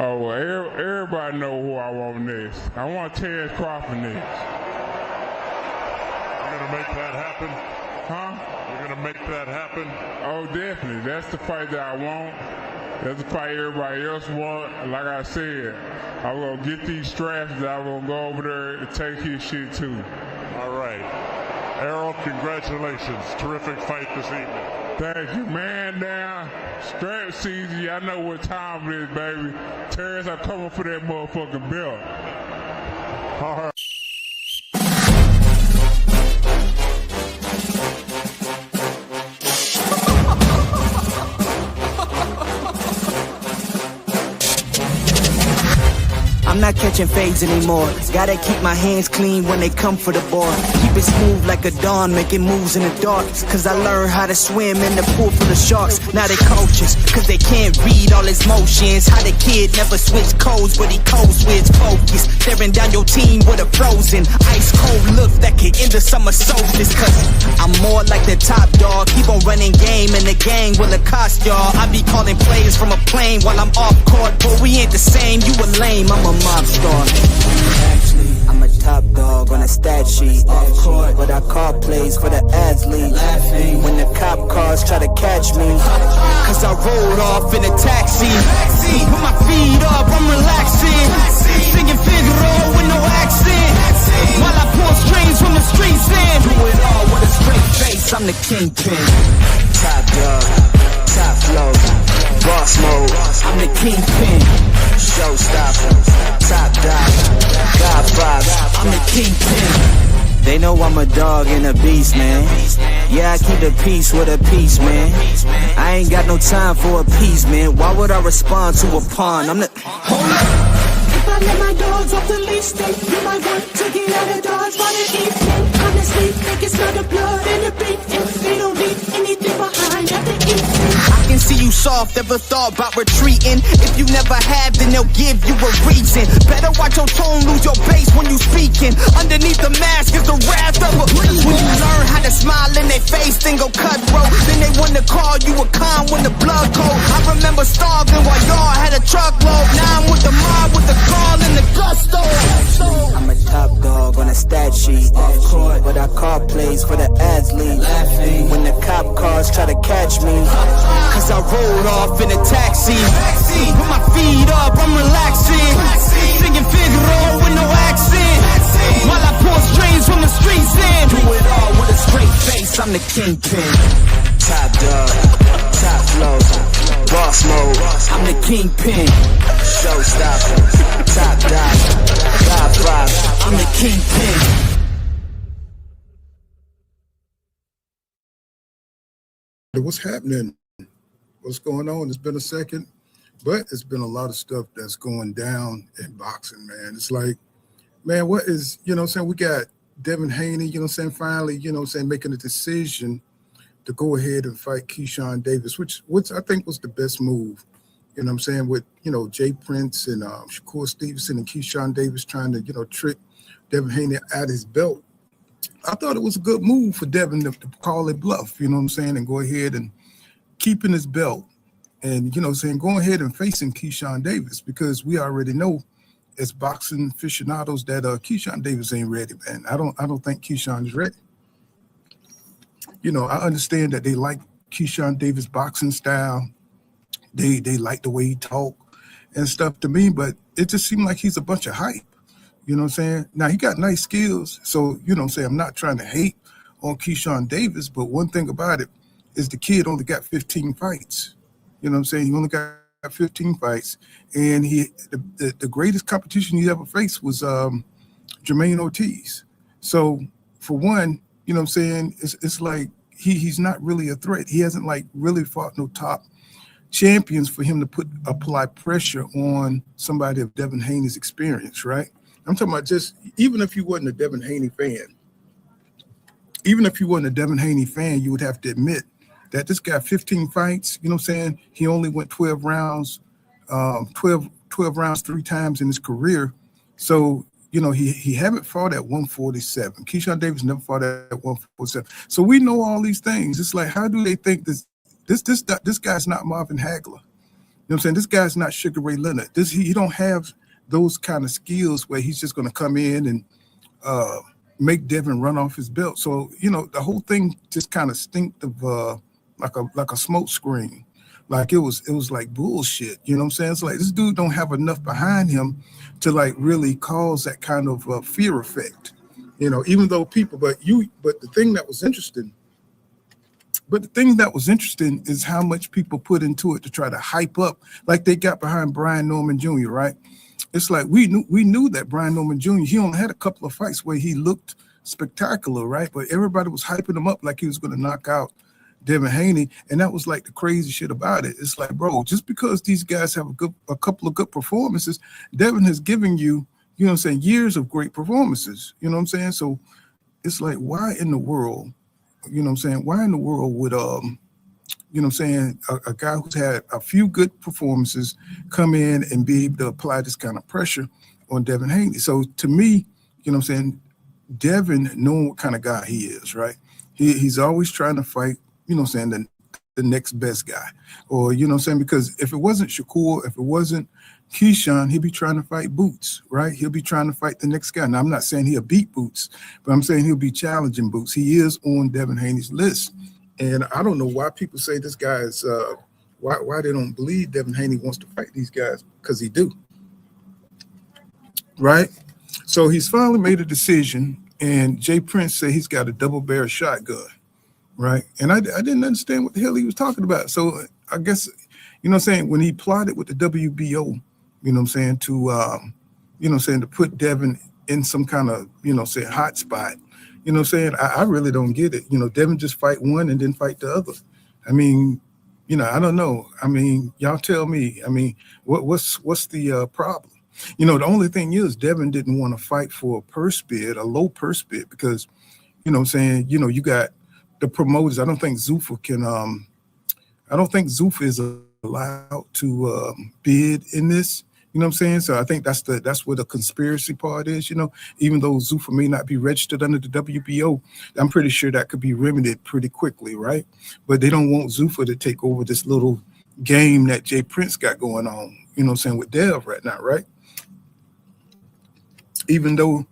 Oh, well, everybody know who I want next. I want Terrence Crawford next. You're going to make that happen? Huh? You're going to make that happen? Oh, definitely. That's the fight that I want. That's the fight everybody else want. Like I said, I'm going to get these straps that I'm going to go over there and take his shit too. All right. Errol, congratulations. Terrific fight this evening. Thank you, man. Down. Strap season. Y'all know what time it is, baby. Terrence, I'm coming for that motherfucking belt. All right. I'm not catching fades anymore. Gotta keep my hands clean when they come for the board. Keep it smooth like a dawn, making moves in the dark. Cause I learned how to swim in the pool full of sharks. Now they coaches, cause they can't read all his motions. How the kid never switch codes, but he codes with focus. Staring down your team with a frozen, ice cold look that could end the summer solstice. Cause I'm more like the top dog. Keep on running game and the gang will accost y'all. I be calling plays from a plane while I'm off court. But we ain't the same, you a lame, I'm a mob star. Actually, I'm a top dog on a stat sheet. Off court, but I call plays for the athlete. Laughing when the cop cars try to catch me. Cause I rolled off in a taxi. Put my feet up, I'm relaxing. Singing Figaro with no accent. While I pull strings from the streets in. Do it all with a straight face, I'm the kingpin. Top dog, top flow, boss mode. I'm the kingpin. Showstopper, top dog, God vibes, I'm the kingpin. They know I'm a dog and a beast, man. Yeah, I keep the peace with a piece, man. I ain't got no time for a piece, man. Why would I respond to a pawn? I'm the... Hold up. If I let my dogs off the leash, then you might want to get out of Dodge by the evening. Honestly, think it's not the blood and the beat. If they don't leave anything behind at the evening. I can see you soft, ever thought about retreating. If you never have, then they'll give you a reason. Better watch your tone, lose your bass when you speaking. Underneath the mask is the wrath of a... When you learn how to smile in their face, then go cutthroat. Then they want to call you a con when the blood cold. I remember starving while y'all had a truckload. Now I'm with the mob with the call and the gusto. I'm a top dog on a stat sheet. Off court, but I call plays for the athlete. Laughing when the cop cars try to catch me. Cause I rolled off in a taxi. Put my feet up, I'm relaxing. Singing Figaro with no accent. While I pull strings from the streets in. Do it all with a straight face, I'm the kingpin. Top dog, top flow, boss mode. I'm the kingpin. Showstopper, top dog, God vibes. I'm the kingpin. What's happening? What's going on? It's been a second, but it's been a lot of stuff that's going down in boxing, man. It's like, man, what is, you know what I'm saying? We got Devin Haney, you know what I'm saying, finally, you know what I'm saying, making a decision to go ahead and fight Keyshawn Davis, which I think was the best move, you know what I'm saying, with, you know, Jay Prince and Shakur Stevenson and Keyshawn Davis trying to, you know, trick Devin Haney out his belt. I thought it was a good move for Devin to call it bluff, you know what I'm saying, and go ahead and keeping his belt and, you know, saying, go ahead and facing Keyshawn Davis, because we already know as boxing aficionados that Keyshawn Davis ain't ready, man. I don't think Keyshawn is ready. You know, I understand that they like Keyshawn Davis' boxing style. They like the way he talk and stuff to me, but it just seemed like he's a bunch of hype. You know what I'm saying? Now, he got nice skills, so, you know what I'm saying, I'm not trying to hate on Keyshawn Davis, but one thing about it is the kid only got 15 fights. You know what I'm saying? He only got 15 fights, and the greatest competition he ever faced was Jermaine Ortiz. So, for one, you know what I'm saying, it's like he's not really a threat. He hasn't, like, really fought no top champions for him to apply pressure on somebody of Devin Haney's experience, right? I'm talking about just, even if you wasn't a Devin Haney fan, you would have to admit that this guy, 15 fights, you know what I'm saying? He only went 12 rounds, 12 rounds 3 times in his career. So, you know, he haven't fought at 147. Keyshawn Davis never fought at 147. So we know all these things. It's like, how do they think this guy's not Marvin Hagler? what I'm saying? This guy's not Sugar Ray Leonard. He don't have those kind of skills where he's just going to come in and make Devin run off his belt. So, the whole thing just kind of stinked of like a smoke screen. Like it was like bullshit. You know what I'm saying? It's like this dude don't have enough behind him to like really cause that kind of fear effect. Even though but the thing that was interesting is how much people put into it to try to hype up, like they got behind Brian Norman Jr., right? It's like we knew that Brian Norman Jr., he only had a couple of fights where he looked spectacular, right? But everybody was hyping him up like he was going to knock out Devin Haney, and that was like the crazy shit about it. It's like, bro, just because these guys have a couple of good performances, Devin has given you, years of great performances. You know what I'm saying? So it's like, why in the world, why in the world would a guy who's had a few good performances come in and be able to apply this kind of pressure on Devin Haney? So to me, Devin, knowing what kind of guy he is, right? He's always trying to fight, the next best guy. Or, because if it wasn't Shakur, if it wasn't Keyshawn, he'd be trying to fight Boots, right? He'll be trying to fight the next guy. Now, I'm not saying he'll beat Boots, but I'm saying he'll be challenging Boots. He is on Devin Haney's list. And I don't know why people say this guy is, why they don't believe Devin Haney wants to fight these guys, because he do, right? So he's finally made a decision, and Jay Prince said he's got a double-barrel shotgun, right? And I didn't understand what the hell he was talking about. So I guess, when he plotted with the WBO, to put Devin in some kind of, hot spot, I really don't get it. Devin just fight one and then fight the other. I mean, I don't know. I mean, y'all tell me. I mean, what's the problem? The only thing is Devin didn't want to fight for a low purse bid, because, you got the promoters. I don't think Zuffa is allowed to bid in this. You know what I'm saying? So I think that's where the conspiracy part is, even though Zuffa may not be registered under the WBO, I'm pretty sure that could be remedied pretty quickly, right? But they don't want Zuffa to take over this little game that Jay Prince got going on, with Dev right now, right? Even though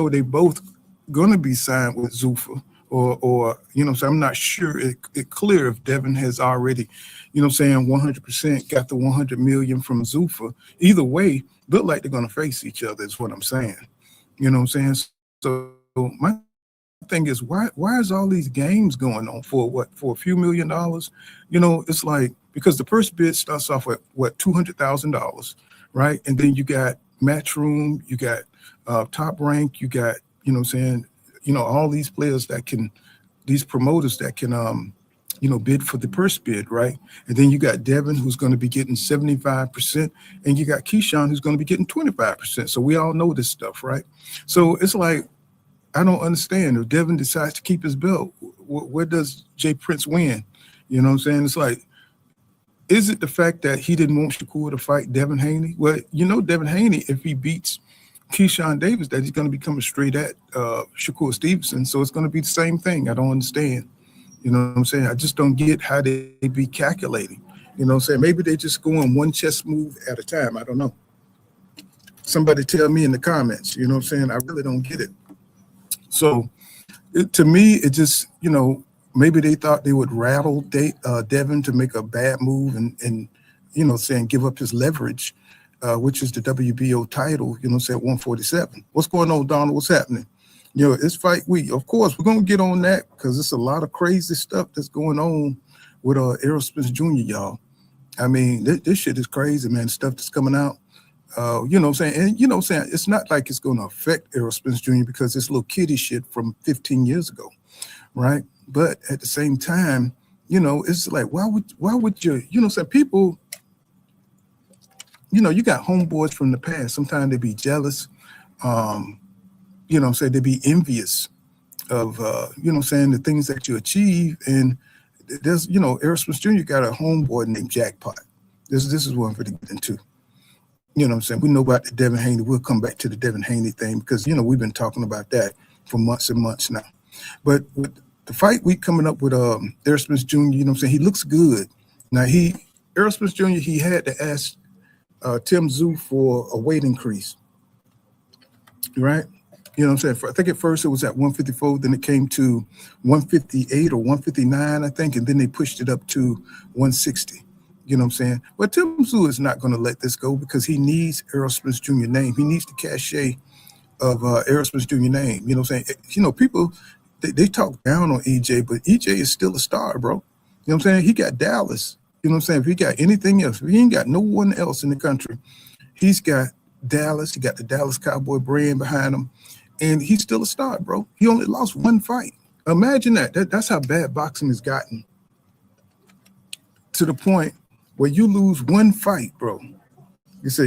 they both gonna be signed with Zuffa, or so I'm not sure it clear if Devin has already, 100% got the 100 million from Zuffa. Either way, look like they're gonna face each other, is what I'm saying. You know what I'm saying? So my thing is, why is all these games going on for a few $1 million? It's like, because the purse bid starts off at $200,000, right? And then you got Matchroom, you got Top Rank, you got, all these players these promoters that can, bid for the purse bid, right? And then you got Devin, who's going to be getting 75%, and you got Keyshawn, who's going to be getting 25%. So we all know this stuff, right? So it's like, I don't understand. If Devin decides to keep his belt, where does Jay Prince win? You know what I'm saying? It's like, is it the fact that he didn't want Shakur to fight Devin Haney? Well, Devin Haney, if he beats Keyshawn Davis, that he's going to be coming straight at Shakur Stevenson. So it's going to be the same thing. I don't understand. You know what I'm saying? I just don't get how they be calculating. You know what I'm saying? Maybe they just going one chess move at a time. I don't know. Somebody tell me in the comments. You know what I'm saying? I really don't get it. So to me, it just, maybe they thought they would rattle Devin to make a bad move and saying give up his leverage, which is the WBO title, say at 147. What's going on, Donald? What's happening? It's fight week. Of course, we're going to get on that because it's a lot of crazy stuff that's going on with Errol Spence Jr., y'all. I mean, this shit is crazy, man. Stuff that's coming out. You know what I'm saying? And you know what I'm saying? It's not like it's going to affect Errol Spence Jr. because it's little kiddie shit from 15 years ago, right? But at the same time, it's like, why would you, people, you got homeboys from the past. Sometimes they be jealous. They be envious of, the things that you achieve. And there's, Errol Spence Jr. got a homeboy named Jacckpot. This is what I'm going to get into. You know what I'm saying? We know about the Devin Haney. We'll come back to the Devin Haney thing because, we've been talking about that for months and months now. But with the fight week coming up with Errol Spence Jr., he looks good. Now, he Errol Spence Jr., he had to ask Tim Tszyu for a weight increase, right? You know what I'm saying? I think at first it was at 154, then it came to 158 or 159, I think, and then they pushed it up to 160. You know what I'm saying? But Tim Tszyu is not going to let this go because he needs Errol Spence Jr. name. He needs the cachet of Errol Spence Jr. name. You know what I'm saying? You know, people, they talk down on EJ, but EJ is still a star, bro. You know what I'm saying? He got Dallas. You know what I'm saying? If he got anything else, if he ain't got no one else in the country, he's got Dallas. He got the Dallas Cowboy brand behind him, and he's still a star, bro. He only lost one fight. Imagine that. That's how bad boxing has gotten, to the point where you lose one fight, bro. You say,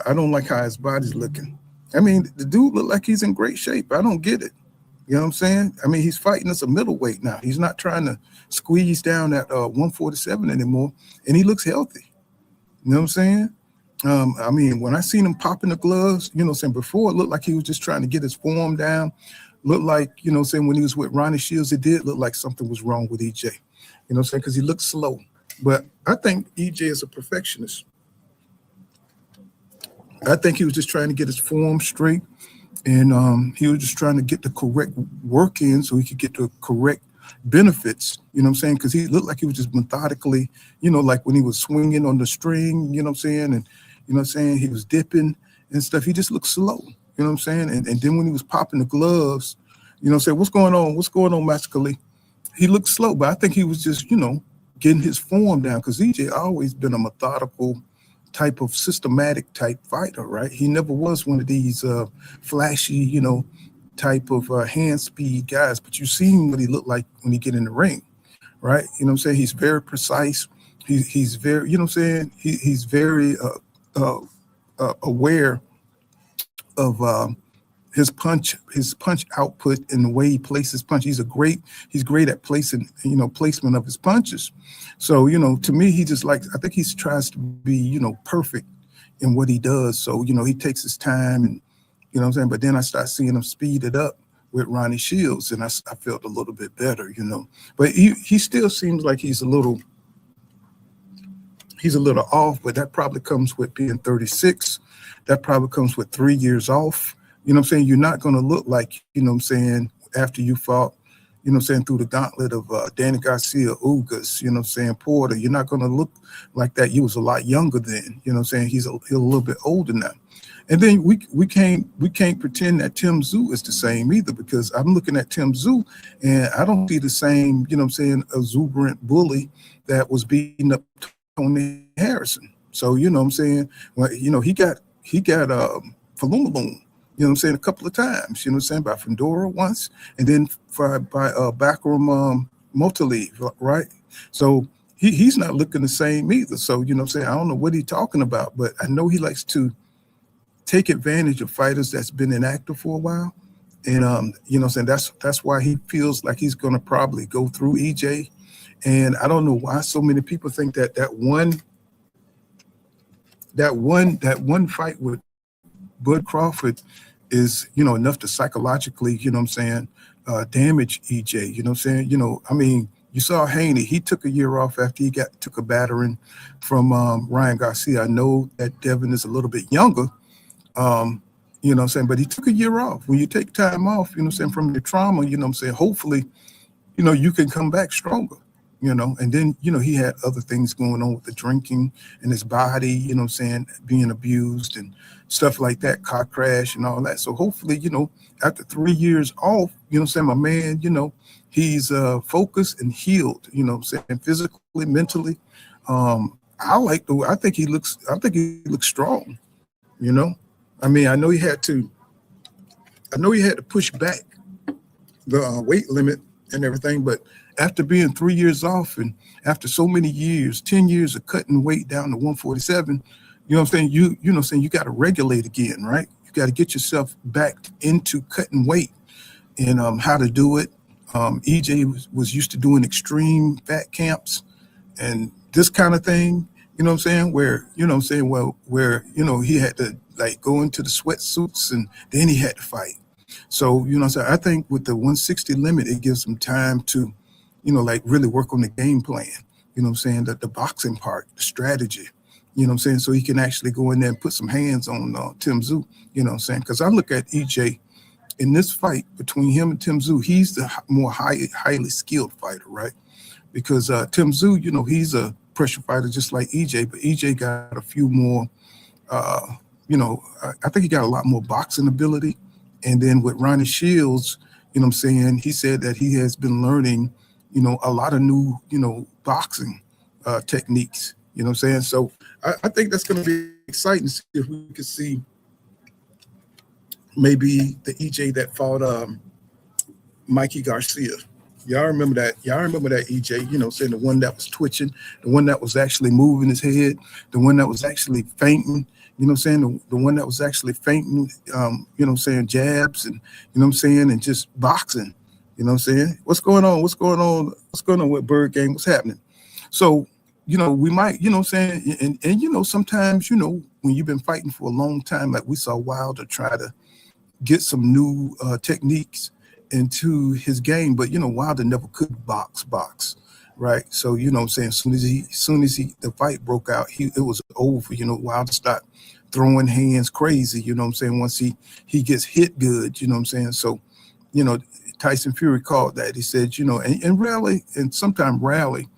I don't like how his body's looking. I mean, the dude look like he's in great shape. I don't get it. You know what I'm saying? I mean, he's fighting as a middleweight now. He's not trying to squeeze down at 147 anymore, and he looks healthy. You know what I'm saying? I mean, when I seen him popping the gloves, you know what I'm saying, before it looked like he was just trying to get his form down. Looked like, you know what I'm saying, when he was with Ronnie Shields, it did look like something was wrong with EJ. You know what I'm saying? Because he looked slow. But I think EJ is a perfectionist. I think he was just trying to get his form straight, and he was just trying to get the correct work in so he could get the correct benefits, you know what I'm saying? Because he looked like he was just methodically, you know, like when he was swinging on the string, you know what I'm saying? And, you know what I'm saying, he was dipping and stuff. He just looked slow, you know what I'm saying? And then when he was popping the gloves, you know what I'm saying, what's going on? What's going on, Master Khalid? He looked slow, but I think he was just, you know, getting his form down, because EJ always been a methodical type of systematic type fighter, right? He never was one of these flashy, you know, type of hand speed guys, but you seen what he looked like when he get in the ring, right? You know what I'm saying? He's very precise. He's very, you know what I'm saying? He's very aware of his punch output and the way he places punch. He's great at placing, you know, placement of his punches. So, you know, to me, he just likes, I think he tries to be, you know, perfect in what he does. So, you know, he takes his time, and, you know what I'm saying? But then I start seeing him speed it up with Ronnie Shields, and I felt a little bit better, you know. But he still seems like he's a little off, but that probably comes with being 36. That probably comes with 3 years off. You know what I'm saying? You're not going to look like, you know what I'm saying, after you fought, you know what I'm saying, through the gauntlet of Danny Garcia, Ugas, you know what I'm saying, Porter. You're not going to look like that. You was a lot younger then, you know what I'm saying? He's a little bit older now. And then we can't pretend that Tim Tszyu is the same either, because I'm looking at Tim Tszyu and I don't see the same, you know what I'm saying, exuberant bully that was beating up Tony Harrison. So, you know what I'm saying, well, you know, he got Falumaloon, you know what I'm saying, a couple of times, you know what I'm saying, by Fundora once, and then by Backroom Motalib, right? So he's not looking the same either. So, you know what I'm saying, I don't know what he's talking about, but I know he likes to take advantage of fighters that's been inactive for a while. And, you know what I'm saying, that's why he feels like he's going to probably go through EJ. And I don't know why so many people think that one fight with Bud Crawford is, you know, enough to psychologically, you know what I'm saying, damage EJ, you know what I'm saying? You know, I mean, you saw Haney, he took a year off after he took a battering from Ryan Garcia. I know that Devin is a little bit younger, you know what I'm saying, but he took a year off. When you take time off, you know what I'm saying, from your trauma, you know what I'm saying, hopefully, you know, you can come back stronger. You know, and then, you know, he had other things going on with the drinking and his body, you know what I'm saying, being abused and stuff like that, car crash and all that. So hopefully, you know, after 3 years off, you know what I'm saying, my man, you know, he's focused and healed, you know what I'm saying, physically, mentally. I think he looks strong, you know. I mean, I know he had to push back the weight limit and everything, but after being 3 years off and after so many years, 10 years of cutting weight down to 147, you know what I'm saying? You know what I'm saying? You got to regulate again, right? You got to get yourself back into cutting weight and how to do it. EJ was used to doing extreme fat camps and this kind of thing, you know what I'm saying? Where, you know what I'm saying? Well, where, you know, he had to like go into the sweatsuits and then he had to fight. So, you know what I'm saying? I think with the 160 limit, it gives him time to, you know, like really work on the game plan. you know what I'm saying, the boxing part, the strategy, you know what I'm saying, so he can actually go in there and put some hands on Tim Tszyu, you know what I'm saying, because I look at EJ in this fight between him and Tim Tszyu, he's the more highly skilled fighter, right? Because Tim Tszyu, you know, he's a pressure fighter just like EJ, but EJ got a few more, you know, I think he got a lot more boxing ability. And then with Ronnie Shields, you know what I'm saying, he said that he has been learning, you know, a lot of new, you know, boxing techniques, you know what I'm saying? So I think that's going to be exciting to see if we could see maybe the EJ that fought Mikey Garcia. Y'all remember that? Y'all remember that EJ, you know, saying the one that was twitching, the one that was actually moving his head, the one that was actually fainting, you know what I'm saying? The one that was actually fainting, you know what I'm saying, jabs and, you know what I'm saying, and just boxing, you know what I'm saying? What's going on? What's going on? What's going on with Bird Gang? What's happening? So, you know, we might, you know what I'm saying, and you know, sometimes, you know, when you've been fighting for a long time, like we saw Wilder try to get some new techniques into his game, but you know, Wilder never could box, right? So you know what I'm saying, as soon as the fight broke out, it was over. You know, Wilder started throwing hands crazy, you know what I'm saying, once he gets hit good, you know what I'm saying. So, you know, Tyson Fury called that. He said, you know, and rarely, and sometimes rarely,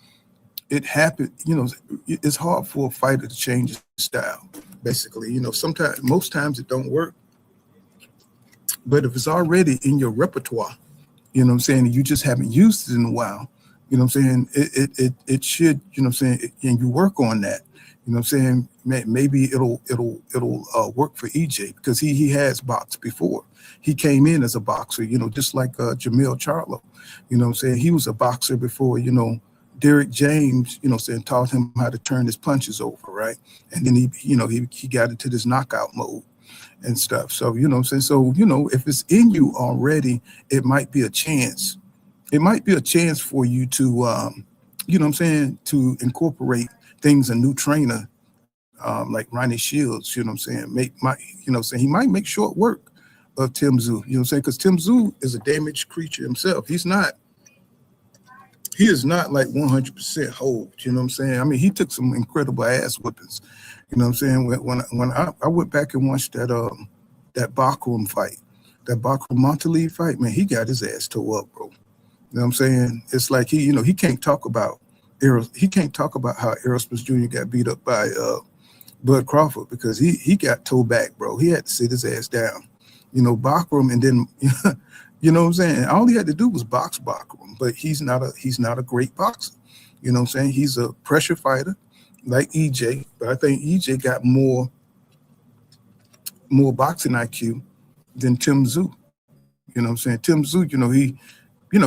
it happened, you know, it's hard for a fighter to change his style, basically. You know, sometimes, most times it don't work. But if it's already in your repertoire, you know what I'm saying, and you just haven't used it in a while, you know what I'm saying, it should, you know what I'm saying, and you work on that, you know what I'm saying, maybe it'll work for EJ, because he has boxed before. He came in as a boxer, you know, just like Jamil Charlo, you know what I'm saying, he was a boxer before, you know, Derrick James, you know, saying, taught him how to turn his punches over, right? And then he got into this knockout mode and stuff. So, you know what I'm saying? So, you know, if it's in you already, it might be a chance. It might be a chance for you to, you know what I'm saying, to incorporate things a new trainer like Ronnie Shields, you know what I'm saying, he might make short work of Tim Tszyu, you know what I'm saying? Because Tim Tszyu is a damaged creature himself. He is not like 100% whole, you know what I'm saying? I mean, he took some incredible ass whippings. You know what I'm saying? When I went back and watched that Backroom fight, that Backroom Montalive fight, man, he got his ass tore up, bro. You know what I'm saying? It's like he can't talk about how Errol Spence Jr. got beat up by Bud Crawford, because he got towed back, bro. He had to sit his ass down. You know, Backroom, and then you know what I'm saying? All he had to do was box Backroom, but he's not a great boxer. You know what I'm saying? He's a pressure fighter like EJ, but I think EJ got more boxing IQ than Tim Tszyu. You know what I'm saying? Tim Tszyu,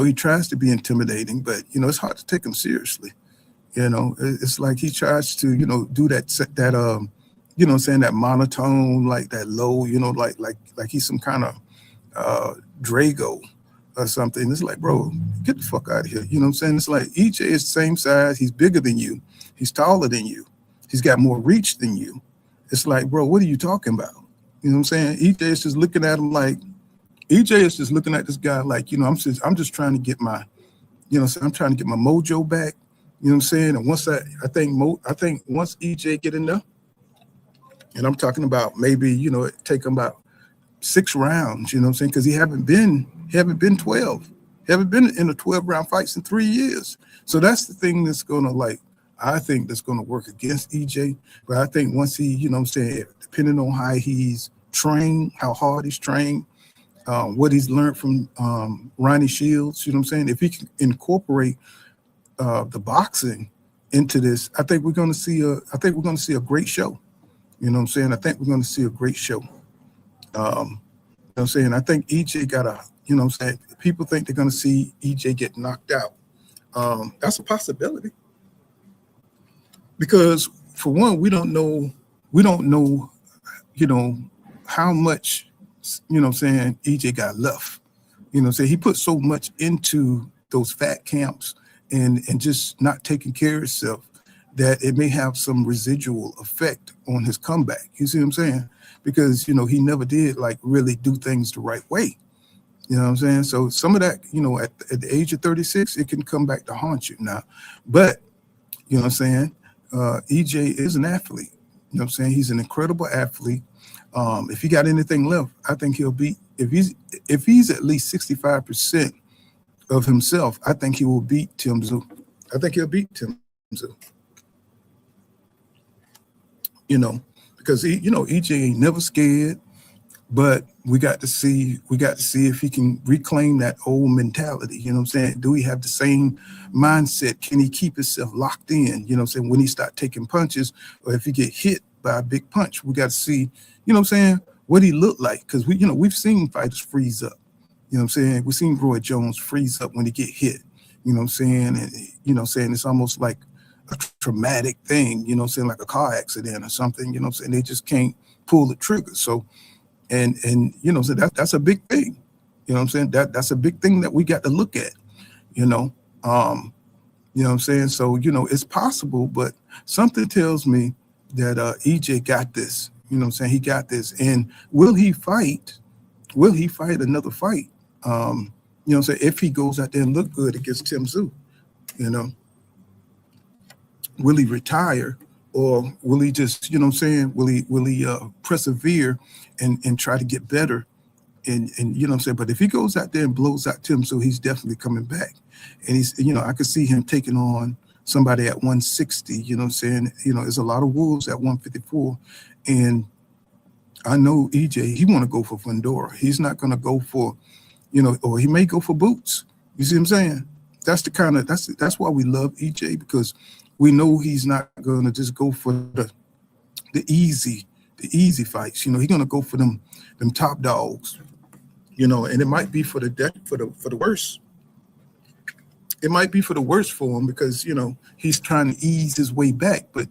he tries to be intimidating, but you know, it's hard to take him seriously. You know, it's like he tries to, you know, do that you know what I'm saying, that monotone, like that low, you know, like he's some kind of Drago or something. It's like, bro, get the fuck out of here. You know what I'm saying? It's like EJ is the same size, he's bigger than you. He's taller than you. He's got more reach than you. It's like, bro, what are you talking about? You know what I'm saying? EJ is just looking at him like, EJ is just looking at this guy like, you know, I'm just trying to get my, you know, I'm trying to get my mojo back. You know what I'm saying? And once I think once EJ get in there, and I'm talking about maybe, you know, it take him about 6 rounds, you know what I'm saying? Because he haven't been 12. He haven't been in a 12-round fights in 3 years. So that's the thing that's gonna, like, I think that's gonna work against EJ. But I think once he, you know what I'm saying, depending on how he's trained, how hard he's trained, what he's learned from Ronnie Shields, you know what I'm saying, if he can incorporate the boxing into this, I think we're gonna see a great show. You know what I'm saying? I think we're gonna see a great show. You know what I'm saying? I think EJ got you know what I'm saying, people think they're gonna see EJ get knocked out. That's a possibility. Because for one, we don't know, you know, how much, you know what I'm saying, EJ got left. You know what I'm saying? He put so much into those fat camps and just not taking care of himself that it may have some residual effect on his comeback. You see what I'm saying? Because, you know, he never did like really do things the right way. You know what I'm saying? So some of that, you know, at the age of 36, it can come back to haunt you now. But You know what I'm saying? EJ is an athlete. You know what I'm saying? He's an incredible athlete. If he got anything left, I think he'll beat, if he's at least 65% of himself, I think he will beat Tim Tszyu. I think he'll beat Tim Tszyu. You know, because EJ ain't never scared, but we got to see if he can reclaim that old mentality. You know what I'm saying? Do he have the same mindset? Can he keep himself locked in? You know what I'm saying? When he start taking punches, or if he get hit by a big punch, we got to see, you know what I'm saying, what he look like. Because we've seen fighters freeze up. You know what I'm saying? We've seen Roy Jones freeze up when he get hit. You know what I'm saying? And you know what I'm saying, it's almost like a traumatic thing, you know what I'm saying, like a car accident or something, you know what I'm saying? They just can't pull the trigger. So and you know, so that's a big thing. You know what I'm saying? That's a big thing that we got to look at, you know. You know what I'm saying? So, you know, it's possible, but something tells me that EJ got this. You know what I'm saying? He got this. And will he fight? Will he fight another fight? You know what I'm saying? If he goes out there and look good against Tim Tszyu, you know. Will he retire, or will he just, you know what I'm saying, will he persevere and try to get better? And you know what I'm saying? But if he goes out there and blows out Tim Tszyu, he's definitely coming back. And he's, you know, I could see him taking on somebody at 160, you know what I'm saying? You know, there's a lot of wolves at 154. And I know EJ, he want to go for Fundora. He's not going to go for, you know, or he may go for Boots. You see what I'm saying? That's the kind of, that's why we love EJ, because we know he's not going to just go for the easy fights. You know, he's going to go for them top dogs. You know, and it might be for the worst. It might be for the worst for him, because, you know, he's trying to ease his way back. But,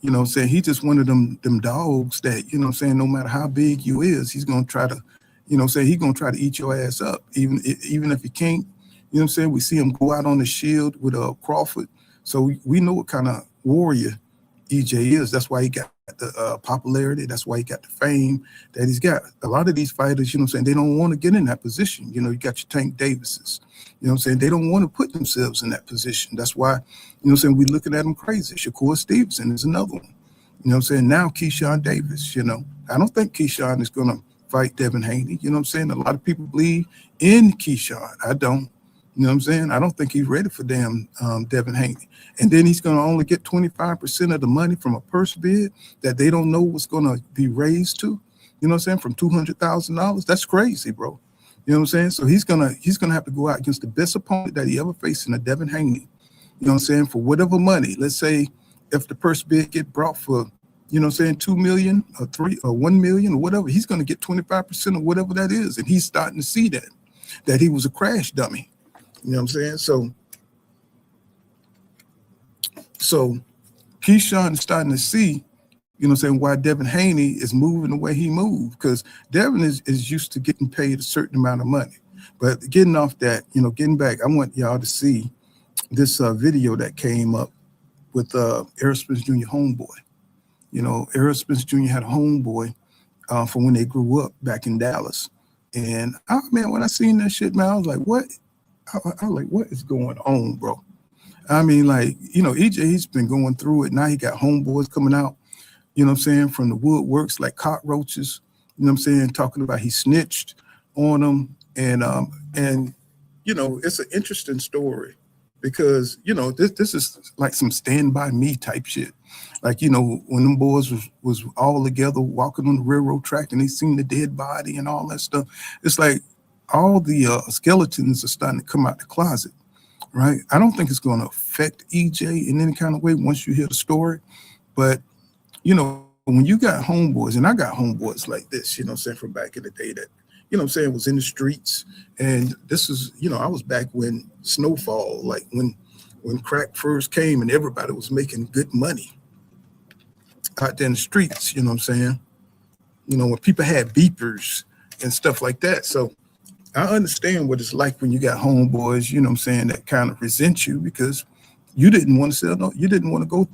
you know what I'm saying, he's just one of them dogs that, you know what I'm saying, no matter how big you is, he's going to try to, you know what I'm saying, he's going to try to eat your ass up, even if he can't. You know what I'm saying? We see him go out on the shield with Crawford. So we know what kind of warrior EJ is. That's why he got the popularity. That's why he got the fame that he's got. A lot of these fighters, you know what I'm saying, they don't want to get in that position. You know, you got your Tank Davises. You know what I'm saying? They don't want to put themselves in that position. That's why, you know what I'm saying, we looking at them crazy. Shakur Stevenson is another one. You know what I'm saying? Now Keyshawn Davis, you know. I don't think Keyshawn is going to fight Devin Haney. You know what I'm saying? A lot of people believe in Keyshawn. I don't. You know what I'm saying? I don't think he's ready for damn Devin Haney. And then he's going to only get 25% of the money from a purse bid that they don't know what's going to be raised to. You know what I'm saying? From $200,000. That's crazy, bro. You know what I'm saying? So he's gonna have to go out against the best opponent that he ever faced in a Devin Haney. You know what I'm saying? For whatever money. Let's say if the purse bid get brought for, you know what I'm saying, 2 million or 3 or 1 million or whatever, he's going to get 25% of whatever that is. And he's starting to see that he was a crash dummy. You know what I'm saying? So Keyshawn is starting to see, you know what I'm saying, why Devin Haney is moving the way he moved, because Devin is used to getting paid a certain amount of money. But getting off that, you know, getting back, I want y'all to see this video that came up with Errol Spence Jr. homeboy. You know, Errol Spence Jr. had a homeboy from when they grew up back in Dallas. And, man, when I seen that shit, man, I was like, what? I was like, what is going on, bro? I mean, like, you know, EJ, he's been going through it. Now he got homeboys coming out, you know what I'm saying, from the woodworks like cockroaches, you know what I'm saying, talking about he snitched on them. And you know, it's an interesting story because, you know, this is like some Stand By Me type shit. Like, you know, when them boys was all together walking on the railroad track and they seen the dead body and all that stuff, it's like all the skeletons are starting to come out the closet, right? I don't think it's going to affect EJ in any kind of way once you hear the story. But, you know, when you got homeboys, and I got homeboys like this, you know what I'm saying, from back in the day that, you know what I'm saying, was in the streets. And this is, you know, I was back when Snowfall, like when crack first came and everybody was making good money out there in the streets, you know what I'm saying? You know, when people had beepers and stuff like that. So I understand what it's like when you got homeboys, you know what I'm saying, that kind of resent you because you didn't want to sell, no, you didn't want to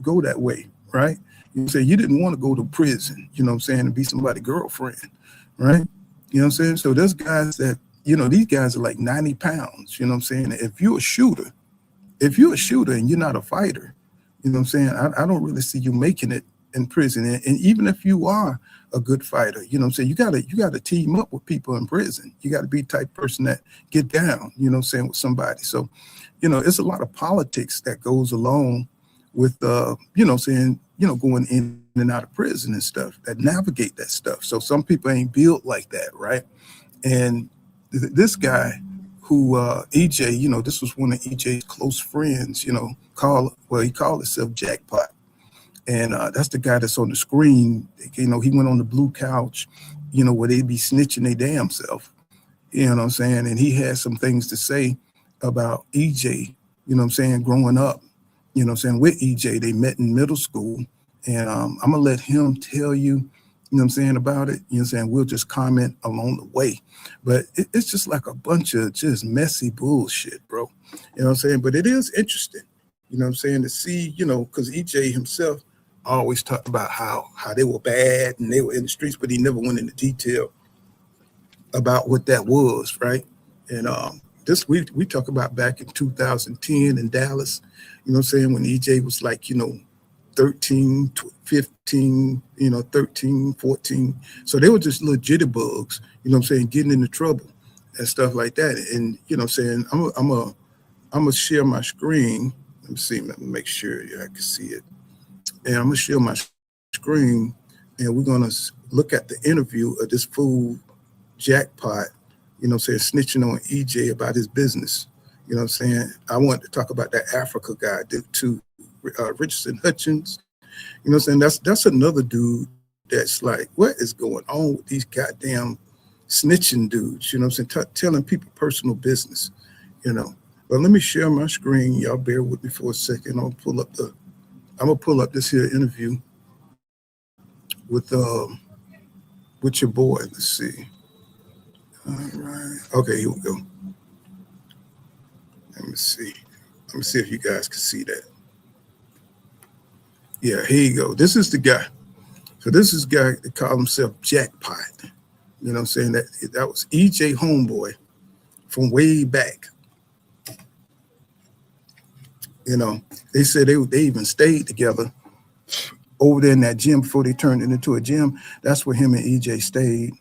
go that way, right? You say you didn't want to go to prison, you know what I'm saying, and be somebody's girlfriend, right? You know what I'm saying? So there's guys that, you know, these guys are like 90 pounds, you know what I'm saying? If you're a shooter if you're a shooter and you're not a fighter, you know what I'm saying? I don't really see you making it in prison. And even if you are a good fighter, you know what I'm saying? You gotta team up with people in prison. You got to be the type of person that get down, you know what I'm saying, with somebody. So, you know, it's a lot of politics that goes along with, you know what I'm saying, you know, going in and out of prison and stuff, that navigate that stuff. So some people ain't built like that, right? And this guy who, EJ, you know, this was one of EJ's close friends, you know, he called himself Jacckpot. And that's the guy that's on the screen. You know, he went on the blue couch, you know, where they be snitching their damn self. You know what I'm saying? And he had some things to say about EJ, you know what I'm saying, growing up, you know what I'm saying, with EJ. They met in middle school. And I'm going to let him tell you, you know what I'm saying, about it. You know what I'm saying? We'll just comment along the way. But it's just like a bunch of just messy bullshit, bro. You know what I'm saying? But it is interesting, you know what I'm saying, to see, you know, because EJ himself always talked about how they were bad and they were in the streets, but he never went into detail about what that was, right? And this we talk about back in 2010 in Dallas, you know what I'm saying, when EJ was like, you know, 13, 15, you know, 13, 14. So they were just little jitterbugs, you know what I'm saying, getting into trouble and stuff like that. And, you know what I'm saying, I'm gonna share my screen. Let me see, let me make sure I can see it. And I'm gonna share my screen and we're gonna look at the interview of this fool Jacckpot, you know what I'm saying, snitching on EJ about his business. You know what I'm saying? I want to talk about that Africa guy too, Richardson Hutchins. You know what I'm saying? That's another dude that's like, what is going on with these goddamn snitching dudes? You know what I'm saying? Telling people personal business, you know. But let me share my screen. Y'all bear with me for a second. I'm gonna pull up this here interview with your boy. Let's see. All right. Okay, here we go. Let me see if you guys can see that. Yeah, here you go. This is the guy. So this is the guy that called himself Jacckpot. You know what I'm saying? That was EJ homeboy from way back. You know, they said they even stayed together over there in that gym before they turned it into a gym. That's where him and EJ stayed.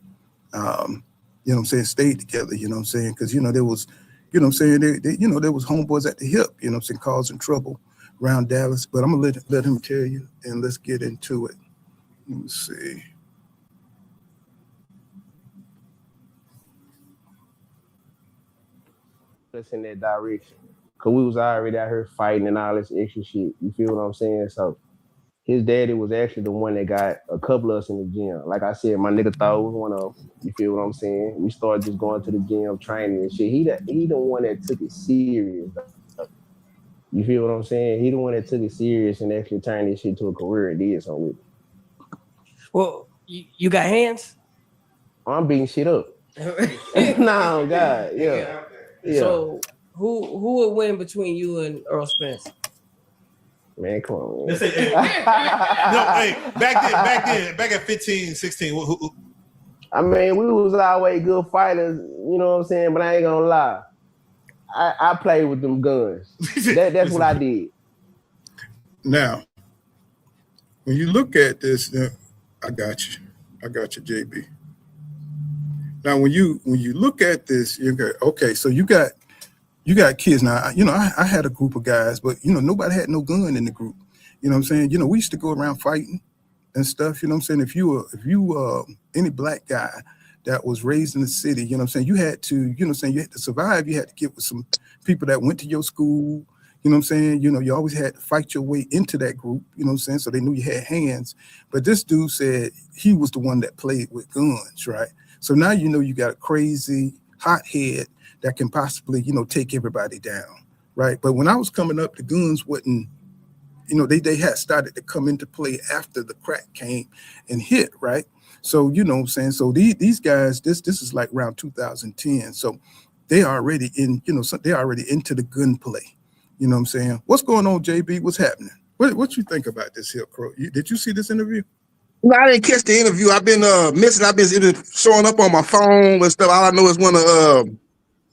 You know what I'm saying, stayed together, you know what I'm saying? Because, you know, there was, you know what I'm saying, you know, there was homeboys at the hip, you know what I'm saying, causing trouble around Dallas. But I'm going to let him tell you, and let's get into it. Let me see. Us in that direction. Because we was already out here fighting and all this extra shit. You feel what I'm saying? So his daddy was actually the one that got a couple of us in the gym. Like I said, my nigga Thor was one of them. You feel what I'm saying? We started just going to the gym, training and shit. He the one that took it serious. You feel what I'm saying? He the one that took it serious and actually turned this shit to a career and did something with it. Well, you got hands? I'm beating shit up. No, God, yeah. So who would win between you and Errol Spence? Man, come on, man. No, hey, back at 15, 16, who? I mean, we was always good fighters, you know what I'm saying? But I ain't gonna lie. I played with them guns. That's what I did. Now, when you look at this, I got you, JB. Now, when you look at this, you go, okay, so you got kids. Now, you know, I had a group of guys, but, you know, nobody had no gun in the group. You know what I'm saying? You know, we used to go around fighting and stuff. You know what I'm saying? If you any black guy that was raised in the city, you know what I'm saying, you had to, you know what I'm saying, you had to survive. You had to get with some people that went to your school. You know what I'm saying? You know, you always had to fight your way into that group, you know what I'm saying? So they knew you had hands. But this dude said he was the one that played with guns, right? So now you know you got a crazy hothead that can possibly, you know, take everybody down, right? But when I was coming up, the guns wasn't, you know, they had started to come into play after the crack came and hit, right? So, you know what I'm saying? So these guys, this is like around 2010. So they already in, you know, they're already into the gun play. You know what I'm saying? What's going on, JB? What's happening? What you think about this here, Crow? Did you see this interview? Well, I didn't catch the interview. I've been missing. I've been showing up on my phone and stuff. All I know is one of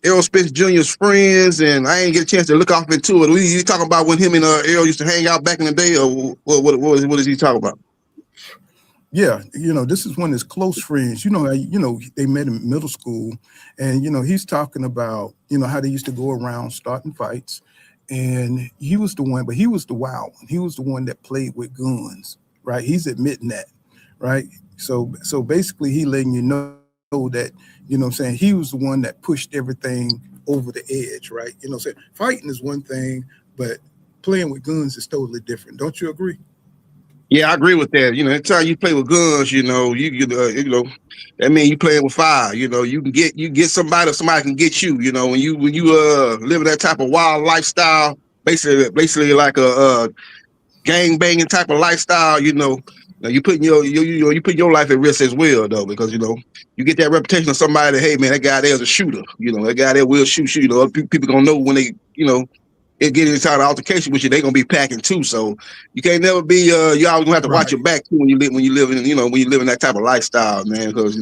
Errol Spence Jr.'His friends, and I ain't get a chance to look off into it. You talking about when him and Errol used to hang out back in the day, or what is he talking about? Yeah, this is one of his close friends. They met in middle school, and he's talking about how they used to go around starting fights, and he was the one, but he was the wild one. He was the one that played with guns, right? He's admitting that, right? So basically, he letting you know that what I'm saying, he was the one that pushed everything over the edge, right? Saying fighting is one thing, but playing with guns is totally different. Don't you agree? Yeah, I agree with that. Anytime you play with guns, that means you playing with fire. You can get somebody, or somebody can get you. When you live that type of wild lifestyle, basically like a gang banging type of lifestyle. You putting you put your life at risk as well, though, because you get that reputation of somebody. Hey, man, that guy there's a shooter. That guy there will shoot. People gonna know when they it get into an altercation with you, they gonna be packing too. So you can't never be you always gonna have to watch your back too when you live in that type of lifestyle, man. Because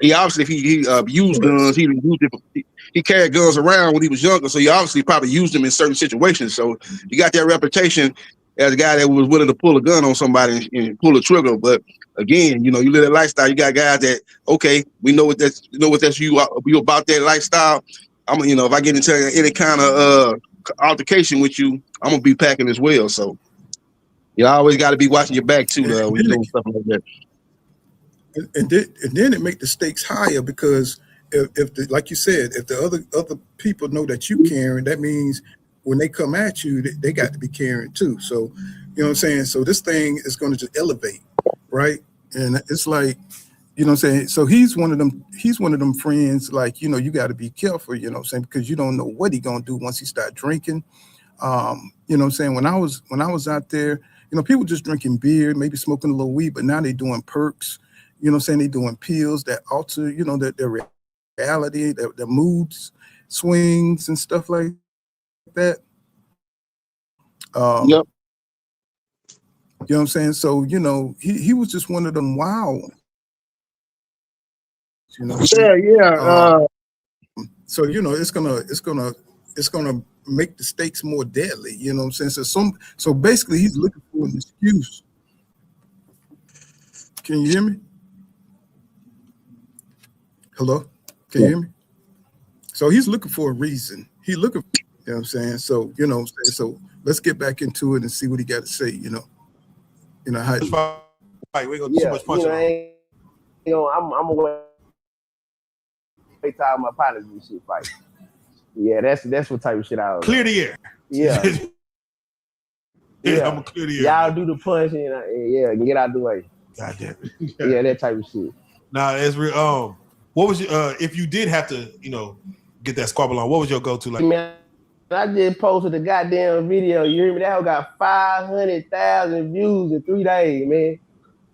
he obviously, if he used guns, he carried guns around when he was younger, so he obviously probably used them in certain situations. So you got that reputation as a guy that was willing to pull a gun on somebody and pull a trigger. But again, you live that lifestyle. You got guys that, okay, we know what that's you about that lifestyle. If I get into any kind of altercation with you, I'm gonna be packing as well. So you always got to be watching your back too, when you're doing stuff like that. And then it make the stakes higher, because if like you said, if the other people know that you caring, that means when they come at you, they got to be caring too. So what I'm saying. So this thing is going to just elevate, right? And it's like, what I'm saying. So he's one of them friends. Like, you got to be careful. What I'm saying, because you don't know what he gonna do once he start drinking. What I'm saying. When I was out there, people just drinking beer, maybe smoking a little weed, but now they doing perks. What I'm saying, they doing pills that alter, their reality, their moods, swings, and stuff like that. Yep. You know what I'm saying? So, he was just one of them wild ones. Yeah. So it's gonna make the stakes more deadly. You know what I'm saying? So basically, he's looking for an excuse. Can you hear me? Hello? Can you hear me? So he's looking for a reason. He looking, you know what I'm saying? So, so let's get back into it and see what he got to say, how we ain't gonna do too much punching. I'm away till my partners do shit fight. Yeah, that's what type of shit I was. Clear the air. Yeah. Yeah, I'm gonna clear the air. Y'all do the punching, get out the way. God damn it. Yeah, that type of shit. Nah, it's real. What was your if you did have to, get that squabble on, what was your go-to? Like, man, I just posted a goddamn video. You hear me? That got 500,000 views in 3 days, man.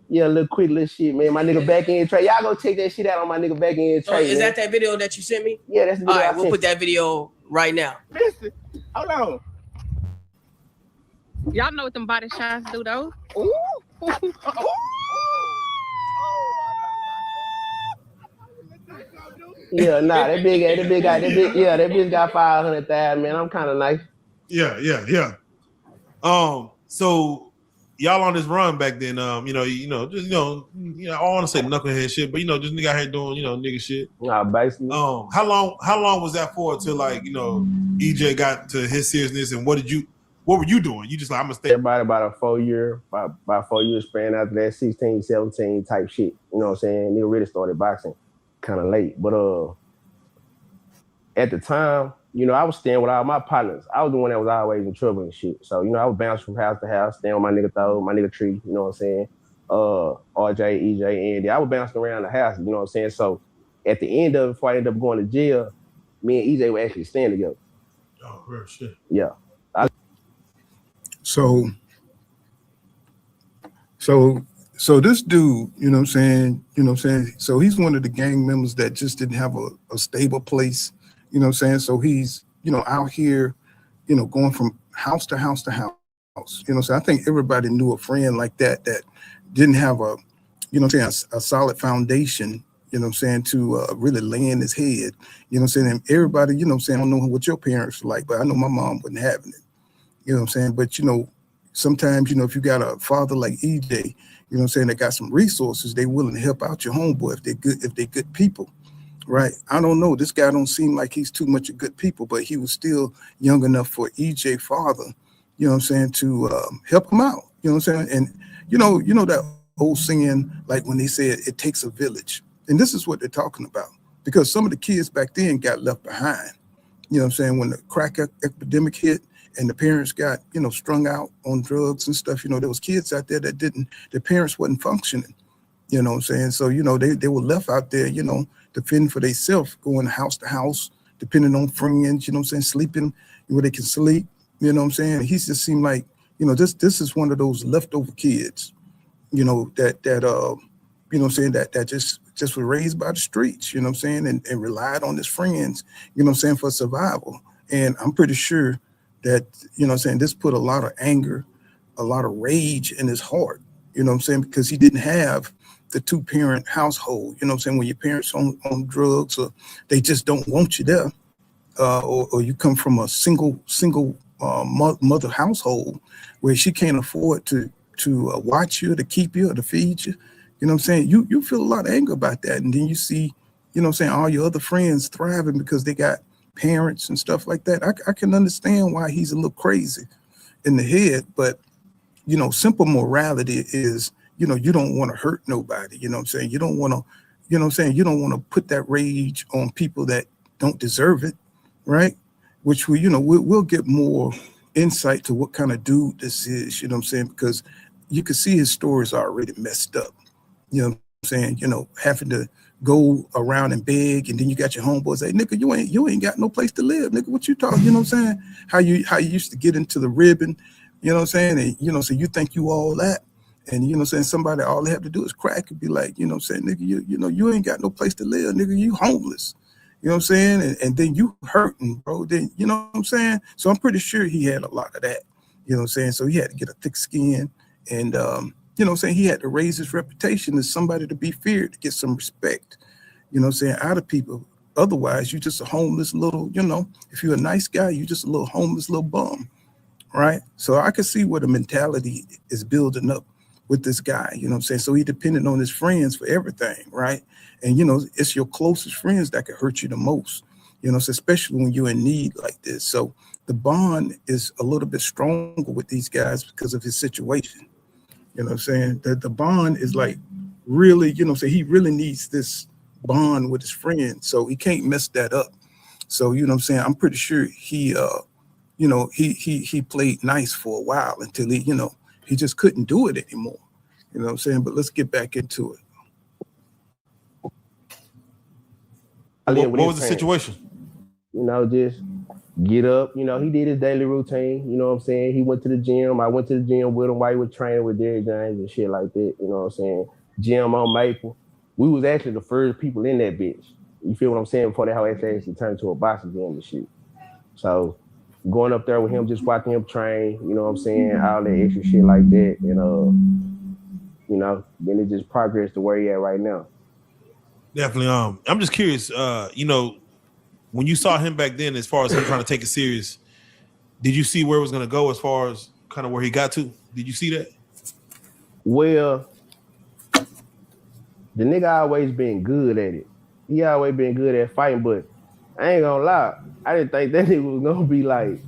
Yeah, little quick little shit, man. My nigga back end trade. Y'all go check that shit out on my nigga back end trade. Is that video that you sent me? Yeah, that's the video. All right, we'll put that video right now. Listen, hold on. Y'all know what them body shots do, though. Ooh. Yeah, nah, that bitch got 500,000, man. I'm kind of nice. Yeah. So y'all on this run back then, I don't want to say knucklehead shit, but just nigga out here doing, nigga shit. Nah, basically. How long was that for until EJ got to his seriousness, and what were you doing? You just like, I'm gonna stay. Everybody about a 4 year span after that, 16, 17 type shit. You know what I'm saying? Nigga really started boxing kind of late, but at the time, I was staying with all my partners. I was the one that was always in trouble and shit. So, I was bouncing from house to house, staying with my nigga Throw, my nigga Tree, you know what I'm saying? RJ, EJ, Andy. I was bouncing around the house, you know what I'm saying? So at the end of it, before I ended up going to jail, me and EJ were actually staying together. Oh, real shit. Yeah. So this dude, you know what I'm saying? So he's one of the gang members that just didn't have a stable place, you know what I'm saying? So he's, out here, going from house to house to house, So I think everybody knew a friend like that didn't have a solid foundation, you know what I'm saying, to really lay in his head. You know what I'm saying? And everybody, you know what I'm saying, I don't know what your parents were like, but I know my mom wasn't having it. You know what I'm saying? But, you know, sometimes, you know, if you got a father like EJ, you know what I'm saying, that got some resources, they willing to help out your homeboy if they're good people. Right. I don't know. This guy don't seem like he's too much of good people, but he was still young enough for EJ father, you know what I'm saying, to help him out. You know what I'm saying? And you know that old saying, like when they said it takes a village. And this is what they're talking about, because some of the kids back then got left behind. You know what I'm saying? When the crack epidemic hit and the parents got, you know, strung out on drugs and stuff, you know, there was kids out there that their parents wasn't functioning. You know what I'm saying? So, you know, they were left out there, you know, defending for themselves, going house to house, depending on friends, you know what I'm saying, sleeping where they can sleep, you know what I'm saying? He just seemed like, you know, this is one of those leftover kids, you know, that you know what I'm saying, that just was raised by the streets, you know what I'm saying, and relied on his friends, you know what I'm saying, for survival. And I'm pretty sure that, you know what I'm saying, this put a lot of anger, a lot of rage in his heart, you know what I'm saying, because he didn't have the two-parent household, you know what I'm saying, when your parents on drugs or they just don't want you there, or you come from a single mother household where she can't afford to watch you, to keep you, or to feed you, you know what I'm saying, you feel a lot of anger about that. And then you see, you know what I'm saying, all your other friends thriving because they got parents and stuff like that. I can understand why he's a little crazy in the head, but, you know, simple morality is, you know, you don't want to hurt nobody. You know what I'm saying? You don't want to, you know what I'm saying? You don't want to put that rage on people that don't deserve it, right? Which we, you know, we'll get more insight to what kind of dude this is, you know what I'm saying? Because you can see his stories are already messed up. You know what I'm saying? You know, having to go around and beg, and then you got your homeboys say, nigga, you ain't got no place to live, nigga. What you talking? You know what I'm saying? How you used to get into the ribbon, you know what I'm saying? And, you know, so you think you all that. And, you know what I'm saying, somebody, all they have to do is crack and be like, you know what I'm saying, nigga, you know, you ain't got no place to live, nigga, you homeless. You know what I'm saying? And then you hurting, bro. Then, you know what I'm saying? So I'm pretty sure he had a lot of that, you know what I'm saying? So he had to get a thick skin. And, you know what I'm saying, he had to raise his reputation as somebody to be feared, to get some respect, you know what I'm saying, out of people. Otherwise, you just a homeless little, you know, if you're a nice guy, you just a little homeless little bum, right? So I can see where the mentality is building up with this guy, you know what I'm saying? So he depended on his friends for everything, right? And, you know, it's your closest friends that could hurt you the most, you know, so especially when you're in need like this. So the bond is a little bit stronger with these guys because of his situation. You know what I'm saying? That the bond is like really, you know, so he really needs this bond with his friends. So he can't mess that up. So, you know what I'm saying? I'm pretty sure he, you know, he played nice for a while until he, you know, he just couldn't do it anymore. You know what I'm saying? But let's get back into it. What was the situation? You know, just get up. You know, he did his daily routine. You know what I'm saying? He went to the gym. I went to the gym with him while he was training with Derrick James and shit like that. You know what I'm saying? Gym on Maple. We was actually the first people in that bitch. You feel what I'm saying? Before that whole actually turned to a boxing gym and shit. So going up there with him, just watching him train, you know what I'm saying? All that extra shit like that. And, you know, then it just progressed to where he at right now. Definitely. I'm just curious, you know, when you saw him back then, as far as him trying to take it serious, did you see where it was going to go as far as kind of where he got to? Did you see that? Well, the nigga always been good at it. He always been good at fighting, but I ain't gonna lie, I didn't think that nigga was gonna be like,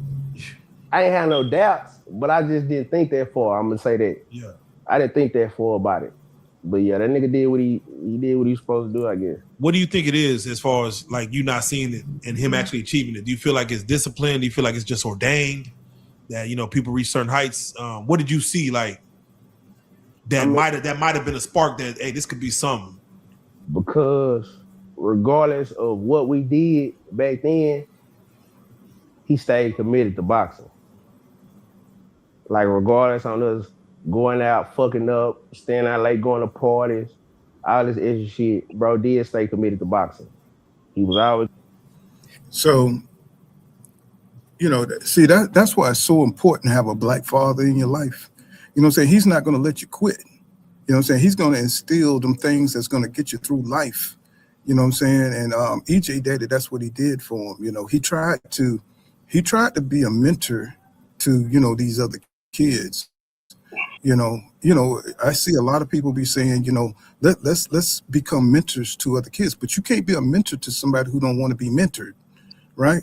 I ain't had no doubts, but I just didn't think that far. I'm gonna say that. Yeah. I didn't think that far about it. But yeah, that nigga did what he did what he was supposed to do, I guess. What do you think it is as far as like you not seeing it and him actually achieving it? Do you feel like it's discipline? Do you feel like it's just ordained that, you know, people reach certain heights? What did you see like that might have been a spark that, hey, this could be something? Because regardless of what we did back then, he stayed committed to boxing. Like regardless on us going out, fucking up, staying out late, going to parties, all this extra shit, bro did stay committed to boxing. He was always. So, you know, see, that's why it's so important to have a black father in your life. You know what I'm saying? He's not going to let you quit. You know what I'm saying? He's going to instill them things that's going to get you through life. You know what I'm saying? And EJ Daddy, that's what he did for him. You know, he tried to be a mentor to, you know, these other kids. You know, I see a lot of people be saying, you know, let's become mentors to other kids, but you can't be a mentor to somebody who don't want to be mentored, right?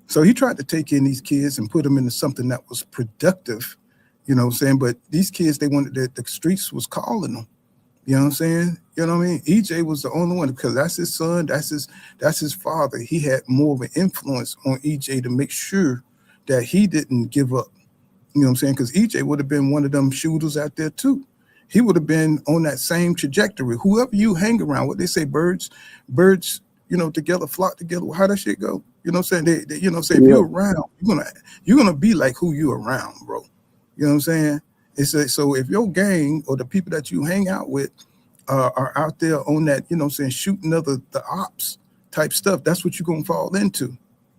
So he tried to take in these kids and put them into something that was productive, you know what I'm saying? But these kids, they wanted that the streets was calling them. You know what I'm saying? You know what I mean? EJ was the only one because that's his son, that's his father. He had more of an influence on EJ to make sure that he didn't give up. You know what I'm saying? Because EJ would have been one of them shooters out there too. He would have been on that same trajectory. Whoever you hang around, what they say, birds, you know, together, flock together. How that shit go? You know what I'm saying? They you know, say if you're around, you're gonna be like who you around, bro. You know what I'm saying? So if your gang or the people that you hang out with are out there on that, you know what I'm saying, shooting the ops type stuff, that's what you're gonna fall into,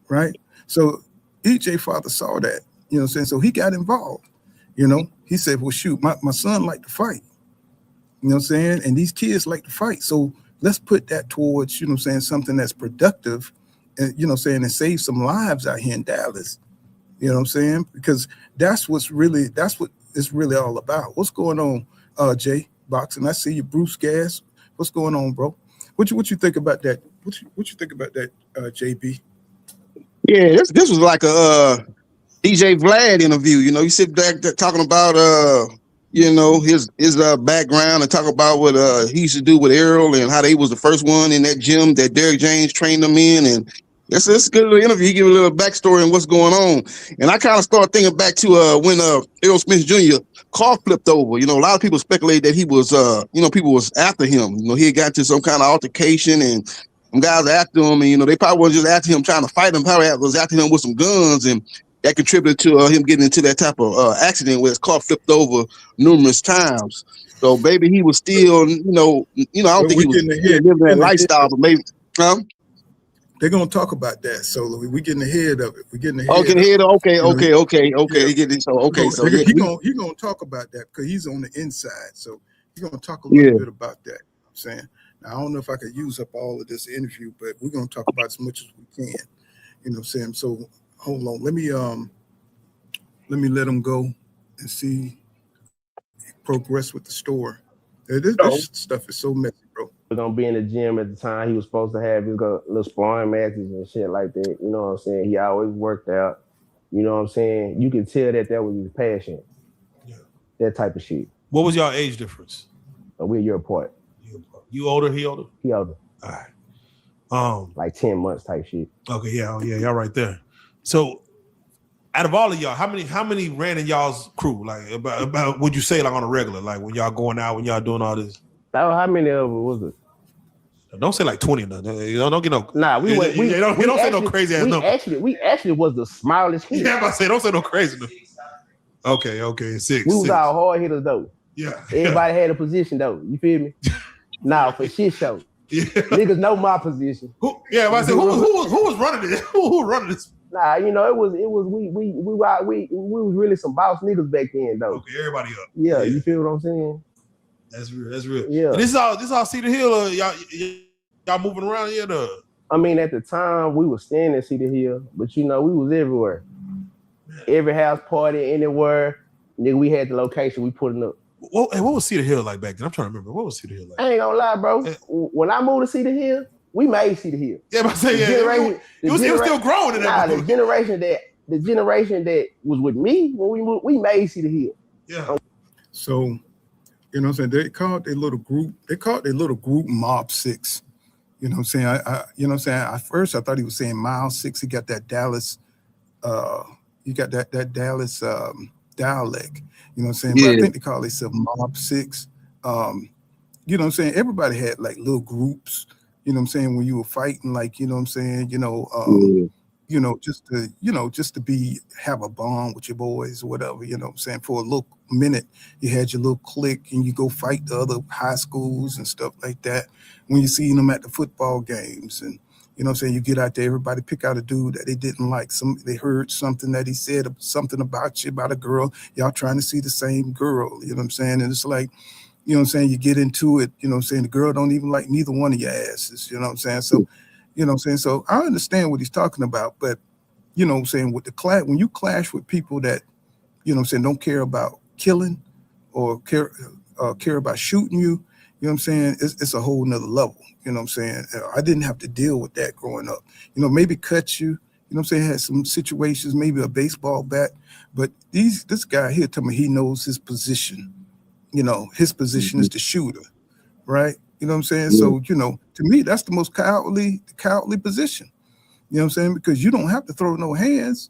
right? So EJ father saw that. You know what I'm saying? So he got involved. You know, he said, well, shoot, my son like to fight. You know what I'm saying? And these kids like to fight. So let's put that towards, you know what I'm saying, something that's productive and, you know what I'm saying, and save some lives out here in Dallas. You know what I'm saying? Because that's what it's really all about. What's going on, Jay Boxing? I see you, Bruce Gas. What's going on, bro? What you think about that? What you think about that, JB? Yeah, this was like a DJ Vlad interview. You know, you sit back there talking about you know, his background and talk about what he used to do with Errol and how they was the first one in that gym that Derrick James trained them in. And that's a good little interview. He give a little backstory on what's going on. And I kind of started thinking back to when Errol Spence Jr. car flipped over. You know, a lot of people speculate that he was you know, people was after him. You know, he had got to some kind of altercation and some guys were after him, and you know, they probably wasn't just after him trying to fight him, probably was after him with some guns, and that contributed to him getting into that type of accident where his car flipped over numerous times. So maybe he was still, you know, I don't think he was living that lifestyle, but maybe, They're gonna talk about that. So we getting ahead of it. We getting ahead. Okay. Yeah. So he gonna talk about that because he's on the inside. So he's gonna talk a little bit about that. You know what I'm saying. Now, I don't know if I could use up all of this interview, but we're gonna talk about as much as we can. You know what I'm saying? So hold on. Let me let him go and see progress with the store. This stuff is so messy, bro. Was gonna be in the gym at the time. He was supposed to have his little sparring matches and shit like that. You know what I'm saying? He always worked out. You know what I'm saying? You can tell that was his passion. Yeah. That type of shit. What was y'all age difference? We're a year apart. You older? He older? He older. All right. Like 10 months type shit. Okay, yeah, y'all right there. So, out of all of y'all, how many ran in y'all's crew? Like about would you say like on a regular? Like when y'all going out, when y'all doing all this? How many of them was it? Don't say like 20 or nothing. You don't get no. Nah, we don't say no crazy ass number. We actually was the smallest kid. Yeah, I say don't say no crazy number. Okay, 6. We was all hard hitters though. Yeah. Everybody had a position though. You feel me? Nah, for shit show. Yeah. Niggas know my position. Who was running this? Who was running this? Nah, you know, it was we was really some boss niggas back then though. Okay, everybody up. Yeah, you feel what I'm saying? That's real. Yeah. And this is all Cedar Hill. Y'all moving around here though? I mean, at the time we were staying in Cedar Hill, but you know, we was everywhere. Every house party, anywhere. Nigga, we had the location, we putting up. What was Cedar Hill like back then? I'm trying to remember. What was Cedar Hill like? I ain't gonna lie, bro. When I moved to Cedar Hill, we made Cedar Hill. Yeah, but I say it was still growing in that. The generation that was with me when we moved, we made Cedar Hill. Yeah. So, you know what I'm saying? They called their little group Mob 6. You know what I'm saying? I you know what I'm saying? At first I thought he was saying Mile 6. He got that Dallas Dallas dialect. You know what I'm saying? Yeah. But I think they call themselves Mob 6. You know what I'm saying? Everybody had like little groups, you know what I'm saying, when you were fighting, like, you know what I'm saying, just to have a bond with your boys or whatever, you know what I'm saying? For a little minute, you had your little clique and you go fight the other high schools and stuff like that. When you see them at the football games and, you know what I'm saying, you get out there, everybody pick out a dude that they didn't like. They heard something that he said, something about you, about a girl. Y'all trying to see the same girl, you know what I'm saying? And it's like, You know what I'm saying? You get into it, you know what I'm saying? The girl don't even like neither one of your asses, you know what I'm saying? So, you know what I'm saying? So I understand what he's talking about, but you know what I'm saying, with the clash, when you clash with people that, you know what I'm saying, don't care about killing or care about shooting you, you know what I'm saying? It's a whole nother level. You know what I'm saying? I didn't have to deal with that growing up. You know, maybe cut you, you know what I'm saying, had some situations, maybe a baseball bat, but this guy here tell me he knows his position. You know, his position is the shooter, right? You know what I'm saying? So, you know, to me, that's the most cowardly position. You know what I'm saying? Because you don't have to throw no hands.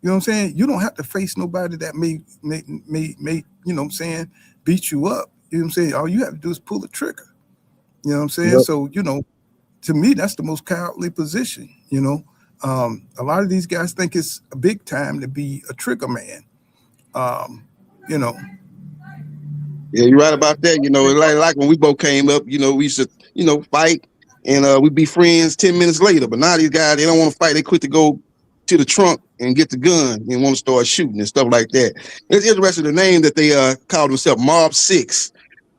You know what I'm saying? You don't have to face nobody that may you know what I'm saying, beat you up. You know what I'm saying? All you have to do is pull the trigger. You know what I'm saying? Yep. So, you know, to me, that's the most cowardly position. You know, a lot of these guys think it's a big time to be a trigger man. You know. Yeah, you're right about that. You know, like when we both came up, you know, we used to, you know, fight and we'd be friends 10 minutes later. But now these guys, they don't want to fight. They quit to go to the trunk and get the gun and want to start shooting and stuff like that. It's interesting the name that they called themselves Mob 6.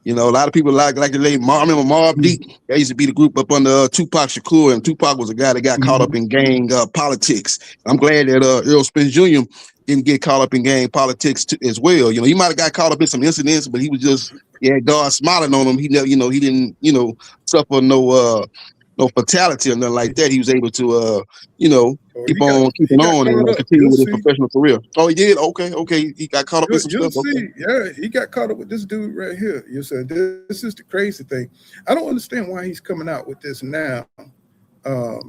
You know, a lot of people like the name Mob. I remember Mob Deep. That used to be the group up under Tupac Shakur, and Tupac was a guy that got caught up in gang politics. I'm glad that Errol Spence Jr. didn't get caught up in gang politics as well. You know, he might have got caught up in some incidents, but he was just, God smiling on him. He never, you know, he didn't, you know, suffer no fatality or nothing like that. He was able to, you know, keep on keeping on and continue with his professional career. Oh, he did? Okay. He got caught up in some stuff. See, yeah, he got caught up with this dude right here. You said this is the crazy thing. I don't understand why he's coming out with this now. You know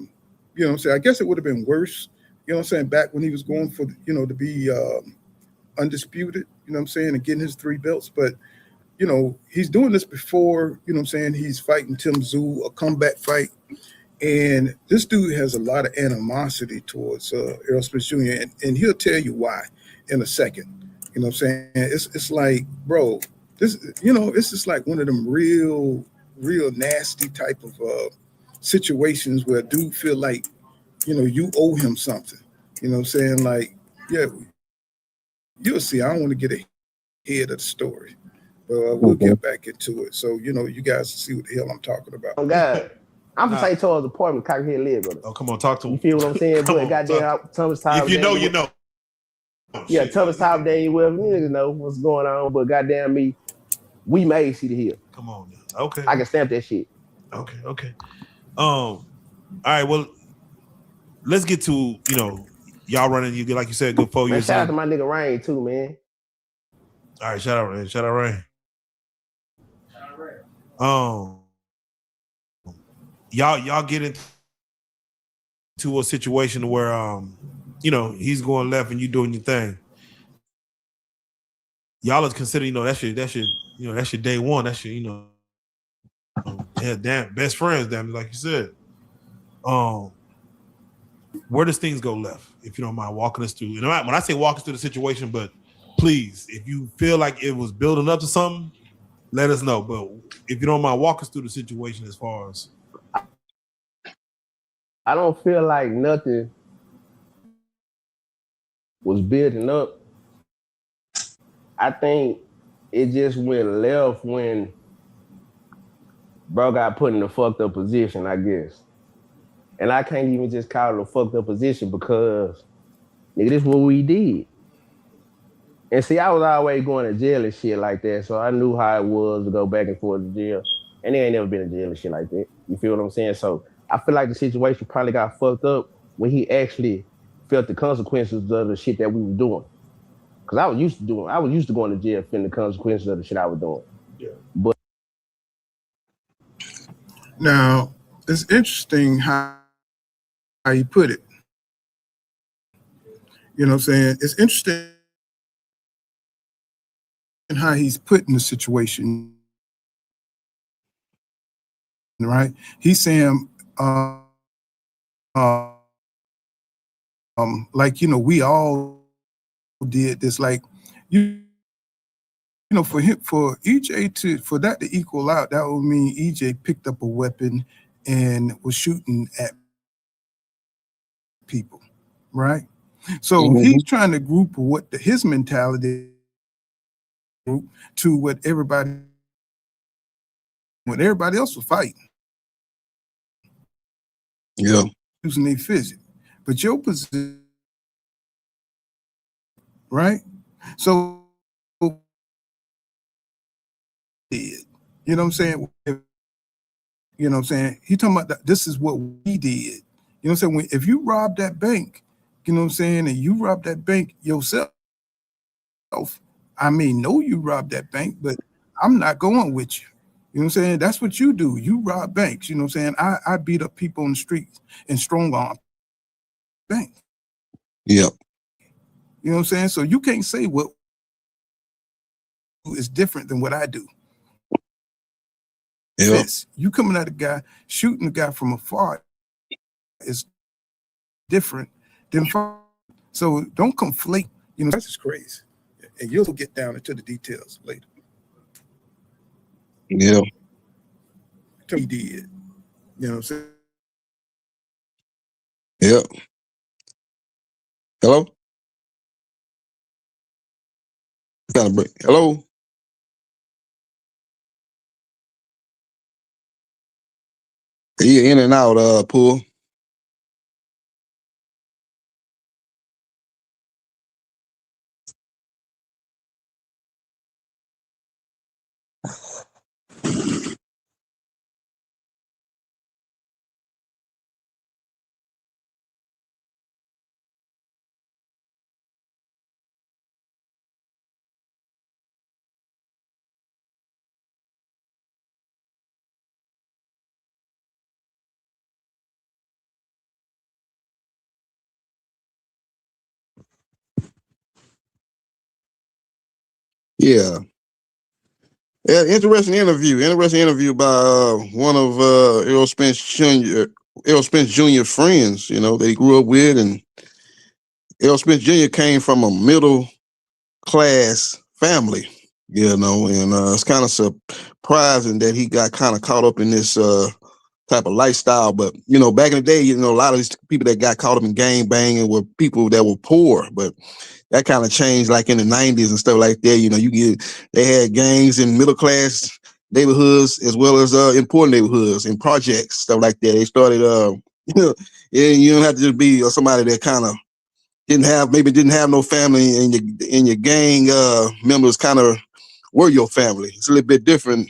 what I'm saying? I guess it would have been worse, you know what I'm saying, back when he was going for, you know, to be undisputed, you know what I'm saying, and getting his 3 belts. But, you know, he's doing this before, you know what I'm saying, he's fighting Tim Tszyu, a comeback fight. And this dude has a lot of animosity towards Errol Spence Jr. And he'll tell you why in a second. You know what I'm saying? It's like, bro, this, you know, it's just like one of them real nasty type of situations where a dude feel like, you know, you owe him something. You know what I'm saying? Like, yeah, you'll see. I don't want to get ahead of the story, but we'll get back into it. So, you know, you guys see what the hell I'm talking about. Oh, God. I'm gonna say towards the apartment, cock head leg, brother. Oh, come on, talk to him. You feel what I'm saying? But goddamn, toughest time. If you know, you know. Yeah, toughest time day you will. You niggas know what's going on, but goddamn me, we made see the hill. Come on, now. Okay. I can stamp that shit. Okay. All right. Well, let's get to, you know, y'all running. You get, like you said, good 4 years. Shout out to my nigga Rain too, man. All right, shout out Rain. Y'all get into a situation where you know, he's going left and you doing your thing. Y'all is considered, you know, that's your you know, that's your day one. That's your, you know, damn best friends, damn, like you said. Where does things go left? If you don't mind walking us through. You know, when I say walk us through the situation, but please, if you feel like it was building up to something, let us know. But if you don't mind, walk us through the situation as far as. I don't feel like nothing was building up. I think it just went left when bro got put in a fucked up position, I guess. And I can't even just call it a fucked up position because, nigga, this is what we did. And see, I was always going to jail and shit like that, so I knew how it was to go back and forth to jail. And they ain't never been in jail and shit like that. You feel what I'm saying? So I feel like the situation probably got fucked up when he actually felt the consequences of the shit that we were doing. Because I was used to going to jail feeling the consequences of the shit I was doing. Yeah. But now, it's interesting how you put it. You know what I'm saying? It's interesting how he's put in the situation. Right? He's saying, like, you know, we all did this, like, you know, for EJ for that to equal out, that would mean EJ picked up a weapon and was shooting at people, right? So he's trying to group his mentality to what everybody when everybody else was fighting. Yeah. Using their physics. But your position, right? So, you know what I'm saying? You know what I'm saying? He talking about that, this is what we did. You know what I'm saying? If you rob that bank, you know what I'm saying, and you rob that bank yourself, I may know you robbed that bank, but I'm not going with you. You know what I'm saying? That's what you do. You rob banks. You know what I'm saying? I beat up people on the streets and strong arm banks. Yep. You know what I'm saying? So you can't say what is different than what I do. Yep. You coming at a guy, shooting a guy from afar is different than far. So don't conflate. You know, that's just crazy. And you'll get down into the details later. Yeah. He did. You know what I'm saying? Yep. Hello? Kind of break. Hello? You in and out, Pool. Yeah. Yeah, interesting interview by one of Errol Spence Jr. Friends, you know, that he grew up with. And Errol Spence Jr. came from a middle class family, you know, and it's kind of surprising that he got kind of caught up in this type of lifestyle. But, you know, back in the day, you know, a lot of these people that got caught up in gang banging were people that were poor, but that kind of changed like in the 90s and stuff like that. You know, they had gangs in middle class neighborhoods as well as in poor neighborhoods and projects, stuff like that. They started, you know, you don't have to just be somebody that kind of didn't have no family, and your gang members kind of were your family. It's a little bit different.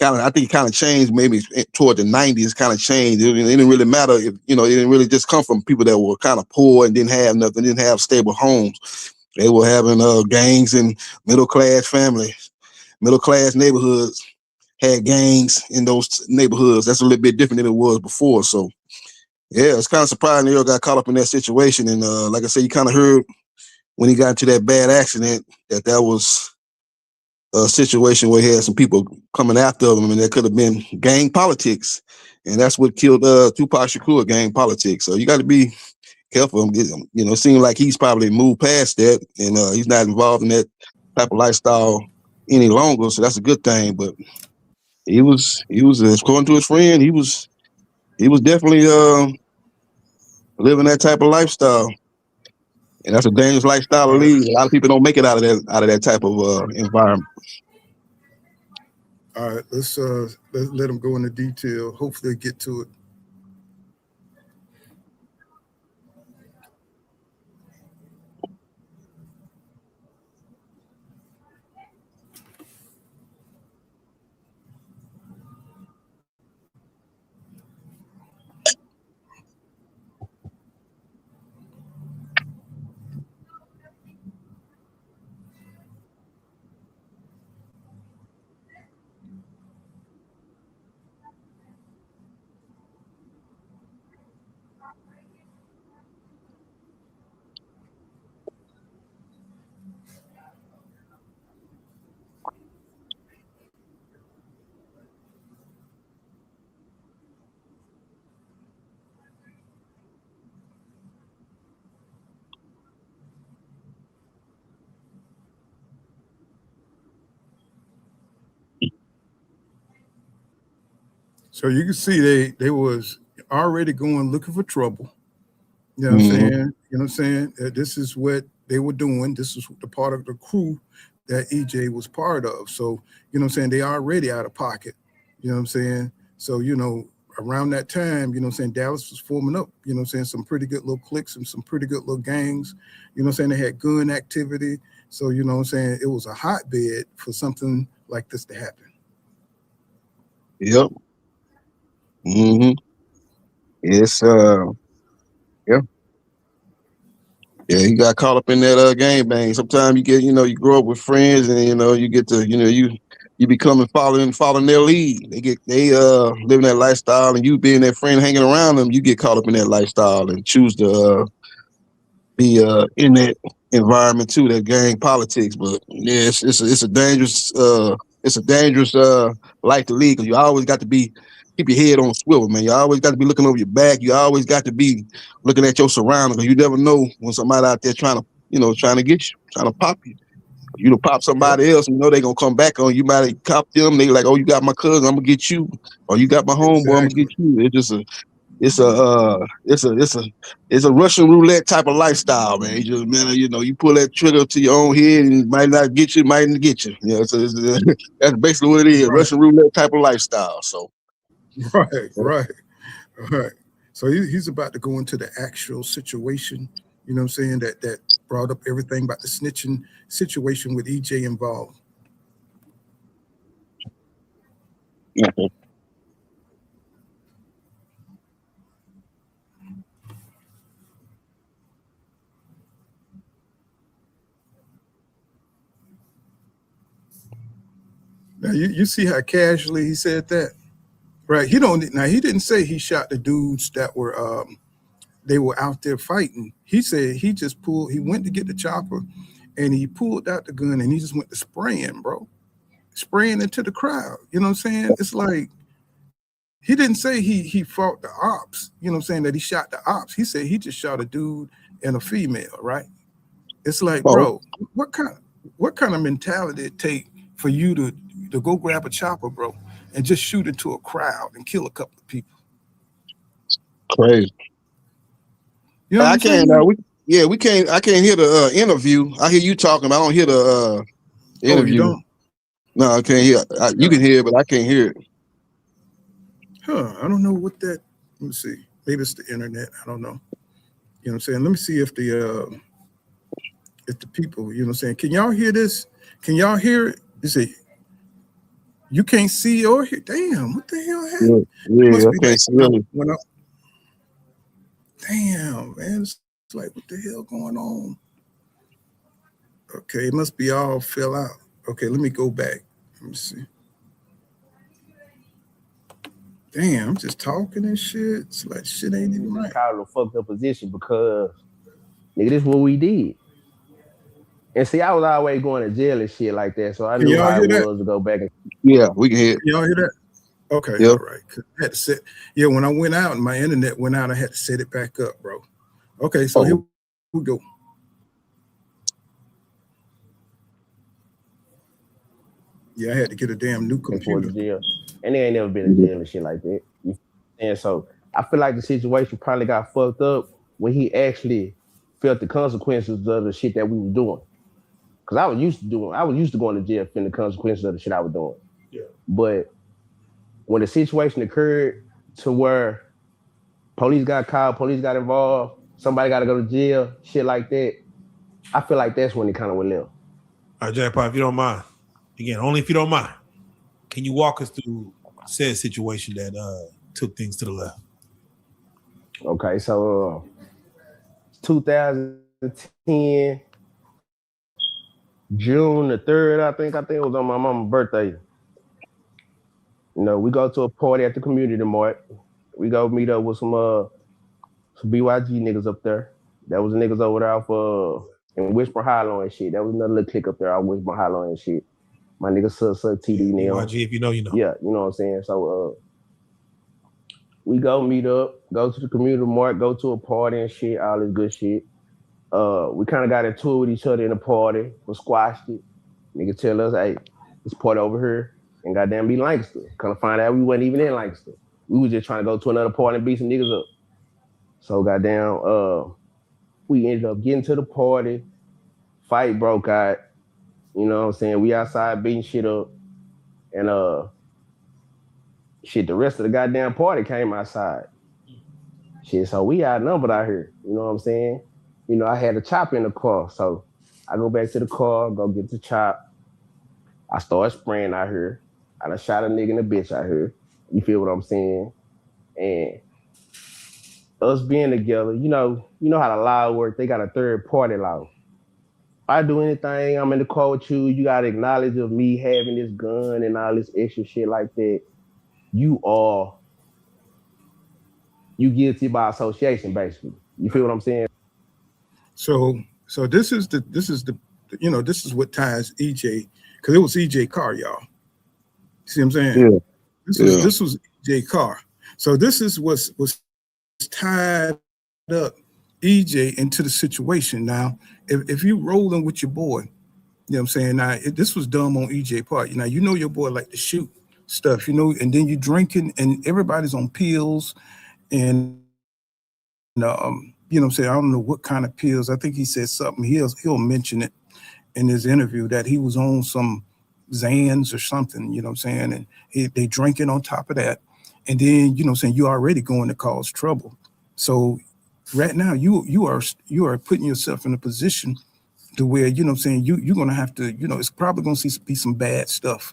I think it kind of changed maybe toward the 90s, kind of changed. It didn't really matter if, you know, it didn't really just come from people that were kind of poor and didn't have nothing, didn't have stable homes. They were having gangs in middle-class families, middle-class neighborhoods had gangs in those neighborhoods. That's a little bit different than it was before. So, yeah, it's kind of surprising Errol got caught up in that situation. And like I said, you kind of heard when he got into that bad accident that was a situation where he had some people coming after him, and there could have been gang politics. And that's what killed Tupac Shakur, gang politics. So you got to be careful. You know, it seems like he's probably moved past that, and he's not involved in that type of lifestyle any longer. So that's a good thing. But he was according to his friend, he was definitely living that type of lifestyle, and that's a dangerous lifestyle to lead. A lot of people don't make it out of that type of environment. All right, let's let them go into detail. Hopefully, get to it. So you can see they was already going looking for trouble. You know what I'm saying? You know what I'm saying? This is what they were doing. This is the part of the crew that EJ was part of. So, you know what I'm saying? They already out of pocket. You know what I'm saying? So, around that time, Dallas was forming up, some pretty good little cliques and some pretty good little gangs. They had gun activity. So, it was a hotbed for something like this to happen. Yep. Mm-hmm. It's yeah. Yeah, he got caught up in that gang bang. Sometimes you get, you grow up with friends and you get to, you become following their lead. They living that lifestyle, and you being that friend hanging around them, you get caught up in that lifestyle and choose to be in that environment too, that gang politics. But yeah, it's a dangerous life to lead, because you always got to keep your head on a swivel, man. You always got to be looking over your back. You always got to be looking at your surroundings, because you never know when somebody out there trying to get you, trying to pop you. You to pop somebody else, they gonna come back on you. Might have cop them. They like, oh, you got my cousin, I'm gonna get you, or you got my homeboy, I'm gonna get you. It's a Russian roulette type of lifestyle, man. You pull that trigger to your own head, and it might not get you, might get you. So that's basically what it is, Right. Russian roulette type of lifestyle. So Right. So he's about to go into the actual situation, that brought up everything about the snitching situation with EJ involved. Now you see how casually he said that, right? He didn't say he shot the dudes that were they were out there fighting. He said he went to get the chopper, and he pulled out the gun, and he just went to spraying, bro. Spraying into the crowd. You know what I'm saying? It's like he didn't say he fought the ops, that he shot the ops. He said he just shot a dude and a female, right? It's like, bro, what kind of mentality it take for you to go grab a chopper, bro, and just shoot into a crowd and kill a couple of people? crazy. You know what I I'm can't. saying? We can't. I can't hear the interview. I hear you talking, but I don't hear the interview. Oh, you don't? No, I can't hear. You can hear it, but I can't hear it. I don't know what that. Let me see. Maybe it's the internet. I don't know. You know what I'm saying? Let me see if the people. You know what I'm saying? Can y'all hear this? Can y'all hear it? You see, you can't see or hear. Damn, what the hell happened? Yeah, I can't see it. Damn, man. It's like, what the hell going on? Okay, it must be all fill out. Okay, let me go back. Let me see. Damn, I'm just talking and shit. It's like shit ain't even right. Caught in a fucked up position because, nigga, this is what we did. And see, I was always going to jail and shit like that, so I knew how it was to go back and. Yeah, we can hear it. Y'all hear that? Okay, yep. All right. I had to set. Yeah, when I went out and my internet went out, I had to set it back up, bro. Okay, so here we go. Yeah, I had to get a damn new computer. Jail. And they ain't never been in jail and shit like that. And so I feel like the situation probably got fucked up when he actually felt the consequences of the shit that we were doing. Because I was used to going to jail feeling the consequences of the shit I was doing. Yeah. But when the situation occurred to where police got called, police got involved, somebody got to go to jail, shit like that, I feel like that's when it kind of went left. All right, Jacckpot, if you don't mind, again, only if you don't mind, can you walk us through said situation that took things to the left? Okay, so 2010, June the 3rd, I think it was on my mama's birthday. We go to a party at the community mart. We go meet up with some BYG niggas up there. That was niggas over there off in Whisper Hollow and shit. That was another little clique up there off Whisper Hollow and shit. My nigga Sud TD now. BYG, if you know, you know. Yeah, you know what I'm saying? So we go meet up, go to the community mart, go to a party and shit, all this good shit. We kind of got into it with each other in the party. We squashed it. Nigga tell us, hey, this party over here and goddamn be Lancaster. Kind of find out we wasn't even in Lancaster. We was just trying to go to another party and beat some niggas up. So goddamn, we ended up getting to the party. Fight broke out. You know what I'm saying? We outside beating shit up. And Shit, the rest of the goddamn party came outside. Shit, so we outnumbered out here. You know what I'm saying? You know, I had a chop in the car, so I go back to the car, go get the chop. I start spraying out here. I done shot a nigga and a bitch out here. You feel what I'm saying? And us being together, you know how the law work. They got a third party law. If I do anything, I'm in the car with you. You gotta acknowledge of me having this gun and all this extra shit like that. You guilty by association, basically. You feel what I'm saying? So this is what ties EJ, because it was EJ car, y'all. See what I'm saying? Yeah. This was EJ car. So this is what's tied up EJ into the situation. Now, if you rolling with your boy, you know what I'm saying? Now, this was dumb on EJ part. Now, you know your boy like to shoot stuff, you know, and then you drinking and everybody's on pills and you know what I'm saying? I don't know what kind of pills. I think he said something. He'll mention it in his interview that he was on some Zans or something, you know what I'm saying? And they drinking on top of that. And then, you know what I'm saying, you're already going to cause trouble. So right now you are putting yourself in a position to where, you know what I'm saying, you're going to have to, you know, it's probably going to be some bad stuff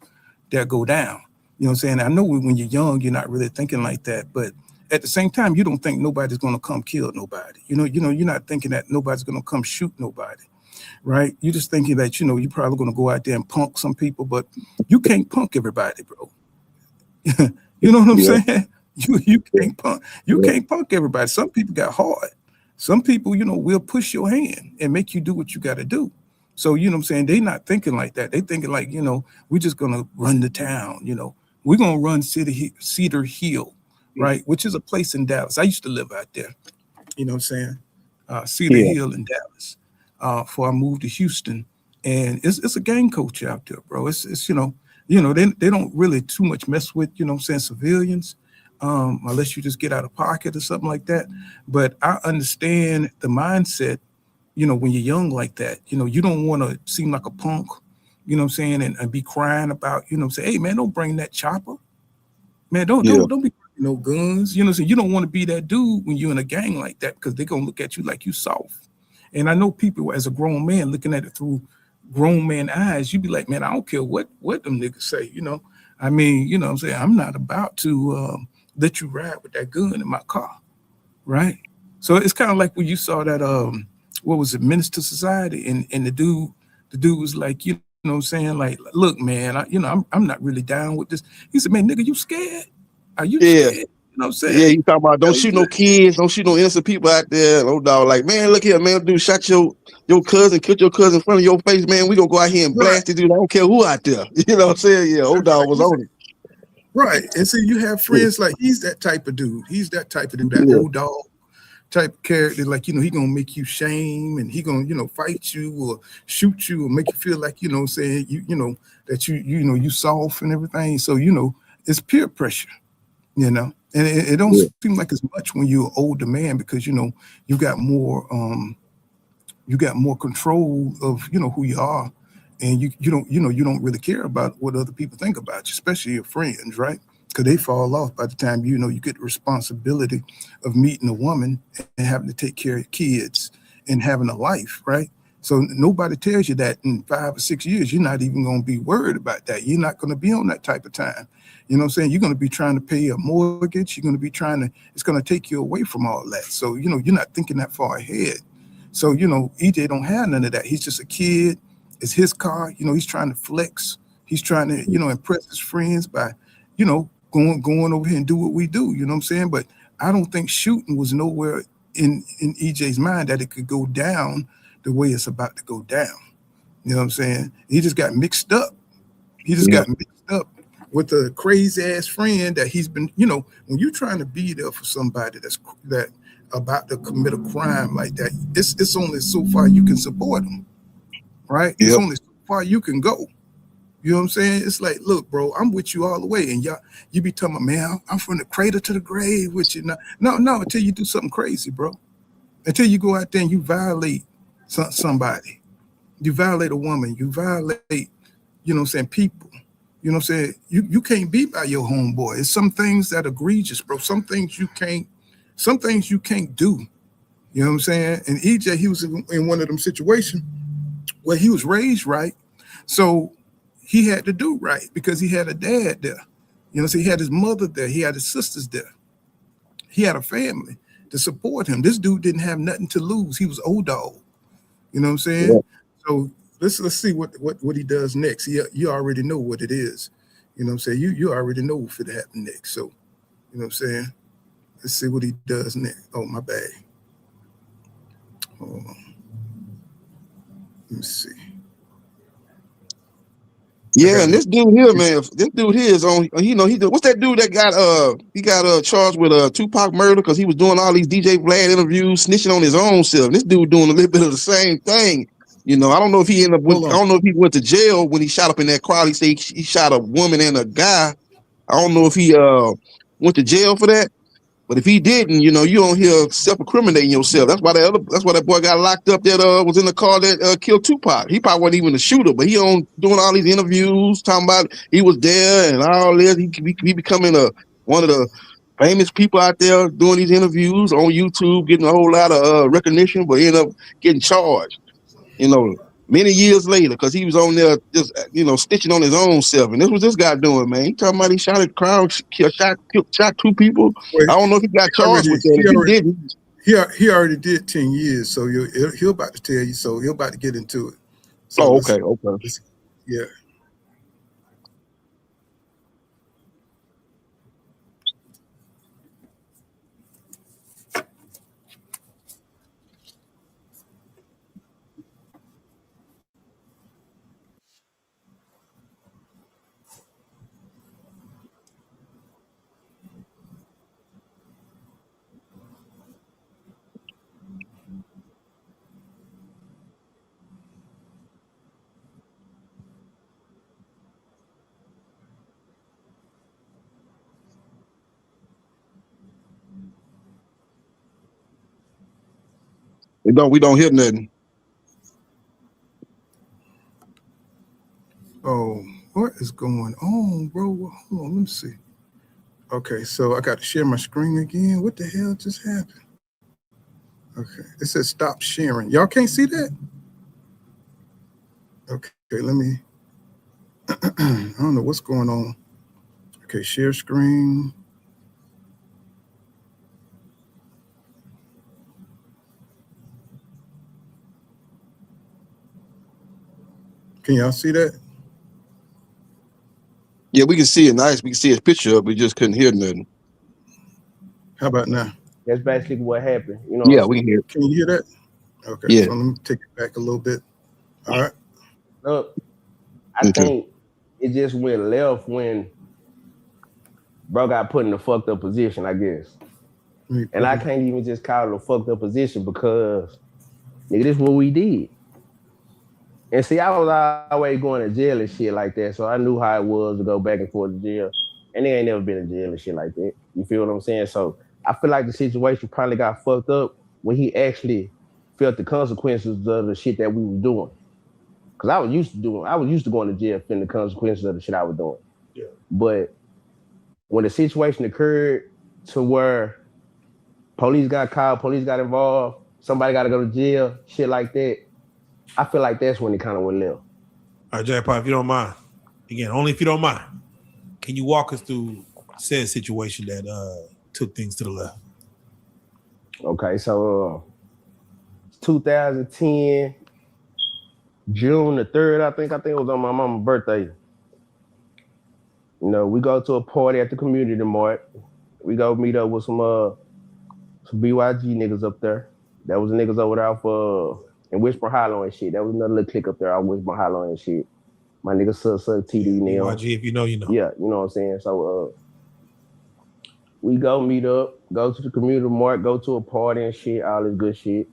that go down. You know what I'm saying? I know when you're young, you're not really thinking like that, but at the same time, you don't think nobody's going to come kill nobody. You know, you're not thinking that nobody's going to come shoot nobody, right? You're just thinking that, you know, you're probably going to go out there and punk some people, but you can't punk everybody, bro. You know what I'm saying? You can't punk. You can't punk everybody. Some people got hard. Some people, you know, will push your hand and make you do what you got to do. So, you know what I'm saying? They not thinking like that. They thinking like, you know, we're just going to run the town, you know. We're going to run Cedar Hill, right? Which is a place in Dallas. I used to live out there, you know what I'm saying? Cedar Hill in Dallas before I moved to Houston. And it's a gang culture out there, bro. It's you know, they don't really too much mess with, you know what I'm saying, civilians, unless you just get out of pocket or something like that. But I understand the mindset, you know, when you're young like that, you know, you don't want to seem like a punk, you know what I'm saying, and be crying about, you know what I'm saying, hey, man, don't bring that chopper. Man, don't be no guns. You know what I'm saying? You don't want to be that dude when you're in a gang like that because they're going to look at you like you soft. And I know people as a grown man looking at it through grown man eyes, you'd be like, man, I don't care what them niggas say, you know? I mean, you know what I'm saying? I'm not about to let you ride with that gun in my car, right? So it's kind of like when you saw that, what was it, Menace to Society? And the dude was like, you know what I'm saying? Like, look, man, I'm not really down with this. He said, man, nigga, you scared? Are you scared? You know what I'm saying? Yeah, you talking about don't shoot no kids, don't shoot no innocent people out there. No dog, like, man, look here, man, dude, shot your cousin, killed your cousin in front of your face, man. We gonna go out here and blast it, dude. I don't care who out there. You know what I'm saying? Yeah, old dog was on it. Right. And so you have friends like he's that type of dude. He's that type of dude, that old dog type of character. Like, you know, he gonna make you shame and he gonna, you know, fight you or shoot you or make you feel like, you know what I'm saying, you know, that you know, you soft and everything. So, you know, it's peer pressure, you know. And it don't seem like as much when you're an older man because, you know, you got more control of, you know, who you are. And you don't really care about what other people think about you, especially your friends, right? Because they fall off by the time, you know, you get the responsibility of meeting a woman and having to take care of kids and having a life, right? So nobody tells you that in 5 or 6 years, you're not even going to be worried about that. You're not going to be on that type of time. You know what I'm saying? You're going to be trying to pay a mortgage. You're going to be it's going to take you away from all that. So, you know, you're not thinking that far ahead. So, you know, EJ don't have none of that. He's just a kid. It's his car. You know, he's trying to flex. He's trying to, you know, impress his friends by, you know, going over here and do what we do. You know what I'm saying? But I don't think shooting was nowhere in EJ's mind that it could go down the way it's about to go down. You know what I'm saying? He just got mixed up. He just got mixed up with a crazy ass friend that he's been, you know, when you're trying to be there for somebody that about to commit a crime like that, it's only so far you can support them, right? It's only so far you can go. You know what I'm saying? It's like, look, bro, I'm with you all the way. And you be talking about, man, I'm from the cradle to the grave with you. No, until you do something crazy, bro. Until you go out there and you violate somebody. You violate a woman. You violate, you know what I'm saying, people. You know what I'm saying? You can't be by your homeboy. It's some things that are egregious, bro. Some things you can't do. You know what I'm saying? And EJ, he was in one of them situations where he was raised right. So he had to do right because he had a dad there. You know, so he had his mother there. He had his sisters there. He had a family to support him. This dude didn't have nothing to lose. He was old dog. You know what I'm saying? Yeah. So let's see what he does next. You already know what it is. You know what I'm saying? You already know what's going to happen next. So, you know what I'm saying? Let's see what he does next. Oh, my bad. Hold on. Let me see. Yeah, and this dude here, man, this dude here is on. What's that dude that got charged with Tupac murder because he was doing all these DJ Vlad interviews, snitching on his own self. This dude doing a little bit of the same thing. You know, I don't know if he ended up. I don't know if he went to jail when he shot up in that crowd. He said he shot a woman and a guy. I don't know if he went to jail for that. But if he didn't, you don't hear self-incriminating yourself. That's why that boy got locked up that was in the car that killed Tupac. He probably wasn't even the shooter, but he on doing all these interviews, talking about he was there and all this. He becoming one of the famous people out there doing these interviews on YouTube, getting a whole lot of recognition, but he ended up getting charged, many years later, because he was on there just, stitching on his own self. And this was this guy doing, man. He talking about he shot at the crowd, shot 2 people. I don't know if he got charged with that. He already did 10 years, so he'll about to tell you. So he'll about to get into it. So okay. Yeah. We don't hear nothing. Oh, what is going on, bro? Hold on, let me see. Okay, so I got to share my screen again. What the hell just happened? Okay, it says stop sharing. Y'all can't see that? Okay, let me. I don't know what's going on. Okay, share screen. Can y'all see that? Yeah, we can see it nice. We can see his picture up. We just couldn't hear nothing. How about now? That's basically what happened. Yeah, we can hear it. Can you hear that? Okay, yeah. So let me take it back a little bit. All right. Look, I think it just went left when bro got put in a fucked up position, I guess. And I can't even just call it a fucked up position because, nigga, this is what we did. And see, I was always going to jail and shit like that, so I knew how it was to go back and forth to jail. And they ain't never been in jail and shit like that. You feel what I'm saying? So I feel like the situation probably got fucked up when he actually felt the consequences of the shit that we were doing. Because I was used to going to jail feeling the consequences of the shit I was doing. Yeah. But when the situation occurred to where police got called, police got involved, somebody got to go to jail, shit like that, I feel like that's when it kind of went left. All right, Jacckpot, if you don't mind, again, only if you don't mind, can you walk us through said situation that took things to the left? Okay, so 2010, June the 3rd, I think it was on my mama's birthday. We go to a party at the community mart. We go meet up with some BYG niggas up there. That was niggas over there for in Whisper Hollow and shit. That was another little clique up there on Whisper Hollow and shit. My nigga Sub TD now. BYG, if you know, you know. Yeah, you know what I'm saying? So we go meet up, go to the community mart, go to a party and shit, all this good shit.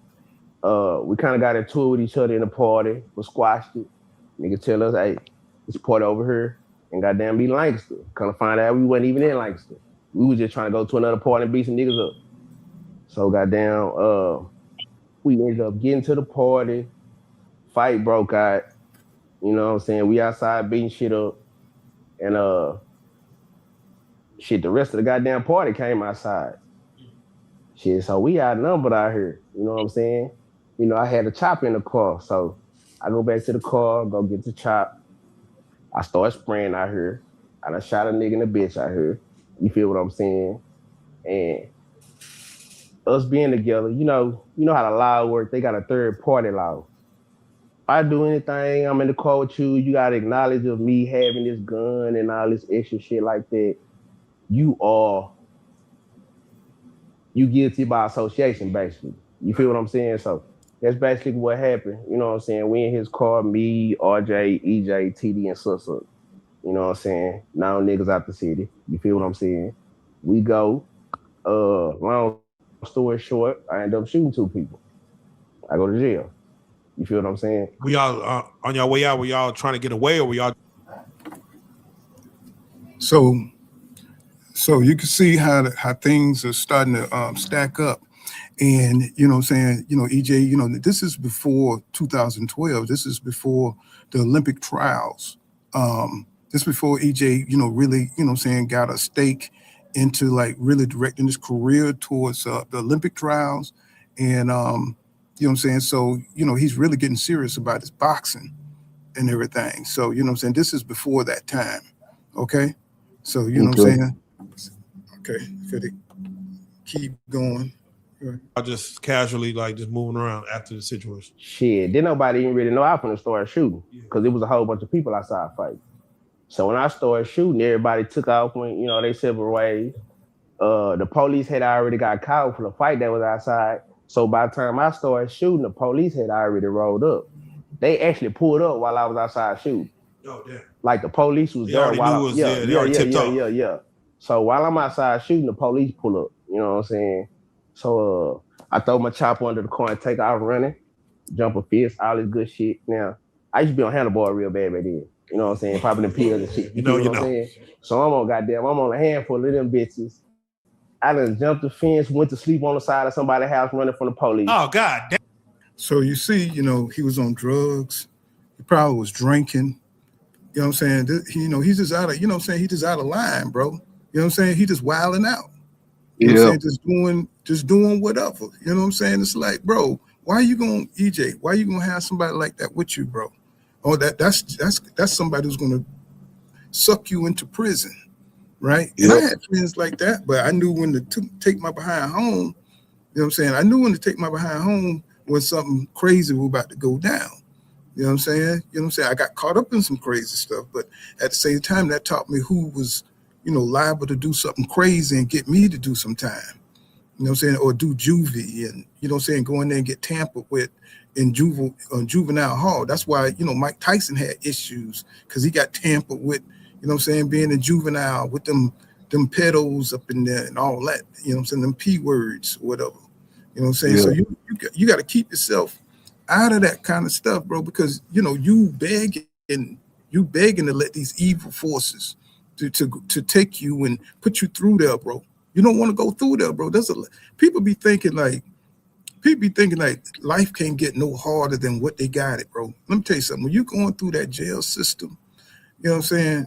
We kind of got into it with each other in the party. We squashed it. Nigga tell us, hey, this party over here and goddamn be Lancaster. Kind of find out we wasn't even in Lancaster. We was just trying to go to another party and beat some niggas up. So goddamn, we ended up getting to the party. Fight broke out. You know what I'm saying? We outside beating shit up. And shit, the rest of the goddamn party came outside. Shit, so we outnumbered out here. You know what I'm saying? You know, I had a chop in the car, so I go back to the car, go get the chop. I start spraying out here. I done shot a nigga and a bitch out here. You feel what I'm saying? And us being together, you know how the law works. They got a third party law. If I do anything, I'm in the car with you, you gotta acknowledge of me having this gun and all this extra shit like that. You guilty by association, basically. You feel what I'm saying? So that's basically what happened. You know what I'm saying? We in his car, me, RJ, EJ, TD, and Sussa. You know what I'm saying? Now niggas out the city. You feel what I'm saying? We go. Long story short, I end up shooting 2 people. I go to jail. You feel what I'm saying? We y'all on your way out, were y'all trying to get away, or were y'all? So you can see how things are starting to stack up. And, you know what I'm saying, you know, EJ, you know, this is before 2012. This is before the Olympic trials. This is before EJ, you know, really, you know what I'm saying, got a stake into like really directing his career towards the Olympic trials. And, you know what I'm saying? So, you know, he's really getting serious about his boxing and everything. So, you know what I'm saying? This is before that time. Okay. So, you know what I'm saying? Okay. Could it keep going? I just casually like just moving around after the situation. Shit, didn't nobody even really know I was gonna start shooting because it was a whole bunch of people outside fighting. So when I started shooting, everybody took off when, you know, they separate ways. The police had already got caught for the fight that was outside. So by the time I started shooting, the police had already rolled up. They actually pulled up while I was outside shooting. Oh, damn. Like the police was there while they already tipped off. Yeah. So while I'm outside shooting, the police pull up. You know what I'm saying? So I throw my chopper under the car and take off running, jump a fist, all this good shit. Now, I used to be on handlebar real bad back then. You know what I'm saying? Popping the pills and shit. You know what I'm saying? So I'm on a handful of them bitches. I done jumped the fence, went to sleep on the side of somebody's house running from the police. Oh, God damn. So you see, you know, he was on drugs. He probably was drinking. You know what I'm saying? You know, he's just out of, you know what I'm saying? He just out of line, bro. You know what I'm saying? He just wilding out. You know what I'm saying? Just doing whatever. You know what I'm saying? It's like, bro, why are you going, EJ? Why are you gonna have somebody like that with you, bro? Oh, that's somebody who's gonna suck you into prison, right? Yep. And I had friends like that, but I knew when to take my behind home. You know what I'm saying? I knew when to take my behind home when something crazy was about to go down. You know what I'm saying? You know what I'm saying? I got caught up in some crazy stuff, but at the same time, that taught me who was, you know, liable to do something crazy and get me to do some time. You know what I'm saying? Or do juvie and, you know what I'm saying, go in there and get tampered with in juvenile hall. That's why, you know, Mike Tyson had issues because he got tampered with, you know what I'm saying, being in juvenile with them pedos up in there and all that, you know what I'm saying, them P words or whatever. You know what I'm saying? Yeah. So you got to keep yourself out of that kind of stuff, bro, because, you know, you begging to let these evil forces to take you and put you through there, bro. You don't want to go through there, bro. People be thinking like life can't get no harder than what they got it, bro. Let me tell you something. When you're going through that jail system, you know what I'm saying,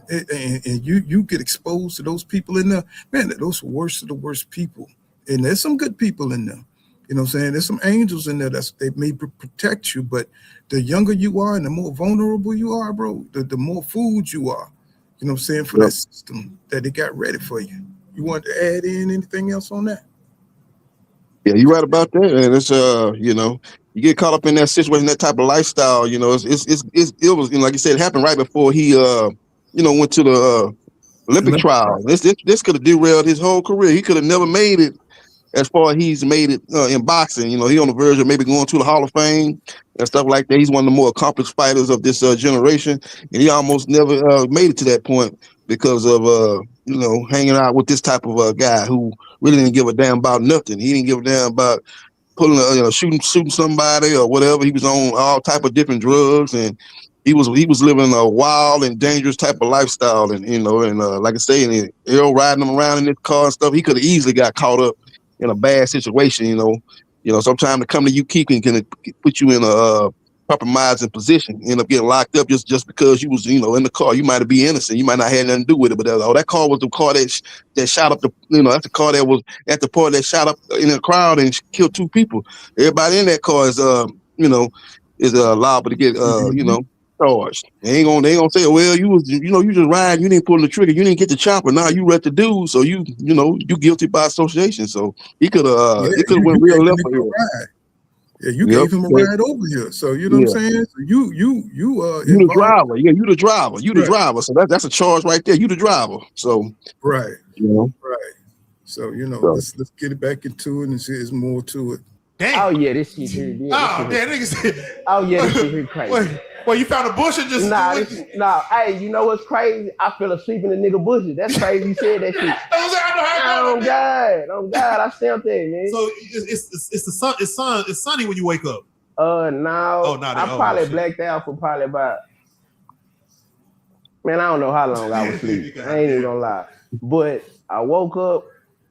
and you get exposed to those people in there, man, those are worst of the worst people. And there's some good people in there. You know what I'm saying? There's some angels in there they may protect you, but the younger you are and the more vulnerable you are, bro, the more food you are. You know what I'm saying, for that system that they got ready for you. You want to add in anything else on that? Yeah, you're right about that. And it's you know, you get caught up in that situation, that type of lifestyle. You know, it was, you know, like you said, it happened right before he you know, went to the Olympic trial. This could have derailed his whole career. He could have never made it as far as he's made it in boxing. You know, he on the verge of maybe going to the Hall of Fame and stuff like that. He's one of the more accomplished fighters of this generation, and he almost never made it to that point because of you know, hanging out with this type of guy who really didn't give a damn about nothing. He didn't give a damn about pulling, you know, shooting somebody or whatever. He was on all type of different drugs, and he was living a wild and dangerous type of lifestyle. And you know, and like I say, and Errol riding him around in this car and stuff, he could have easily got caught up in a bad situation. You know, sometimes to come to you keeping can put you in compromising position, end up getting locked up just because you was, you know, in the car. You might have been innocent. You might not have nothing to do with it, but that car was the car that shot up the, you know, that's the car that was at the point that shot up in the crowd and killed 2 people. Everybody in that car is, you know, is liable to get, you know, charged. They ain't gonna say, well, you was, you know, you just ride, you didn't pull the trigger, you didn't get the chopper. Now you read the dude, so you know, you guilty by association. So he could have, it could have went real left for him. Yeah, you gave him a ride over here. So you know what I'm saying? So you the driver. Yeah, you the driver. You the driver. So that's a charge right there. You the driver. So right. You know. Right. So you know, let's get it back into it and see there's more to it. Damn. Oh yeah, this shit here. Yeah, oh damn, niggas. Oh yeah, this shit here crazy. Well, you found a bush and just nah. Hey, you know what's crazy? I fell asleep in the nigga bushes. That's crazy. You said that shit. Oh God, I stamped that, man. So it's the sun. It's sunny when you wake up. No. Oh, not. I probably blacked out for probably about. Man, I don't know how long I was asleep. I ain't even gonna lie. But I woke up.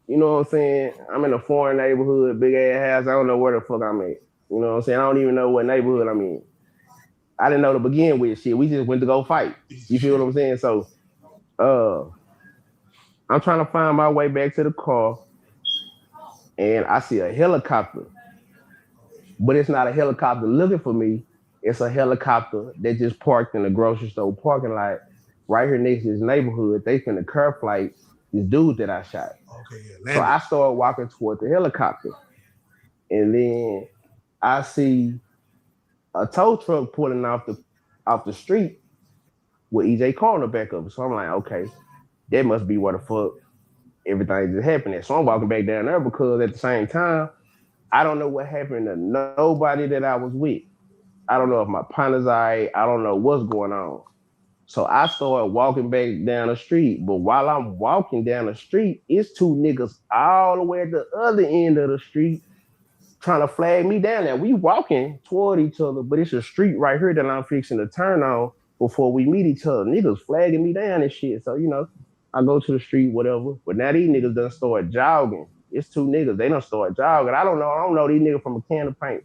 You know what I'm saying? I'm in a foreign neighborhood, big ass house. I don't know where the fuck I'm at. You know what I'm saying? I don't even know what neighborhood I'm in. I didn't know to begin with shit. We just went to go fight. You feel what I'm saying? So, I'm trying to find my way back to the car, and I see a helicopter. But it's not a helicopter looking for me. It's a helicopter that just parked in the grocery store parking lot right here next to this neighborhood. They finna car flight this dude that I shot. Okay, yeah. So I started walking toward the helicopter, and then I see a tow truck pulling off the street with EJ car on the back of it. So I'm like, okay, that must be where the fuck everything just happened. So I'm walking back down there because at the same time, I don't know what happened to nobody that I was with. I don't know if my partner's I don't know what's going on. So I started walking back down the street. But while I'm walking down the street, it's 2 niggas all the way at the other end of the street trying to flag me down there. We walking toward each other, but it's a street right here that I'm fixing to turn on before we meet each other. Niggas flagging me down and shit. So, you know, I go to the street, whatever. But now these niggas done start jogging. It's 2 niggas. They done start jogging. I don't know these niggas from a can of paint.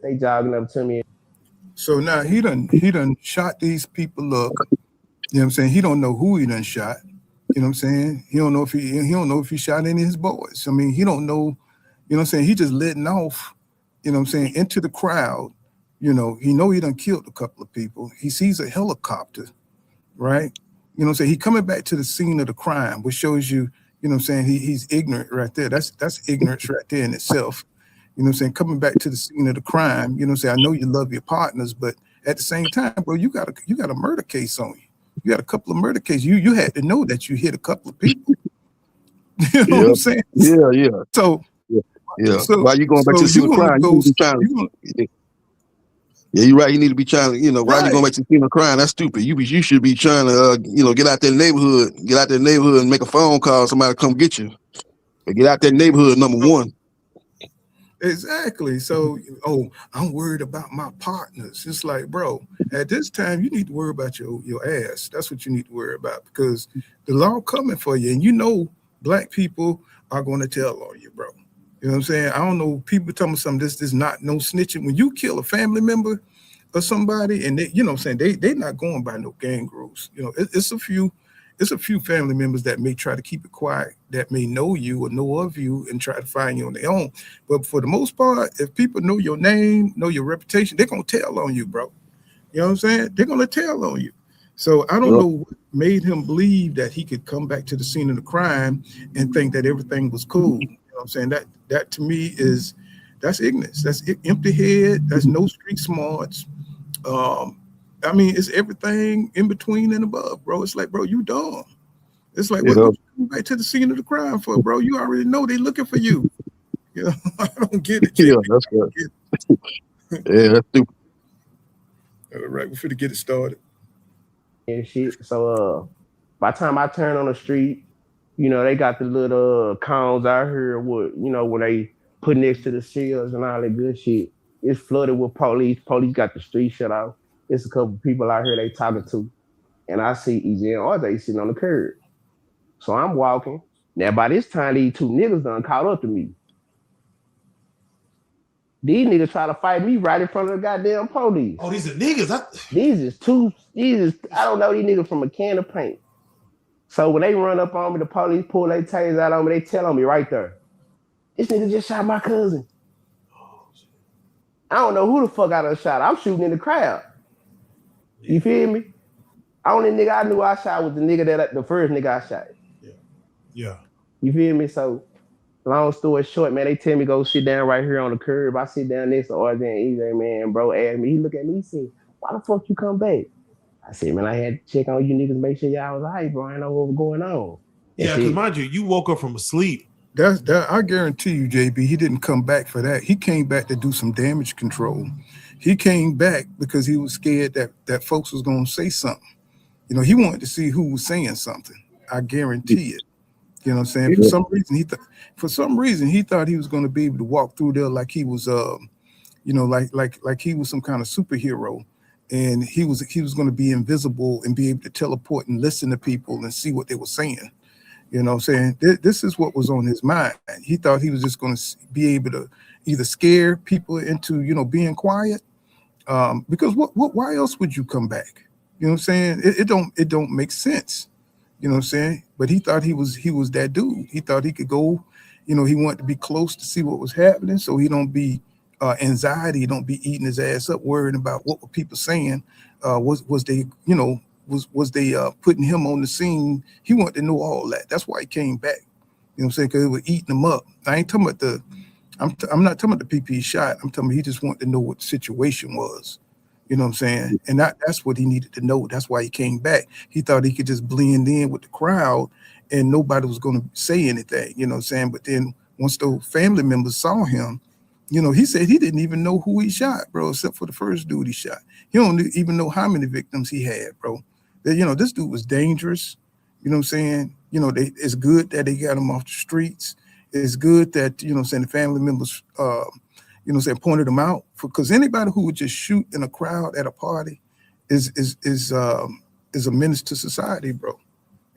They jogging up to me. So now he done shot these people up. You know what I'm saying? He don't know who he done shot. You know what I'm saying? He don't know if he shot any of his boys. I mean, he don't know. You know what I'm saying? He just letting off. You know what I'm saying? Into the crowd. You know he done killed a couple of people. He sees a helicopter, right? You know what I'm saying? He coming back to the scene of the crime, which shows you. You know what I'm saying? He's ignorant right there. That's ignorance right there in itself. You know what I'm saying? Coming back to the scene of the crime, you know what I'm saying? I know you love your partners, but at the same time, bro, you got a murder case on you. You got a couple of murder cases. You had to know that you hit a couple of people. You know what I'm saying? Yeah. So why you going back to the scene of crime? Yeah, you're right. You need to be trying to, you know, why you going back to the scene of crime? That's stupid. You should be trying to, you know, get out that neighborhood and make a phone call, somebody come get you. But get out that neighborhood, number one. Exactly. So, I'm worried about my partners. It's like, bro, at this time, you need to worry about your ass. That's what you need to worry about because the law coming for you. And you know, black people are going to tell on you, bro. You know what I'm saying? I don't know. People tell me something. This is not no snitching. When you kill a family member or somebody, and they, you know what I'm saying, they're not going by no gang rules. You know, it's a few family members that may try to keep it quiet, that may know you or know of you and try to find you on their own. But for the most part, if people know your name, know your reputation, they're gonna tell on you, bro. You know what I'm saying? They're gonna tell on you. So I don't know what made him believe that he could come back to the scene of the crime and think that everything was cool. You know what I'm saying? That to me that's ignorance. That's empty head. That's no street smarts. I mean, it's everything in between and above, bro. It's like, bro, you dumb. It's like, what you come back to the scene of the crime for, bro? You already know they looking for you. You know, I don't get it. Yeah, that's good. Yeah, that's stupid. All right, we're finna get it started. And shit. So by the time I turn on the street, you know, they got the little cones out here with, you know, when they put next to the shells and all that good shit. It's flooded with police. Police got the street shut off. It's a couple people out here they talking to. And I see EJ and RJ sitting on the curb. So I'm walking. Now by this time, these 2 niggas done caught up to me. These niggas try to fight me right in front of the goddamn police. Oh, these are niggas. These is I don't know these niggas from a can of paint. So when they run up on me, the police pull their taser out on me, they tell on me right there. This nigga just shot my cousin. I don't know who the fuck I done shot. I'm shooting in the crowd. You feel me? Only nigga I knew I shot was the nigga the first nigga I shot. Yeah. You feel me? So long story short, man, they tell me go sit down right here on the curb. I sit down next to RJ and EJ, man. Bro asked me, he look at me, he said, why the fuck you come back? I said, man, I had to check on you niggas, make sure y'all was all right, bro. I know what was going on. Yeah, because mind you woke up from sleep. That I guarantee you, JB, he didn't come back for that. He came back to do some damage control. He came back because he was scared that folks was gonna say something. You know, he wanted to see who was saying something. I guarantee it. You know what I'm saying? For some reason, he thought he was going to be able to walk through there like he was, you know, like he was some kind of superhero, and he was going to be invisible and be able to teleport and listen to people and see what they were saying. You know what I'm saying? This is what was on his mind. He thought he was just going to be able to either scare people into, you know, being quiet. Because why else would you come back? You know what I'm saying? It don't make sense. You know what I'm saying? But he thought he was that dude. He thought he could go, you know, he wanted to be close to see what was happening, so he don't be anxiety, don't be eating his ass up, worrying about what were people saying. Was they, you know, was they putting him on the scene? He wanted to know all that. That's why he came back. You know what I'm saying? Because it was eating him up. I ain't talking about I'm not talking about the PP shot. I'm talking about he just wanted to know what the situation was. You know what I'm saying? And that's what he needed to know. That's why he came back. He thought he could just blend in with the crowd and nobody was going to say anything, you know what I'm saying? But then once the family members saw him, you know, he said he didn't even know who he shot, bro, except for the first dude he shot. He don't even know how many victims he had, bro. You know, this dude was dangerous. You know what I'm saying? You know, it's good that they got him off the streets. It's good that, you know what I'm saying, the family members, you know, pointed them out, because anybody who would just shoot in a crowd at a party is a menace to society, bro.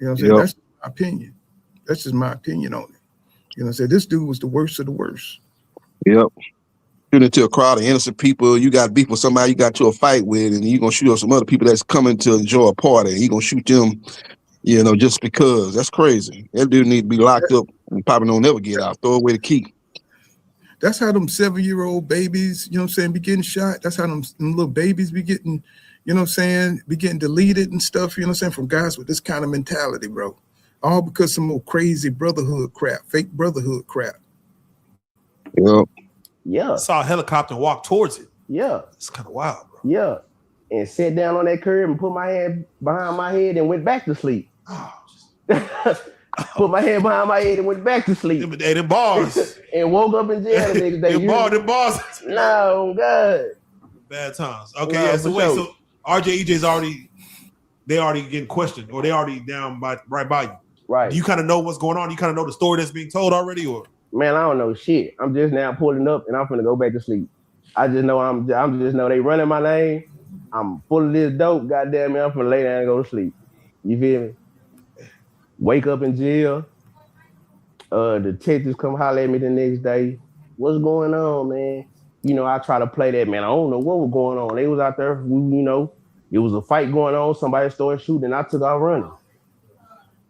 You know what I'm saying? Yep. That's my opinion. That's just my opinion on it. You know what I'm saying? This dude was the worst of the worst. Yep. Shooting into a crowd of innocent people, you got beef with somebody you got to a fight with, and you're gonna shoot up some other people that's coming to enjoy a party, and you're gonna shoot them, you know, just because. That's crazy. That dude need to be locked up and probably don't never get out. Throw away the key. That's how them 7-year-old babies, you know what I'm saying, be getting shot. That's how them little babies be getting, you know what I'm saying, be getting deleted and stuff, you know what I'm saying, from guys with this kind of mentality, bro. All because some more crazy brotherhood crap, fake brotherhood crap. Yep. Yeah. I saw a helicopter walk towards it. Yeah. It's kind of wild, bro. Yeah. And sat down on that curb and put my hand behind my head and went back to sleep. Put my head behind my head and went back to sleep. Them bars. And woke up in jail the next day. Them bars. No, God. Bad times. Okay, yeah. So wait, so RJ, EJ's already getting questioned, or they already down right by you. Right. Do you kind of know what's going on? You kind of know the story that's being told already, or? Man, I don't know shit. I'm just now pulling up and I'm finna go back to sleep. I just know I'm just know they running my name. I'm full of this dope. Goddamn me, I'm finna lay down and go to sleep. You feel me? Wake up in jail. Detectives come holler at me the next day. What's going on, man? You know, I try to play that, man. I don't know what was going on. They was out there, you know, it was a fight going on. Somebody started shooting and I took off running.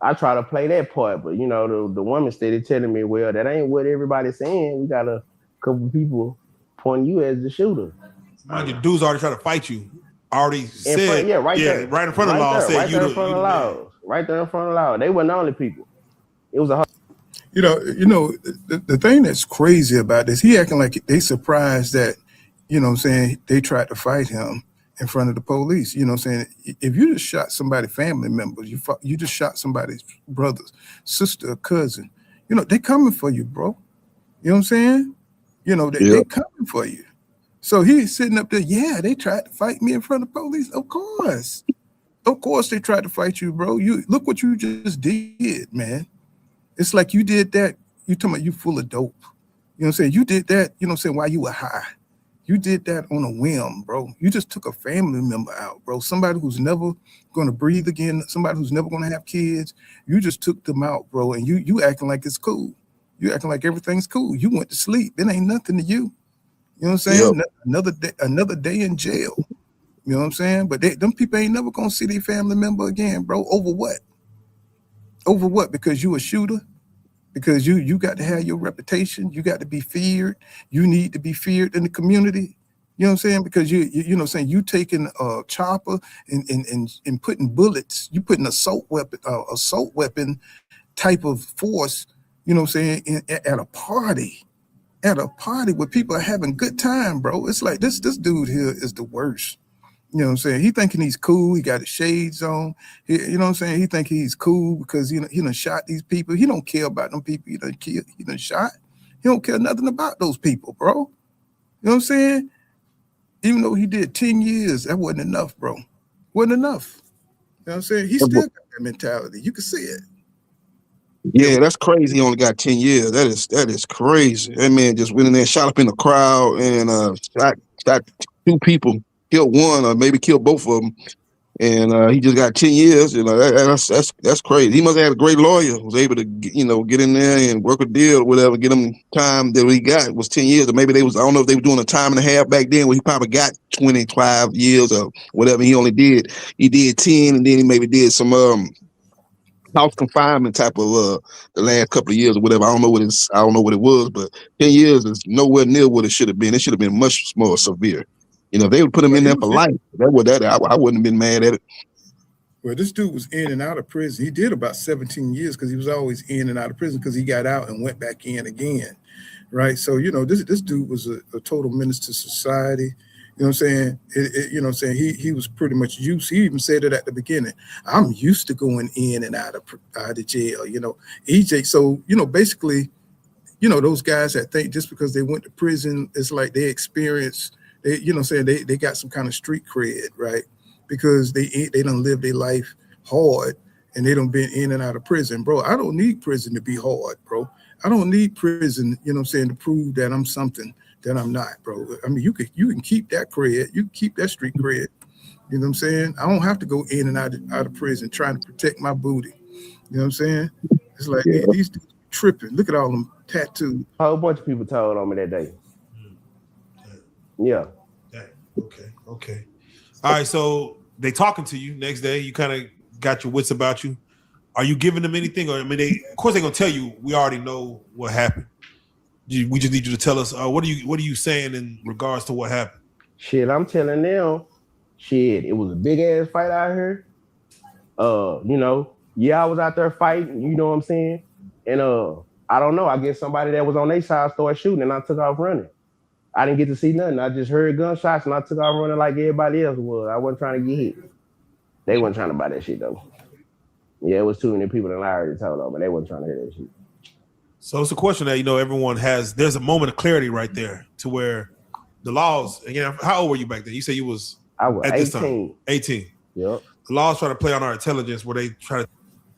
I try to play that part, but you know, the woman started telling me, well, that ain't what everybody's saying. We got a couple people pointing you as the shooter. Mind you, dudes already trying to fight you. Already said, there. Right in front of law. Said you right there in front of law. They weren't the only people. It was a. You know, the thing that's crazy about this, he acting like they surprised that, you know what I'm saying, they tried to fight him in front of the police. You know what I'm saying? If you just shot somebody, family members, you just shot somebody's brother, sister, cousin, you know, they coming for you, bro. You know what I'm saying? You know, they coming for you. So he's sitting up there, yeah, they tried to fight me in front of the police. Of course. Of course they tried to fight you, bro. You look what you just did, man. It's like you did that. You talking about you full of dope. You know what I'm saying? You did that, you know what I'm saying, while you were high. You did that on a whim, bro. You just took a family member out, bro. Somebody who's never going to breathe again, somebody who's never going to have kids. You just took them out, bro, and you acting like it's cool. You acting like everything's cool. You went to sleep. It ain't nothing to you. You know what I'm saying? Another day in jail. You know what I'm saying? But them people ain't never gonna see their family member again, bro. Over what? Over what? Because you a shooter? Because you got to have your reputation. You got to be feared. You need to be feared in the community. You know what I'm saying? Because you know what I'm saying, you taking a chopper and putting bullets, you putting assault weapon type of force, you know what I'm saying, at a party where people are having good time, bro. It's like this dude here is the worst. You know what I'm saying? He thinking he's cool. He got his shades on. You know what I'm saying? He think he's cool because he done shot these people. He don't care about them people he done killed. He done shot. He don't care nothing about those people, bro. You know what I'm saying? Even though he did 10 years, that wasn't enough, bro. Wasn't enough. You know what I'm saying? He still got that mentality. You can see it. Yeah, that's crazy. He only got 10 years. That is crazy. That man just went in there, shot up in the crowd, and shot two people, killed one, or maybe killed both of them. And he just got 10 years. You know, that's crazy. He must have had a great lawyer. Was able to get in there and work a deal or whatever, get him time that he got was 10 years. Or maybe I don't know if they were doing a time and a half back then where he probably got 25 years or whatever. He did 10, and then he maybe did some house confinement type of the last couple of years or whatever. I don't know what it was, but 10 years is nowhere near what it should have been. It should have been much more severe. You know, if they would put him in there for life, I wouldn't have been mad at it. Well, this dude was in and out of prison. He did about 17 years because he was always in and out of prison because he got out and went back in again, right? So, this dude was a total menace to society. You know what I'm saying? He was pretty much used. He even said it at the beginning. I'm used to going in and out of jail, EJ. So, basically, those guys that think just because they went to prison, it's like they experienced, they got some kind of street cred, right? Because they done live their life hard and they done been in and out of prison. Bro, I don't need prison to be hard, bro. I don't need prison, to prove that I'm something that I'm not, bro. I mean, you can keep that cred, you can keep that street cred. You know what I'm saying? I don't have to go in and out of prison trying to protect my booty. You know what I'm saying? It's like these dudes tripping. Look at all them tattoos. A whole bunch of people told on me that day. Yeah. Okay. All right, so they talking to you next day. You kind of got your wits about you. Are you giving them anything? Or of course they're gonna tell you. We already know what happened. We just need you to tell us. What are you saying in regards to what happened? Shit, I'm telling them. Shit, it was a big ass fight out here. I was out there fighting. You know what I'm saying? And I don't know. I guess somebody that was on their side started shooting, and I took off running. I didn't get to see nothing. I just heard gunshots, and I took off running like everybody else was. I wasn't trying to get hit. They weren't trying to buy that shit, though. Yeah, it was too many people that I already told them, but they wasn't trying to hear that shit. So it's a question that, everyone has. There's a moment of clarity right there to where the laws, again, how old were you back then? You said you was, I was at 18. This time. 18. Yep. The laws try to play on our intelligence where they try to.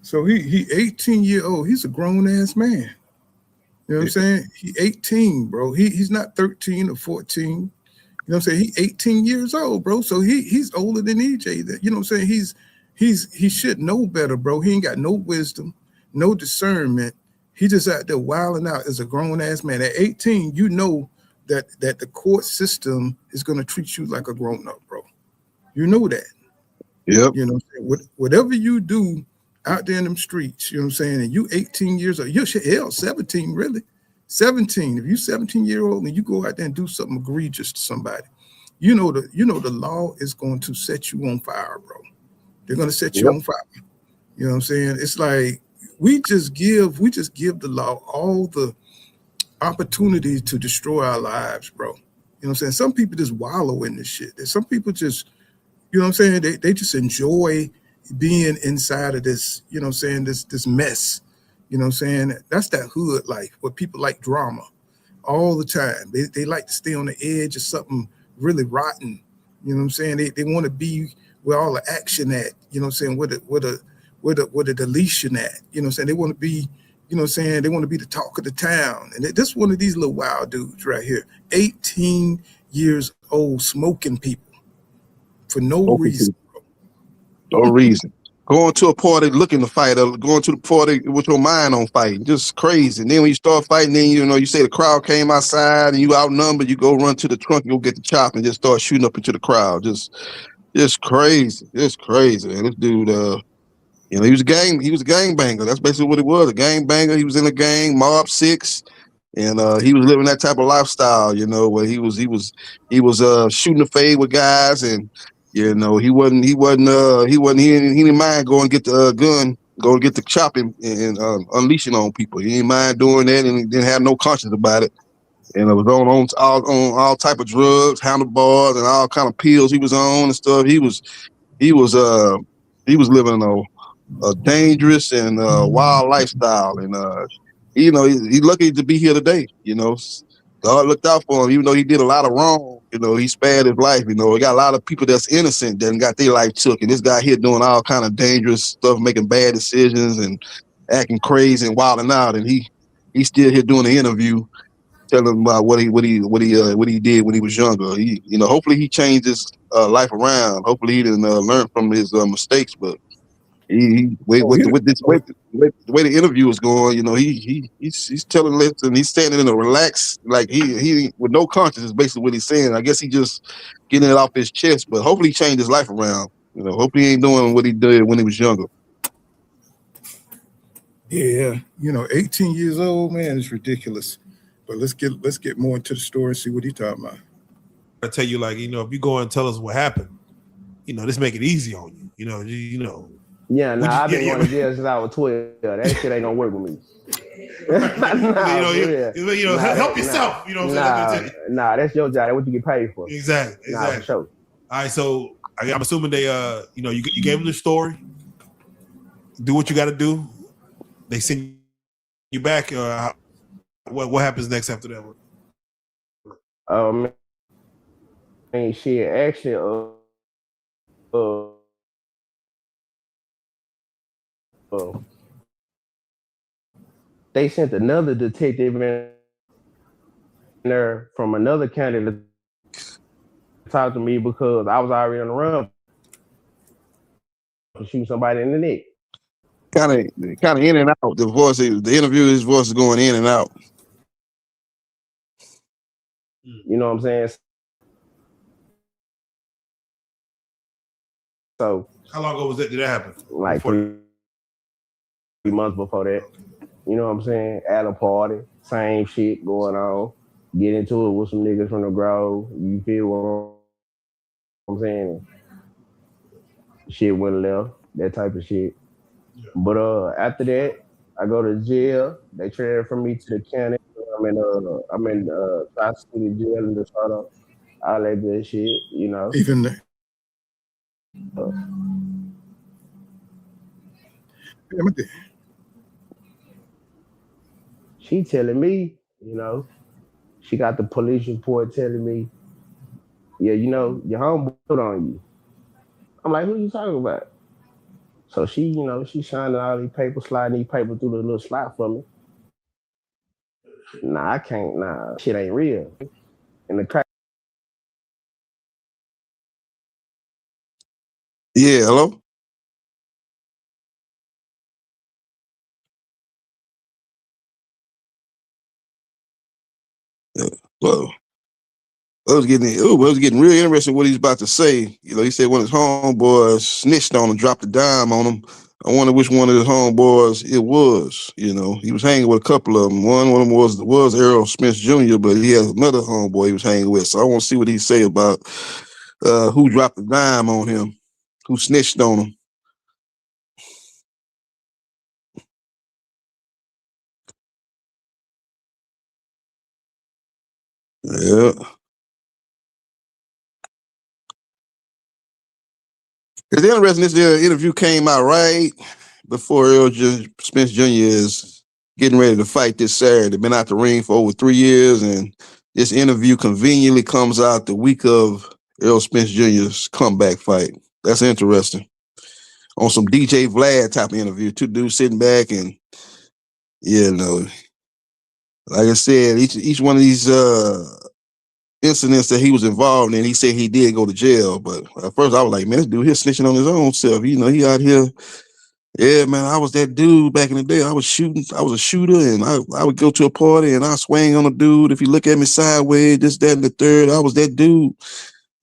So he 18-year-old. He's a grown-ass man. You know what I'm saying? He 18, bro. He's not 13 or 14. You know what I'm saying? He 18 years old, bro. So he's older than EJ. You know what I'm saying? He should know better, bro. He ain't got no wisdom, no discernment. He just out there wilding out as a grown-ass man. At 18, you know that the court system is going to treat you like a grown-up, bro. You know that. Yep. You know, whatever you do out there in them streets, you know what I'm saying? And you 18 years old, you're 17, really. 17. If you 17-year-old and you go out there and do something egregious to somebody, the law is going to set you on fire, bro. They're going to set you on fire. You know what I'm saying? It's like we just give the law all the opportunities to destroy our lives, bro. You know what I'm saying? Some people just wallow in this shit. Some people just, you know what I'm saying? They just enjoy being inside of this, you know what I'm saying, this mess. You know what I'm saying? That's that hood life where people like drama all the time. They like to stay on the edge of something really rotten. You know what I'm saying? They want to be where all the action at, you know what I'm saying, where the deletion at. You know what I'm saying? They want to be, you know what I'm saying, they want to be the talk of the town. And this one of these little wild dudes right here, 18 years old, smoking people for no reason. No reason. going to a party looking to fight, or going to the party with your mind on fighting. Just crazy. And then when you start fighting, then you say the crowd came outside and you outnumbered, you go run to the trunk and go get the chop and just start shooting up into the crowd. Just crazy. It's crazy. And this dude, he was a gangbanger. That's basically what it was. A gangbanger. He was in a gang, Mob 6. And he was living that type of lifestyle, where he was shooting the fade with guys, and he didn't mind going and get the gun, go and get the chopping and unleashing on people. He didn't mind doing that, and he didn't have no conscience about it. And it was on all type of drugs, handlebars, and all kind of pills he was on and stuff. He was living a dangerous and wild lifestyle, and he's lucky to be here today. God looked out for him, even though he did a lot of wrong. He spared his life. He got a lot of people that's innocent that got their life took, and this guy here doing all kind of dangerous stuff, making bad decisions and acting crazy and wilding out. And he's still here doing the interview, telling him about what he did when he was younger. Hopefully he changed his life around. Hopefully he didn't learn from his mistakes, but. The way the interview is going, he's telling this, and he's standing in a relaxed, like he with no conscience is basically what he's saying. I guess he just getting it off his chest, but hopefully he changed his life around. Hopefully he ain't doing what he did when he was younger. Yeah, 18 years old, man, it's ridiculous. But let's get more into the story and see what he's talking about. I tell you, if you go and tell us what happened, this make it easy on you. Yeah, I've been going to jail since I was 12. That shit ain't gonna work with me. Help yourself. That's your job. That's what you get paid for. Exactly. For sure. All right, so I'm assuming they, you gave them the story. Do what you got to do. They send you back. What happens next after that? Shit. Actually, they sent another detective in there from another county to talk to me because I was already on the run for shooting somebody in the neck. Kind of in and out. The interview, his voice is going in and out. You know what I'm saying? So how long ago did that happen? Like 3 months before that. You know what I'm saying? At a party, same shit going on. Get into it with some niggas from the Grove. You feel what I'm saying? Shit went left, that type of shit. Yeah. But after that, I go to jail. They transfer me to the county. I'm in Tri-City jail in the start of all that good shit, Even there. She telling me, she got the police report telling me, yeah, your homeboy on you. I'm like, who you talking about? So she, she shining all these papers, sliding these papers through the little slot for me. Nah, I can't. Nah, shit ain't real. And the crack. Yeah, hello? Well, it was getting real interesting what he's about to say. He said one of his homeboys snitched on him, dropped a dime on him. I wonder which one of his homeboys it was. He was hanging with a couple of them. One of them was Errol Spence Jr., but he has another homeboy he was hanging with. So I want to see what he say about who dropped the dime on him, who snitched on him. Yeah. It's interesting. This interview came out right before Errol Spence Jr. is getting ready to fight this Saturday. Been out the ring for over 3 years, and this interview conveniently comes out the week of Errol Spence Jr.'s comeback fight. That's interesting. On some DJ Vlad type of interview, two dudes sitting back and, like I said, each one of these incidents that he was involved in. He said he did go to jail, but at first I was like, man, this dude here snitching on his own self. You know, he out here. Yeah, man, I was that dude back in the day. I was a shooter, and I would go to a party and I swing on a dude. If you look at me sideways, this, that, and the third, I was that dude.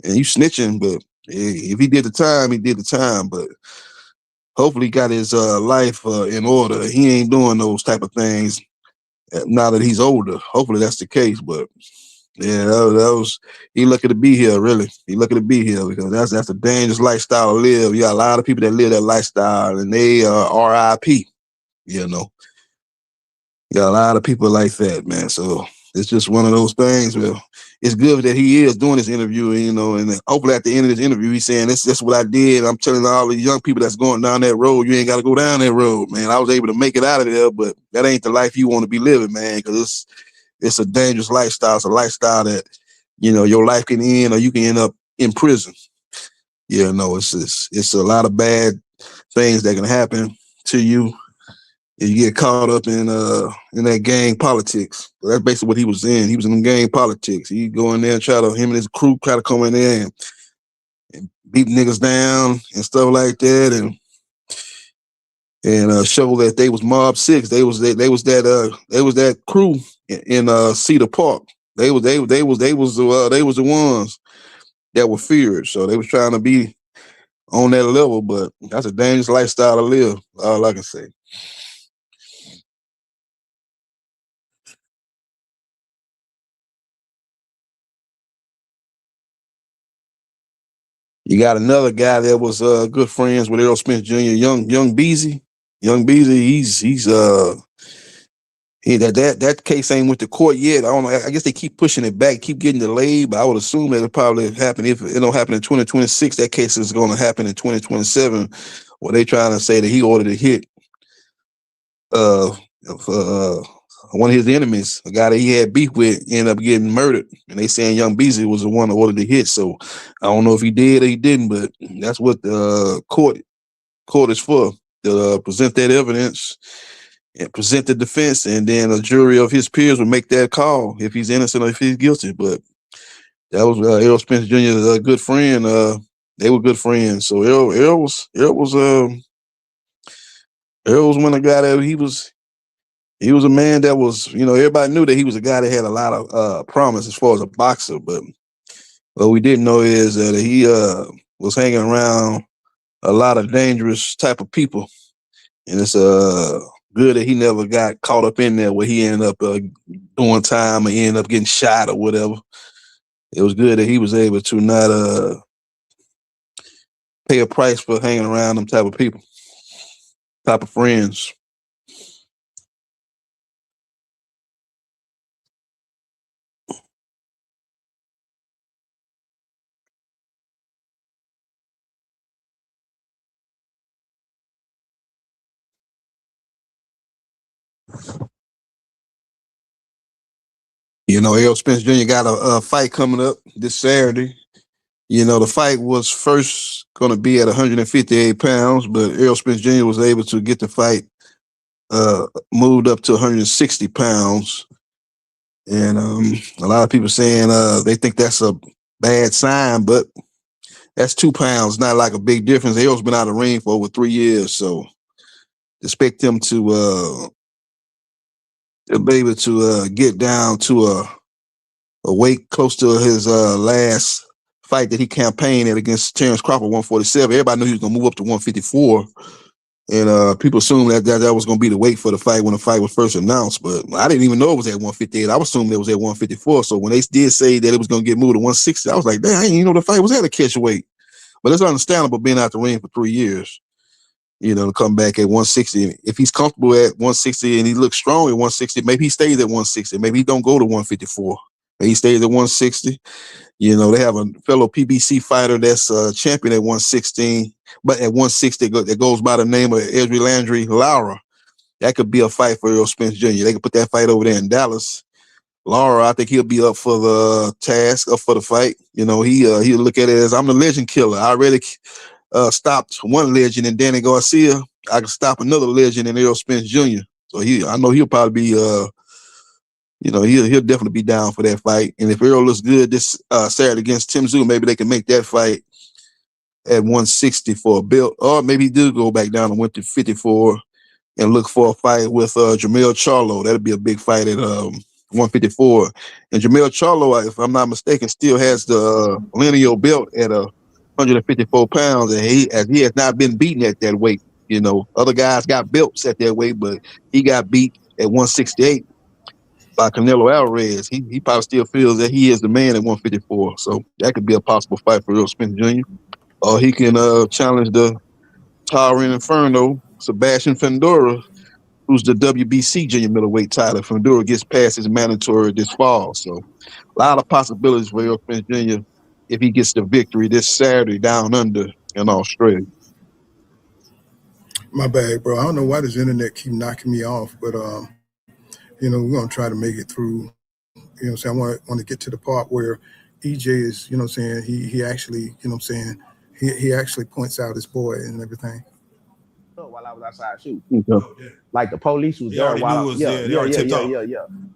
And you snitching, but if he did the time, he did the time. But hopefully he got his life in order. He ain't doing those type of things now that he's older. Hopefully that's the case, but yeah, that was he lucky to be here, really. He lucky to be here because that's a dangerous lifestyle to live. You got a lot of people that live that lifestyle and they RIP, you know. You got a lot of people like that, man. So it's just one of those things where it's good that he is doing this interview, you know, and hopefully at the end of this interview, he's saying, that's what I did. I'm telling all the young people that's going down that road, you ain't got to go down that road, man. I was able to make it out of there, but that ain't the life you want to be living, man, because it's a dangerous lifestyle. It's a lifestyle that, you know, your life can end or you can end up in prison. You know, it's a lot of bad things that can happen to you if you get caught up in that gang politics. That's basically what he was in. He was in gang politics. He go in there and him and his crew try to come in there and beat niggas down and stuff like that, and show that they was Mob 6. They was that crew in Cedar Park. They was the ones that were feared. So they was trying to be on that level, but that's a dangerous lifestyle to live. All I can say. You got another guy that was good friends with Errol Spence Jr., Young Beezy. Young Beezy, he's that case ain't went to court yet. I don't know. I guess they keep pushing it back, keep getting delayed, but I would assume that it'll probably happen. If it don't happen in 2026, that case is going to happen in 2027, where they trying to say that he ordered a hit one of his enemies, a guy that he had beef with, ended up getting murdered. And they saying Young Beezy was the one that ordered the hit. So I don't know if he did or he didn't, but that's what the court is for, to present that evidence and present the defense, and then a jury of his peers will make that call if he's innocent or if he's guilty. But that was Errol Spence Jr.'s good friend. They were good friends. So Errol was one of the guy that he was a man that was, you know, everybody knew that he was a guy that had a lot of promise as far as a boxer. But what we didn't know is that he was hanging around a lot of dangerous type of people. And it's good that he never got caught up in there where he ended up doing time or he ended up getting shot or whatever. It was good that he was able to not pay a price for hanging around them type of people, type of friends. You know, Errol Spence Jr. got a fight coming up this Saturday. You know, the fight was first going to be at 158 pounds, but Errol Spence Jr. was able to get the fight moved up to 160 pounds. And a lot of people saying they think that's a bad sign, but that's 2 pounds, not like a big difference. Errol's been out of the ring for over 3 years, so expect him to be able to get down to a weight close to his last fight that he campaigned at against Terrence Crawford, 147. Everybody knew he was going to move up to 154. And people assumed that was going to be the weight for the fight when the fight was first announced. But I didn't even know it was at 158. I was assuming it was at 154. So when they did say that it was going to get moved to 160, I was like, damn, I didn't even know the fight was at a catch weight. But it's understandable being out the ring for 3 years, you know, to come back at 160. If he's comfortable at 160 and he looks strong at 160, maybe he stays at 160. Maybe he don't go to 154. Maybe he stays at 160. You know, they have a fellow PBC fighter that's champion at 116, but at 160 that goes by the name of Ezra Landry Lara. That could be a fight for Errol Spence Jr. They could put that fight over there in Dallas. Lara, I think he'll be up for the task, up for the fight. You know, he'll look at it as, I'm the legend killer. I already stopped one legend in Danny Garcia. I can stop another legend in Errol Spence Jr. So I know he'll probably be you know, he'll definitely be down for that fight. And if Errol looks good this Saturday against Tim Tszyu, maybe they can make that fight at 160 for a belt, or maybe he do go back down and went to 54 and look for a fight with Jermell Charlo. That'd be a big fight at 154. And Jermell Charlo, if I'm not mistaken, still has the lineal belt at 154 pounds, and he has not been beaten at that weight. You know, other guys got belts at that weight, but he got beat at 168 by Canelo Alvarez. He probably still feels that he is the man at 154. So that could be a possible fight for Errol Spence Jr. Or he can challenge the towering inferno, Sebastian Fundora, who's the WBC junior middleweight title. Fundora gets past his mandatory this fall. So a lot of possibilities for Errol Spence Jr. if he gets the victory this Saturday down under in Australia. My bad, bro. I don't know why this internet keep knocking me off, but you know, we're gonna try to make it through. You know what I'm saying? I want to get to the part where EJ is, you know what I'm saying, he actually, you know what I'm saying, he actually points out his boy and everything. While I was outside shooting. Okay. Like the police was there while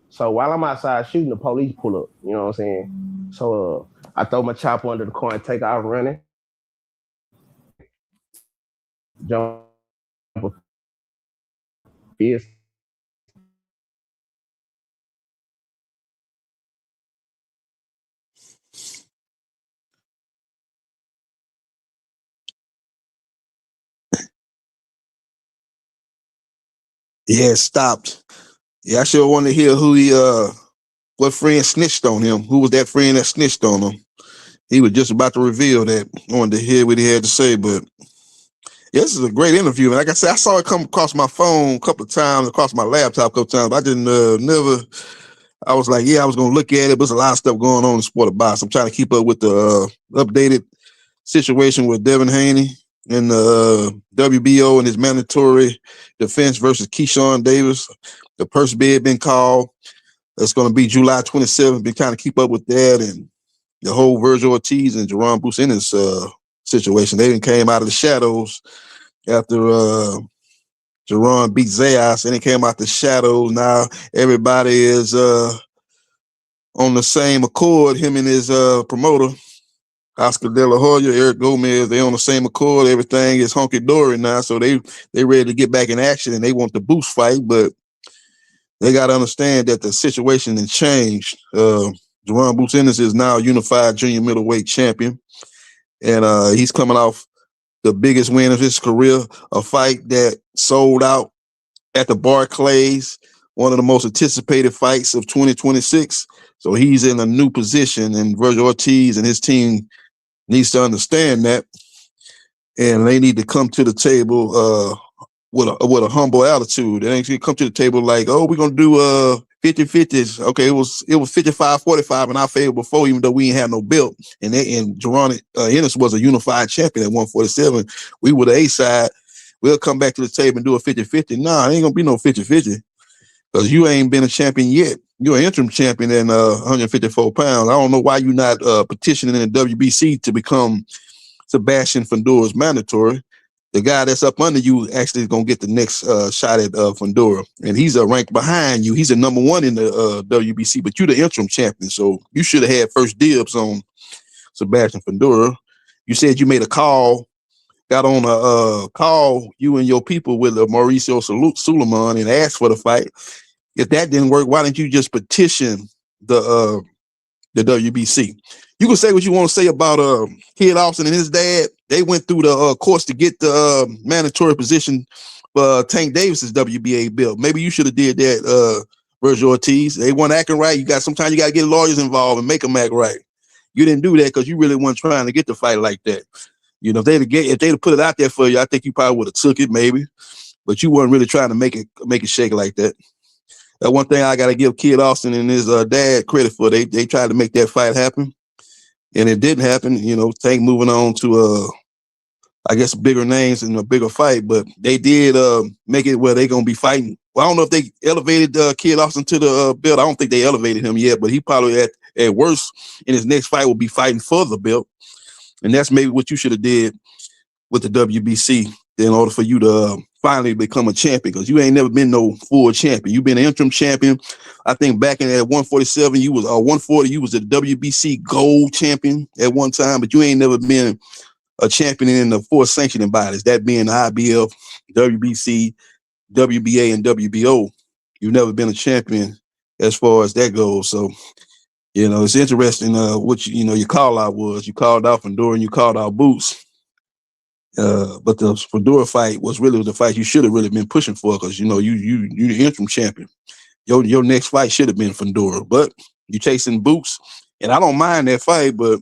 So while I'm outside shooting, the police pull up. You know what I'm saying? So I throw my chopper under the car and take out running. Jump. Yes. Yeah, it stopped. Yeah, I sure want to hear who what friend snitched on him. Who was that friend that snitched on him? He was just about to reveal that. I wanted to hear what he had to say, but yeah, this is a great interview. And like I said, I saw it come across my phone a couple of times, across my laptop a couple of times. I didn't I was like, yeah, I was going to look at it, but there's a lot of stuff going on in the sport of boxing. I'm trying to keep up with the updated situation with Devin Haney and the WBO and his mandatory defense versus Keyshawn Davis. The purse bid been called. It's going to be July 27th. Been trying to keep up with that, and the whole Virgil Ortiz and Jerron Business situation. They didn't came out of the shadows after Jerron beat Zayas, and he came out the shadows. Now everybody is on the same accord. Him and his promoter, Oscar De La Hoya, Eric Gomez, they on the same accord. Everything is hunky-dory now, so they ready to get back in action, and they want the boost fight, but they got to understand that the situation has changed. Jerron Business is now unified junior middleweight champion, and he's coming off the biggest win of his career, a fight that sold out at the Barclays, one of the most anticipated fights of 2026. So he's in a new position, and Virgil Ortiz and his team needs to understand that, and they need to come to the table with a humble attitude. They ain't gonna come to the table like, oh, we're gonna do 50-50s. Okay, it was 55-45 in our favor before, even though we ain't had no belt. And Jerron Ennis was a unified champion at 147. We were the A side. We'll come back to the table and do a 50-50. Nah, it ain't gonna be no 50-50 because you ain't been a champion yet. You're an interim champion in 154 pounds. I don't know why you're not petitioning in the WBC to become Sebastian Fundora's mandatory. The guy that's up under you actually is going to get the next shot at Fundora. And he's ranked behind you. He's a number one in the WBC, but you're the interim champion. So you should have had first dibs on Sebastian Fundora. You said you made a call, got on a call, you and your people with Mauricio Suleiman and asked for the fight. If that didn't work, why didn't you just petition the WBC? You can say what you want to say about Kid Austin and his dad. They went through the course to get the mandatory position for Tank Davis's WBA belt. Maybe you should have did that, Virgil Ortiz. They weren't acting right. Sometimes you got to get lawyers involved and make them act right. You didn't do that because you really weren't trying to get the fight like that. You know, if they'd put it out there for you, I think you probably would have took it maybe, but you weren't really trying to make it shake like that. That one thing I got to give Kid Austin and his dad credit for. They tried to make that fight happen, and it didn't happen. You know, Tank moving on to I guess bigger names and a bigger fight, but they did make it where they're gonna be fighting. Well, I don't know if they elevated Kid Austin to the belt. I don't think they elevated him yet, but he probably at worst in his next fight will be fighting for the belt, and that's maybe what you should have did with the WBC. in order for you to finally become a champion, because you ain't never been no full champion. You've been an interim champion. I think back in at 147, you was 140, you was a WBC gold champion at one time, but you ain't never been a champion in the four sanctioning bodies, that being the IBF, WBC, WBA, and WBO. You've never been a champion as far as that goes. So, it's interesting what your call out was. You called out Fundora and you called out Boots. But the Fundora fight was really the fight you should have really been pushing for, because you the interim champion. Your next fight should have been Fundora, but you chasing Boots, and I don't mind that fight, but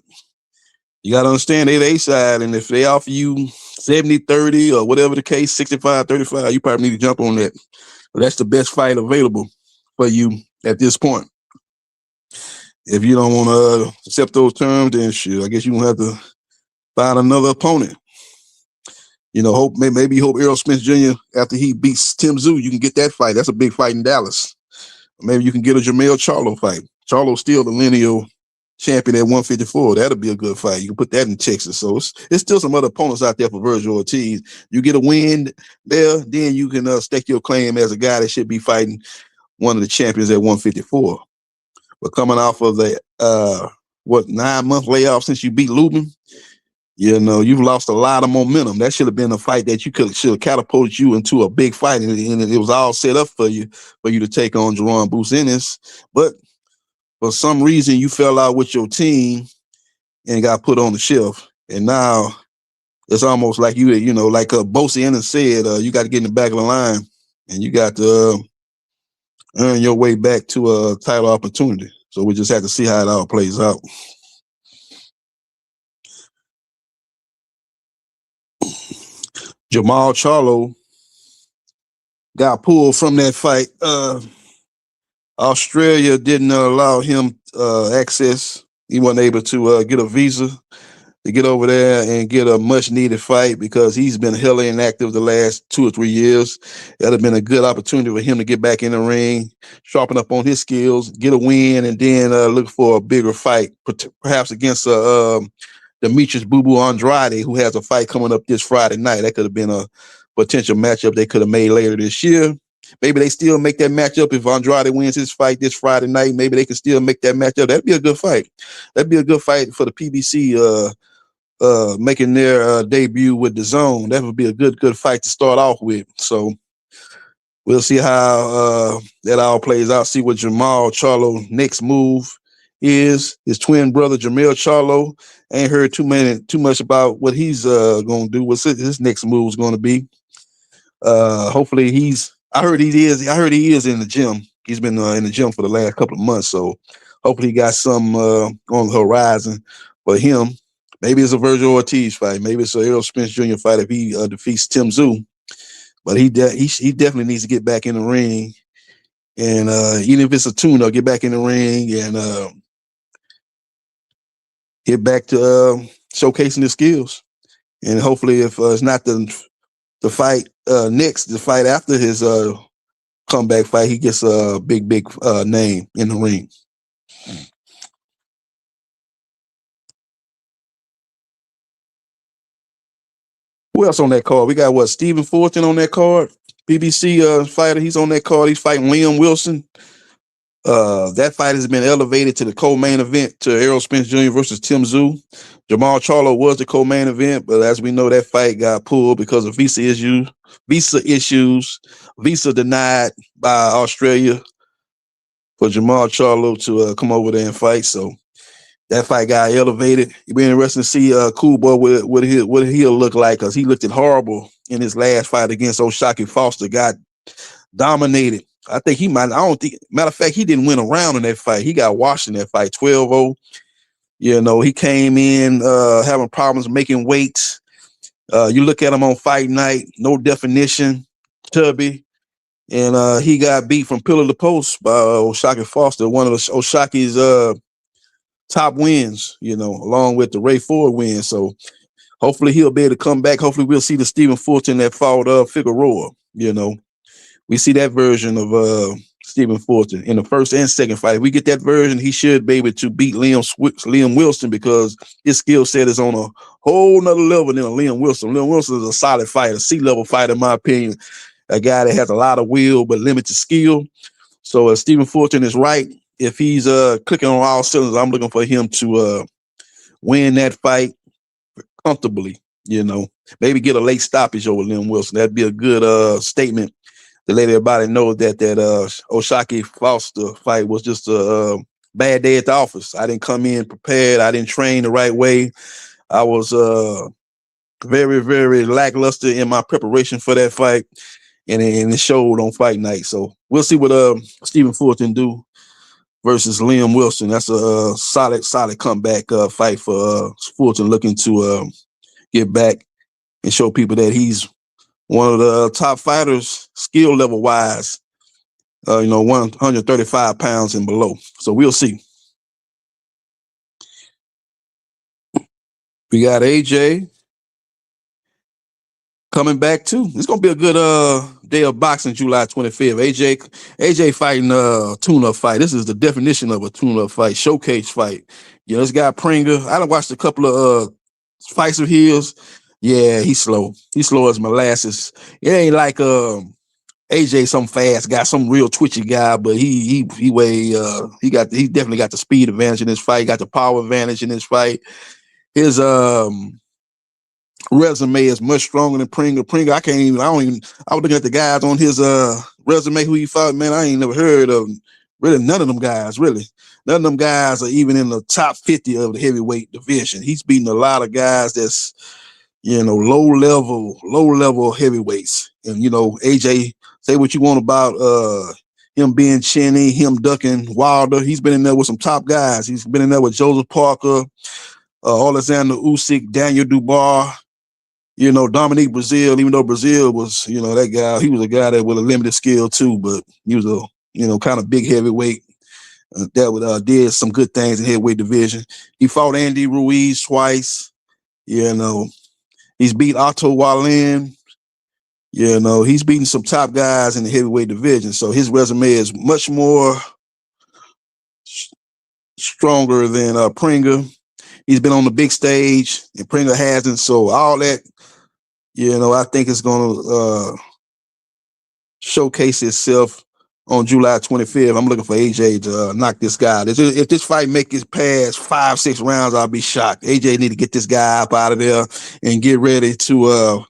you got to understand they're the A side, and if they offer you 70-30 or whatever the case, 65-35, you probably need to jump on that. But that's the best fight available for you at this point. If you don't want to accept those terms, then shit, I guess you're going to have to find another opponent. Maybe hope Errol Spence Jr., after he beats Tim Tszyu, you can get that fight. That's a big fight in Dallas. Maybe you can get a Jermell Charlo fight. Charlo's still the lineal champion at 154. That'll be a good fight. You can put that in Texas. So it's still some other opponents out there for Virgil Ortiz. You get a win there, then you can stake your claim as a guy that should be fighting one of the champions at 154. But coming off of the 9-month layoff since you beat Lubin, you've lost a lot of momentum. That should have been a fight that should have catapulted you into a big fight, and it was all set up for you to take on Jerome Boots Ennis. But for some reason, you fell out with your team and got put on the shelf. And now it's almost like like Bosie Ennis said, you got to get in the back of the line, and you got to earn your way back to a title opportunity. So we just have to see how it all plays out. Jermell Charlo got pulled from that fight. Australia didn't allow him access. He wasn't able to get a visa to get over there and get a much-needed fight, because he's been hella inactive the last 2 or 3 years. That would have been a good opportunity for him to get back in the ring, sharpen up on his skills, get a win, and then look for a bigger fight, perhaps against Demetrius Boo Boo Andrade, who has a fight coming up this Friday night. That could have been a potential matchup they could have made later this year. Maybe they still make that matchup if Andrade wins his fight this Friday night. Maybe they can still make that matchup. That'd be a good fight. That'd be a good fight for the PBC making their debut with the Zone. That would be a good fight to start off with. So we'll see how that all plays out. See what Jermell Charlo next move is. His twin brother Jermell Charlo, ain't heard too much about what he's gonna do. What's his next move is gonna be. Hopefully I heard he is in the gym. He's been in the gym for the last couple of months, so hopefully he got some on the horizon for him. Maybe it's a Virgil Ortiz fight. Maybe it's a Errol Spence Jr. fight if he defeats Tim Tszyu. But he definitely needs to get back in the ring, and even if it's a tune-up, get back in the ring and get back to showcasing his skills. And hopefully, if it's not the fight next, the fight after his comeback fight, he gets a big name in the ring. Who else on that card? We got Stephen Fulton on that card, PBC fighter. He's on that card. He's fighting Liam Wilson. That fight has been elevated to the co-main event to Errol Spence Jr. versus Tim Tszyu. Jermell Charlo was the co-main event, but as we know, that fight got pulled because of visa issues. Visa denied by Australia for Jermell Charlo to come over there and fight. So that fight got elevated. It'll be interesting to see Cool Boy what he'll look like, because he looked horrible in his last fight against O'Shaquie Foster. Got dominated. I think matter of fact, he didn't win a round in that fight. He got washed in that fight, 12-0. He came in having problems making weights. You look at him on fight night, no definition, chubby. And he got beat from pillar to post by O'Shaquie Foster, one of O'Shaquie's top wins, along with the Ray Ford win. So hopefully he'll be able to come back. Hopefully we'll see the Stephen Fulton that fought Figueroa. We see that version of Stephen Fulton in the first and second fight. If we get that version, he should be able to beat Liam Wilson because his skill set is on a whole nother level than a Liam Wilson. Liam Wilson is a solid fighter, C-level fighter, in my opinion. A guy that has a lot of will but limited skill. So Stephen Fulton is right. If he's clicking on all cylinders, I'm looking for him to win that fight comfortably. Maybe get a late stoppage over Liam Wilson. That'd be a good statement to let everybody know that O'Shaquie Foster fight was just a bad day at the office. I didn't come in prepared. I didn't train the right way. I was very, very lackluster in my preparation for that fight, and it showed on fight night. So we'll see what Stephen Fulton do versus Liam Wilson. That's a solid comeback fight for Fulton, looking to get back and show people that he's one of the top fighters, skill level wise, 135 pounds and below. So we'll see. We got AJ coming back too. It's gonna be a good day of boxing, July 25th. AJ fighting a tune-up fight. This is the definition of a tune-up fight, showcase fight. This guy Pringer. I done watched a couple of fights of his. Yeah, he's slow. He's slow as molasses. It ain't like AJ, some fast guy, some real twitchy guy, but he definitely got the speed advantage in this fight. He got the power advantage in this fight. His resume is much stronger than Pringer. Pringer, I was looking at the guys on his resume who he fought, man, I ain't never heard of really none of them guys, really. None of them guys are even in the top 50 of the heavyweight division. He's beating a lot of guys that's, low level heavyweights. And, AJ, say what you want about him being chinny, him ducking Wilder. He's been in there with some top guys. He's been in there with Joseph Parker, Alexander Usyk, Daniel Dubois, Dominique Brazil, even though Brazil was, that guy, he was a guy that with a limited skill too, but he was a, kind of big heavyweight that did some good things in heavyweight division. He fought Andy Ruiz twice, he's beat Otto Wallin, he's beating some top guys in the heavyweight division. So his resume is much more stronger than Pringer. He's been on the big stage, and Pringer hasn't. So all that, I think it's going to showcase itself on July 25th. I'm looking for AJ to knock this guy out. If this fight make it past 5-6 rounds, I'll be shocked. AJ need to get this guy up out of there and get ready to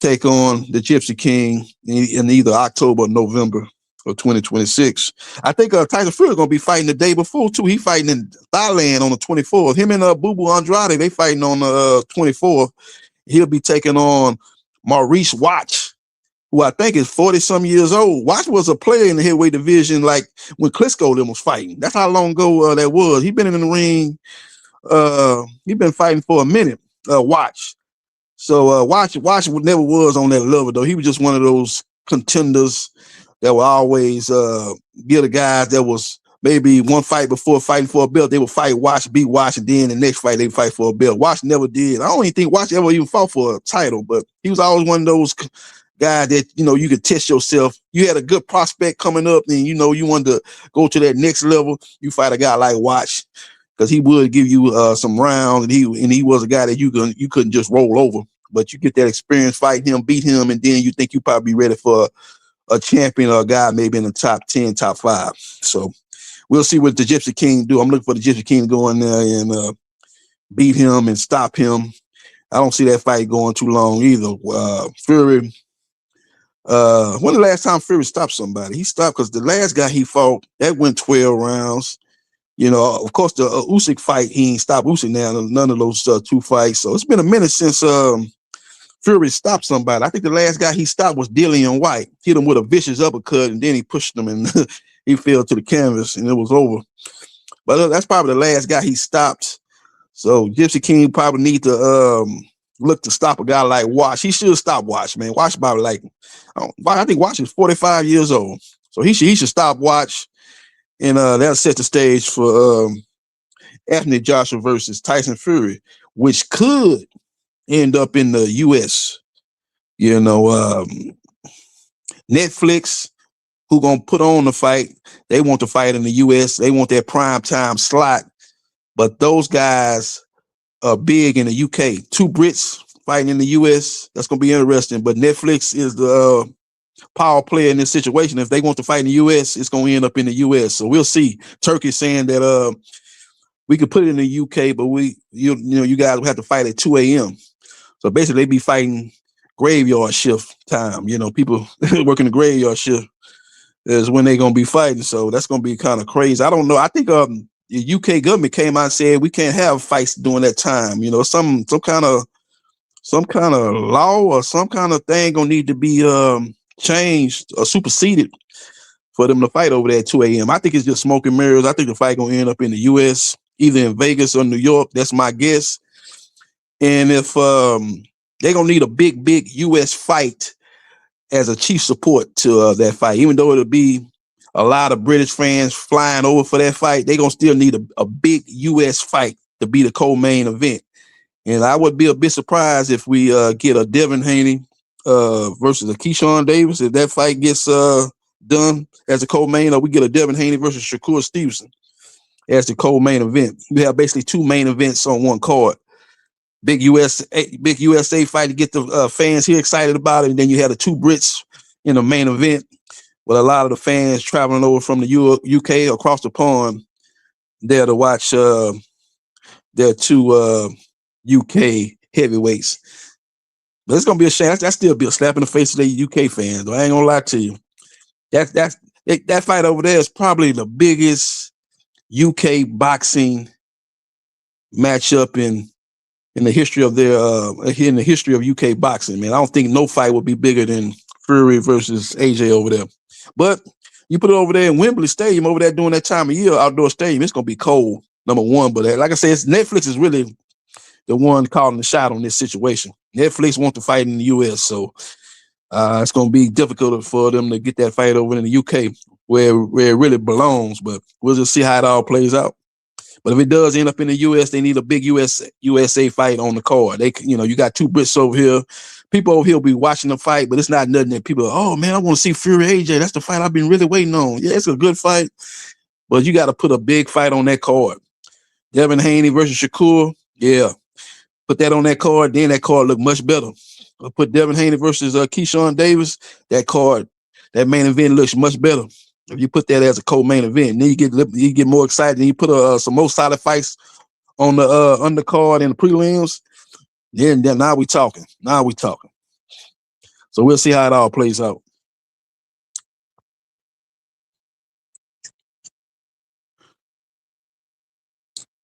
take on the Gypsy King in either October or November of 2026. I think Tyson Fury is going to be fighting the day before too. He fighting in Thailand on the 24th. Him and Boo Boo Andrade, they fighting on the 24th. He'll be taking on Maurice Watch, who I think is 40-some years old. Watch was a player in the heavyweight division, like when Klitschko them was fighting. That's how long ago that was. He's been in the ring. He's been fighting for a minute. Watch. So Watch never was on that level though. He was just one of those contenders that will always get the guys that was maybe one fight before fighting for a belt. They would fight Watch, beat Watch, and then the next fight they fight for a belt. Watch never did. I don't even think Watch ever even fought for a title, but he was always one of those guys that, you could test yourself. You had a good prospect coming up and, you wanted to go to that next level. You fight a guy like Watch because he would give you some rounds, and he was a guy that you couldn't just roll over. But you get that experience fighting him, beat him, and then you think you probably be ready for a champion or a guy maybe in the top 10, top 5. So we'll see what the Gypsy King do. I'm looking for the Gypsy King to go in there and beat him and stop him. I don't see that fight going too long either. Fury, when the last time Fury stopped somebody? He stopped because the last guy he fought, that went 12 rounds. Of course, the Usyk fight, he ain't stopped Usyk now, none of those 2 fights. So it's been a minute since Fury stopped somebody. I think the last guy he stopped was Dillian White. Hit him with a vicious uppercut, and then he pushed him, and he fell to the canvas, and it was over. But that's probably the last guy he stopped. So Gypsy King probably need to look to stop a guy like Watch. He should stop Watch, man. Watch about I think Watch is 45 years old. So he should stop Watch, and that'll set the stage for Anthony Joshua versus Tyson Fury, which could end up in the U.S. Netflix who gonna put on the fight. They want to fight in the US. They want that prime time slot. But those guys are big in the UK. Two Brits fighting in the US. That's gonna be interesting. But Netflix is the power player in this situation. If they want to fight in the US, it's gonna end up in the US. So we'll see. Turkey's saying that we could put it in the UK, but you guys will have to fight at 2 a.m. So basically they be fighting graveyard shift time. People working the graveyard shift is when they're gonna be fighting. So that's gonna be kind of crazy. I don't know. I think the UK government came out and said we can't have fights during that time. Some kind of law or some kind of thing gonna need to be changed or superseded for them to fight over there at 2 a.m. I think it's just smoke and mirrors. I think the fight gonna end up in the US, either in Vegas or New York. That's my guess. And if they're gonna need a big US fight as a chief support to that fight, even though it'll be a lot of British fans flying over for that fight, they're gonna still need a big US fight to be the co-main event. And I would be a bit surprised if we get a Devin Haney versus a Keyshawn Davis. If that fight gets done as a co-main, or we get a Devin Haney versus Shakur Stevenson as the co-main event. We have basically two main events on one card. Big USA fight to get the fans here excited about it. And then you have the two Brits in the main event with a lot of the fans traveling over from the UK across the pond there to watch their two UK heavyweights. But it's gonna be a shame. That still be a slap in the face of the UK fans, though. I ain't gonna lie to you. That fight over there is probably the biggest UK boxing matchup in the history of UK boxing, man. I don't think no fight would be bigger than Fury versus AJ over there. But you put it over there in Wembley Stadium, over there during that time of year, outdoor stadium, it's gonna be cold, number one. But like I said, Netflix is really the one calling the shot on this situation. Netflix wants to fight in the US, so it's gonna be difficult for them to get that fight over in the UK where it really belongs. But we'll just see how it all plays out. But if it does end up in the US, they need a big USA fight on the card. You got two Brits over here. People over here will be watching the fight, but it's not nothing that people are, oh man, I want to see Fury AJ. That's the fight I've been really waiting on. Yeah, it's a good fight, but you got to put a big fight on that card. Devin Haney versus Shakur, yeah. Put that on that card, then that card look much better. Put Devin Haney versus Keyshawn Davis, that main event looks much better. If you put that as a co-main event, then you get more excited, and you put some more solid fights on the undercard and the prelims. Then now we talking. So we'll see how it all plays out.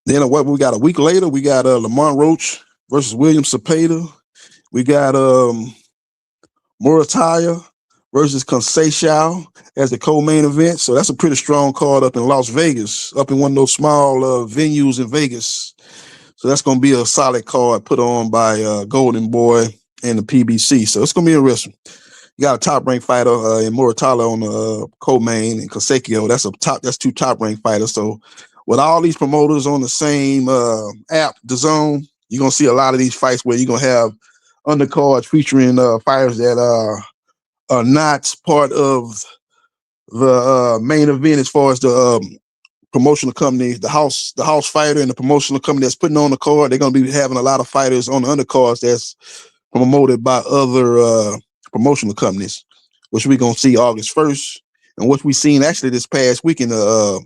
Then what we got a week later, we got Lamont Roach versus William Cepeda. We got Murataya versus Conceição as the co-main event. So that's a pretty strong card up in Las Vegas, up in one of those small venues in Vegas. So that's going to be a solid card put on by Golden Boy and the PBC. So it's going to be interesting. You got a top-ranked fighter in Murataya on the co-main, and Conceição. That's two top-ranked fighters. So with all these promoters on the same app, DAZN, you're going to see a lot of these fights where you're going to have undercards featuring fighters that are not part of the main event as far as the promotional company, the house fighter and the promotional company that's putting on the card. They're going to be having a lot of fighters on the undercards that's promoted by other promotional companies, which we're going to see August 1st. And what we've seen actually this past week in the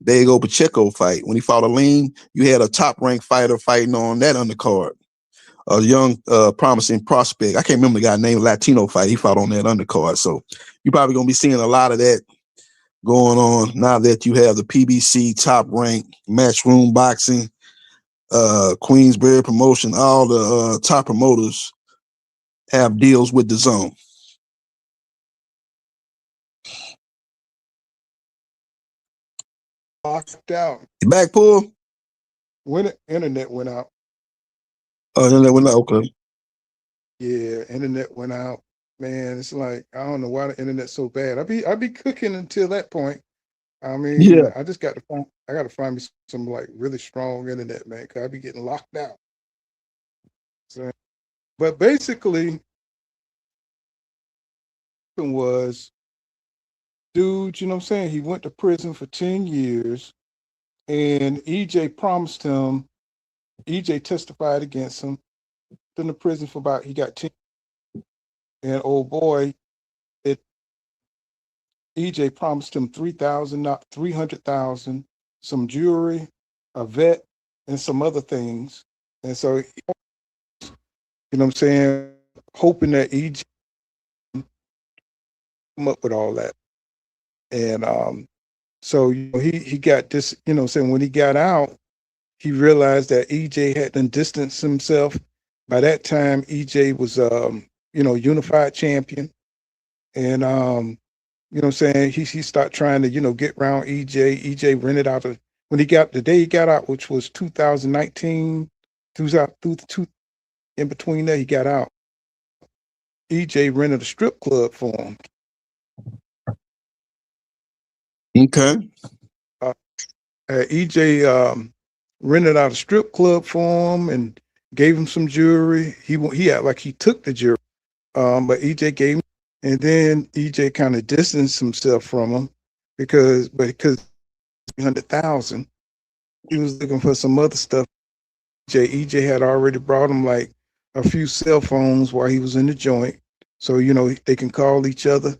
Diego Pacheco fight, when he fought Aline, you had a top-ranked fighter fighting on that undercard. A young, promising prospect. I can't remember the guy named Latino fight. He fought on that undercard. So you're probably going to be seeing a lot of that going on now that you have the PBC top-ranked Matchroom Boxing, Queensberry Promotion. All the top promoters have deals with DAZN. Locked out. You back, Paul? When the internet went out. Oh, internet went out. Okay. Yeah, internet went out. Man, it's like I don't know why the internet's so bad. I be cooking until that point. I mean, Yeah. I just got to find me some like really strong internet, man, because I be getting locked out. So, but basically, what happened was dude, you know what I'm saying? He went to prison for 10 years, and EJ promised him, EJ testified against him, in the prison for about, he got 10, and old boy, it EJ promised him 3,000, not 300,000, some jewelry, a vet, and some other things. And so, you know what I'm saying, hoping that EJ come up with all that. And so he got this, you know what I'm saying, when he got out, he realized that EJ had done distanced himself. By that time, EJ was unified champion. And you know what I'm saying, he started trying to, get around EJ. EJ rented out when he got the day he got out, which was 2019, in between there, he got out. EJ rented a strip club for him. Okay. EJ rented out a strip club for him and gave him some jewelry. He took the jewelry, but EJ gave him, and then EJ kind of distanced himself from him because 300,000, he was looking for some other stuff. EJ had already brought him like a few cell phones while he was in the joint, so they can call each other,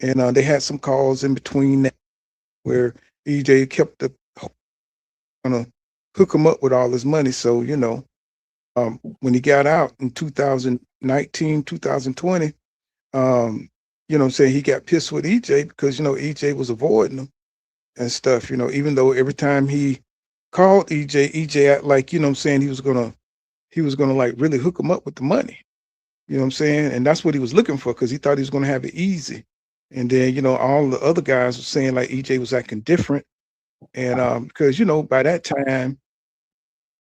and they had some calls in between that where EJ kept gonna hook him up with all his money. So when he got out in 2019, 2020, saying he got pissed with EJ because EJ was avoiding him and stuff. Even though every time he called EJ act like he was gonna like really hook him up with the money. You know what I'm saying? And that's what he was looking for because he thought he was gonna have it easy. And then all the other guys were saying like EJ was acting different. And because by that time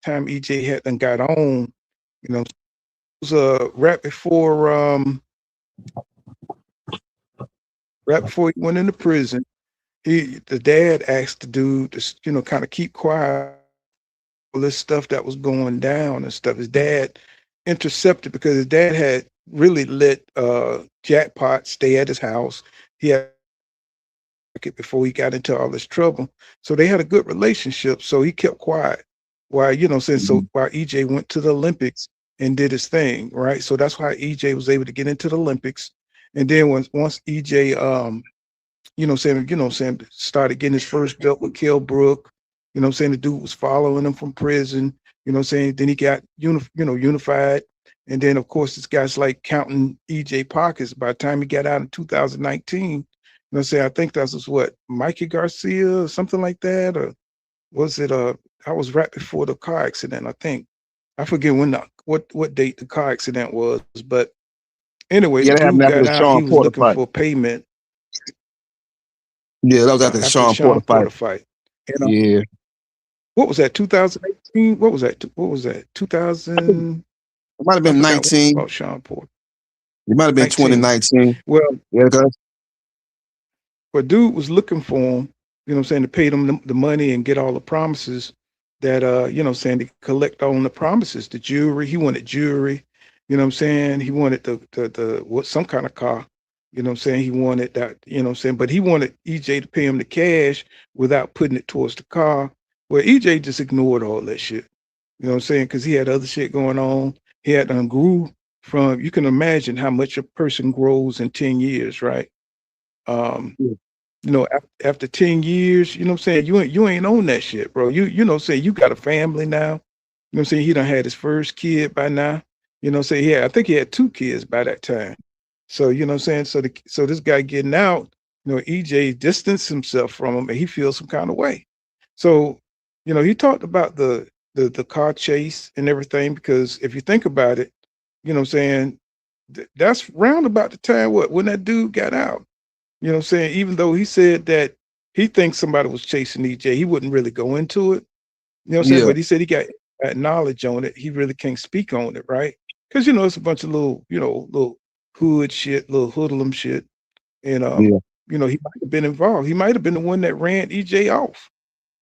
EJ had done got on, it was right before he went into prison. The dad asked the dude to kind of keep quiet all this stuff that was going down and stuff. His dad intercepted because his dad had really let Jacckpot stay at his house. He had it before he got into all this trouble. So they had a good relationship. So he kept quiet while, so while EJ went to the Olympics and did his thing, right? So that's why EJ was able to get into the Olympics. And then once EJ, started getting his first belt with Kell Brook, the dude was following him from prison, then he got, unified. And then, of course, this guy's like counting EJ pockets. By the time he got out in 2019, I think that was what, Mikey Garcia or something like that, or was it? I was right before the car accident. I think I forget what date the car accident was, but anyway, Yeah, the that happened dude after got the out. Sean He was Porter looking fight. for payment. Yeah, that was after the Sean Porter fight. And, yeah. What was that? 2018? What was that? What was that? 2000? It might have been 19. About Sean Porter. It might have been 2019. Well, yeah, guys. But dude was looking for him, to pay them the money and get all the promises that, to collect all the promises, the jewelry. He wanted jewelry, he wanted some kind of car, he wanted that, but he wanted EJ to pay him the cash without putting it towards the car. Well, EJ just ignored all that shit, because he had other shit going on. He had grew from, you can imagine how much a person grows in 10 years, right? After 10 years, you ain't on that shit, bro. You got a family now. He done had his first kid by now. I think he had 2 kids by that time. So, so this guy getting out, EJ distanced himself from him and he feels some kind of way. So, he talked about the car chase and everything, because if you think about it, that's round about the time when that dude got out. Even though he said that he thinks somebody was chasing EJ, he wouldn't really go into it. Yeah. But he said he got knowledge on it. He really can't speak on it, right? Because it's a bunch of little hood shit, little hoodlum shit. And he might have been involved. He might have been the one that ran EJ off.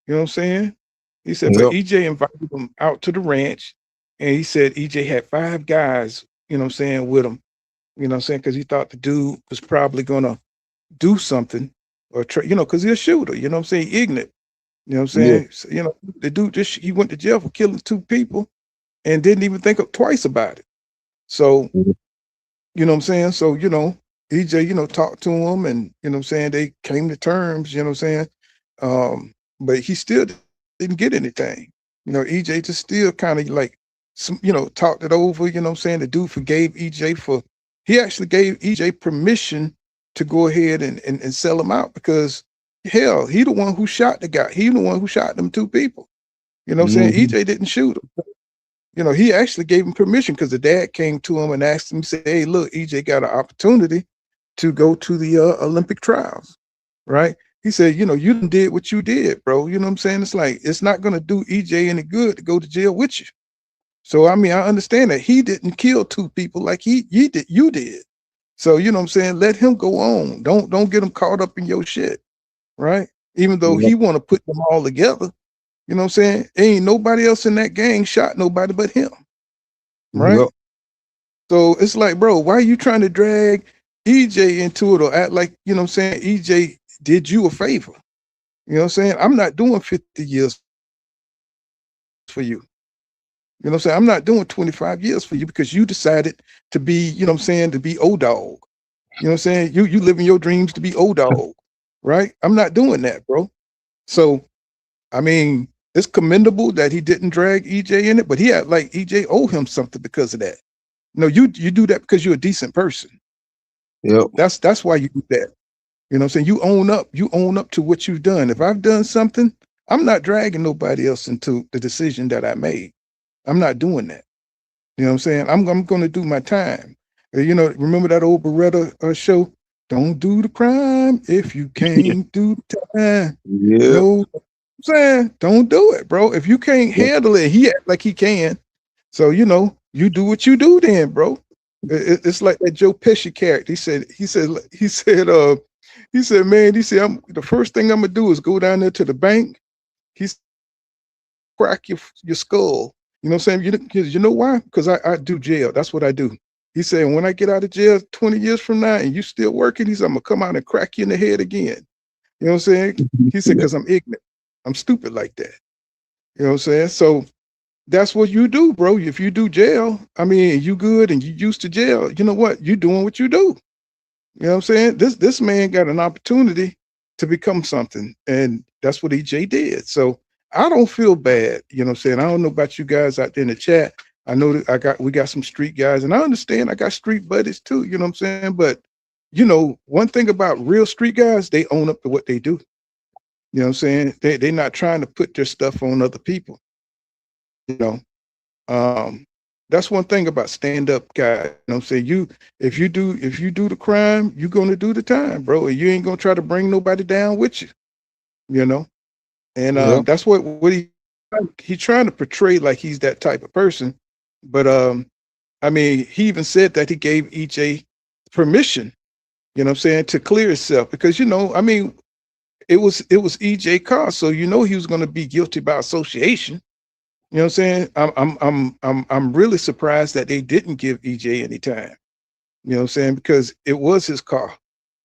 You know what I'm saying? He said, but EJ invited him out to the ranch, and he said EJ had 5 guys, with him. Because he thought the dude was probably gonna do something, or because he's a shooter. You know what I'm saying? Ignorant. You know what I'm Yeah. saying? So, the dude he went to jail for killing 2 people and didn't even think twice about it. So, Mhm. you know what I'm saying? So, EJ, talked to him and, you know what I'm saying, they came to terms, you know what I'm saying? But he still didn't get anything. EJ just still kind of like, talked it over, you know what I'm saying? The dude forgave EJ he actually gave EJ permission to go ahead and sell him out because hell, he the one who shot the guy. He the one who shot them 2 people. You know what I'm saying? Mhm. EJ didn't shoot him. He actually gave him permission because the dad came to him and asked him, say, hey, look, EJ got an opportunity to go to the Olympic trials, right? He said, you did what you did, bro. You know what I'm saying? It's like, it's not going to do EJ any good to go to jail with you. So, I mean, I understand that he didn't kill 2 people like you did. So, you know what I'm saying? Let him go on. Don't get him caught up in your shit, right? Even though Yep. he want to put them all together. You know what I'm saying? Ain't nobody else in that gang shot nobody but him, right? Yep. So it's like, bro, why are you trying to drag EJ into it or act like, you know what I'm saying, EJ did you a favor? You know what I'm saying? I'm not doing 50 years for you. You know what I'm saying? I'm not doing 25 years for you because you decided to be, you know what I'm saying, to be old dog. You know what I'm saying? You living your dreams to be old dog, right? I'm not doing that, bro. So, I mean, it's commendable that he didn't drag EJ in it, but he act like EJ owe him something because of that. No, you do that because you're a decent person. Yep. That's why you do that. You know what I'm saying? You own up to what you've done. If I've done something, I'm not dragging nobody else into the decision that I made. I'm not doing that. You know what I'm saying? I'm going to do my time. Remember that old Beretta show? Don't do the crime if you can't do the time. Yeah. No, I'm saying, don't do it, bro. If you can't handle it, he act like he can. So, you do what you do then, bro. It's like that Joe Pesci character. He said, man, the first thing I'm gonna do is go down there to the bank. He's crack your skull. You know what I'm saying? You know why? Because I do jail. That's what I do. He said, when I get out of jail 20 years from now and you still working, he said, I'm gonna come out and crack you in the head again. You know what I'm saying? He said, because I'm ignorant. I'm stupid like that. You know what I'm saying? So that's what you do, bro. If you do jail, I mean, you good and you used to jail, you know what? You doing what you do. You know what I'm saying? This man got an opportunity to become something, and that's what EJ did. So I don't feel bad. You know what I'm saying? I don't know about you guys out there in the chat. I know that we got some street guys, and I understand I got street buddies too. You know what I'm saying? But one thing about real street guys, they own up to what they do. You know what I'm saying? They're not trying to put their stuff on other people. You know, that's one thing about stand-up guys. You know what I'm saying? If you do the crime, you're gonna do the time, bro. And you ain't gonna try to bring nobody down with you, you know. And Yep. that's what he's trying to portray like he's that type of person. But I mean, he even said that he gave EJ permission, you know what I'm saying, to clear himself because I mean, it was EJ car, so he was gonna be guilty by association. You know what I'm saying? I'm really surprised that they didn't give EJ any time. You know what I'm saying? Because it was his car.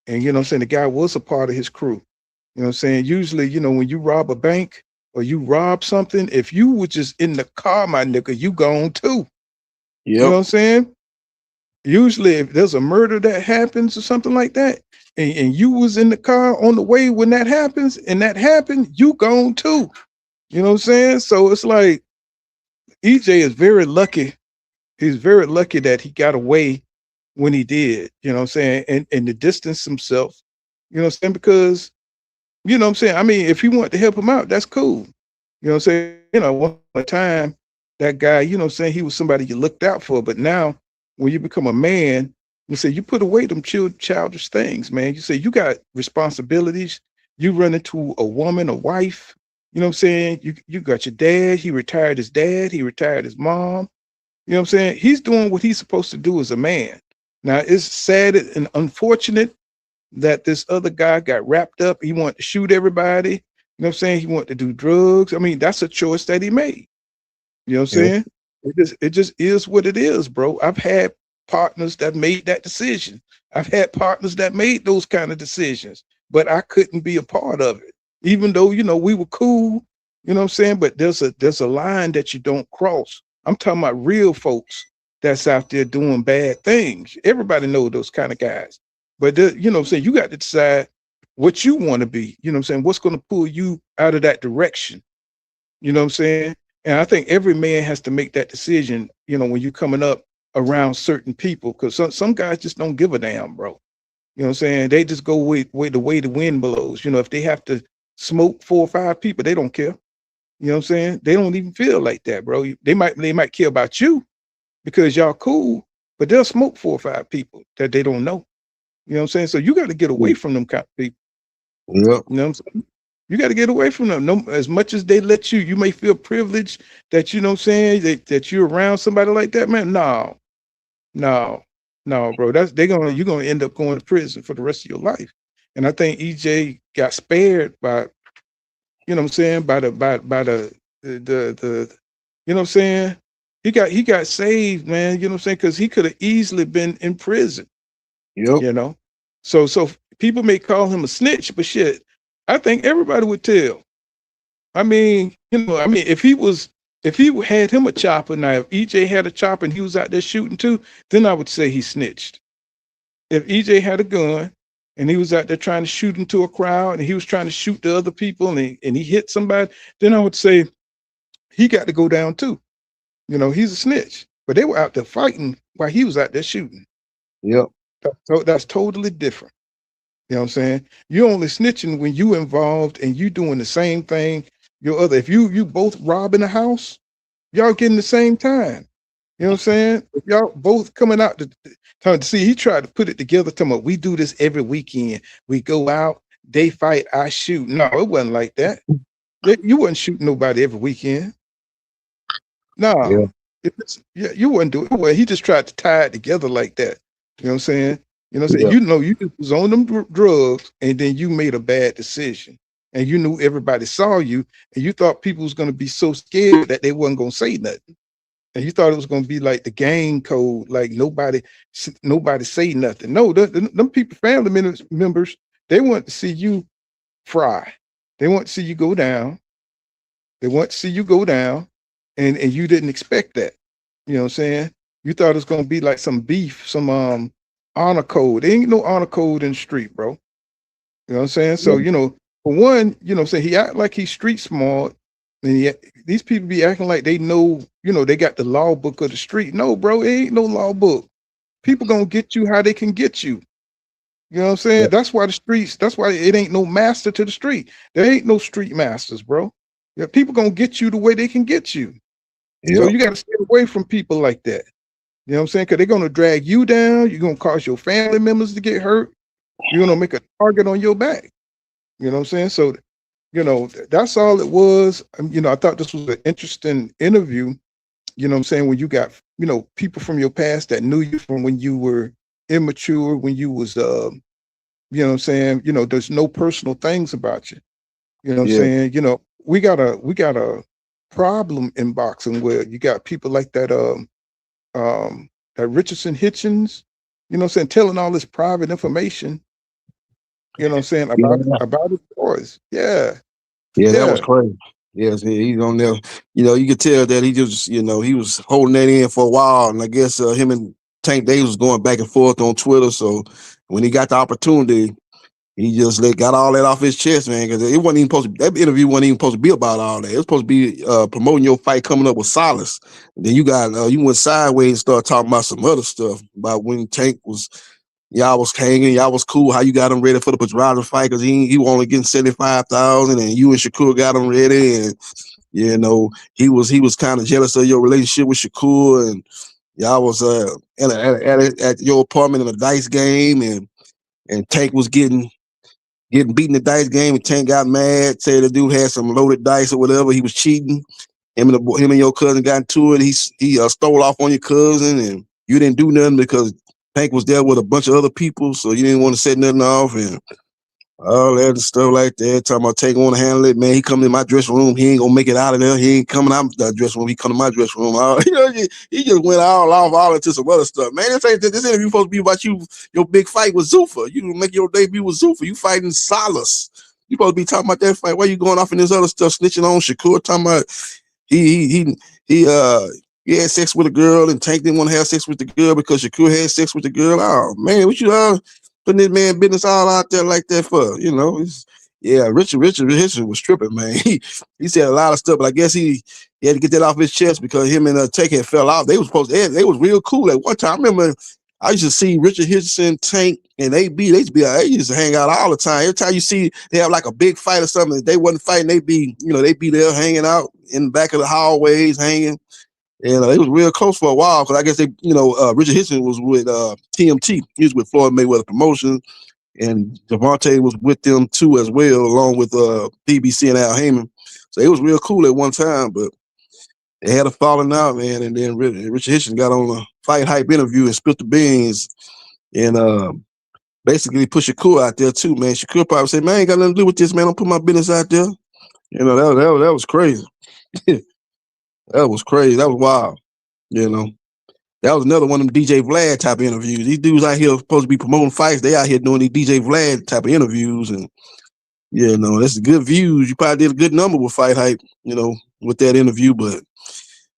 And you know what I'm saying? The guy was a part of his crew. You know what I'm saying? Usually, when you rob a bank or you rob something, if you were just in the car, my nigga, you gone too. You know what Yep. I'm saying? Usually if there's a murder that happens or something like that, and you was in the car on the way when that happens, and that happened, you gone too. You know what I'm saying? So it's like, EJ is very lucky. He's very lucky that he got away when he did, you know what I'm saying? And to distance himself, you know what I'm saying? Because, you know what I'm saying? I mean, if he wanted to help him out, that's cool. You know what I'm saying? One time, that guy, you know what I'm saying, he was somebody you looked out for. But now, when you become a man, you say, you put away them childish things, man. You say, you got responsibilities. You run into a woman, a wife, you know what I'm saying? You got your dad. He retired his dad. He retired his mom. You know what I'm saying? He's doing what he's supposed to do as a man. Now, it's sad and unfortunate that this other guy got wrapped up. He wanted to shoot everybody. You know what I'm saying? He wanted to do drugs. I mean, that's a choice that he made. You know what I'm Yep. saying? It just is what it is, bro. I've had partners that made that decision. I've had partners that made those kind of decisions. but I couldn't be a part of it, even though, you know, we were cool, you know what I'm saying? But there's a line that you don't cross. I'm talking about real folks that's out there doing bad things. Everybody knows those kind of guys. But you know what I'm saying, you got to decide what you want to be, you know what I'm saying, what's going to pull you out of that direction. You know what I'm saying? And I think every man has to make that decision, you know, when you're coming up around certain people, because some guys just don't give a damn, bro. You know what I'm saying? They just go with the way the wind blows. You know, if they have to smoke 4 or 5 people, they don't care. You know what I'm saying? They don't even feel like that, bro. They might care about you because y'all cool, but they'll smoke 4 or 5 people that they don't know. You know what I'm saying? So you got to get away from them kind of people. Yep. You know what I'm saying? You got to get away from them. No, as much as they let you, you may feel privileged that, you know what I'm saying, that you're around somebody like that, man. No, bro. You're gonna end up going to prison for the rest of your life. And I think EJ got spared by, you know what I'm saying, by the you know what I'm saying? He got saved, man, you know what I'm saying? Because he could have easily been in prison. Yep. You know. So people may call him a snitch, but shit, I think everybody would tell. I mean, you know, if he had him a chopper, now if EJ had a chopper and he was out there shooting too, then I would say he snitched. If EJ had a gun and he was out there trying to shoot into a crowd and he was trying to shoot the other people and he hit somebody, then I would say he got to go down too. You know, he's a snitch. But they were out there fighting while he was out there shooting. Yep. So that's totally different. You know what I'm saying? You're only snitching when you involved and you doing the same thing your other. If you both robbing a house, y'all getting the same time. You know what I'm saying? If y'all both coming out to see, he tried to put it together. Talking about, we do this every weekend. We go out, they fight, I shoot. No, it wasn't like that. You wasn't shooting nobody every weekend. No, you wouldn't do it. Well, he just tried to tie it together like that. You know what I'm saying? You know what I'm saying? Yeah. You know, you was on them drugs and then you made a bad decision. And you knew everybody saw you and you thought people was going to be so scared that they wasn't going to say nothing. And you thought it was going to be like the gang code, like nobody say nothing. No, them people, family members, they want to see you fry. They want to see you go down. They want to see you go down. And you didn't expect that. You know what I'm saying? You thought it was going to be like some beef, some honor code. There ain't no honor code in the street, bro. You know what I'm saying? So, you know, for one, you know what I'm saying, he act like he's street smart. And these people be acting like they know, you know, they got the law book of the street. No, bro, it ain't no law book. People gonna get you how they can get you. You know what I'm saying? Yeah. That's why it ain't no master to the street. There ain't no street masters, bro. Yeah, people gonna get you the way they can get you. Yep. So you got to stay away from people like that. You know what I'm saying? Because they're going to drag you down. You're going to cause your family members to get hurt. You're going to make a target on your back. You know what I'm saying? So, you know, that's all it was. You know, I thought this was an interesting interview. You know what I'm saying? When you got, you know, people from your past that knew you from when you were immature, when you was, you know what I'm saying? You know, there's no personal things about you. You know what I'm saying? You know, we got a problem in boxing where you got people like that Richardson Hitchens, you know what I'm saying, telling all this private information, you know what I'm saying, about his boys. Yeah, that was crazy. Yes, he's on there. You know, you could tell that he just, you know, he was holding that in for a while, and I guess him and Tank Davis was going back and forth on Twitter. So when he got the opportunity, he just got all that off his chest, man, because it wasn't even supposed to. That interview wasn't even supposed to be about all that. It was supposed to be promoting your fight coming up with Solace. And then you went sideways and started talking about some other stuff about when Tank was, y'all was hanging, y'all was cool. How you got him ready for the Pedraza fight because he was only getting 75,000, and you and Shakur got him ready, and you know he was kind of jealous of your relationship with Shakur, and y'all was at your apartment in a dice game, and Tank was getting beaten the dice game, and Tank got mad, said the dude had some loaded dice or whatever, he was cheating. Him and your cousin got into it. He stole off on your cousin, and you didn't do nothing because Tank was there with a bunch of other people, so you didn't want to set nothing off. And all that stuff like that. Talking about Tank want to handle it, man. He come in my dressing room. He ain't gonna make it out of there. He ain't coming out the dressing room. He come to my dressing room. He just went all into some other stuff, man. This interview supposed to be about you, your big fight with Zuffa. You make your debut with Zuffa. You fighting Salas. You supposed to be talking about that fight. Why you going off in this other stuff, snitching on Shakur? Talking about he had sex with a girl and Tank didn't want to have sex with the girl because Shakur had sex with the girl. Oh man, what you putting this man business all out there like that for? You know, Richard was tripping, man. He said a lot of stuff, but I guess he had to get that off his chest because him and Tank had fell out. They was real cool at one time. I remember I used to see Richard Hitchison, Tank, and they used to hang out all the time. Every time you see they have like a big fight or something, they wasn't fighting, they be there hanging out in the back of the hallways, hanging. And they was real close for a while because I guess they, Richard Hitchison was with TMT. He was with Floyd Mayweather Promotions, and Devontae was with them too as well, along with BBC and Al Heyman. So it was real cool at one time, but they had a falling out, man. And then Richard Hitchison got on a Fight Hype interview and split the beans, and basically put Shakur out there too, man. Shakur probably said, "Man, I ain't got nothing to do with this, man. Don't put my business out there." That was crazy. That was crazy. That was wild. That was another one of them DJ Vlad type of interviews. These dudes out here supposed to be promoting fights. They out here doing these DJ Vlad type of interviews, and that's good views. You probably did a good number with Fight Hype, with that interview. But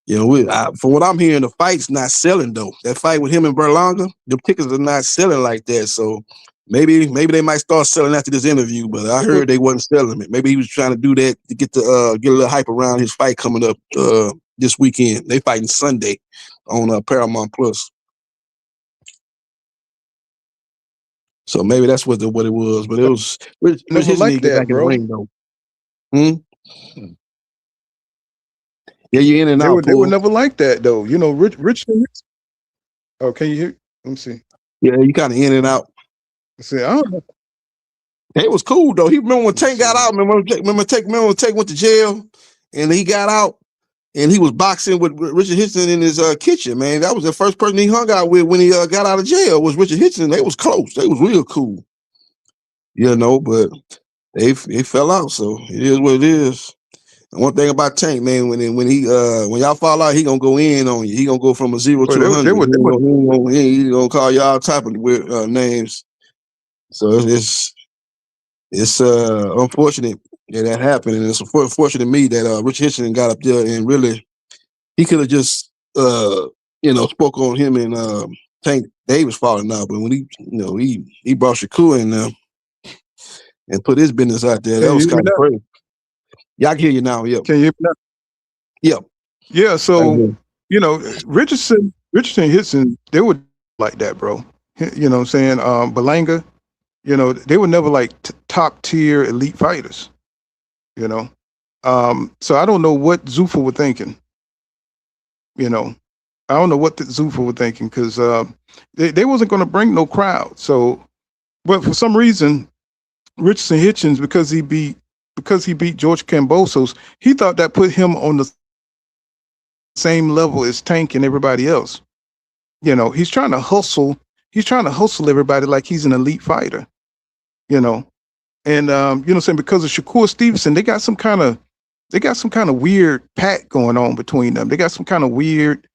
from what I'm hearing, the fight's not selling though. That fight with him and Berlanga, the tickets are not selling like that. So maybe they might start selling after this interview. But I heard they wasn't selling it. Maybe he was trying to do that to get a little hype around his fight coming up this weekend. They fighting Sunday on Paramount Plus. So maybe that's what it was. But it was never like that, bro. Ring, though. Yeah, you in and out. They were never like that though. Rich. Oh, can you hear? Let me see. Yeah, you kind of in and out. See, I don't know. It was cool though. He remember when Tank got out. Remember when Tank went to jail, and he got out, and he was boxing with Richard Hitchison in his kitchen. Man, that was the first person he hung out with when he got out of jail. Was Richard Hitchison. They was close. They was real cool. But they fell out. So it is what it is. And one thing about Tank, man, when y'all fall out, he gonna go in on you. He gonna go from a 0 to 100. He gonna call y'all all type of weird names. So it's unfortunate that happened, and it's unfortunate to me that Rich Hitchison got up there and really he could have just spoke on him and Tank Davis falling out. But when he brought Shakur in there and put his business out there, that was kind of crazy. Yeah, I can hear you now. Yeah. Can you hear me now? Yeah. Yeah. So, Richardson, Hitchison, they were like that, bro. You know what I'm saying? Berlanga, they were never like top tier elite fighters, So I don't know what Zuffa were thinking. I don't know what Zuffa were thinking because they wasn't going to bring no crowd. So, but for some reason, Richardson Hitchens, because he beat George Kambosos, he thought that put him on the same level as Tank and everybody else. He's trying to hustle. He's trying to hustle everybody like he's an elite fighter. And saying because of Shakur Stevenson, they got some kind of weird pact going on between them. They got some kind of weird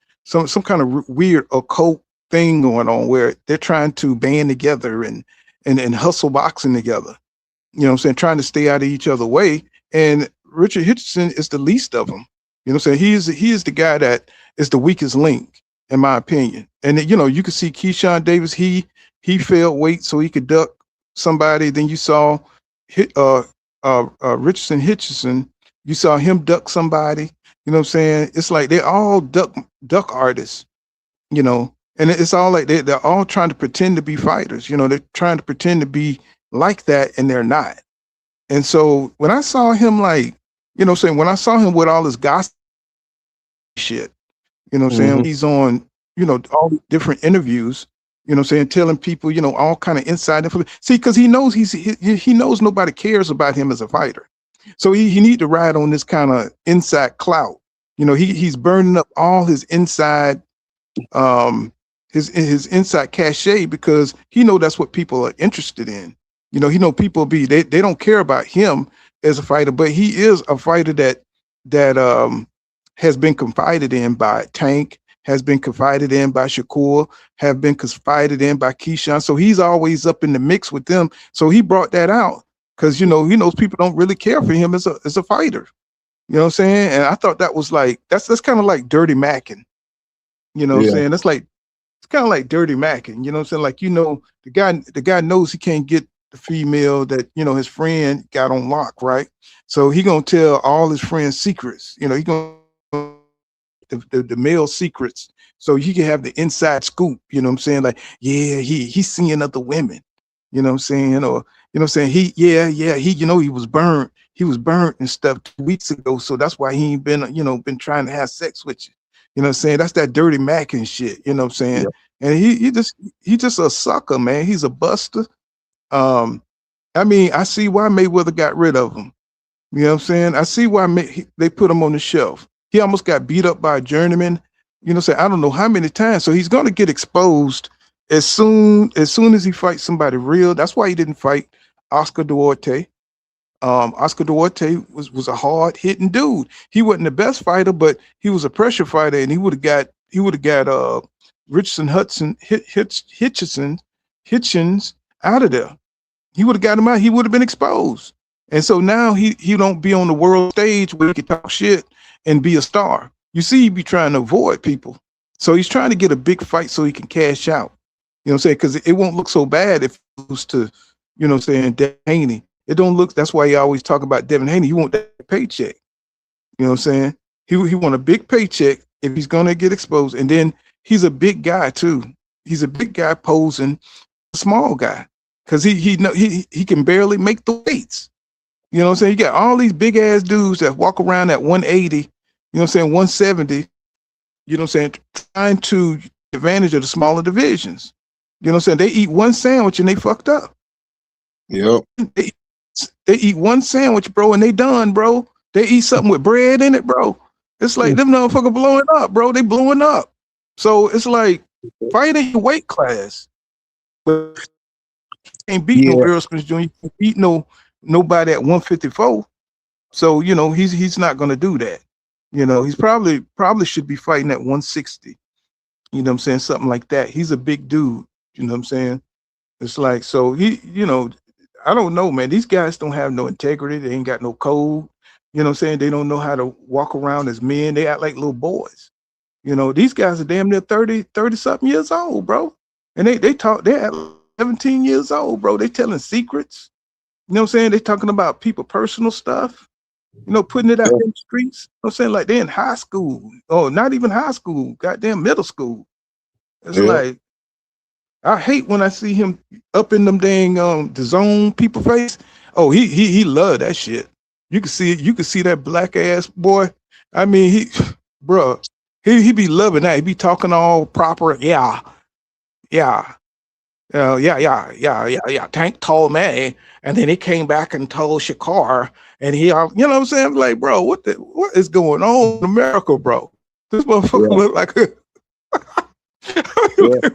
occult thing going on where they're trying to band together and hustle boxing together. Trying to stay out of each other's way. And Richard Hitchison is the least of them. He is the guy that is the weakest link, in my opinion. And you could see Keyshawn Davis, he failed weight so he could duck somebody. Then you saw Richardson Hitchison, you saw him duck somebody. It's like they're all duck artists, and it's all like they're all trying to pretend to be fighters. They're trying to pretend to be like that, and they're not. And so when I saw him when I saw him with all this gossip shit, he's on, all the different interviews, telling people, all kind of inside information. See, because he knows he knows nobody cares about him as a fighter. So he need to ride on this kind of inside clout. He's burning up all his inside his inside cachet because he know that's what people are interested in. You know, he know people they don't care about him as a fighter, but he is a fighter that has been confided in by Tank, has been confided in by Shakur, have been confided in by Keyshawn. So he's always up in the mix with them. So he brought that out because you know he knows people don't really care for him as a fighter. You know what I'm saying? And I thought that was like that's kind of like Dirty Mackin. You know what I'm saying? That's like it's kind of like Dirty Mackin. You know what I'm saying? Like, you know, the guy knows he can't get the female that, you know, his friend got on lock, right? So he gonna tell all his friends' secrets. You know, he gonna the male secrets so he can have the inside scoop. You know what I'm saying? Like, yeah, he's seeing other women. You know what I'm saying? Or you know what I'm saying? He you know he was burnt and stuff 2 weeks ago, so that's why he ain't been trying to have sex with you. You know what I'm saying? That's that Dirty Mac and shit. You know what I'm saying? Yep. And he just a sucker, man. He's a buster. I mean, I see why Mayweather got rid of him. You know what I'm saying? I see why they put him on the shelf. He almost got beat up by a journeyman. You know what I'm saying? I don't know how many times. So he's going to get exposed as soon as he fights somebody real. That's why he didn't fight Oscar Duarte. Oscar Duarte was a hard hitting dude. He wasn't the best fighter, but he was a pressure fighter, and he would have got Richardson Hitchens out of there. He would have got him out. He would have been exposed. And so now he don't be on the world stage where he can talk shit and be a star. You see, he be trying to avoid people. So he's trying to get a big fight so he can cash out. You know what I'm saying? Because it won't look so bad if it was to, you know what I'm saying, Devin Haney. It don't look, that's why you always talk about Devin Haney. He want that paycheck. You know what I'm saying? He want a big paycheck if he's going to get exposed. And then he's a big guy too. He's a big guy posing a small guy because he can barely make the weights. You know what I'm saying? You got all these big ass dudes that walk around at 180, you know what I'm saying, 170, you know what I'm saying, trying to take advantage of the smaller divisions. You know what I'm saying? They eat one sandwich and they fucked up. Yep. They eat one sandwich, bro, and they done, bro. They eat something with bread in it, bro. It's like them motherfuckers blowing up, bro. They blowing up. So it's like fighting your weight class. But can't beat no Errol Spence Jr. Can't beat nobody at 154. So, you know, he's not gonna do that. You know, he's probably should be fighting at 160. You know what I'm saying? Something like that. He's a big dude. You know what I'm saying? It's like, so he, you know, I don't know, man. These guys don't have no integrity. They ain't got no code. You know what I'm saying? They don't know how to walk around as men. They act like little boys. You know, these guys are damn near 30 something years old, bro. And they're at 17 years old, bro. They telling secrets. You know what I'm saying? They talking about people personal stuff, you know, putting it out in the streets. You know what I'm saying? Like they're in high school. Oh, not even high school, goddamn middle school. It's like, I hate when I see him up in them dang the zone people face. Oh, he love that shit. You can see that black ass boy. I mean, he be loving that. He be talking all proper. Yeah. Tank told me, and then he came back and told Shakur, and he, you know what I'm saying? I'm like, bro, what is going on in America, bro? This motherfucker look like a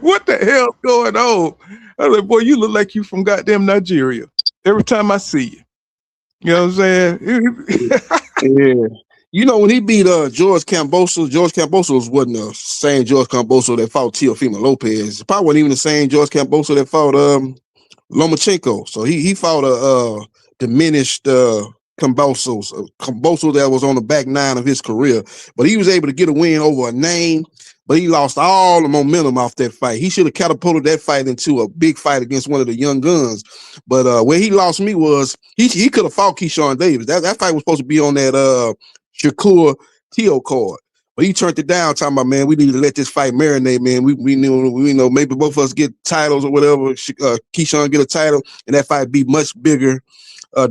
what the hell's going on? I was like, boy, you look like you from goddamn Nigeria. Every time I see you. You know what I'm saying? You know, when he beat George Kambosos wasn't the same George Kambosos that fought Teofimo Lopez. It probably wasn't even the same George Kambosos that fought Lomachenko. So he fought a diminished Kambosos that was on the back nine of his career. But he was able to get a win over a name, but he lost all the momentum off that fight. He should have catapulted that fight into a big fight against one of the young guns. But where he lost me was he could have fought Keyshawn Davis. That fight was supposed to be on that Shakur Teo card. But he turned it down, talking about, man, we need to let this fight marinate, man. We know maybe both of us get titles or whatever. Keyshawn get a title, and that fight be much bigger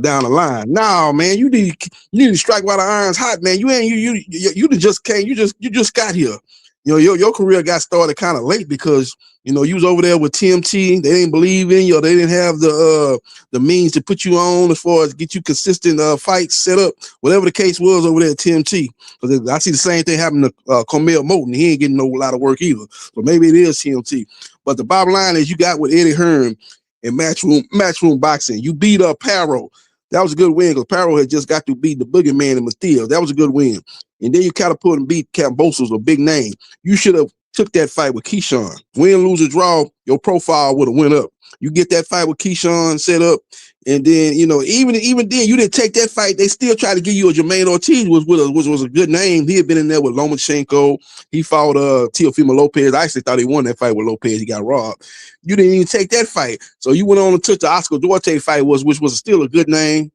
down the line. No, man, you need to strike while the iron's hot, man. You just came, you just got here. You know, your career got started kind of late because, you know, you was over there with Tim Tszyu. They didn't believe in you. They didn't have the means to put you on as far as get you consistent fights set up. Whatever the case was over there at Tim Tszyu. Because I see the same thing happen to Cormel Moulton. He ain't getting no lot of work either. So maybe it is Tim Tszyu. But the bottom line is you got with Eddie Hearn. in matchroom boxing. You beat up Paro. That was a good win because Paro had just got to beat the boogeyman in Matthias. That was a good win. And then you catapult and beat Cambosos, a big name. You should have took that fight with Keyshawn. Win, lose, or draw, your profile would have went up. You get that fight with Keyshawn set up, and then, you know, even then, you didn't take that fight. They still tried to give you a Jermaine Ortiz, which was a good name. He had been in there with Lomachenko. He fought Teofimo Lopez. I actually thought he won that fight with Lopez. He got robbed. You didn't even take that fight. So you went on and took the Oscar Duarte fight, which was still a good name.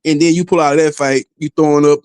And then you pull out of that fight, you throwing up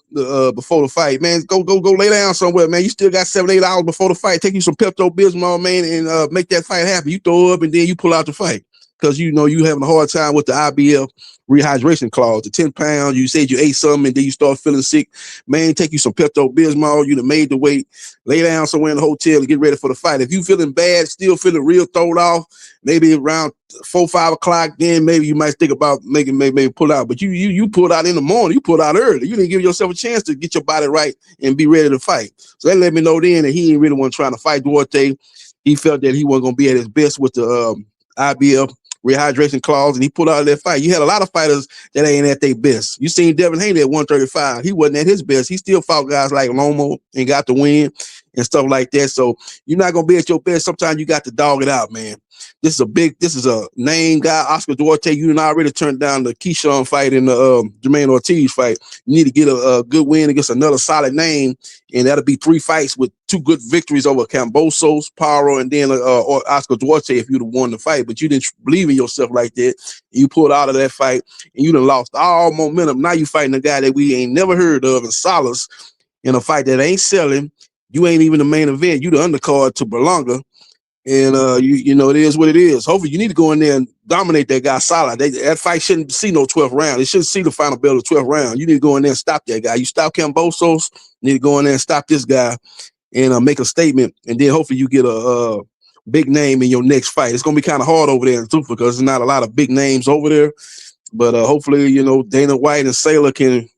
before the fight, man. Go lay down somewhere, man. You still got 7-8 hours before the fight. Take you some Pepto-Bismol, man, and make that fight happen. You throw up and then you pull out the fight because you know you having a hard time with the IBF rehydration clause. The 10 pounds, you said you ate something and then you start feeling sick. Man, take you some Pepto-Bismol. You done made the weight. Lay down somewhere in the hotel and get ready for the fight. If you feeling bad, still feeling real thrown off, maybe around 4-5 o'clock, then maybe you might think about maybe pull out. But you pulled out in the morning. You pulled out early. You didn't give yourself a chance to get your body right and be ready to fight. So that let me know then that he ain't really want trying to fight Duarte. He felt that he wasn't going to be at his best with the IBF rehydration clause, and he pulled out of that fight. You had a lot of fighters that ain't at their best. You seen Devin Haney at 135. He wasn't at his best. He still fought guys like Lomo and got the win and stuff like that. So you're not going to be at your best. Sometimes you got to dog it out, man. This is a name guy, Oscar Duarte. You done already turned down the Keyshawn fight and the Jermaine Ortiz fight. You need to get a good win against another solid name, and that'll be 3 fights with 2 good victories over Cambosos, Paro, and then or Oscar Duarte if you'd have won the fight. But you didn't believe in yourself like that. You pulled out of that fight, and you done lost all momentum. Now you fighting a guy that we ain't never heard of in Salas in a fight that ain't selling. You ain't even the main event. You the undercard to Berlanga. And you know, it is what it is. Hopefully you need to go in there and dominate that guy solid. That fight shouldn't see no 12th round. It shouldn't see the final bell of the 12th round. You need to go in there and stop that guy. You stop Cambosos, you need to go in there and stop this guy and make a statement. And then hopefully you get a big name in your next fight. It's gonna be kind of hard over there in Tufa because there's not a lot of big names over there. But hopefully, you know, Dana White and Saylor can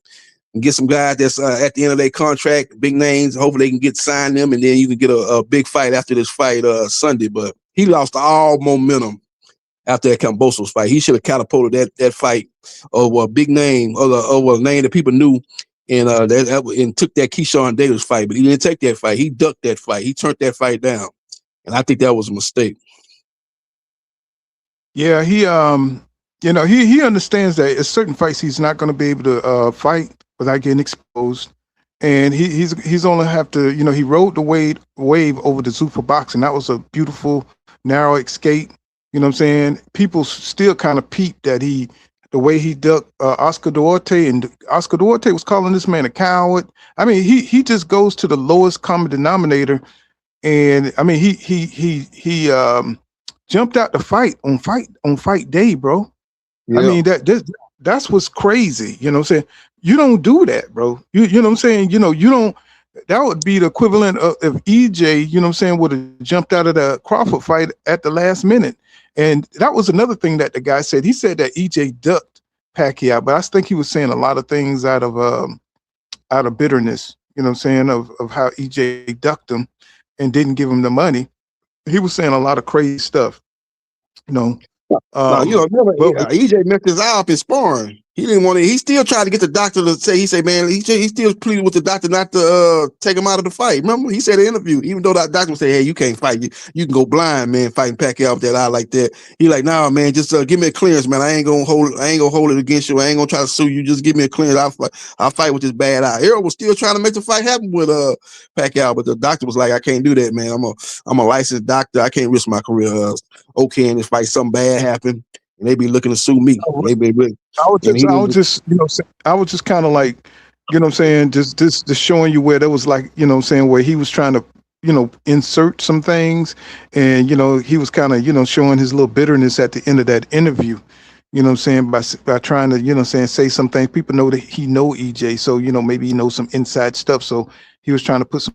get some guys that's at the end of their contract, big names. Hopefully they can get signed them, and then you can get a big fight after this fight Sunday. But he lost all momentum after that Cambosos fight. He should have catapulted that fight over a big name, over a name that people knew, and and took that Keyshawn Davis fight. But he didn't take that fight. He ducked that fight. He turned that fight down, and I think that was a mistake. Yeah, he you know, he understands that at certain fights he's not going to be able to fight without getting exposed, and he's only have to, you know, he rode the wave over the Zuffa boxing. That was a beautiful narrow escape. You know what I'm saying? People still kind of peeped that the way he ducked Oscar Duarte, and Oscar Duarte was calling this man a coward. I mean, he just goes to the lowest common denominator, and I mean he jumped out the fight on fight day, bro. Yeah. I mean that's what's crazy. You know what I'm saying? You don't do that, bro. You know what I'm saying? You know, you don't. That would be the equivalent of if EJ, you know what I'm saying, would have jumped out of the Crawford fight at the last minute. And that was another thing that the guy said. He said that EJ ducked Pacquiao, but I think he was saying a lot of things out of bitterness, you know what I'm saying, of how EJ ducked him and didn't give him the money. He was saying a lot of crazy stuff, you know. EJ messed his eye up in sparring. He didn't want to. He still tried to get the doctor to say. He said, "Man, he still pleaded with the doctor not to take him out of the fight." Remember, he said in the interview, even though that doctor would say, "Hey, you can't fight. You can go blind, man, fighting Pacquiao with that eye like that." He like, "Nah, man, just give me a clearance, man. I ain't gonna hold it against you. I ain't gonna try to sue you. Just give me a clearance. I'll fight with this bad eye." Errol was still trying to make the fight happen with Pacquiao, but the doctor was like, "I can't do that, man. I'm a licensed doctor. I can't risk my career. Okay, in this fight, something bad happened." And they be looking to sue me. I was just kind of like, you know what I'm saying, just showing you where there was like, you know what I'm saying, where he was trying to, you know, insert some things, and, you know, he was kind of, you know, showing his little bitterness at the end of that interview, you know what I'm saying, by trying to, you know what I'm saying, say some things. People know that he know EJ, so, you know, maybe he knows some inside stuff, so he was trying to put some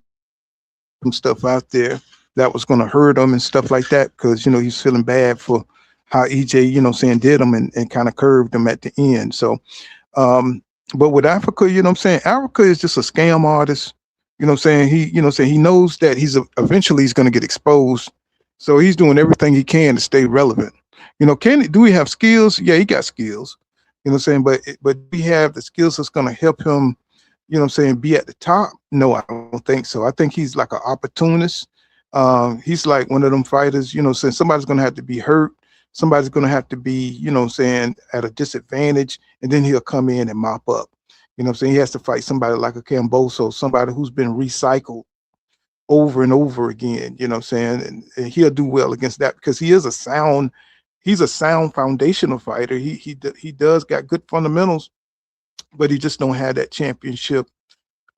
stuff out there that was going to hurt him and stuff like that, because, you know, he's feeling bad for how EJ, you know, saying did him and kind of curved him at the end. So, but with Africa, you know what I'm saying, Africa is just a scam artist. You know what I'm saying? He knows that eventually he's going to get exposed. So he's doing everything he can to stay relevant. You know, do he have skills? Yeah, he got skills. You know what I'm saying? But we have the skills that's going to help him, you know what I'm saying, be at the top? No, I don't think so. I think he's like an opportunist. He's like one of them fighters, you know, saying somebody's going to have to be hurt. Somebody's going to have to be, you know what I'm saying, at a disadvantage, and then he'll come in and mop up. You know what I'm saying? He has to fight somebody like a Camboso, somebody who's been recycled over and over again, you know what I'm saying? And he'll do well against that because he's a sound foundational fighter. He does got good fundamentals, but he just don't have that championship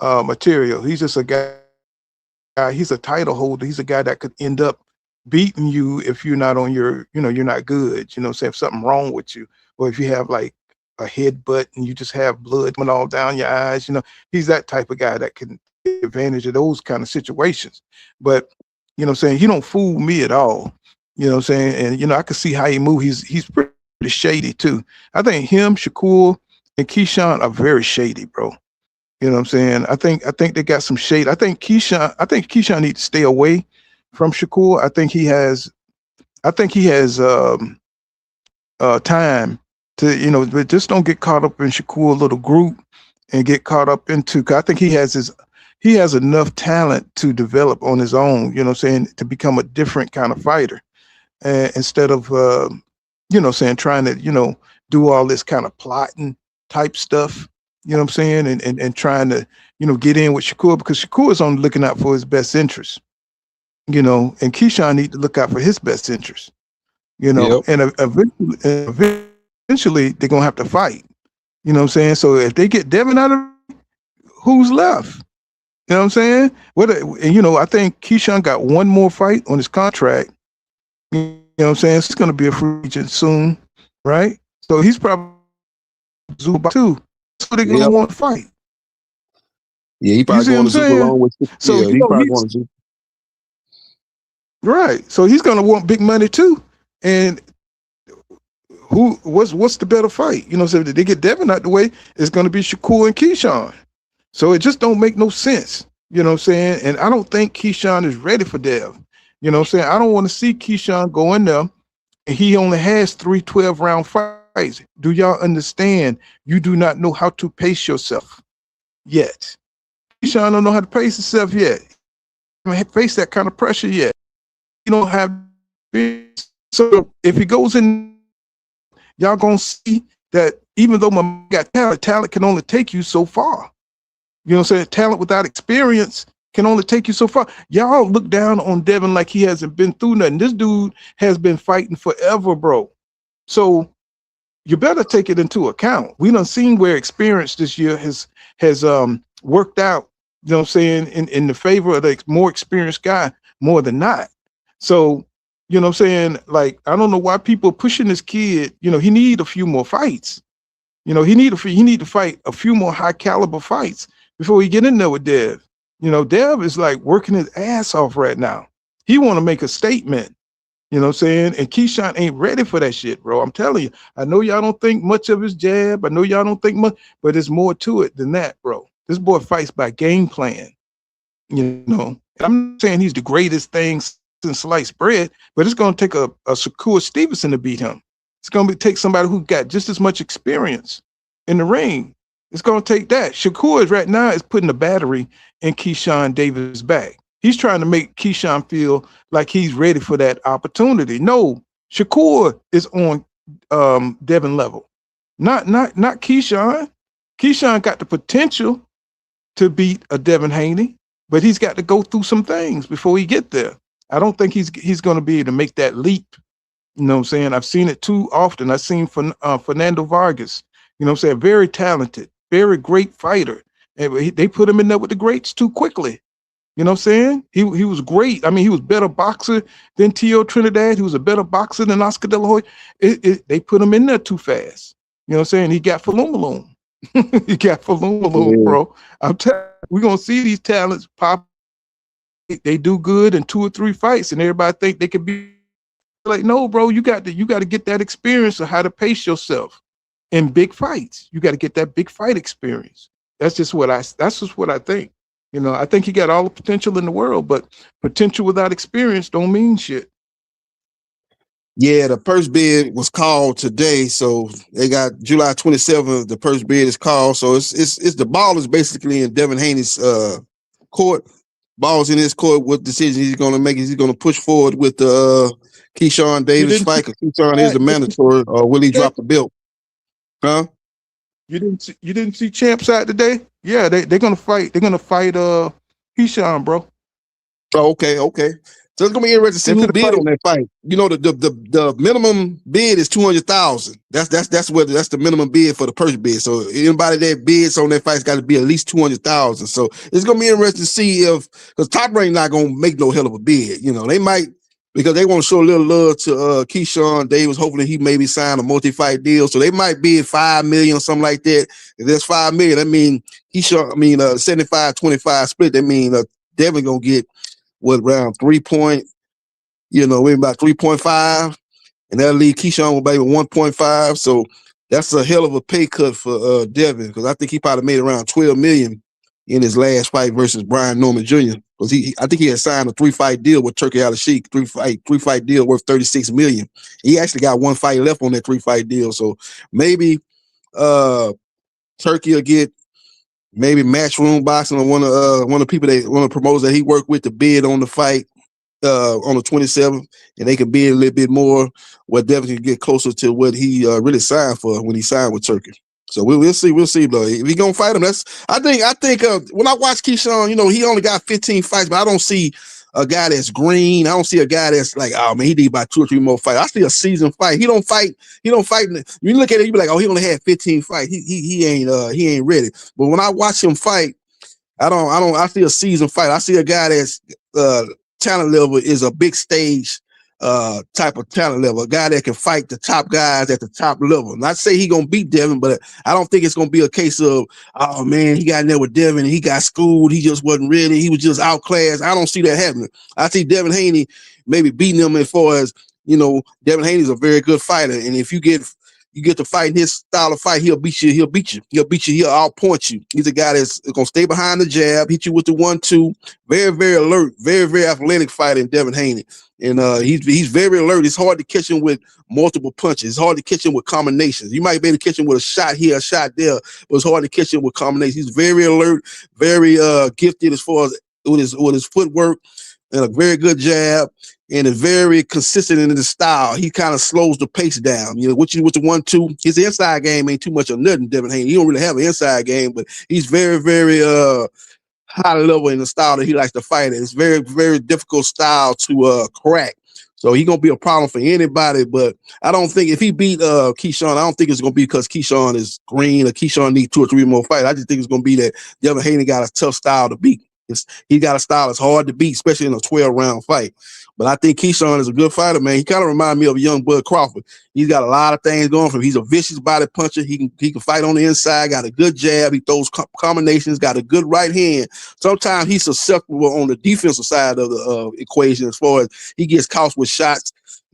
material. He's just a guy, he's a title holder. He's a guy that could end up beating you if you're not on your, you know, you're not good, you know what I'm saying, if something wrong with you, or if you have like a headbutt and you just have blood coming all down your eyes, you know, he's that type of guy that can take advantage of those kind of situations. But, you know what I'm saying, he don't fool me at all. You know what I'm saying? And, you know, I can see how he moves. He's pretty shady too. I think him, Shakur, and Keyshawn are very shady, bro. You know what I'm saying? I think they got some shade. I think Keyshawn needs to stay away from Shakur. I think he has time to, you know, but just don't get caught up in Shakur little group and get caught up into, 'cause I think he has enough talent to develop on his own, you know what I'm saying, to become a different kind of fighter. Instead of, you know, saying, trying to, you know, do all this kind of plotting type stuff, you know what I'm saying? And trying to, you know, get in with Shakur, because Shakur is only looking out for his best interest, you know, and Keyshawn need to look out for his best interest, you know, and eventually they're going to have to fight, you know what I'm saying? So if they get Devin out of, who's left? You know what I'm saying? And, you know, I think Keyshawn got one more fight on his contract. You know what I'm saying? It's going to be a free agent soon, right? So he's probably Zuba too. So they're going to want to fight. Yeah, he probably going to Zuba along with. So yeah, you he know, probably going to Zuba. Right. So he's going to want big money too. And what's the better fight? You know, so if they get Devin out the way, it's going to be Shakur and Keyshawn. So it just don't make no sense. You know what I'm saying? And I don't think Keyshawn is ready for Dev. You know what I'm saying? I don't want to see Keyshawn go in there and he only has 3 12-round fights. Do y'all understand? You do not know how to pace yourself yet. Keyshawn don't know how to pace himself yet. He haven't faced that kind of pressure yet. You don't have. So if he goes in, y'all gonna see that even though my man got talent can only take you so far. You know what I'm saying? Talent without experience can only take you so far. Y'all look down on Devin like he hasn't been through nothing. This dude has been fighting forever, bro. So you better take it into account. We done seen where experience this year has worked out, you know what I'm saying, in the favor of the more experienced guy more than not. So, you know what I'm saying? Like, I don't know why people pushing this kid. You know, he need a few more fights. You know, he need to fight a few more high caliber fights before he get in there with Dev. You know, Dev is like working his ass off right now. He want to make a statement. You know what I'm saying? And Keyshawn ain't ready for that shit, bro. I'm telling you. I know y'all don't think much of his jab. I know y'all don't think much, but there's more to it than that, bro. This boy fights by game plan. You know, I'm not saying he's the greatest thing since sliced bread, but it's going to take a Shakur Stevenson to beat him. It's going to take somebody who got just as much experience in the ring. It's going to take that. Shakur right now is putting the battery in Keyshawn Davis' back. He's trying to make Keyshawn feel like he's ready for that opportunity. No, Shakur is on Devin level, not Keyshawn. Keyshawn got the potential to beat a Devin Haney, but he's got to go through some things before he get there. I don't think he's going to be able to make that leap. You know what I'm saying? I've seen it too often. I've seen Fernando Vargas, you know what I'm saying? Very talented, very great fighter. And they put him in there with the greats too quickly. You know what I'm saying? He was great. I mean, he was a better boxer than Tio Trinidad. He was a better boxer than Oscar De La Hoya. They put him in there too fast. You know what I'm saying? He got Falumaloom. He got Falumaloom, bro. I'm telling you, we're going to see these talents pop. They do good in 2 or 3 fights, and everybody think they could be like, no, bro, you got to get that experience of how to pace yourself in big fights. You got to get that big fight experience. That's just what I think. You know, I think he got all the potential in the world, but potential without experience don't mean shit. Yeah, the purse bid was called today, so they got July 27th. The purse bid is called, so it's the ball is basically in Devin Haney's court. Ball's in his court. What decision he's going to make? Is he going to push forward with the Keyshawn Davis fight? Because Keyshawn is the mandatory, or will he drop the belt? Huh? You didn't see Champs out today? Yeah, they're gonna fight. They're gonna fight Keyshawn, bro. Oh, okay. So it's gonna be interesting to see who bid on that fight. You know, the minimum bid is 200,000. That's the minimum bid for the purse bid. So anybody that bids on that fight's got to be at least 200,000. So it's gonna be interesting to see if, because Top Rank not gonna make no hell of a bid. You know, they might, because they want to show a little love to Keyshawn Davis. Hopefully he maybe sign a multi-fight deal. So they might bid $5 million or something like that. If there's $5 million, that mean Keyshawn, 75-25 split. That mean Devin gonna get around maybe about 3.5, and that'll leave Keyshawn with maybe 1.5. So that's a hell of a pay cut for Devin, because I think he probably made around $12 million in his last fight versus Brian Norman Jr. Because I think he had signed a 3-fight deal with Turkey Al-Sheikh, three-fight deal worth $36 million. He actually got 1 fight left on that 3-fight deal. So maybe Turkey will get maybe Matchroom Boxing or one of the promoters that he worked with to bid on the fight on the 27th, and they can bid a little bit more, where Devin can get closer to what he really signed for when he signed with Turkey. So we'll see, though. If he gonna fight him, I think when I watch Keyshawn, you know, he only got 15 fights, but I don't see a guy that's green. I don't see a guy that's like, oh man, he need about 2 or 3 more fights. I see a seasoned fight. He don't fight. You look at it, you be like, oh, he only had 15 fights. He ain't ready. But when I watch him fight, I see a seasoned fight. I see a guy that's talent level is a big stage type of talent level, a guy that can fight the top guys at the top level. Not say he gonna beat Devin, but I don't think it's gonna be a case of, oh man, he got in there with Devin and he got schooled, he just wasn't ready, he was just outclassed. I don't see that happening. I see Devin Haney maybe beating him as far as, you know, Devin Haney's a very good fighter, and if you get to fight his style of fight, he'll beat you, he'll outpoint you. He's a guy that's gonna stay behind the jab, hit you with the 1-2, very, very alert, very, very athletic fighter in Devin Haney. And he's very alert. It's hard to catch him with multiple punches. It's hard to catch him with combinations. You might be able to catch him with a shot here, a shot there, but it's hard to catch him with combinations. He's very alert, very gifted as far as with his footwork, and a very good jab, and is very consistent in his style. He kind of slows the pace down. You know, with the 1-2, his inside game ain't too much of nothing, Devin Haney. He don't really have an inside game, but he's very, very high level in the style that he likes to fight. It's very, very difficult style to crack. So he's gonna be a problem for anybody. But I don't think if he beat Keyshawn, I don't think it's gonna be because Keyshawn is green or Keyshawn needs 2 or 3 more fights. I just think it's gonna be that Devin Haney got a tough style to beat. He got a style that's hard to beat, especially in a 12-round fight. But I think Keyshawn is a good fighter, man. He kind of reminds me of a young Bud Crawford. He's got a lot of things going for him. He's a vicious body puncher. He can fight on the inside, got a good jab. He throws combinations, got a good right hand. Sometimes he's susceptible on the defensive side of the equation as far as he gets caught with shots.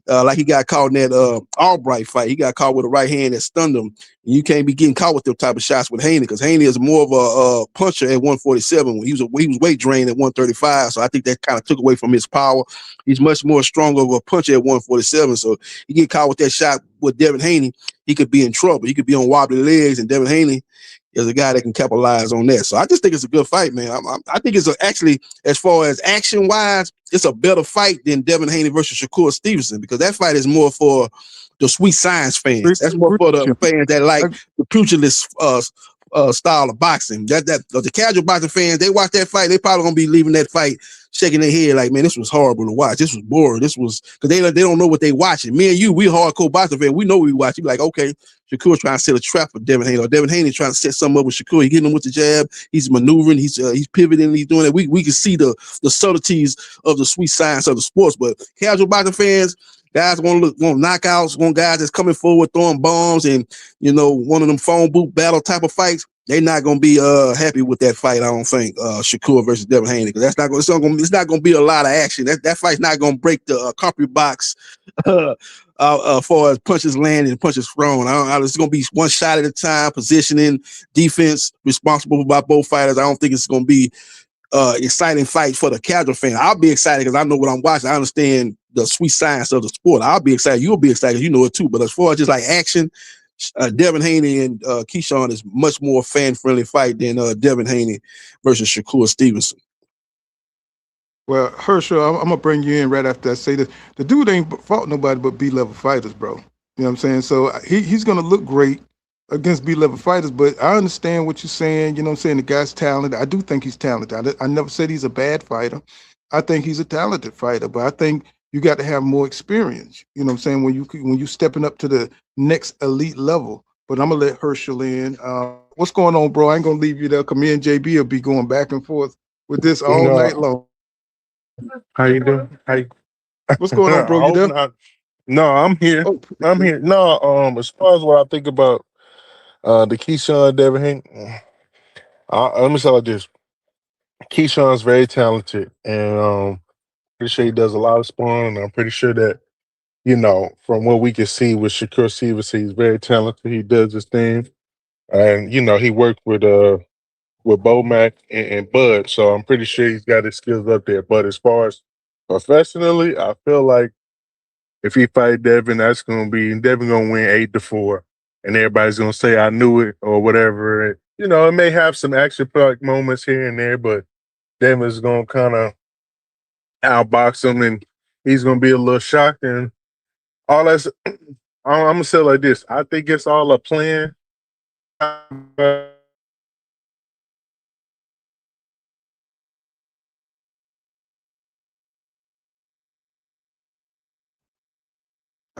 Like he got caught in that Albright fight. He got caught with a right hand that stunned him. And you can't be getting caught with them type of shots with Haney, because Haney is more of a puncher at 147 when he was weight drained at 135. So I think that kind of took away from his power. He's much more stronger of a puncher at 147. So he get caught with that shot with Devin Haney, he could be in trouble. He could be on wobbly legs, and Devin Haney is a guy that can capitalize on that. So I just think it's a good fight, man. I think it's actually, as far as action-wise, it's a better fight than Devin Haney versus Shakur Stevenson, because that fight is more for the sweet science fans. That's more for the fans that like the pugilist style of boxing. The casual boxing fans, they watch that fight, they probably gonna be leaving that fight shaking their head like, man, this was horrible to watch. This was boring. This was, because they don't know what they watching. Me and you, we hardcore boxing fans. We know what we watch. You be like, okay, Shakur trying to set a trap for Devin Haney, or Devin Haney trying to set something up with Shakur. He getting him with the jab. He's maneuvering. He's pivoting. He's doing it. We can see the subtleties of the sweet science of the sports. But casual boxing fans, guys want knockouts, want guys that's coming forward throwing bombs, and you know, one of them phone booth battle type of fights. They're not gonna be happy with that fight. I don't think Shakur versus Devin Haney, because it's not gonna be a lot of action. That fight's not gonna break the concrete box far as punches landing and punches thrown. It's gonna be one shot at a time, positioning, defense, responsible by both fighters. I don't think it's gonna be exciting fight for the casual fan. I'll be excited because I know what I'm watching. I understand the sweet science of the sport. I'll be excited. You'll be excited. You know it too. But as far as just like action, Devin Haney and Keyshawn is much more fan-friendly fight than Devin Haney versus Shakur Stevenson. Well, Herschel, I'm gonna bring you in right after I say this. The dude ain't fought nobody but B-level fighters, bro. You know what I'm saying? So he's gonna look great against B-level fighters, but I understand what you're saying. You know what I'm saying? The guy's talented. I do think he's talented. I never said he's a bad fighter. I think he's a talented fighter, but I think you got to have more experience. You know what I'm saying? When you stepping up to the next elite level. But I'm gonna let Herschel in. What's going on, bro? I ain't gonna leave you there. Cause me and JB will be going back and forth with this all night long. How you doing? What's going on, bro? You there? No, I'm here. Oh, I'm here. No, as far as what I think about the Keyshawn Devin Haney, let me say like this. Keyshawn's very talented, and pretty sure he does a lot of sparring. I'm pretty sure that, from what we can see with Shakur Stevenson, he's very talented. He does his thing, and he worked with Bomac and Bud, so I'm pretty sure he's got his skills up there. But as far as professionally, I feel like if he fight Devin, Devin gonna win 8-4, and everybody's gonna say I knew it or whatever. And, it may have some action-packed moments here and there, but Devin's gonna kind of outbox him, and he's gonna be a little shocked. And all that's, I'm gonna say it like this: I think it's all a plan. I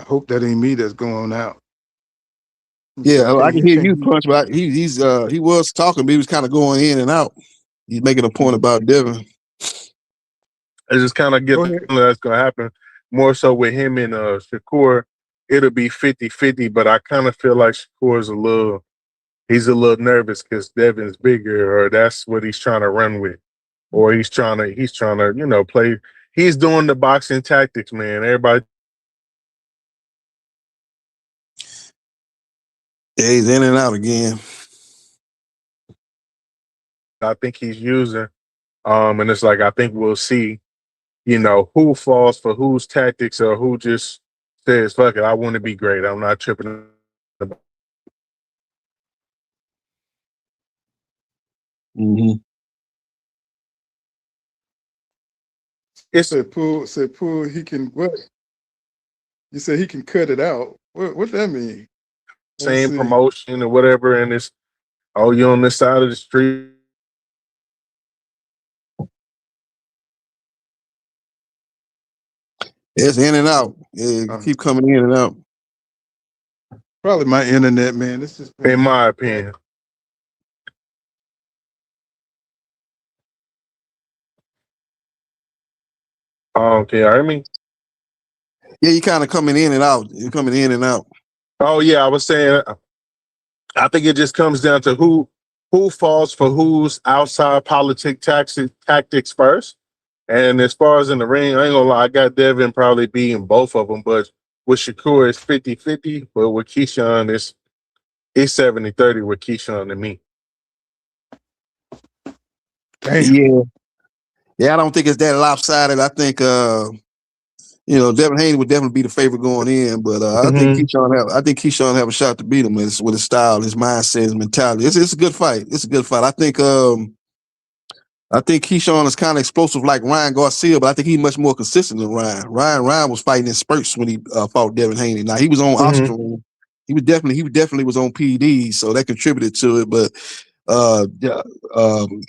hope that ain't me that's going out. Yeah, I can hear you, Punch, but he was talking, but he was kind of going in and out. He's making a point about Devin. I just kind of get the feeling that's going to happen. More so with him and Shakur, it'll be 50-50, but I kind of feel like Shakur's a little nervous because Devin's bigger, or that's what he's trying to run with. Or he's trying to, play. He's doing the boxing tactics, man. Everybody. Yeah, he's in and out again. I think he's using. And it's like, I think we'll see, who falls for whose tactics or who just says, fuck it, I want to be great. I'm not tripping. Mm-hmm. Said Poole, he can what? You said he can cut it out. What that mean? Same promotion or whatever, and it's, you're on this side of the street. It's in and out. Keep coming in and out. Probably my internet, man. This is in my opinion. Can you hear me? Yeah, you kind of coming in and out. You're coming in and out. Oh yeah, I was saying, I think it just comes down to who falls for whose outside tactics first. And as far as in the ring, I ain't gonna lie, I got Devin probably beating both of them, but with Shakur it's 50-50, but with Keyshawn it's 70-30 with Keyshawn and me. Damn. Yeah, I don't think it's that lopsided. I think Devin Haney would definitely be the favorite going in, but I think Keyshawn have a shot to beat him with his style, his mindset, his mentality. It's a good fight. It's a good fight. I think Keyshawn is kind of explosive like Ryan Garcia, but I think he's much more consistent than Ryan. Ryan was fighting in spurts when he fought Devin Haney. Now he was on Oscar. He definitely was on PD, so that contributed to it. But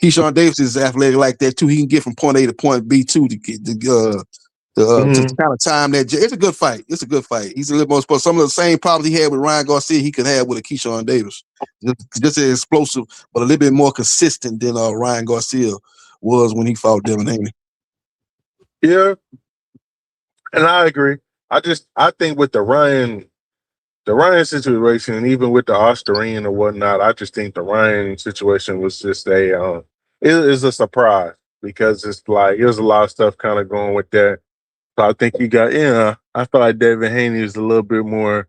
Keyshawn Davis is athletic like that too. He can get from point A to point B too to kind of time that. It's a good fight. It's a good fight. He's a little more explosive. Some of the same problems he had with Ryan Garcia, he could have with a Keyshawn Davis. Just as explosive, but a little bit more consistent than Ryan Garcia was when he fought Devin Haney. Yeah, and I agree. I think with the Ryan situation, and even with the Australian or whatnot, I just think the Ryan situation was just it is a surprise because it's like there's a lot of stuff kind of going with that. So I think I feel like Devin Haney is a little bit more.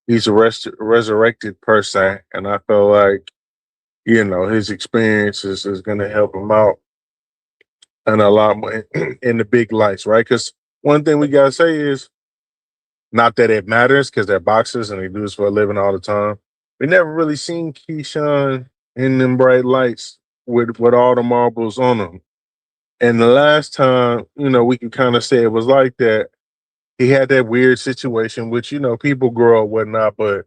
He's a resurrected person, and I feel like his experience is going to help him out and a lot more in the big lights, right? Because one thing we gotta say is not that it matters because they're boxers and they do this for a living all the time. We never really seen Keyshawn in them bright lights with all the marbles on him. And the last time, we can kind of say it was like that. He had that weird situation, which people grow up whatnot, but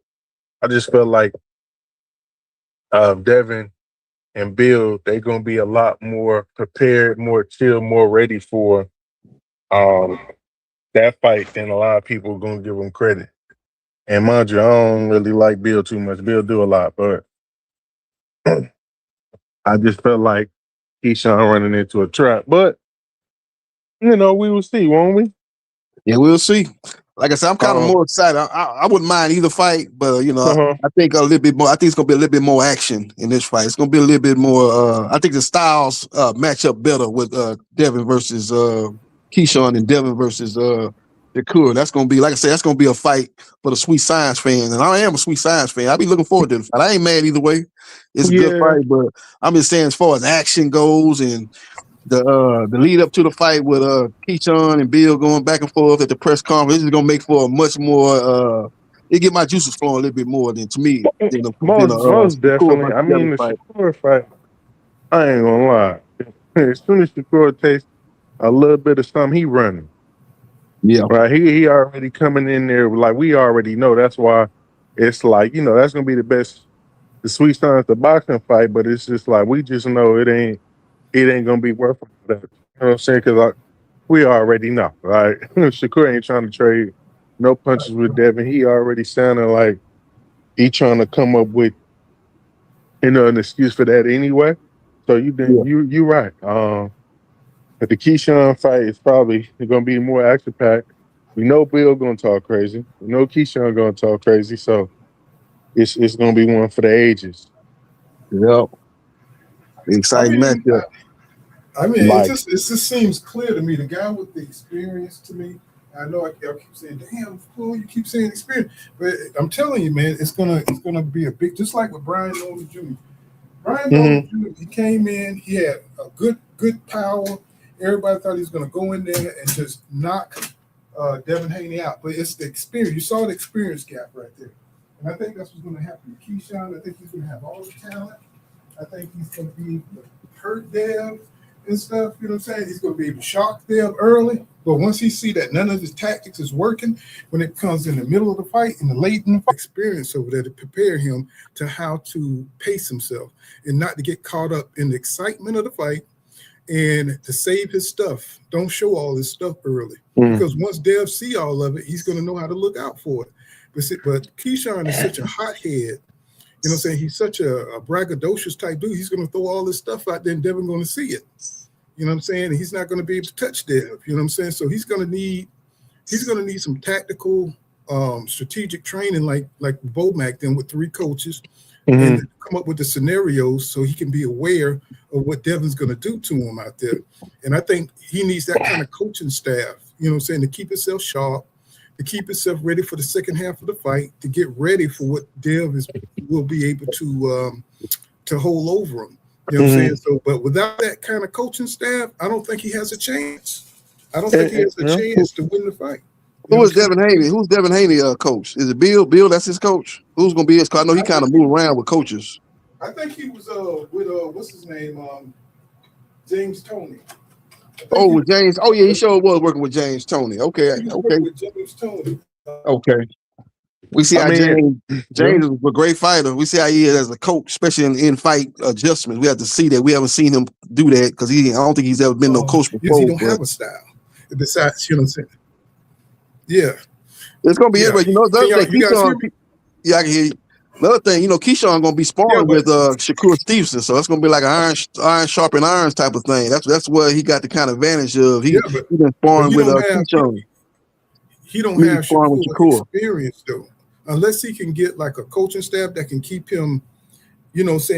I just felt like Devin and Bill, they're gonna be a lot more prepared, more chill, more ready for that fight than a lot of people are gonna give them credit. And mind you, I don't really like Bill too much. Bill do a lot, but I just felt like Keyshawn running into a trap. But we will see, won't we? Yeah, we'll see. Like I said, I'm kind of more excited. I wouldn't mind either fight, but I think a little bit more. I think it's gonna be a little bit more action in this fight. It's gonna be a little bit more. I think the styles match up better with Devin versus Keyshawn and Devin versus Shakur. That's gonna be, like I said, that's gonna be a fight for the Sweet Science fan, and I am a Sweet Science fan. I'll be looking forward to the fight. I ain't mad either way. It's a good fight, but I'm just saying as far as action goes and the lead up to the fight with Keyshawn and Bill going back and forth at the press conference is gonna make for a much more it get my juices flowing a little bit more than to me. Most definitely. I mean, the Shakur fight, I ain't gonna lie. As soon as Shakur tastes a little bit of something, he running. Yeah. Right. He already coming in there like we already know. That's why it's like, that's gonna be the Sweet Science, the boxing fight, but it's just like we just know it ain't gonna be worth it. You know what I'm saying? Because we already know, right? Shakur ain't trying to trade no punches with Devin. He already sounded like he trying to come up with an excuse for that anyway. So you right. But the Keyshawn fight is probably gonna be more action packed. We know Bill gonna talk crazy. We know Keyshawn gonna talk crazy. So it's gonna be one for the ages. Yep. Exciting matchup. It just seems clear to me. The guy with the experience, to me, I know I keep saying, "Damn, fool, you keep saying experience," but I'm telling you, man, it's gonna be a big, just like with Brian Norman Jr. Brian Norman Jr. He came in, he had a good power. Everybody thought he was gonna go in there and just knock Devin Haney out, but it's the experience. You saw the experience gap right there, and I think that's what's gonna happen to Keyshawn. I think he's gonna have all the talent. I think he's gonna be able to hurt Dev and stuff, you know what I'm saying? He's going to be able to shock them early, but once he see that none of his tactics is working, when it comes in the middle of the fight, in the late in the experience over there to prepare him to how to pace himself and not to get caught up in the excitement of the fight and to save his stuff. Don't show all his stuff early because once Dev see all of it, he's going to know how to look out for it. But Keyshawn is such a hothead. You know what I'm saying? He's such a braggadocious type dude. He's going to throw all this stuff out there and Devin going to see it. You know what I'm saying? And he's not going to be able to touch Dev. You know what I'm saying? So he's going to need some tactical, strategic training like Bomac did with 3 coaches and come up with the scenarios so he can be aware of what Devin's going to do to him out there. And I think he needs that kind of coaching staff, you know what I'm saying, to keep himself sharp, to keep himself ready for the second half of the fight, to get ready for what Dev will be able to hold over him. You know what I'm saying? So, but without that kind of coaching staff, I don't think he has a chance. I don't think he has a chance to win the fight. Who is Devin Haney? Who's Devin Haney coach? Is it Bill? Bill, that's his coach? Who's going to be his coach? I know he kind of move around with coaches. I think he was with what's his name? James Toney. With James. Oh yeah, he sure was working with James Toney. Okay. With James Toney. Okay. We see how James is a great fighter. We see how he is as a coach, especially in fight adjustments. We have to see that. We haven't seen him do that because I don't think he's ever been no coach before. He don't have a style. Besides, you know what I'm saying? Yeah. It's gonna be everybody. I can hear you. Another thing, Keyshawn gonna be sparring with Shakur Stevenson, so it's gonna be like an iron sharpen irons type of thing. That's where he got the kind of advantage of. He been sparring with Keyshawn. He don't have Shakur experience though, unless he can get like a coaching staff that can keep him,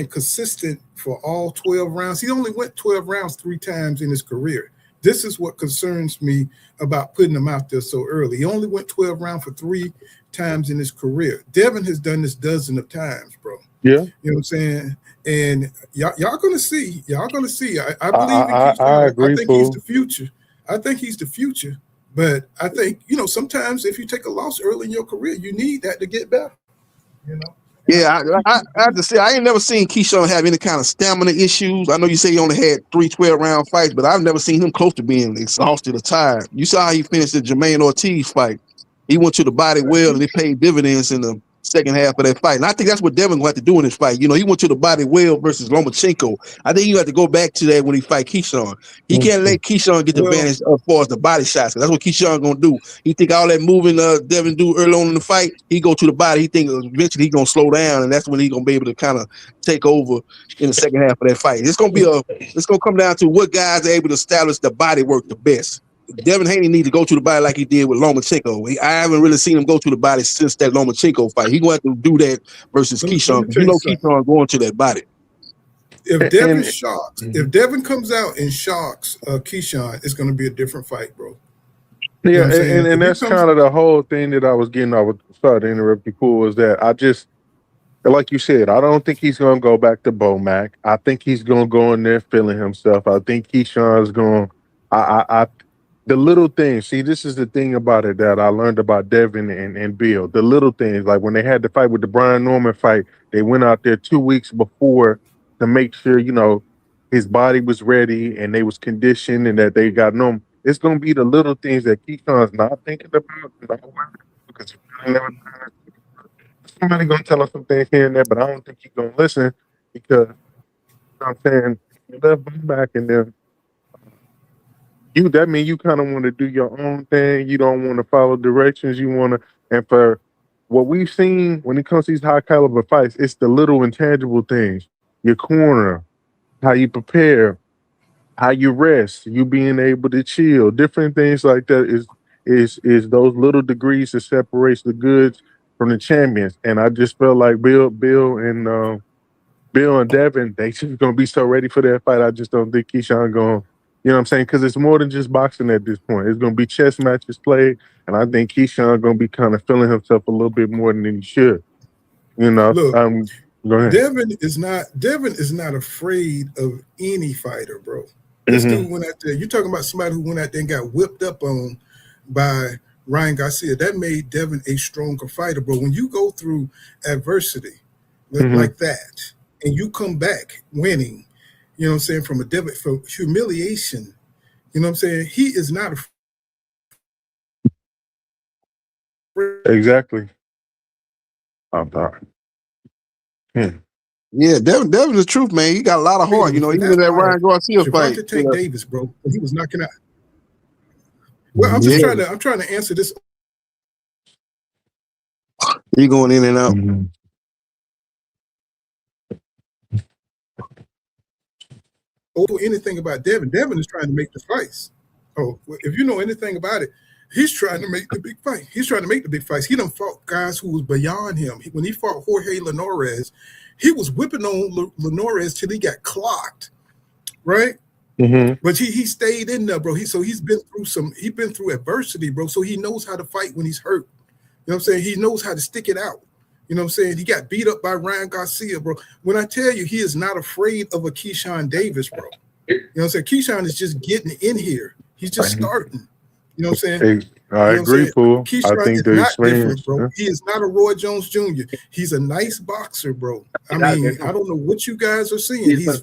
consistent for all 12 rounds. He only went 12 rounds 3 times in his career. This is what concerns me about putting him out there so early. He only went 12 rounds for 3 times in his career. Devin has done this dozens of times, bro. Yeah. You know what I'm saying? And y'all gonna see. Y'all gonna see. I believe in Keyshawn. I agree. I think he's the future. I think he's the future. But I think, sometimes if you take a loss early in your career, you need that to get better. Yeah, I have to say, I ain't never seen Keyshawn have any kind of stamina issues. I know you say he only had 3 12-round fights, but I've never seen him close to being exhausted or tired. You saw how he finished the Jermaine Ortiz fight. He went to the body well, and it paid dividends in the second half of that fight. And I think that's what Devin will have to do in this fight. He went to the body well versus Lomachenko. I think you have to go back to that when he fight Keyshawn. He can't let Keyshawn get the advantage as far as the body shots. That's what Keyshawn going to do. He think all that moving Devin do early on in the fight, he go to the body. He think eventually he going to slow down, and that's when he going to be able to kind of take over in the second half of that fight. It's going to come down to what guys are able to establish the body work the best. Devin Haney needs to go to the body like he did with Lomachenko. I haven't really seen him go to the body since that Lomachenko fight. He's going to have to do that versus Keyshawn. Keyshawn going to that body. If Devin comes out and shocks Keyshawn, it's going to be a different fight, bro. Yeah, and that's kind of the whole thing that I was getting. I would start to interrupt you, cool, is that I just, like you said, I don't think he's going to go back to Bomac. I think he's going to go in there feeling himself. I think Keyshawn's going the little things. See, this is the thing about it that I learned about Devin and Bill. The little things, like when they had the fight with the Brian Norman fight, they went out there 2 weeks before to make sure, his body was ready and they was conditioned and that they got normal. It's going to be the little things that Keyshawn's not thinking about. Because somebody going to tell us some things here and there, but I don't think he's going to listen because, I'm saying, you left back and then that means you kind of want to do your own thing. You don't want to follow directions. You want to, and for what we've seen when it comes to these high caliber fights, it's the little intangible things. Your corner, how you prepare, how you rest, you being able to chill, different things like that is those little degrees that separates the goods from the champions. And I just felt like Bill and Devin, they just gonna be so ready for that fight. I just don't think Keyshawn going. You know what I'm saying? Because it's more than just boxing at this point. It's going to be chess matches played, and I think Keyshawn going to be kind of feeling himself a little bit more than he should. Look, go ahead. Devin is not afraid of any fighter, bro. This dude went out there. You're talking about somebody who went out there and got whipped up on by Ryan Garcia. That made Devin a stronger fighter, bro. When you go through adversity like that, and you come back winning, you know what I'm saying, from humiliation, you know what I'm saying? He is not afraid. Exactly. I'm sorry. Yeah, Devin is the truth, man. He got a lot of heart, even in that Ryan Garcia fight. Tank Davis, bro, he was knocking out. Well, I'm trying to answer this. He going in and out. Anything about Devin is trying to make the fights. If you know anything about it, he's trying to make the big fight. He's trying to make the big fights. He done fought guys who was beyond him. When he fought Jorge Linares, he was whipping on Linares till he got clocked, right? But he stayed in there, bro. He's been through adversity, bro. So he knows how to fight when he's hurt. You know what I'm saying? He knows how to stick it out. You know what I'm saying? He got beat up by Ryan Garcia, bro. When I tell you he is not afraid of a Keyshawn Davis, bro. You know what I'm saying? Keyshawn is just getting in here. He's just starting. You know what I'm saying? I agree, Paul. I think is not different, bro. He is not a Roy Jones Jr. He's a nice boxer, bro. I mean, I don't know what you guys are seeing. He has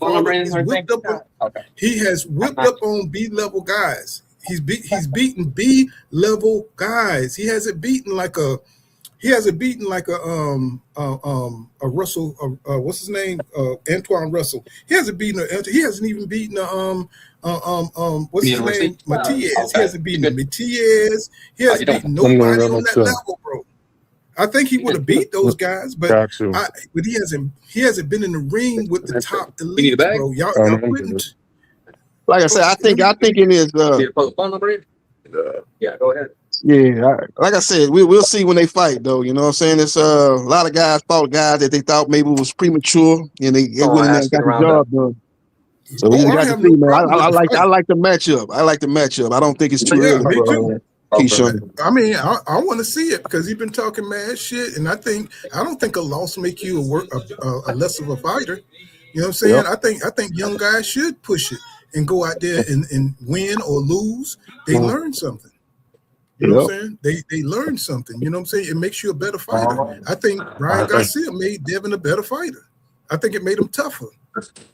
whipped up on B-level guys. He's beaten B-level guys. He hasn't beaten like a Russell, what's his name? Antoine Russell. He hasn't even beaten what's his name? Matias. He hasn't beaten Matias. He hasn't beaten nobody on that level, bro. I think he would have beat those guys, but he hasn't been in the ring with the top elite, bro. Y'all couldn't. Like I said, I think in his yeah, go ahead. Yeah, like I said, we'll see when they fight, though. You know what I'm saying? It's a lot of guys fought guys that they thought maybe was premature, and they went in there and got the job done. So we got to see, man. I like the matchup. I like the matchup. I don't think it's too early for Keyshawn. I mean, I want to see it because he's been talking mad shit, and I don't think a loss make you a less of a fighter. You know what I'm saying? Yep. I think young guys should push it and go out there and win or lose. They learn something. You know what I'm saying? They learn something. You know what I'm saying? It makes you a better fighter. I think Ryan Garcia made Devin a better fighter. I think it made him tougher.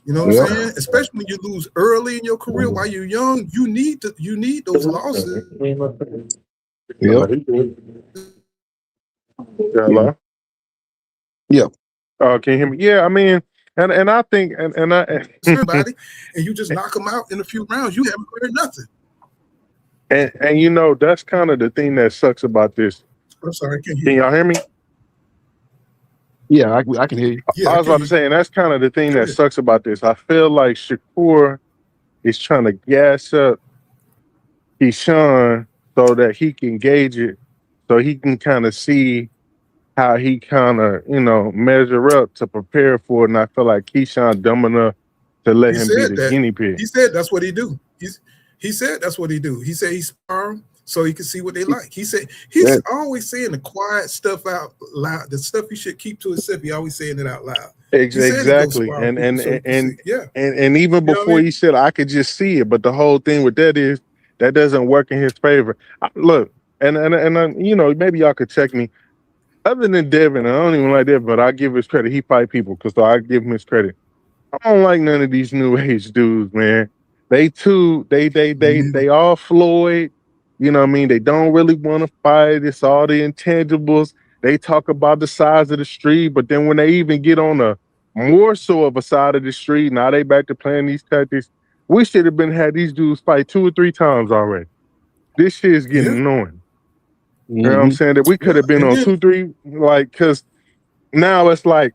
You know what I'm saying? Especially when you lose early in your career while you're young, you need those losses. Hello? Yeah. Can you hear me? Yeah, I mean, and I think and I somebody and you just knock them out in a few rounds, you haven't heard nothing. And you know, that's kind of the thing that sucks about this. I'm sorry, can y'all hear me? Yeah, I can hear you. Yeah, I was about to say, and that's kind of the thing that sucks about this. I feel like Shakur is trying to gas up Keyshawn so that he can gauge it, so he can kind of see how he kind of, you know, measure up to prepare for it. And I feel like Keyshawn dumb enough to let him be the guinea pig. He said that's what he do. He said that's what he do. He said he spar so he can see what they like. He said he's always saying the quiet stuff out loud, the stuff he should keep to himself. He always saying it out loud. Exactly. And even before he said I could just see it, but the whole thing with that is that doesn't work in his favor. Look, and you know, maybe y'all could check me. Other than Devin, I don't even like Devin, but I give his credit. He fight people, so I give him his credit. I don't like none of these new age dudes, man. They all Floyd. You know what I mean? They don't really want to fight. It's all the intangibles. They talk about the size of the street, but then when they even get on a more so of a side of the street, now they back to playing these tactics. We should have had these dudes fight 2 or 3 times already. This shit is getting annoying. You know what I'm saying? That we could have been on 2, 3, like, because now it's like,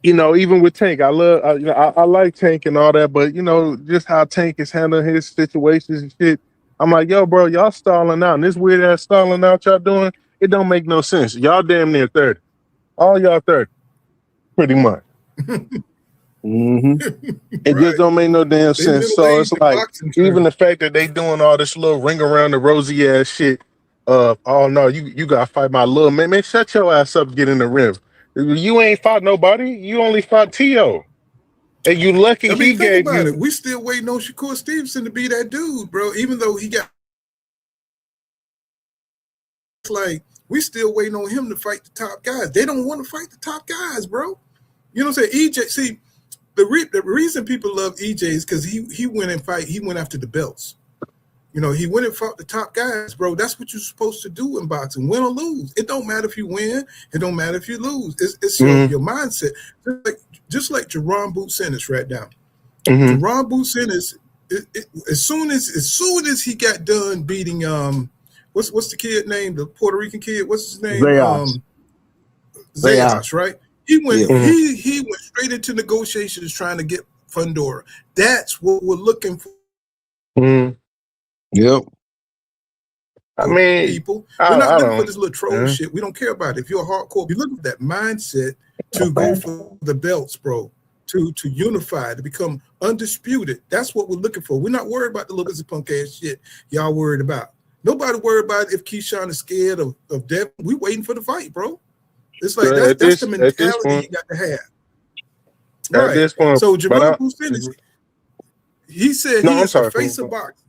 you know, even with Tank, I love, you know, I like Tank and all that, but you know, just how Tank is handling his situations and shit. I'm like, yo, bro, y'all stalling out. And this weird ass stalling out y'all doing, it don't make no sense. Y'all damn near 30. All y'all 30, pretty much. It just don't make no damn sense. So it's like, even the fact that they doing all this little ring around the rosy ass shit. Oh no, you gotta fight my little man. Man, shut your ass up, get in the rim. You ain't fought nobody. You only fought T.O. And you lucky he gave about you. It. We still waiting on Shakur Stevenson to be that dude, bro. Even though he got, like, we still waiting on him to fight the top guys. They don't want to fight the top guys, bro. You know what I'm saying? EJ, see, the reason people love EJ is because he went and fight. He went after the belts. You know, he went and fought the top guys, bro. That's what you're supposed to do in boxing, win or lose. It don't matter if you win. It don't matter if you lose. It's your mindset. Just like Jerron Boots Ennis right now. Jerron Boots Ennis, as soon as he got done beating what's the kid name? The Puerto Rican kid. What's his name? Zayas, right? He went he went straight into negotiations trying to get Fundora. That's what we're looking for. Yep. I mean, people, we're not looking for this little troll shit. We don't care about it. If you're a hardcore, you look at that mindset to go for the belts, bro. To unify, to become undisputed. That's what we're looking for. We're not worried about the little bit of punk ass shit y'all worried about. Nobody worried about if Keyshawn is scared of Devin. We waiting for the fight, bro. It's like that's the mentality you got to have. At this point, so Jerome Boots, he said he is the face of boxing.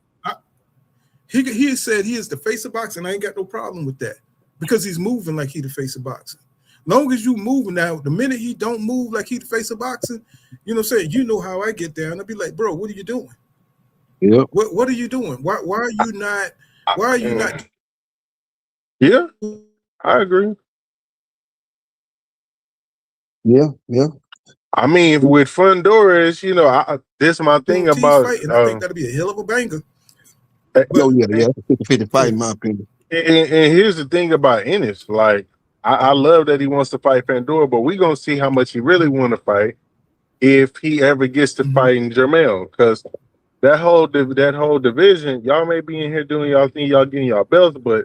He said he is the face of boxing. I ain't got no problem with that because he's moving like he the face of boxing. Long as you moving now, the minute he don't move like he the face of boxing, you know what I'm saying? You know how I get down. I'll be like, bro, what are you doing? Yep. What are you doing? Why are you not? Why are you not? Yeah, I agree. Yeah. I mean, with Fundora, you know, this is my thing about. Fighting, I think that'll be a hell of a banger. Yeah, it's a 50-50 fight in my opinion. And here's the thing about Ennis, like I love that he wants to fight Pandora, but we're gonna see how much he really want to fight if he ever gets to fighting Jermell, because that whole division, y'all may be in here doing y'all thing, y'all getting y'all belts, but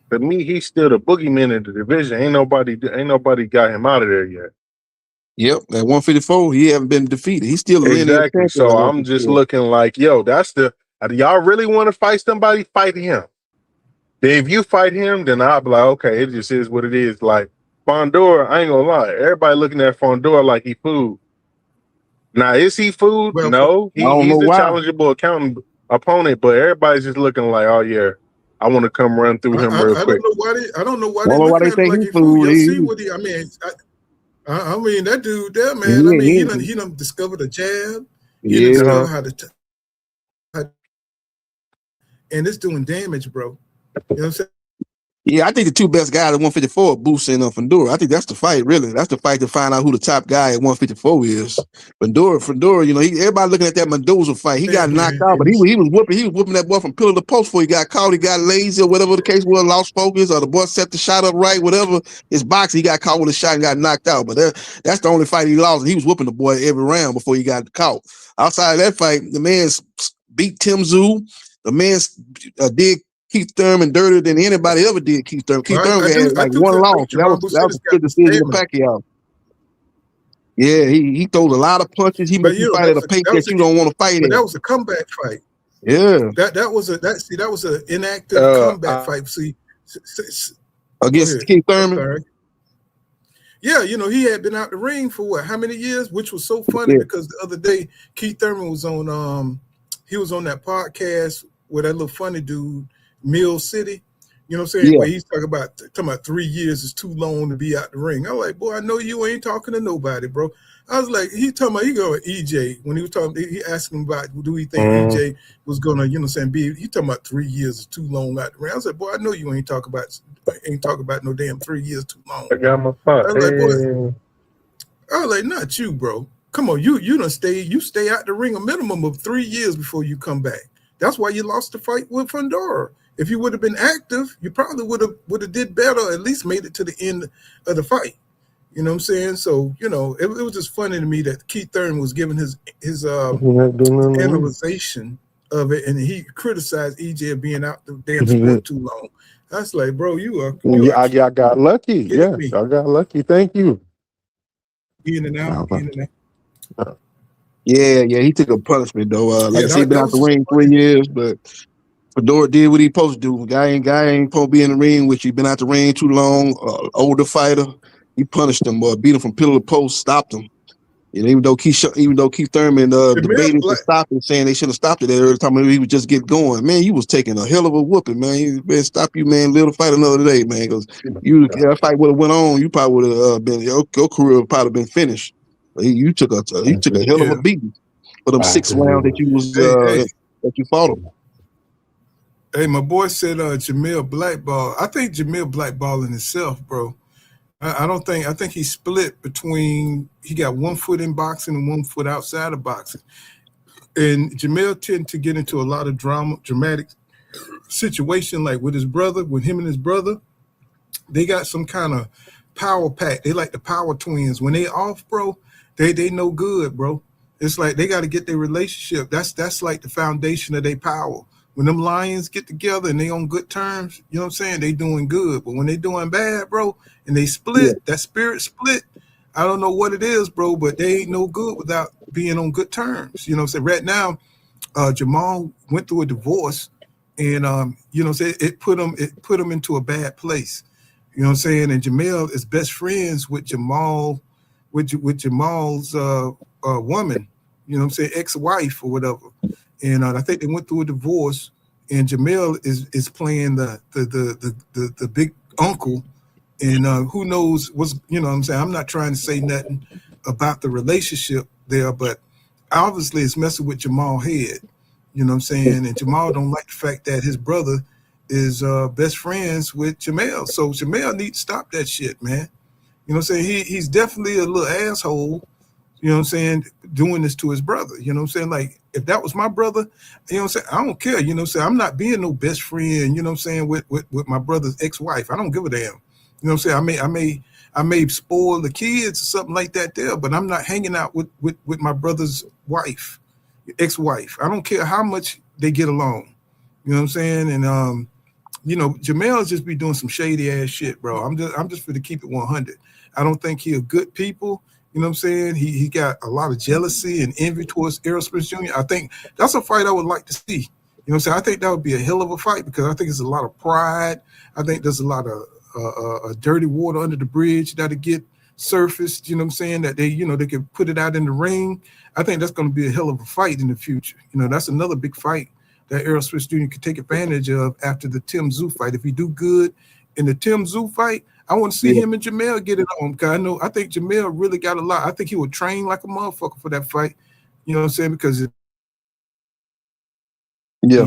for me, he's still the boogeyman in the division. Ain't nobody got him out of there yet. Yep, at 154, he haven't been defeated. He's still exactly. So I'm just looking like, yo, that's the. Y'all really want to fight somebody? Fight him. If you fight him, then I'll be like, okay, it just is what it is. Like Fondora, I ain't gonna lie. Everybody looking at Fondora like he food. Now, is he food? Well, no, he's a challengeable opponent, but everybody's just looking like, oh yeah, I want to come run through him real I quick. don't know why Well, they why looking they at him think like he he fool. fool? Y'all see what he? I mean that dude there, man. I mean he done discovered a jab. He done discovered how to, and it's doing damage, bro. You know what I'm saying? Yeah, I think the two best guys at 154 are Boosie and Fundora. I think that's the fight, really. That's the fight to find out who the top guy at 154 is. Fundora, you know, everybody looking at that Mendoza fight. He got knocked out, but he was whooping that boy from pillar to post before he got caught. He got lazy or whatever the case was, lost focus, or the boy set the shot up right, whatever. His boxing, he got caught with a shot and got knocked out. But that's the only fight he lost. And he was whooping the boy every round before he got caught. Outside of that fight, the man's beat Tim Tszyu. The man's did Keith Thurman dirtier than anybody ever did Keith Thurman. Keith Thurman had like one loss. That was a good decision to Pacquiao. Yeah, he throws a lot of punches. He makes you fight at a pace that you don't want to fight at. But that was a comeback fight. Yeah. That was an inactive comeback fight. See, against Keith Thurman. Yeah, you know, he had been out the ring for how many years? Which was so funny because the other day Keith Thurman was on he was on that podcast with that little funny dude, Mill City, you know what I'm saying? Yeah. Where he's talking about 3 years is too long to be out the ring. I'm like, boy, I know you ain't talking to nobody, bro. I was like, he go with EJ when he was talking. He asked him about, do he think EJ was gonna, you know, what I'm saying? He talking about 3 years is too long out the ring. I was like, boy, I know you ain't talking about no damn 3 years too long. I got my fight. I was like, boy, I was like, not you, bro. Come on, you stay out the ring a minimum of 3 years before you come back. That's why you lost the fight with Fundora. If you would have been active, you probably would have did better, at least made it to the end of the fight. You know what I'm saying? So, you know, it was just funny to me that Keith Thurman was giving his analyzation of it, and he criticized EJ of being out the damn sport too long. That's like, bro, I got lucky. Yeah, I got lucky. Thank you. In and out. Yeah, he took a punishment though. Like I said, he been out the ring 3 years, but Fedora did what he supposed to do. Guy ain't supposed to be in the ring with you. Been out the ring too long. Older fighter, he punished him, beat him from pillar to post, stopped him. And even though Keith Thurman debated to stop it, saying they should have stopped it at every time he would just get going. Man, you was taking a hell of a whooping, man. You better stop you, man. Live to fight another day, man. Because that fight would have went on, you probably would have been your career would probably been finished. But you took a hell of a beating for them 6 rounds that you was that you fought him. Hey, my boy said Jamil blackball. I think Jamil blackballing himself, bro. I think he's split between, he got 1 foot in boxing and 1 foot outside of boxing. And Jamil tend to get into a lot of dramatic situation, like with him and his brother. They got some kind of power pack. They like the power twins. When they off, bro, they no good, bro. It's like they got to get their relationship. That's like the foundation of their power. When them lions get together and they on good terms, you know what I'm saying? They doing good. But when they doing bad, bro, and they split, that spirit split, I don't know what it is, bro, but they ain't no good without being on good terms. You know what I'm saying? Right now, Jamal went through a divorce, and you know what I'm saying? It put him into a bad place. You know what I'm saying? And Jamel is best friends with Jamal, with Jamal's woman, you know what I'm saying, ex-wife or whatever. And I think they went through a divorce, and Jamel is playing the big uncle, and who knows what's, you know what I'm saying? I'm not trying to say nothing about the relationship there, but obviously it's messing with Jamal's head, you know what I'm saying? And Jamal don't like the fact that his brother is best friends with Jamel. So Jamel needs to stop that shit, man. You know what I'm saying? He's definitely a little asshole, you know what I'm saying, doing this to his brother. You know what I'm saying? Like, if that was my brother, you know what I'm saying, I don't care. You know what I'm saying? I'm not being no best friend, you know what I'm saying, with my brother's ex-wife. I don't give a damn. You know what I'm saying? I may spoil the kids or something like that there, but I'm not hanging out with my brother's wife, ex-wife. I don't care how much they get along. You know what I'm saying? And you know, Jamel's just be doing some shady ass shit, bro. I'm just for to keep it 100. I don't think he a good people. You know what I'm saying? He got a lot of jealousy and envy towards Errol Spence Jr. I think that's a fight I would like to see. You know what I'm saying? I think that would be a hell of a fight because I think there's a lot of pride. I think there's a lot of dirty water under the bridge that'll get surfaced. You know what I'm saying? That they can put it out in the ring. I think that's going to be a hell of a fight in the future. You know, that's another big fight that Errol Spence Jr. could take advantage of after the Tim Tszyu fight. If he do good in the Tim Tszyu fight, I want to see him and Jamel get it on. Because I think Jamel really got a lot. I think he would train like a motherfucker for that fight. You know what I'm saying? Because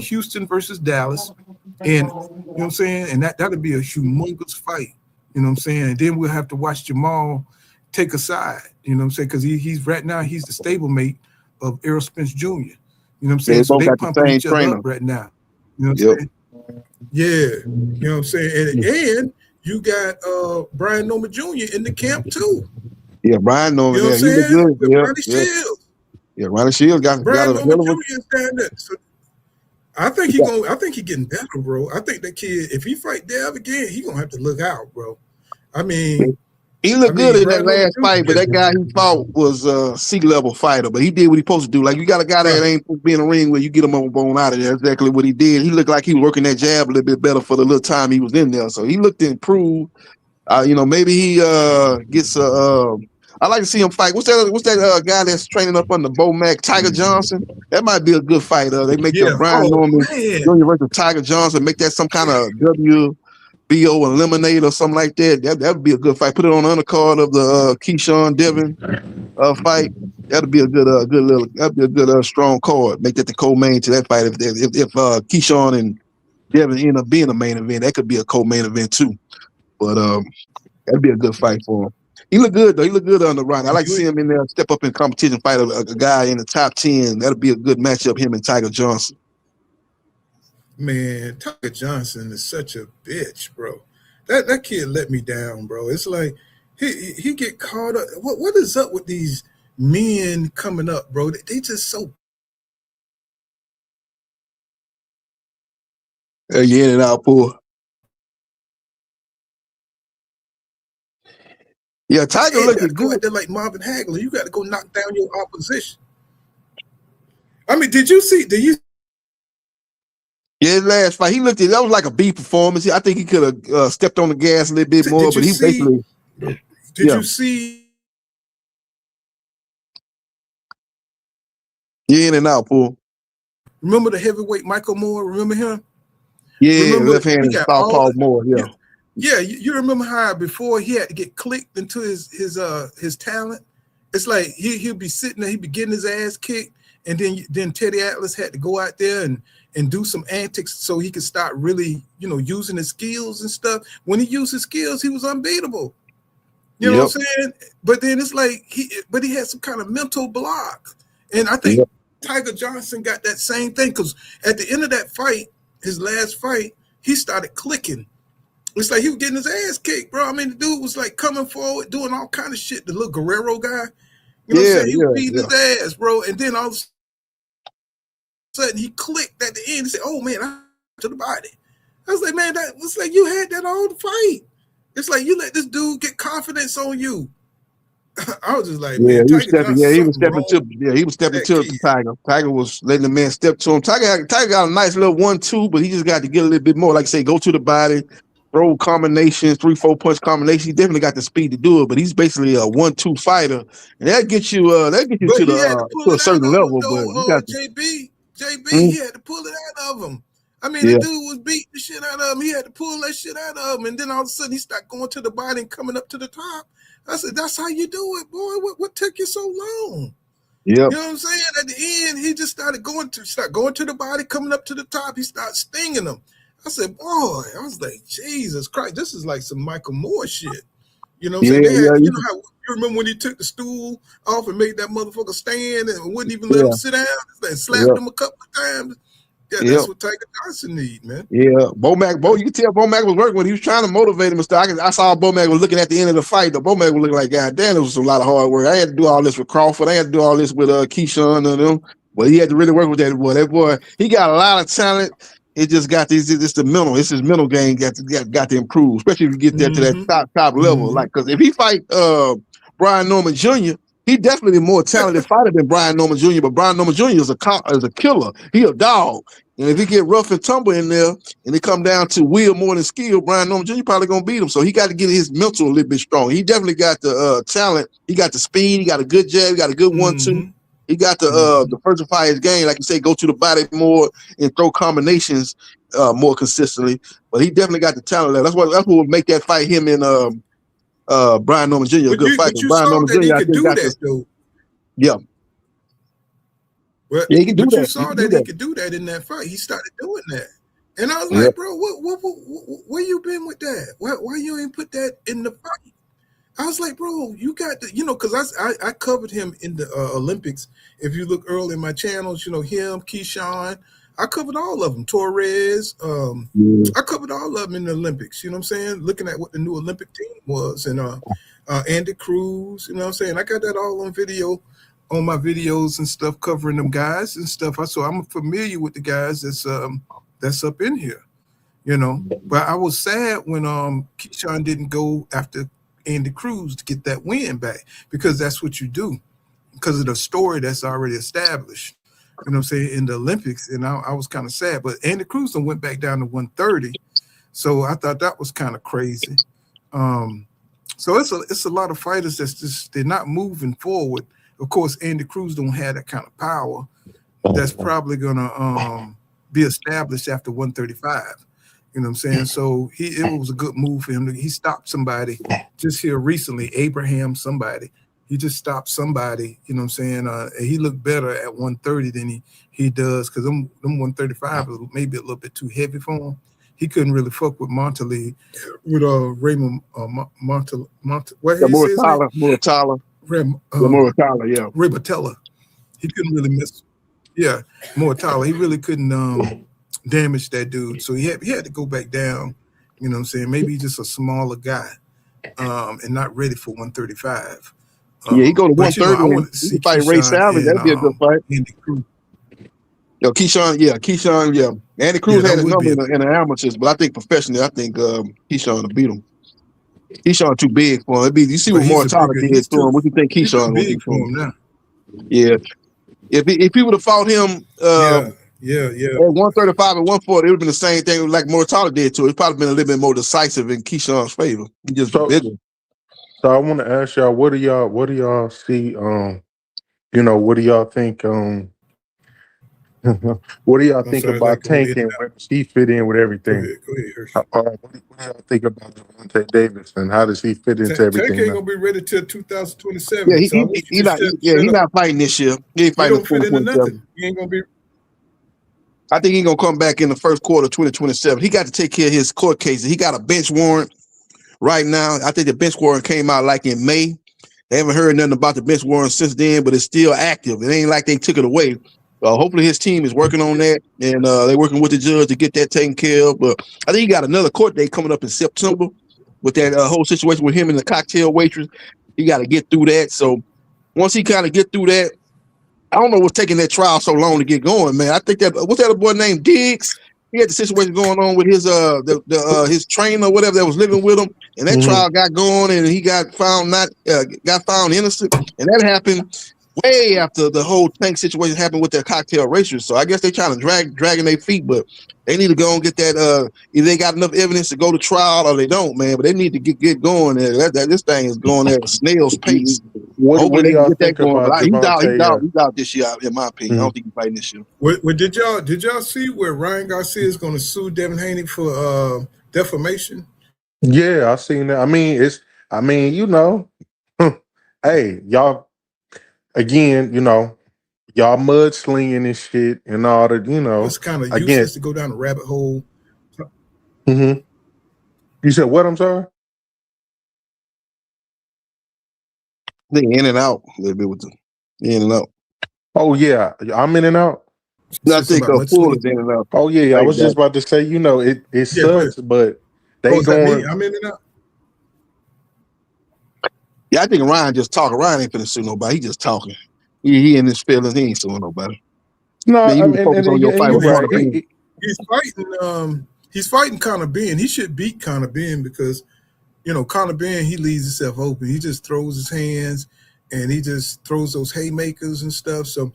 Houston versus Dallas, and you know what I'm saying, and that'll be a humongous fight. You know what I'm saying? And then we'll have to watch Jamal take a side. You know what I'm saying? Because he's right now he's the stablemate of Errol Spence Jr. You know what I'm saying? So they pumping each other up right now. You know what I'm saying? Yeah. You know what I'm saying? And you got Brian Norman Jr. in the camp too. Yeah, Brian Norman. You know what I'm saying? With Ronnie Shields. Yeah, Ronnie Shields got Brian a hell Norman of a. Jr. is down there. So I think he getting better, bro. I think that kid, if he fight Dev again, he gonna have to look out, bro. I mean, he looked good in that last fight, but that guy he fought was a C-level fighter. But he did what he supposed to do. Like, you got a guy that ain't supposed to be in the ring where you get him on out of there. That's exactly what he did. He looked like he was working that jab a little bit better for the little time he was in there. So he looked improved. Maybe he gets a. I like to see him fight. What's that guy that's training up under Bo Mac, Tiger Johnson? That might be a good fight. They make Brian Norman Jr. versus Tiger Johnson, make that some kind of WBO eliminate or something like that. That would be a good fight. Put it on the undercard of the Keyshawn Devin fight. That'd be a good strong card. Make that the co-main to that fight. If Keyshawn and Devin end up being a main event, that could be a co-main event too. But that'd be a good fight for him. He look good though. He look good on the run. I like to see him in there, step up in competition, fight a guy in the top 10. That'll be a good matchup. Him and Tiger Johnson. Man, Tiger Johnson is such a bitch, bro. That kid let me down, bro. It's like he get caught up. What is up with these men coming up, bro? They just so. You in and out, poor. Yeah, Tiger looking good. Go out there like Marvin Hagler. You got to go knock down your opposition. I mean, did you see? Yeah, last fight he looked at that was like a B performance. I think he could have stepped on the gas a little bit more, but he basically. Did you see? Yeah, in and out, Paul. Remember the heavyweight Michael Moore? Remember him? Yeah, left-handed southpaw Moore. Yeah. Yeah, you remember how before he had to get clicked into his talent? It's like he'll be sitting there, he'd be getting his ass kicked, and then Teddy Atlas had to go out there and do some antics so he could start really, using his skills and stuff. When he used his skills, he was unbeatable. You know what I'm saying? But then it's like he had some kind of mental block. And I think Tiger Johnson got that same thing, because at the end of that fight, his last fight, he started clicking. It's like he was getting his ass kicked, bro. I mean, the dude was like coming forward, doing all kind of shit. The little Guerrero guy, you know what I'm saying? He was beating his ass, bro. And then all of a sudden he clicked at the end and said, "Oh man, I to the body." I was like, man, that was like you had that all the fight. It's like you let this dude get confidence on you. I was just like, man, he was stepping to Tiger. Tiger was letting the man step to him. Tiger got a nice little 1-2, but he just got to get a little bit more. Like I say, go to the body, throw combinations, 3-4 punch combinations. He definitely got the speed to do it, but he's basically a 1-2 fighter, and that gets you to a certain level. But you got JB, he had to pull it out of him. I mean, the dude was beating the shit out of him. He had to pull that shit out of him, and then all of a sudden he started going to the body and coming up to the top. I said, "That's how you do it, boy. What took you so long?" Yeah, you know what I'm saying. At the end, he just started going to the body, coming up to the top. He started stinging them. I said, "Boy," I was like, "Jesus Christ, this is like some Michael Moore shit." You know what I'm saying? You know how you remember when he took the stool off and made that motherfucker stand and wouldn't even let him sit down and slapped him a couple of times. Yeah, that's what Tiger Johnson need, man. Yeah, Bo, you can tell Bo Mac was working when he was trying to motivate him and stuff. I saw Bo Mac was looking at the end of the fight. Though Bo Mac was looking like, God damn, it was a lot of hard work. I had to do all this with Crawford. I had to do all this with Keyshawn and them. But he had to really work with that boy. That boy, he got a lot of talent. It just got this. It's the mental. It's his mental game got to improve, especially if you get there to that top level. Like, because if he fight Brian Norman Jr., he definitely a more talented fighter than Brian Norman Jr., but Brian Norman Jr. is a killer. He a dog. And if he get rough and tumble in there and it come down to will more than skill, Brian Norman Jr. probably going to beat him. So he got to get his mental a little bit strong. He definitely got the talent. He got the speed. He got a good jab. He got a good 1-2. He got the diversify his game, like you say, go to the body more and throw combinations more consistently. But he definitely got the talent there. That's what would make that fight him and Brian Norman Jr. a good fight. But you Brian saw Norman that he Jr. I could think do got that this. though. Yeah. But, Yeah, he can do but you that. saw that he could do that in that fight. He started doing that. And I was Yep. like, bro, where you been with that? Why you ain't put that in the fight? I was like, bro, you got to, because I covered him in the Olympics. If you look early in my channels, him, Keyshawn, I covered all of them. Torres, I covered all of them in the Olympics. You know what I'm saying? Looking at what the new Olympic team was, and Andy Cruz. You know what I'm saying? I got that all on video, on my videos and stuff, covering them guys and stuff. So I'm familiar with the guys that's up in here. But I was sad when Keyshawn didn't go after Andy Cruz to get that win back, because that's what you do, because of the story that's already established, you know what I'm saying, in the Olympics. And I was kind of sad, but Andy Cruz went back down to 130. So I thought that was kind of crazy. So it's a lot of fighters that's just, they're not moving forward. Of course, Andy Cruz don't have that kind of power that's probably gonna be established after 135. You know what I'm saying? So it was a good move for him. He stopped somebody just here recently, Abraham somebody. He just stopped somebody, you know what I'm saying? He looked better at 130 than he does, because them 135 was maybe a little bit too heavy for him. He couldn't really fuck with Montallee, with Raymond Montallee. What he says? Muratalla. Yeah. Ray Batella. He couldn't really miss. Yeah, Muratalla. He really couldn't damage that dude. So he had to go back down. You know what I'm saying? Maybe he's just a smaller guy, and not ready for 135. Yeah, he go to 130. I wanted to see fight Ray Savage. That'd be a good fight. Andy Cruz. Yo, Keyshawn, yeah. Andy Cruz had his number in the amateurs, but I think professionally, Keyshawn will beat him. Keyshawn too big for him. You see what Muratalla did to him. What do you think Keyshawn will do for him now? Yeah. If he would have fought him yeah. at 135 and 140, it would have been the same thing like Muratalla did to it. It's probably been a little bit more decisive in Keyshawn's favor. He just bigger. So I want to ask y'all, what do y'all see? What do y'all think? What do y'all think about Tank and where does he fit in with everything? Go ahead, Hershey. What do y'all think about Javante Davis and how does he fit into everything? Tank ain't gonna be ready till 2027. Yeah, he's not fighting this year. He ain't fighting don't fit into nothing. He ain't gonna be. I think he's gonna come back in the first quarter of 2027. He got to take care of his court cases. He got a bench warrant right now. I think the bench warrant came out like in May. They haven't heard nothing about the bench warrant since then, but it's still active. It ain't like they took it away. Hopefully his team is working on that, and they're working with the judge to get that taken care of. But I think he got another court date coming up in September with that whole situation with him and the cocktail waitress. He got to get through that. So once he kind of get through that, I don't know what's taking that trial so long to get going, man. I think that what's that boy named Diggs? He had the situation going on with his his trainer or whatever that was living with him, and that trial got going, and he got found innocent, and that happened way after the whole Tank situation happened with their cocktail racers. So I guess they're trying to dragging their feet, but they need to go and get that. Either they got enough evidence to go to trial or they don't, man. But they need to get going there. This thing is going at a snail's pace. Hopefully they can get that going. But he's out this year, in my opinion. I don't think he's fighting this year. Did y'all see where Ryan Garcia is going to sue Devin Haney for defamation? Yeah, I've seen that. Hey, y'all. Again, y'all mudslinging and shit and all that, It's kind of useless to go down a rabbit hole. Mm-hmm. You said what? I'm sorry? They in and out a little bit with the in and out. Oh, yeah. I'm in and out. I think full is in and out. Oh, yeah. I was just about to say, it sucks, but they going. I'm in and out. Yeah, I think Ryan just talking. Ryan ain't finna sue nobody. He just talking. He in his feelings. He ain't suing nobody. No, man, focus on your fight with Conor Ben. He's fighting Conor Ben. He should beat Conor Ben because, Conor Ben, he leaves himself open. He just throws his hands and he just throws those haymakers and stuff. So,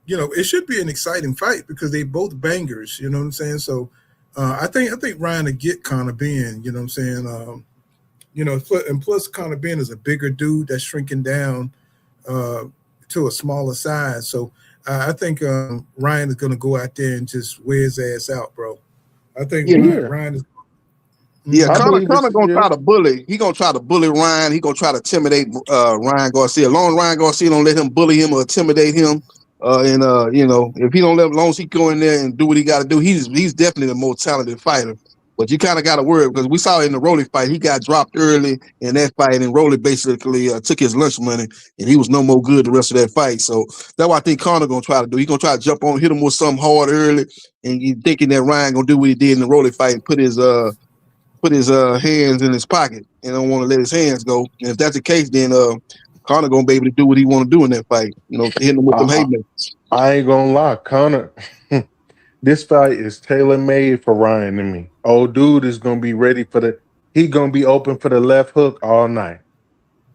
it should be an exciting fight because they both bangers. You know what I'm saying? So, I think Ryan will get Conor Ben. You know what I'm saying? And plus Conor Ben is a bigger dude that's shrinking down to to a smaller size. So I think Ryan is going to go out there and just wear his ass out, bro. I think Yeah, Ryan is. Yeah, I Conor believe it's gonna yeah. try to bully. He gonna try to bully Ryan. He gonna try to intimidate Ryan Garcia. As long as Ryan Garcia don't let him bully him or intimidate him, you know, if he don't let him, as long as he go in there and do what he got to do, he's definitely the most talented fighter. But you kind of got to worry because we saw in the Rolly fight, he got dropped early in that fight, and Rolly basically took his lunch money, and he was no more good the rest of that fight. So that's what I think Conor gonna try to do. He gonna try to jump on, hit him with something hard early, and you thinking that Ryan gonna do what he did in the Rolly fight and put his hands in his pocket and don't want to let his hands go. And if that's the case, then Conor gonna be able to do what he want to do in that fight. You know, hitting him with them haymakers. I ain't gonna lie, Conor. This fight is tailor made for Ryan and me. Old dude is gonna be ready for the. He gonna be open for the left hook all night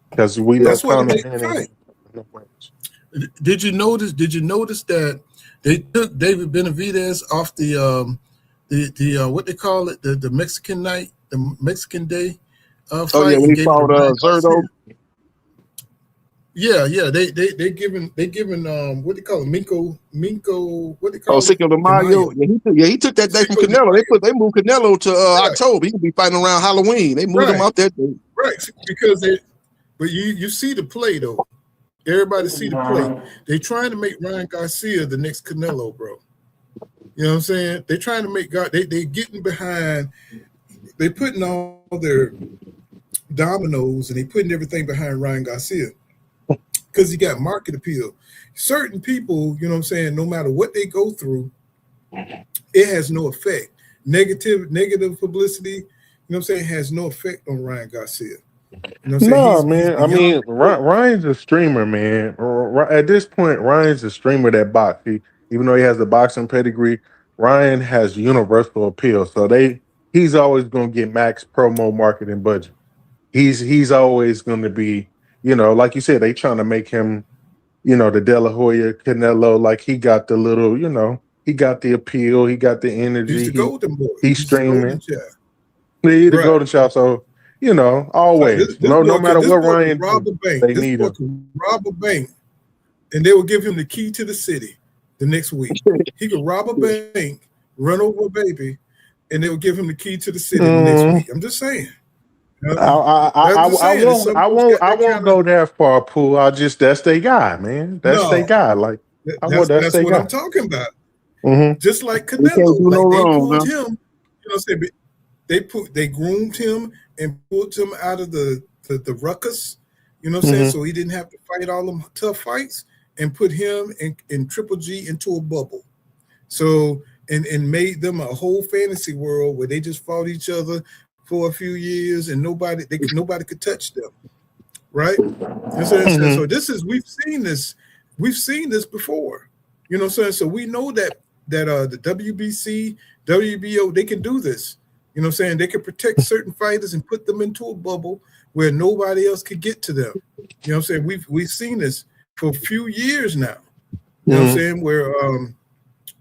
because we know That's what Conor. they fight. Did you notice? Did you notice that they took David Benavidez off the what they call it, the Mexican night, the Mexican day fight? Oh yeah, when he fought Zerdo. Yeah, they giving what they call it, Minko, what they call it? Cinco de Mayo. He took that day from Canelo. They moved Canelo to October. He could be fighting around Halloween. They moved him out that day. Right, because but you see the play though. Everybody see the play. They trying to make Ryan Garcia the next Canelo, bro. You know what I'm saying? They trying to make they getting behind. They putting all their dominoes and they putting everything behind Ryan Garcia because he got market appeal. Certain people, you know what I'm saying, no matter what they go through, it has no effect. Negative publicity, you know what I'm saying, has no effect on Ryan Garcia. You know what I'm saying? Man. I mean, Ryan's a streamer, man. At this point, Ryan's a streamer that boxes. Even though he has the boxing pedigree, Ryan has universal appeal. So he's always going to get max promo marketing budget. He's always going to be, you know, like you said, they trying to make him, you know, the De La Hoya Canelo. Like he got the little, you know, he got the appeal, he got the energy. He's the golden boy. He's streaming. He's the golden child. So. You know, always. No matter what Ryan they need him. Rob a bank, and they will give him the key to the city the next week. He could rob a bank, run over a baby, and they will give him the key to the city the next week. I'm just saying. I won't go that far, Pooh. That's their guy, man. That's their guy. Like that's what I'm talking about. Mm-hmm. Just like Canelo, like they pulled him. You know what I'm saying? They groomed him and pulled him out of the ruckus, you know what I'm saying? So he didn't have to fight all them tough fights and put him and Triple G into a bubble. So and made them a whole fantasy world where they just fought each other for a few years and nobody could touch them. Right? You know what I'm saying? So we've seen this before. You know what I'm saying? So we know that the WBC, WBO, they can do this. You know what I'm saying? They can protect certain fighters and put them into a bubble where nobody else could get to them. You know what I'm saying? We've seen this for a few years now. You know what I'm saying? Where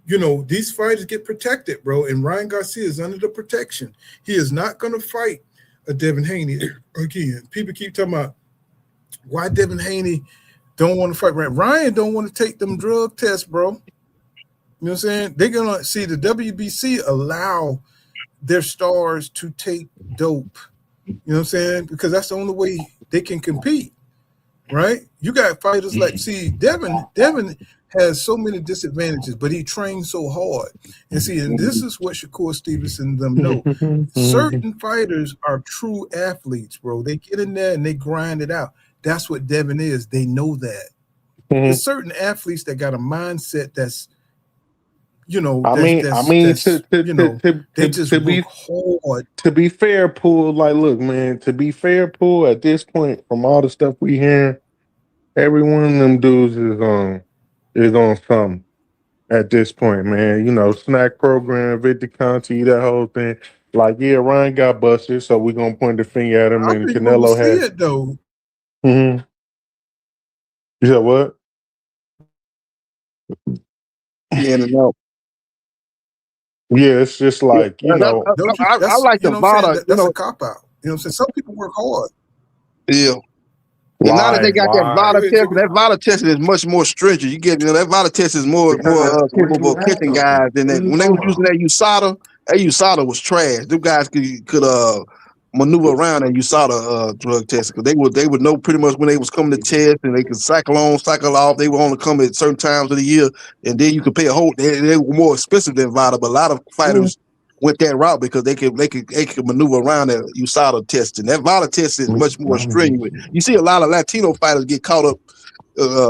you know, these fighters get protected, bro. And Ryan Garcia is under the protection. He is not going to fight a Devin Haney again. People keep talking about why Devin Haney don't want to fight Ryan. Ryan don't want to take them drug tests, bro. You know what I'm saying? They're gonna see the WBC allow their stars to take dope, you know what I'm saying? Because that's the only way they can compete, right? You got fighters like, see, Devin has so many disadvantages, but he trains so hard. And see, and this is what Shakur Stevenson and them know. Certain fighters are true athletes, bro. They get in there and they grind it out. That's what Devin is. They know that. There's certain athletes that got a mindset that's, you know, to be fair, Pool, like, look, man, to be fair, Pool, at this point, from all the stuff we hearing, every one of them dudes is on something at this point, man. You know, snack program, Victor Conti, that whole thing. Like, yeah, Ryan got busted, so we're gonna point the finger at him, and Canelo has it though. You said what? In and out. Yeah, it's just like, you know. I like the bottom. That's a cop out. You know what I'm saying? Some people work hard. Yeah. And now that they got that Why? VADA test, that VADA test is much more stringent. You get, that VADA test is more capable of catching guys than that. When they were using that USADA was trash. Them guys could maneuver around that USADA drug test because they would know pretty much when they was coming to test, and they could cycle on, cycle off. They would only come at certain times of the year, and then you could pay a whole. They were more expensive than VADA, but a lot of fighters went that route because they could maneuver around that USADA test, and that VADA test is much more strenuous. You see a lot of Latino fighters get caught up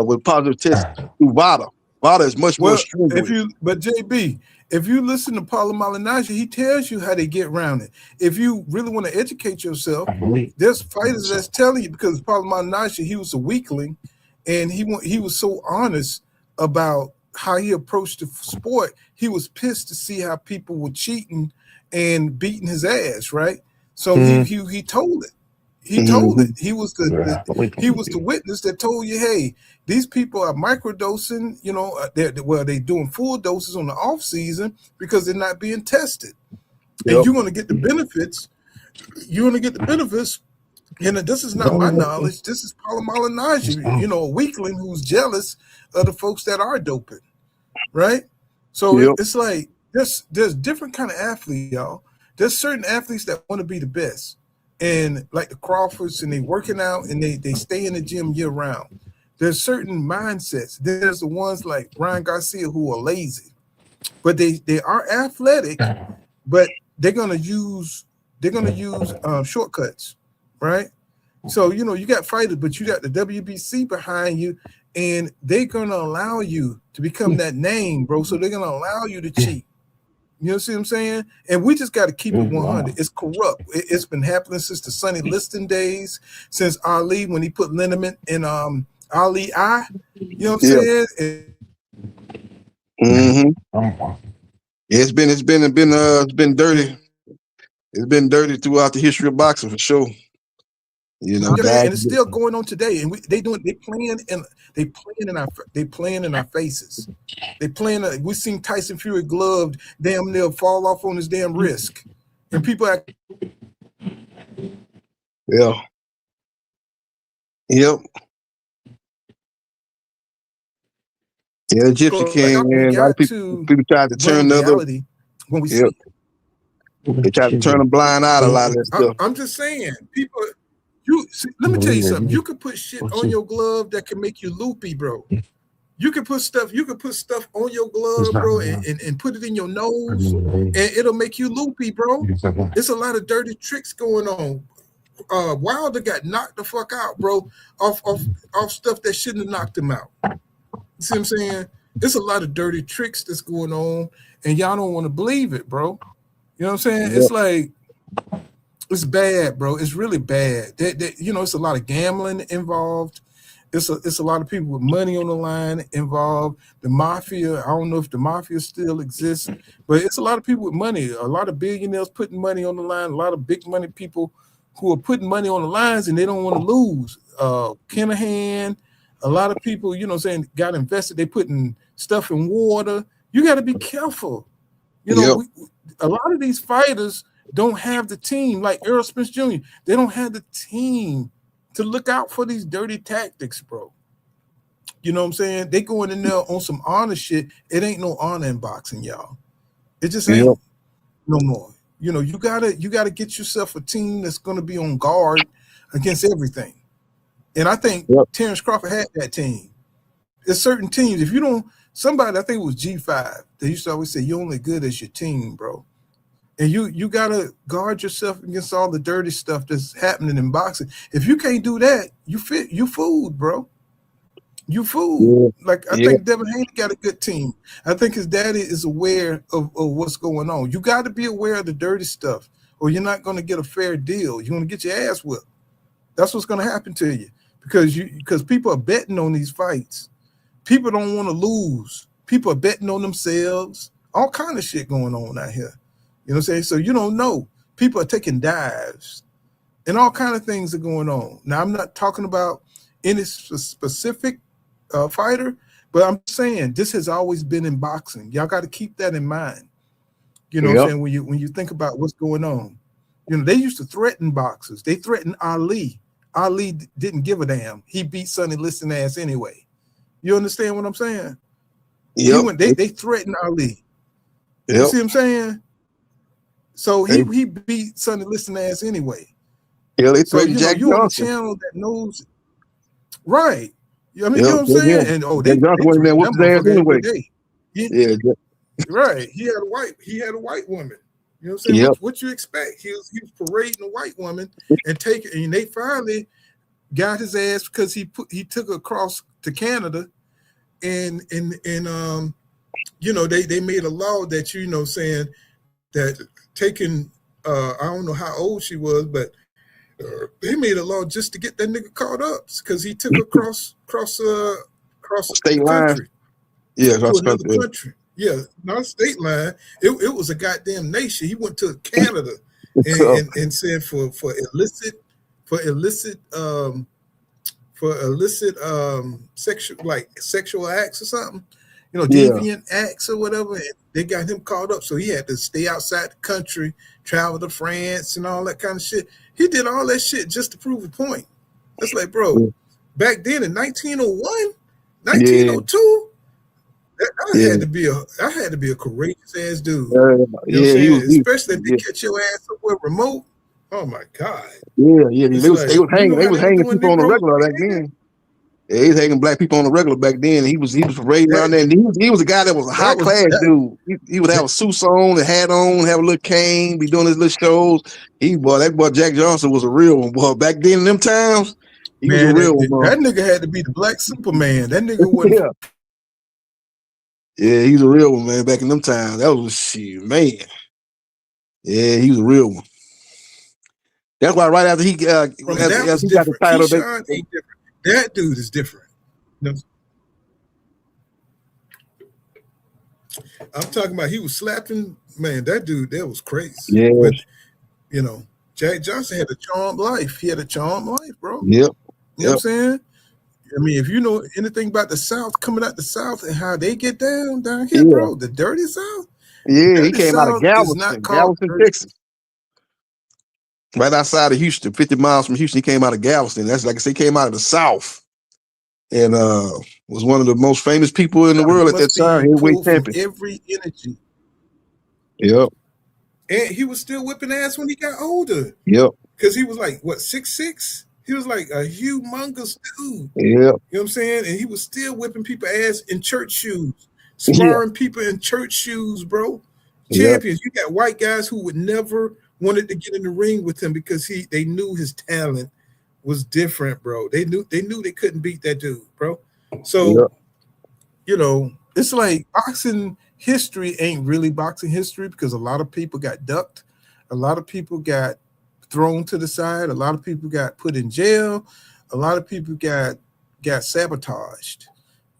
with positive tests through VADA. VADA is much more strenuous. But JB, if you listen to Paulo Malignaggia, he tells you how they get around it. If you really want to educate yourself, there's fighters that's telling you, because Paulo Malignaggia, he was a weakling, and he was so honest about how he approached the sport. He was pissed to see how people were cheating and beating his ass, right? So he told it. He told it. He was the witness that told you, hey, these people are microdosing, you know, they're doing full doses on the off season because they're not being tested. And you're going to get the benefits. You're going to get the benefits. And this is not my knowledge. This is Paulo Malignaggia, you know, a weakling who's jealous of the folks that are doping, right? So it's like there's different kind of athletes, y'all. There's certain athletes that want to be the best. And like the Crawfords, and they working out and they stay in the gym year round. There's certain mindsets. There's the ones like Ryan Garcia who are lazy, but they are athletic, but they're gonna use shortcuts, right? So you know you got fighters, but you got the WBC behind you, and they're gonna allow you to become that name, bro. So they're gonna allow you to cheat. You know what I'm saying? And we just got to keep it 100. It's corrupt. It's been happening since the Sonny Liston days, since Ali, when he put liniment in Ali eye. You know what I'm saying? It's been dirty. It's been dirty throughout the history of boxing for sure. You know, and it's still going on today. And they playing in our faces. They playing. We seen Tyson Fury gloved damn near fall off on his damn wrist, and people act. Yeah. Yep. Yeah, Gypsy King, man. A lot of people tried to turn the other. When we see, they tried to turn a blind eye to a lot of that stuff. I'm just saying, people. Let me tell you something. You could put shit on your glove that can make you loopy, bro. You can put stuff on your glove, bro, and put it in your nose, and it'll make you loopy, bro. There's a lot of dirty tricks going on. Wilder got knocked the fuck out, bro, off stuff that shouldn't have knocked him out. You see what I'm saying? There's a lot of dirty tricks that's going on, and y'all don't want to believe it, bro. You know what I'm saying? It's like, it's bad, bro. It's really bad. You know, it's a lot of gambling involved. It's a lot of people with money on the line involved. The mafia, I don't know if the mafia still exists, but it's a lot of people with money. A lot of billionaires putting money on the line. A lot of big money people who are putting money on the lines and they don't want to lose. Kinahan, a lot of people, you know what I'm saying, got invested. They putting stuff in water. You got to be careful. You know, a lot of these fighters don't have the team, like Errol Spence Jr. They don't have the team to look out for these dirty tactics, bro. You know what I'm saying? They going in there on some honor shit. It ain't no honor in boxing, y'all. It just ain't no more. You know, you gotta get yourself a team that's gonna be on guard against everything. And I think Terrence Crawford had that team. There's certain teams. If you don't, somebody, I think it was G5, they used to always say you're only good as your team, bro. And you gotta guard yourself against all the dirty stuff that's happening in boxing. If you can't do that, you fooled, bro. You fooled. Like I think Devin Haney got a good team. I think his daddy is aware of what's going on. You got to be aware of the dirty stuff, or you're not going to get a fair deal. You're going to get your ass whipped. That's what's going to happen to you because people are betting on these fights. People don't want to lose. People are betting on themselves. All kind of shit going on out here. You know what I'm saying? So you don't know. People are taking dives and all kind of things are going on. Now, I'm not talking about any specific fighter, but I'm saying this has always been in boxing. Y'all got to keep that in mind. You know what I'm saying? When you think about what's going on. You know, they used to threaten boxers. They threatened Ali. Ali didn't give a damn. He beat Sonny Liston ass anyway. You understand what I'm saying? Yep. They threatened Ali. You Yep. see what I'm saying? So he beat Sonny Liston ass anyway. Yeah, they So threatened Jack you on the Johnson. channel that knows, right? I mean, Yep. you know what I'm saying? Yeah. And Jack Johnson they wasn't there threatened whooping that his ass motherfucker anyway. every day. Yeah. Right. He had a white woman. You know what I'm saying? Yep. What you expect? He was parading a white woman and they finally got his ass because he took her across to Canada and they made a law that saying that taking I don't know how old she was, but they made a law just to get that nigga caught up because he took her across State the line. country. Yeah, to another country. Yeah, not a state line. It was a goddamn nation. He went to Canada and said for illicit sexual acts or something, deviant acts or whatever. And they got him caught up, so he had to stay outside the country, travel to France and all that kind of shit. He did all that shit just to prove a point. That's like, bro, back then in 1901, 1902. I had to be a courageous ass dude. You know what I'm saying? Especially if they catch your ass somewhere remote. Oh my God. Yeah. They was hanging doing people on the Negro regular back then. Yeah, he was hanging black people on the regular back then. He was parading around there. And he was a guy that was a high class dude. He would have a suit on, a hat on, have a little cane, be doing his little shows. That boy Jack Johnson was a real one, boy. Back then in them times, he was a real one, boy. That nigga had to be the black Superman. That nigga wasn't. Yeah, he was a real one, man. Back in them times, that was shit, man. Yeah, he was a real one. That's why right after he got the title, Keyshawn ain't different. That dude is different. I'm talking about he was slapping, man. That dude, that was crazy. Yeah, but Jack Johnson had a charmed life. He had a charmed life, bro. Yep. You know what I'm saying? I mean, if you know anything about the South, coming out the South and how they get down here, bro, the dirty South. Yeah, he came out of Galveston, Texas. Right outside of Houston, 50 miles from Houston. He came out of Galveston. That's like I say, he came out of the South. And was one of the most famous people in the world at that time. Heavyweight champion. Every energy. Yep. And he was still whipping ass when he got older. Yep. Because he was like, what, 6'6"? He was like a humongous dude. Yep. You know what I'm saying? And he was still whipping people ass in church shoes, sparring people in church shoes, bro. Champions. You got white guys who would never wanted to get in the ring with him because they knew his talent was different, bro. They knew they couldn't beat that dude, bro. So, it's like boxing history ain't really boxing history because a lot of people got ducked. A lot of people got thrown to the side. A lot of people got put in jail. A lot of people got sabotaged.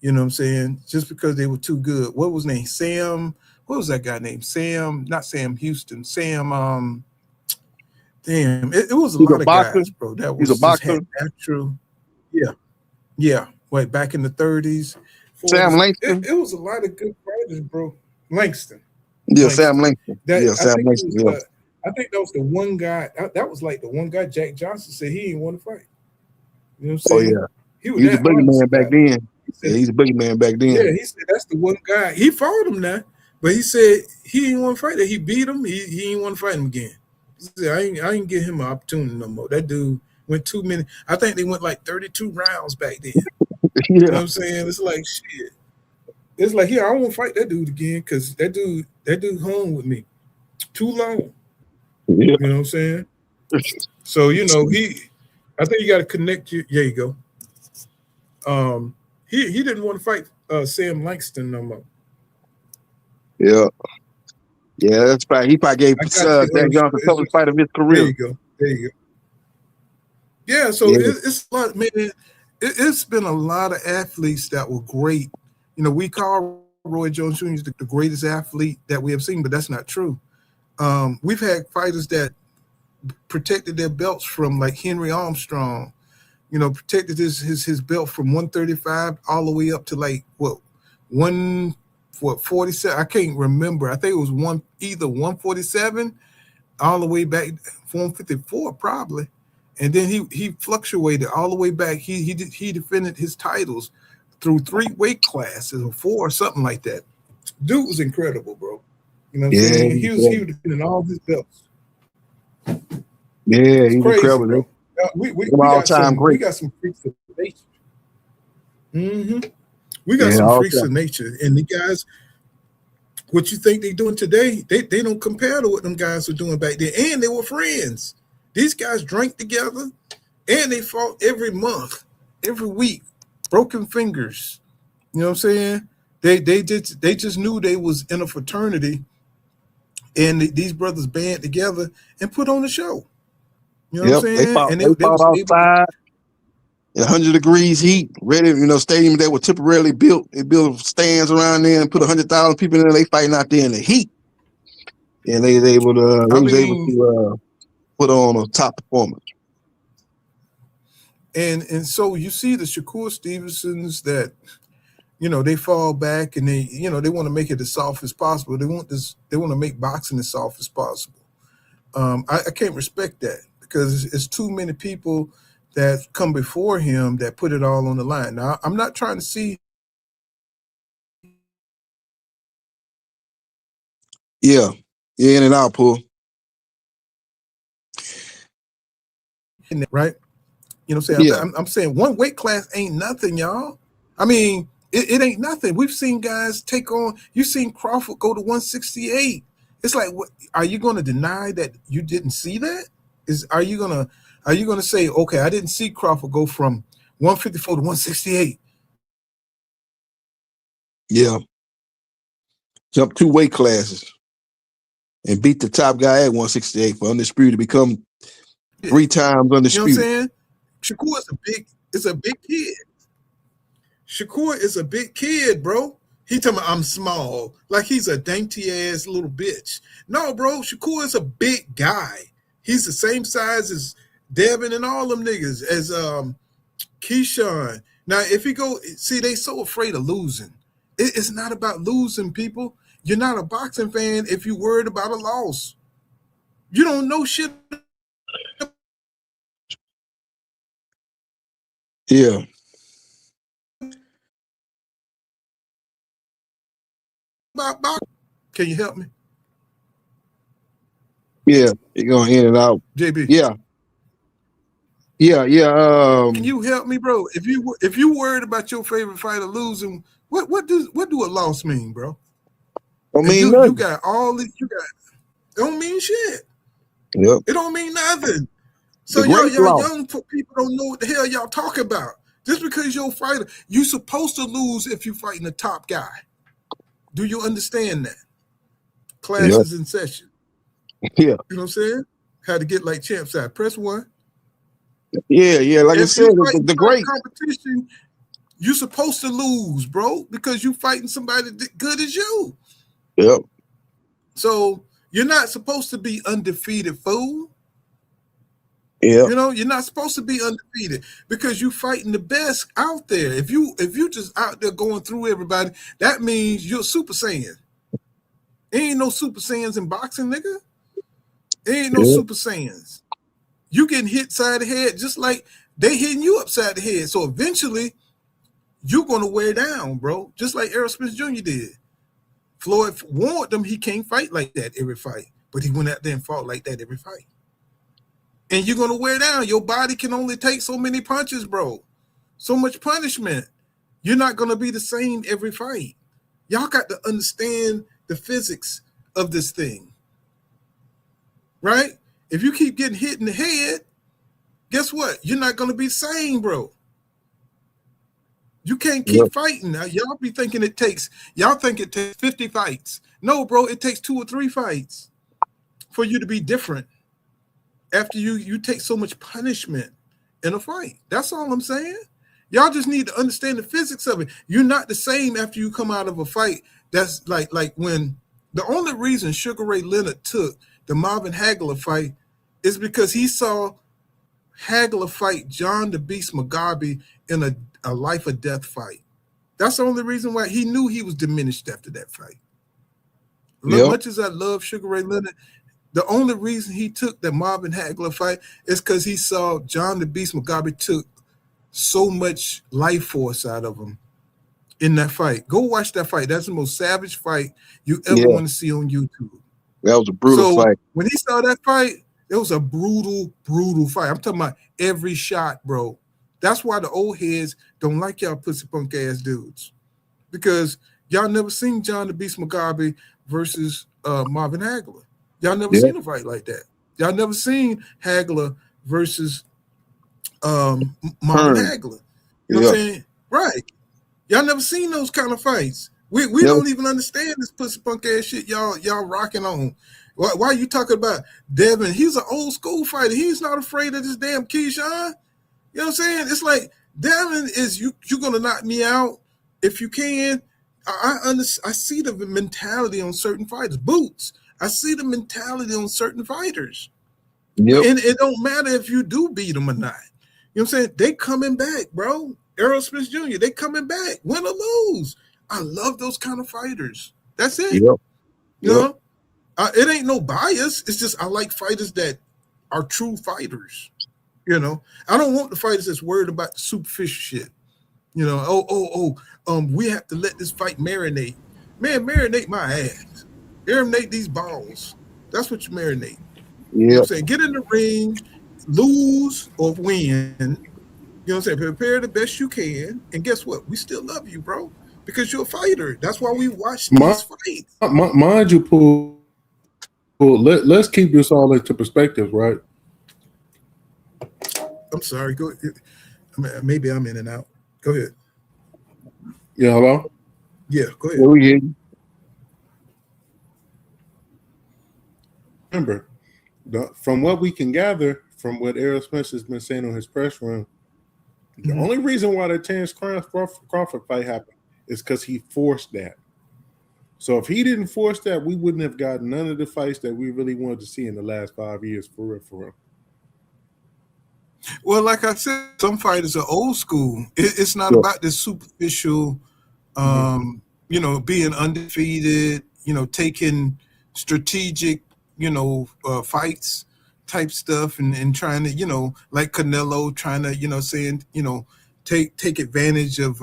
You know what I'm saying? Just because they were too good. What was his name? Sam. What was that guy named? Sam, not Sam Houston. Sam, damn, it was a lot of guys, bro. That was a boxer. Natural. Yeah. Wait, back in the 30s. 40s. Sam Langston. It was a lot of good fighters, bro. Langston. Yeah, Sam Langston. Sam Langston. I think that was the one guy. That was like the one guy Jack Johnson said he didn't want to fight. You know what I'm saying? Oh, yeah. He was a boogeyman back then. He's a boogeyman back then. Yeah, he said that's the one guy. He fought him now, but he said he didn't want to fight him. He beat him. He didn't want to fight him again. He said, I ain't give him an opportunity no more. That dude went too many. I think they went like 32 rounds back then. You know what I'm saying? It's like shit. It's like, I don't want to fight that dude again because that dude hung with me too long. You know what I'm saying? So, I think you got to connect you. There you go. He didn't want to fight Sam Langston no more. Yeah. Yeah, that's probably he probably gave Jack Johnson the toughest fight of his career. There you go. Yeah, so it's a lot, man. It's been a lot of athletes that were great. We call Roy Jones Jr. the greatest athlete that we have seen, but that's not true. We've had fighters that protected their belts from like Henry Armstrong, protected his belt from 135 all the way up to like 47. I can't remember. I think it was either 147 all the way back 154 probably. and then he fluctuated all the way back. He defended his titles through 3 weight classes or 4 or something like that. Dude was incredible, bro. You know what I'm saying? He was defending all his belts. Yeah, It's he's crazy, incredible. bro. We All got time some great. freaks of nature. We got Yeah, some all freaks time. of nature, and the guys. What you think they doing today? They don't compare to what them guys were doing back then, and they were friends. These guys drank together, and they fought every month, every week, broken fingers. You know what I'm saying? They just knew they was in a fraternity, and these brothers band together and put on the show. You know what I'm Yep, they saying? fought. And They they fought was able to. outside. 100 degrees heat, ready, stadium that was temporarily built. They built stands around there and put 100,000 people in there. They fighting out there in the heat, and they was able to put on a top performance. And so you see the Shakur Stevensons that, they fall back and they want to make it as soft as possible. They want to make boxing as soft as possible. I can't respect that because it's too many people that come before him that put it all on the line. Now, I'm not trying to see. Yeah, in and out, pull. Right? You know what I'm saying? Yeah. I'm saying one weight class ain't nothing, y'all. I mean, it ain't nothing. We've seen guys take on. You've seen Crawford go to 168. It's like, what, are you going to deny that you didn't see that? Are you gonna say, okay, I didn't see Crawford go from 154 to 168? Yeah. Jump 2 weight classes and beat the top guy at 168 for undisputed to become 3 times undisputed. You know what I'm saying? Shakur is a big kid. Shakur is a big kid, bro. He talking about I'm small, like he's a dainty ass little bitch. No, bro, Shakur is a big guy. He's the same size as Devin and all them niggas, as Keyshawn. Now, if he go, see, they so afraid of losing. It's not about losing, people. You're not a boxing fan if you're worried about a loss. You don't know shit. Yeah. About boxing. Can you help me? Yeah, you're going in and out. JB. Yeah. Can you help me, bro? If you worried about your favorite fighter losing, what do a loss mean, bro? Don't mean you nothing. got all this. It don't mean shit. Yep. It don't mean nothing. So The y'all great loss. young people don't know what the hell y'all talking about. Just because you're a fighter, you supposed to lose if you're fighting the top guy. Do you understand that? Classes in session. Yeah. You know what I'm saying? How to get like champ side. Press 1. Yeah. Like if I said, the great competition, you're supposed to lose, bro, because you're fighting somebody that good as you. Yep. So you're not supposed to be undefeated, fool. Yeah. You're not supposed to be undefeated because you're fighting the best out there. If you just out there going through everybody, that means you're Super Saiyan. Ain't no Super Saiyans in boxing, nigga. Ain't no Super Saiyans. You getting hit side of the head just like they hitting you upside the head. So eventually, you're gonna wear down, bro. Just like Errol Spence Jr. did. Floyd warned them he can't fight like that every fight, but he went out there and fought like that every fight. And you're gonna wear down. Your body can only take so many punches, bro. So much punishment. You're not gonna be the same every fight. Y'all got to understand the physics of this thing, right? If you keep getting hit in the head, guess what? You're not gonna be the same, bro. You can't keep fighting. Now, y'all be thinking y'all think it takes 50 fights. No, bro, it takes 2 or 3 fights for you to be different. After you take so much punishment in a fight. That's all I'm saying. Y'all just need to understand the physics of it. You're not the same after you come out of a fight. That's like when the only reason Sugar Ray Leonard took the Marvin Hagler fight is because he saw Hagler fight John the Beast Mugabe in a life or death fight. That's the only reason why he knew he was diminished after that fight. Much as I love Sugar Ray Leonard, The only reason he took the Marvin Hagler fight is because he saw John the Beast Mugabe took so much life force out of him in that fight. Go watch that fight. That's the most savage fight you ever want to see on YouTube. That was a brutal fight. When he saw that fight, it was a brutal, brutal fight. I'm talking about every shot, bro. That's why the old heads don't like y'all pussy punk ass dudes, because y'all never seen John the Beast Mugabe versus Marvin Hagler. Y'all never seen a fight like that. Y'all never seen Hagler versus Marvin Hagler. You know what I'm saying? Right. Y'all never seen those kind of fights. We don't even understand this pussy punk ass shit y'all rocking on. Why are you talking about Devin? He's an old school fighter. He's not afraid of this damn Keyshawn. You know what I'm saying? It's like Devin is you're gonna knock me out if you can. I see the mentality on certain fighters. Boots. I see the mentality on certain fighters. Yep. And it don't matter if you do beat them or not. You know what I'm saying? They coming back, bro. Errol Spence Jr., they coming back, win or lose. I love those kind of fighters. That's it. Yep. You know, it ain't no bias. It's just I like fighters that are true fighters. You know, I don't want the fighters that's worried about the superficial shit. You know, we have to let this fight marinate. Man, marinate my ass. Marinate these balls. That's what you marinate. You know what I'm saying? Get in the ring, lose or win. You know what I'm saying? Prepare the best you can. And guess what? We still love you, bro. Because you're a fighter. That's why we watch these fights. Mind you, Paul, let's keep this all into perspective, right? I'm sorry. Go ahead. Maybe I'm in and out. Go ahead. Yeah, hello? Yeah, go ahead. Yeah, we hear you. Remember, from what we can gather from what Errol Spence has been saying on his press run, the only reason why the Terrence Crawford fight happened is because he forced that. So if he didn't force that, we wouldn't have gotten none of the fights that we really wanted to see in the last 5 years, for real. Well, like I said, some fighters are old school. It's not about this superficial, you know, being undefeated, you know, taking strategic, you know, fights type stuff and trying to, you know, like Canelo trying to, you know, saying, you know, take advantage of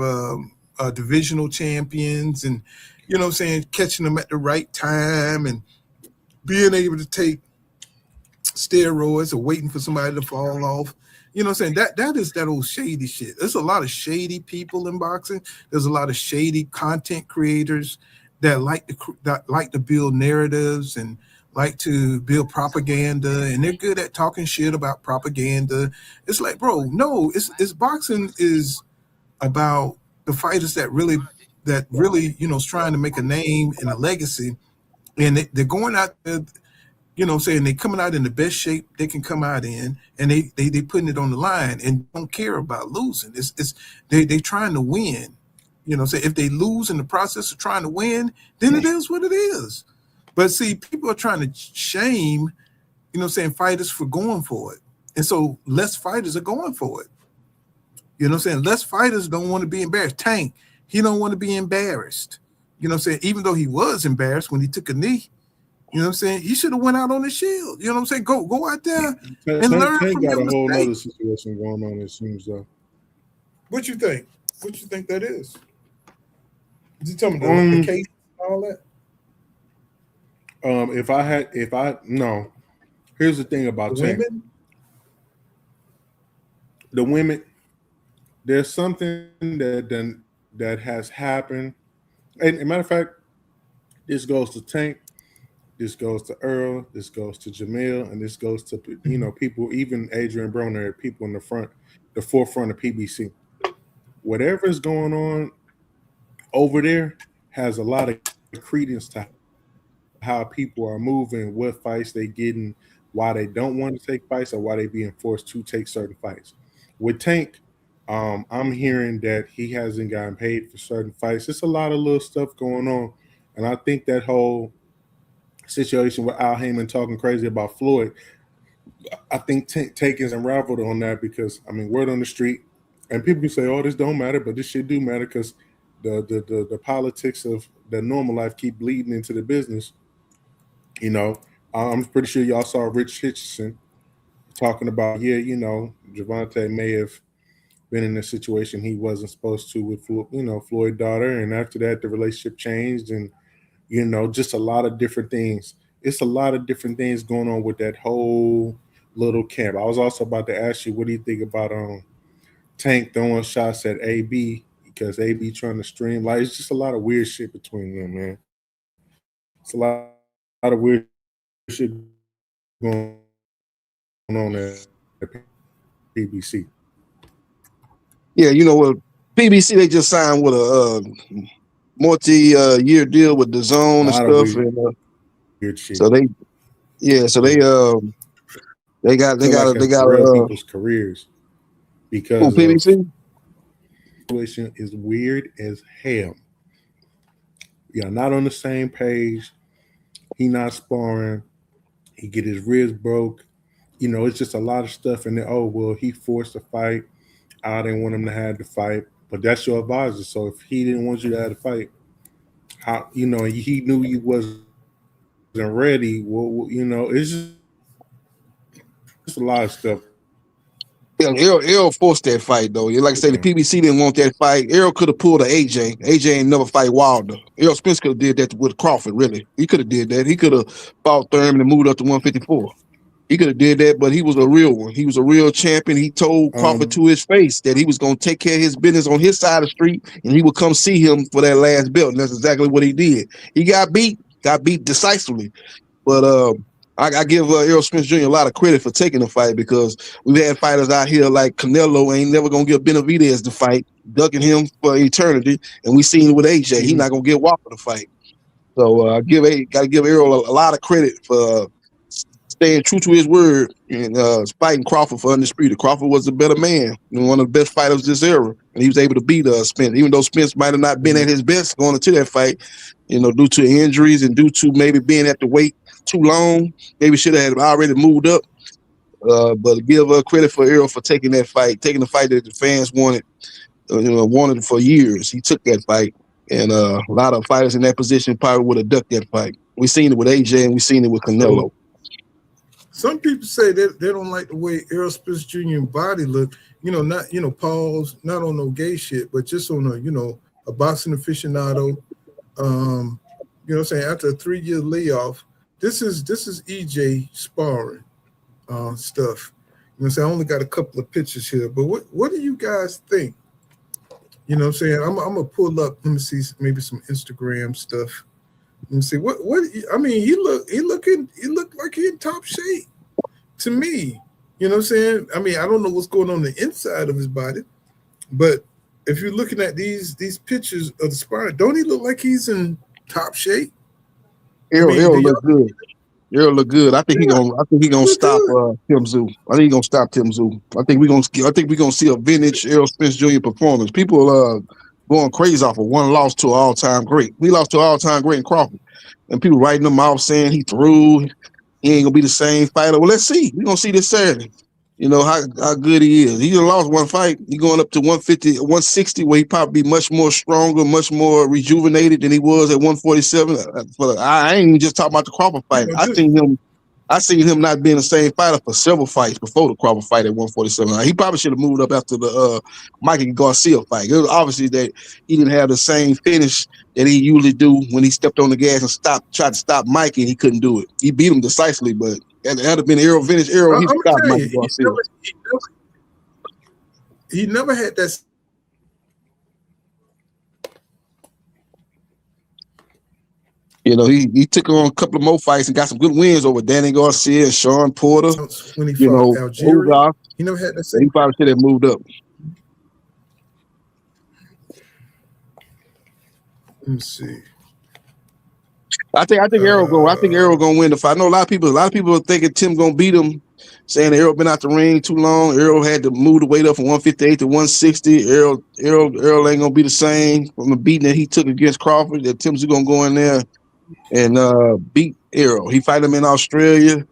divisional champions and, you know what I'm saying, catching them at the right time and being able to take steroids or waiting for somebody to fall off. You know what I'm saying? That is that old shady shit. There's a lot of shady people in boxing. There's a lot of shady content creators that like to build narratives and like to build propaganda, and they're good at talking shit about propaganda. It's like, bro, no, it's boxing is about the fighters that really, you know, is trying to make a name and a legacy, and they're going out there. You know what I'm saying? They coming out in the best shape they can come out in, and they putting it on the line and don't care about losing. They trying to win. You know what I'm saying? If they lose in the process of trying to win, then it is what it is. But see, people are trying to shame, you know what I'm saying, fighters for going for it. And so less fighters are going for it. You know what I'm saying? Less fighters don't want to be embarrassed. Tank, he don't want to be embarrassed. You know what I'm saying? Even though he was embarrassed when he took a knee. You know what I'm saying? He should have went out on the shield. You know what I'm saying? Go out there and learn from got your a whole other mistakes. situation going on, it seems, though. What you think? What you think that is? Did you tell me the case and all that? No. Here's the thing about The women? The women, there's something that has happened. And a matter of fact, this goes to Tank, this goes to Earl, this goes to Jamil, and this goes to, you know, people, even Adrian Broner, people in the forefront of PBC. Whatever is going on over there has a lot of credence to how people are moving, what fights they getting, why they don't want to take fights, or why they being forced to take certain fights. With Tank, I'm hearing that he hasn't gotten paid for certain fights. There's a lot of little stuff going on, and I think that whole situation with Al Heyman talking crazy about Floyd, I think Tank is unraveled on that because, I mean, word on the street, and people can say, "Oh, this don't matter," but this shit do matter because the politics of the normal life keep bleeding into the business. You know, I'm pretty sure y'all saw Rich Hitchison talking about, yeah, Javante may have been in a situation he wasn't supposed to with, Floyd's daughter, and after that, the relationship changed, and just a lot of different things. It's a lot of different things going on with that whole little camp. I was also about to ask you, what do you think about Tank throwing shots at AB because AB trying to stream? Like, it's just a lot of weird shit between them, man. It's a lot of weird shit going on at PBC. Yeah, what? PBC, they just signed with a multi-year deal with the Zone and stuff, weird shit. So they got people's careers because PBC situation is weird as hell. Yeah, not on the same page. He not sparring. He get his ribs broke. It's just a lot of stuff. And then, he forced a fight. I didn't want him to have the fight, but that's your advisor. So if he didn't want you to have the fight, how he knew you wasn't ready. Well, it's just a lot of stuff. Yeah, Errol forced that fight though. Like I say, the PBC didn't want that fight. Errol could have pulled an AJ. AJ ain't never fight Wilder. Errol Spence could have did that with Crawford. Really, he could have did that. He could have fought Thurman and moved up to 154. He could have did that, but he was a real one. He was a real champion. He told Crawford to his face that he was going to take care of his business on his side of the street, and he would come see him for that last belt. And that's exactly what he did. He got beat decisively. But I give Errol Spence Jr. a lot of credit for taking the fight, because we've had fighters out here like Canelo ain't never going to give Benavidez the fight, ducking him for eternity. And we seen it with AJ. He's not going to give Walker the fight. So got to give Errol a lot of credit for staying true to his word and fighting Crawford for undisputed. Crawford was the better man and one of the best fighters of this era, and he was able to beat Spence, even though Spence might have not been at his best going into that fight, due to injuries and due to maybe being at the weight too long. Maybe should have already moved up. But give credit for Errol for taking that fight, taking the fight that the fans wanted, wanted for years. He took that fight, and a lot of fighters in that position probably would have ducked that fight. We seen it with AJ and we seen it with Canelo. Some people say that they don't like the way Errol Spence Jr. body look. Not pause, not on no gay shit, but just on a boxing aficionado. What I'm saying, after a 3-year layoff, this is EJ sparring stuff. What I'm saying, I only got a couple of pictures here, but what do you guys think? What I'm saying, I'm gonna pull up. Let me see maybe some Instagram stuff. Let me see what I mean. He looked like he in top shape to me. What I'm saying? I mean, I don't know what's going on the inside of his body, but if you're looking at these pictures of the sparring, don't he look like he's in top shape? Errol look good. Errol look good. I think he gonna stop Tim Tszyu. I think he gonna stop Tim Tszyu. I think we're gonna see a vintage Errol Spence Jr. performance. People going crazy off of one loss to an all-time great. We lost to an all-time great in Crawford, and people writing him off saying he threw. He ain't gonna be the same fighter. Well, let's see. We're gonna see this Saturday. How good he is. He just lost one fight. He going up to 150, 160, where he probably be much more stronger, much more rejuvenated than he was at 147. I ain't even just talking about the Crawford fight. I seen him not being the same fighter for several fights before the Crawford fight at 147. He probably should have moved up after the Mikey Garcia fight. It was obviously that he didn't have the same finish that he usually do when he stepped on the gas and tried to stop Mikey, and he couldn't do it. He beat him decisively, but it had to been vintage Errol. He stopped Mikey Garcia. He never had that. He took on a couple of more fights and got some good wins over Danny Garcia and Sean Porter. When he fought Algeria, he never had that same. He probably should have moved up. Let me see. I think Errol gonna win the fight. I know a lot of people are thinking Tim gonna beat him, saying Errol been out the ring too long. Errol had to move the weight up from 158 to 160. Errol ain't gonna be the same from the beating that he took against Crawford. That Tim's gonna go in there and beat Errol. He fight him in Australia.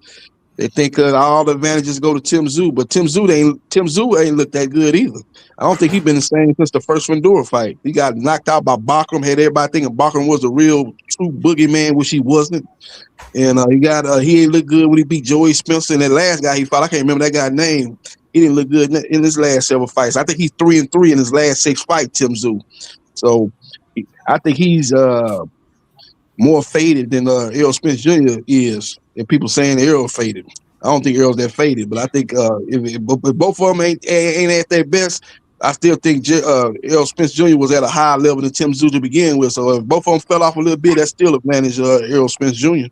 They think all the advantages go to Tim Tszyu, but Tim Tszyu ain't looked that good either. I don't think he's been the same since the first Fundora fight. He got knocked out by Bachram. Had everybody thinking Bachram was a real true boogeyman, which he wasn't. And he ain't look good when he beat Joey Spencer. And that last guy he fought, I can't remember that guy's name. He didn't look good in his last several fights. I think he's 3-3 in his last 6 fights, Tim Tszyu. So I think he's more faded than Errol Spence Jr. is. And people saying Errol faded. I don't think Errol's that faded, but I think if both of them ain't at their best, I still think Errol Spence Jr. was at a higher level than Tim Tszyu to begin with. So if both of them fell off a little bit, that's still advantage Errol Spence Jr.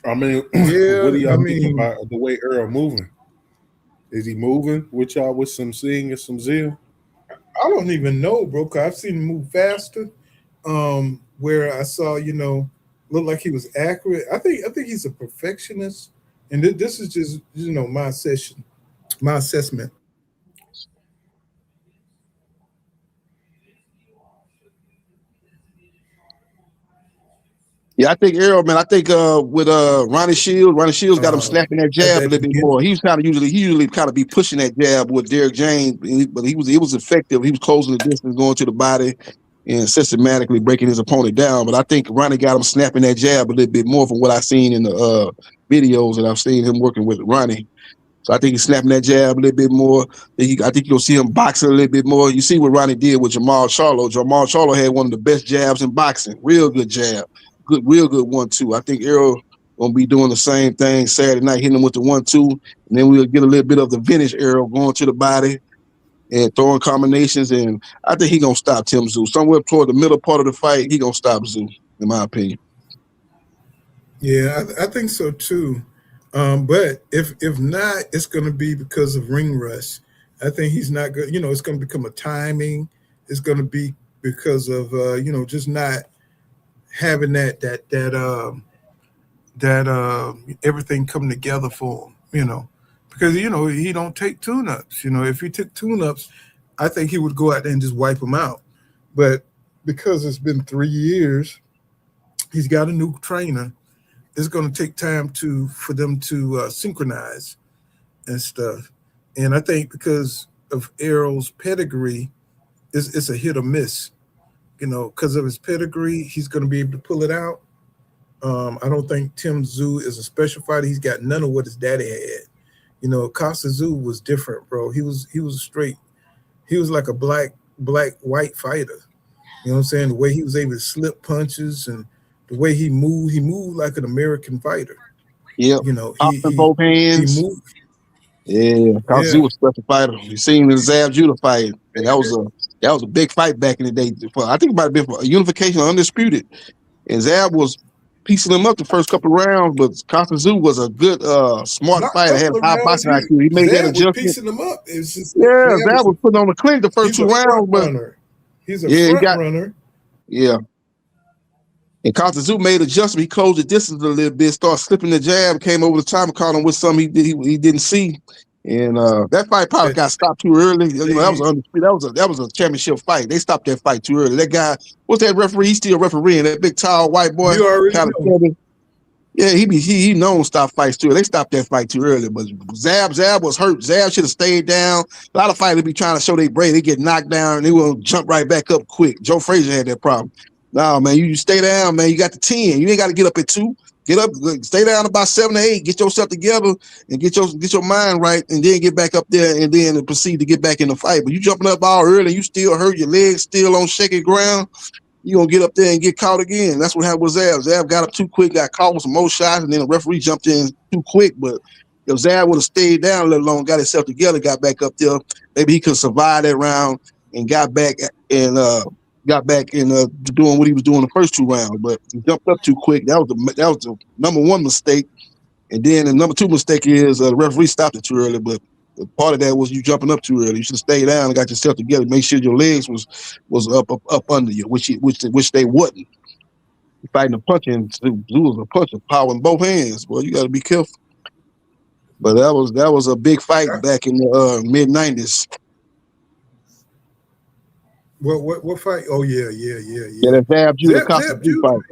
I mean, Yeah, what do y'all I think mean- about the way Errol moving? Is he moving with y'all with some seeing and some zeal? I don't even know, bro. 'Cause I've seen him move faster. Where I saw, look like he was accurate. I think he's a perfectionist, and this is just my assessment. Yeah, I think Errol, man. I think with Ronnie Shields got him snapping that jab a little bit more. He usually kind of be pushing that jab with Derek James, but he was effective. He was closing the distance, going to the body, and systematically breaking his opponent down. But I think Ronnie got him snapping that jab a little bit more from what I've seen in the videos that I've seen him working with Ronnie. So I think he's snapping that jab a little bit more. I think you'll see him boxing a little bit more. You see what Ronnie did with Jamal Charlo. Jamal Charlo had one of the best jabs in boxing. Real good jab. Real good 1-2. I think Errol gonna be doing the same thing Saturday night, hitting him with the 1-2, and then we'll get a little bit of the vintage Errol going to the body and throwing combinations. And I think he gonna stop Tim Tszyu somewhere toward the middle part of the fight. He gonna stop Tszyu, in my opinion. Yeah, I think so too. But if not, it's going to be because of ring rust. I think he's not good. It's going to become a timing. It's going to be because of just not having that everything come together for him. Because he don't take tune-ups. If he took tune-ups, I think he would go out there and just wipe them out. But because it's been 3 years, he's got a new trainer. It's going to take time for them to synchronize and stuff. And I think because of Errol's pedigree, it's a hit or miss. Because of his pedigree, he's going to be able to pull it out. I don't think Tim Tszyu is a special fighter. He's got none of what his daddy had. Costa Tszyu was different, bro. He was straight. He was like a black white fighter. You know what I'm saying? The way he was able to slip punches and the way he moved like an American fighter. Yeah, He both hands. He moved. Yeah, Tszyu was a special fighter. You seen the Zab Judah fight, and that was a big fight back in the day. I think it might have been for unification or undisputed. And Zab was piecing him up the first couple of rounds, but Costa Tszyu was a good, smart fighter. Had a high boxing IQ. He made that adjustment. Piecing him up. It's just Zab was putting on the clink the first 2 rounds, but he's a front runner. Yeah. And Costa Tszyu made adjustment. He closed the distance a little bit, started slipping the jab, came over the top and caught him with something he didn't see. And that fight probably got stopped too early. That was undisputed. That was a championship fight. They stopped that fight too early. That guy, what's that referee? He's still refereeing. That big tall white boy. You already know. Yeah, he known to stop fights too. They stopped that fight too early. But Zab was hurt. Zab should have stayed down. A lot of fighters be trying to show they brave. They get knocked down and they will jump right back up quick. Joe Frazier had that problem. No, man, you stay down, man. You got the 10. You ain't got to get up at 2. Get up, stay down about 7 or 8. Get yourself together and get your mind right, and then get back up there and then proceed to get back in the fight. But you jumping up all early, you still hurt, your legs still on shaky ground. You gonna get up there and get caught again. That's what happened with Zab. Zab got up too quick, got caught with some more shots, and then the referee jumped in too quick. But if Zab would have stayed down a little longer, got himself together, got back up there, maybe he could survive that round and got back in doing what he was doing the first 2 rounds. But he jumped up too quick. That was the number 1 mistake. And then the number 2 mistake is the referee stopped it too early. But part of that was you jumping up too early. You should have stayed down and got yourself together. Make sure your legs was up under you, which they wasn't. You're fighting a punching, Tszyu was a puncher, power in both hands. Well, you got to be careful. But that was a big fight back in the mid-90s. What fight? Oh yeah. Yeah, that Zab Judah Costa Tszyu fight.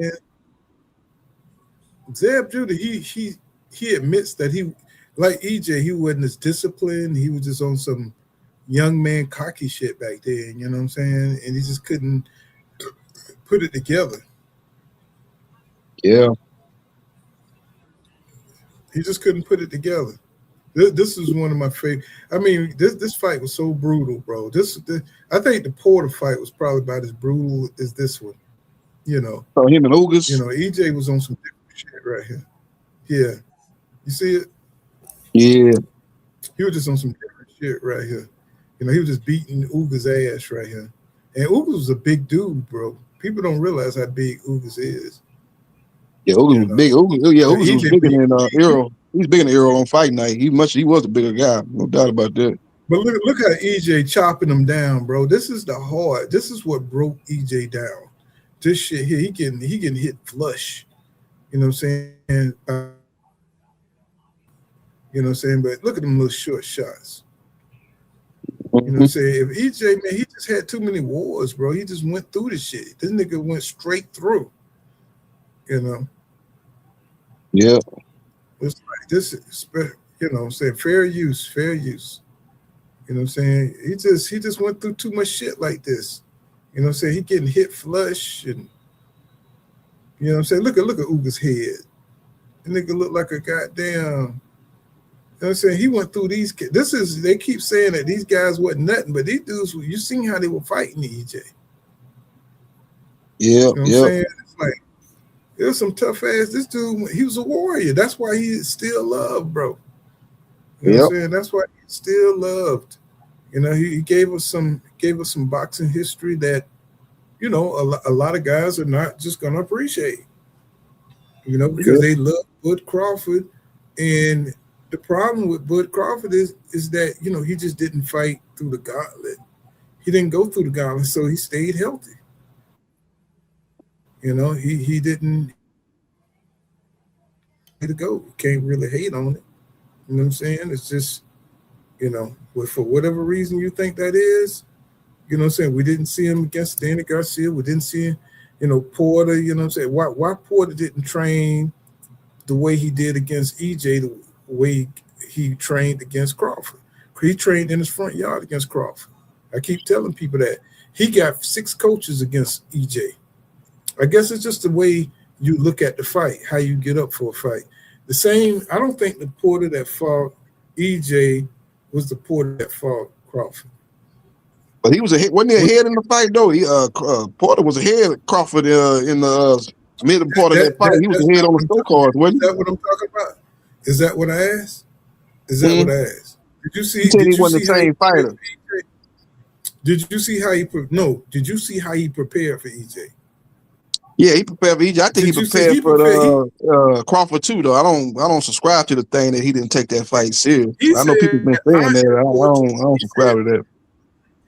Zab Judah, he admits that he, like EJ, he wasn't as disciplined. He was just on some young man cocky shit back then. You know what I'm saying? And he just couldn't put it together. Yeah. He just couldn't put it together. This is one of my favorite. I mean, this fight was so brutal, bro. I think the Porter fight was probably about as brutal as this one. You know. Oh, him and Ugas. You know, EJ was on some different shit right here. Yeah. You see it? Yeah. He was just on some different shit right here. You know, he was just beating Ugas' ass right here. And Ugas was a big dude, bro. People don't realize how big Ugas is. Yeah, Ugas was big. Ugas was bigger than Errol. He's bigger than Errol on fight night. He was a bigger guy, no doubt about that. But look how EJ chopping him down, bro. This is the hard. This is what broke EJ down. This shit here, he getting hit flush. You know what I'm saying? You know what I'm saying? But look at them little short shots. You know what I'm saying? If EJ, man, he just had too many wars, bro. He just went through the shit. This nigga went straight through. You know? Yeah. It's like this, you know what I'm saying? Fair use. You know what I'm saying? He just went through too much shit like this. You know what I'm saying? He getting hit flush and you know what I'm saying? Look at Ugas' head. The nigga look like a goddamn, you know what I'm saying? He went through these. They keep saying that these guys wasn't nothing, but these dudes, you seen how they were fighting EJ. Yeah, you know what I'm saying? It's like, there was some tough ass. This dude, he was a warrior. That's why he still loved, bro. You know what I'm saying? That's why he still loved. You know, he gave us some boxing history that, you know, a lot of guys are not just gonna appreciate. You know, because they love Bud Crawford, and the problem with Bud Crawford is that, you know, he just didn't fight through the gauntlet. He didn't go through the gauntlet, so he stayed healthy. You know, he didn't to go. Can't really hate on it. You know what I'm saying? It's just, you know, for whatever reason you think that is, you know what I'm saying? We didn't see him against Danny Garcia. We didn't see him, you know, Porter, you know what I'm saying? Why Porter didn't train the way he did against EJ, the way he trained against Crawford? He trained in his front yard against Crawford. I keep telling people that. He got 6 coaches against EJ. I guess it's just the way you look at the fight, how you get up for a fight. The same, I don't think the Porter that fought EJ was the Porter that fought Crawford. But he was wasn't he ahead in the fight though? Porter was ahead of Crawford in the middle part of that fight. He was ahead on the scorecards, wasn't he? Is that what I'm talking about? Is that what I asked? Is that what I asked? Did you see? He said he wasn't the same fighter. Did you see how he? No. Did you see how he prepared for EJ? Yeah, he prepared for EJ. I think he prepared for Crawford too, though. I don't subscribe to the thing that he didn't take that fight serious. I know people been saying that. I don't subscribe to that.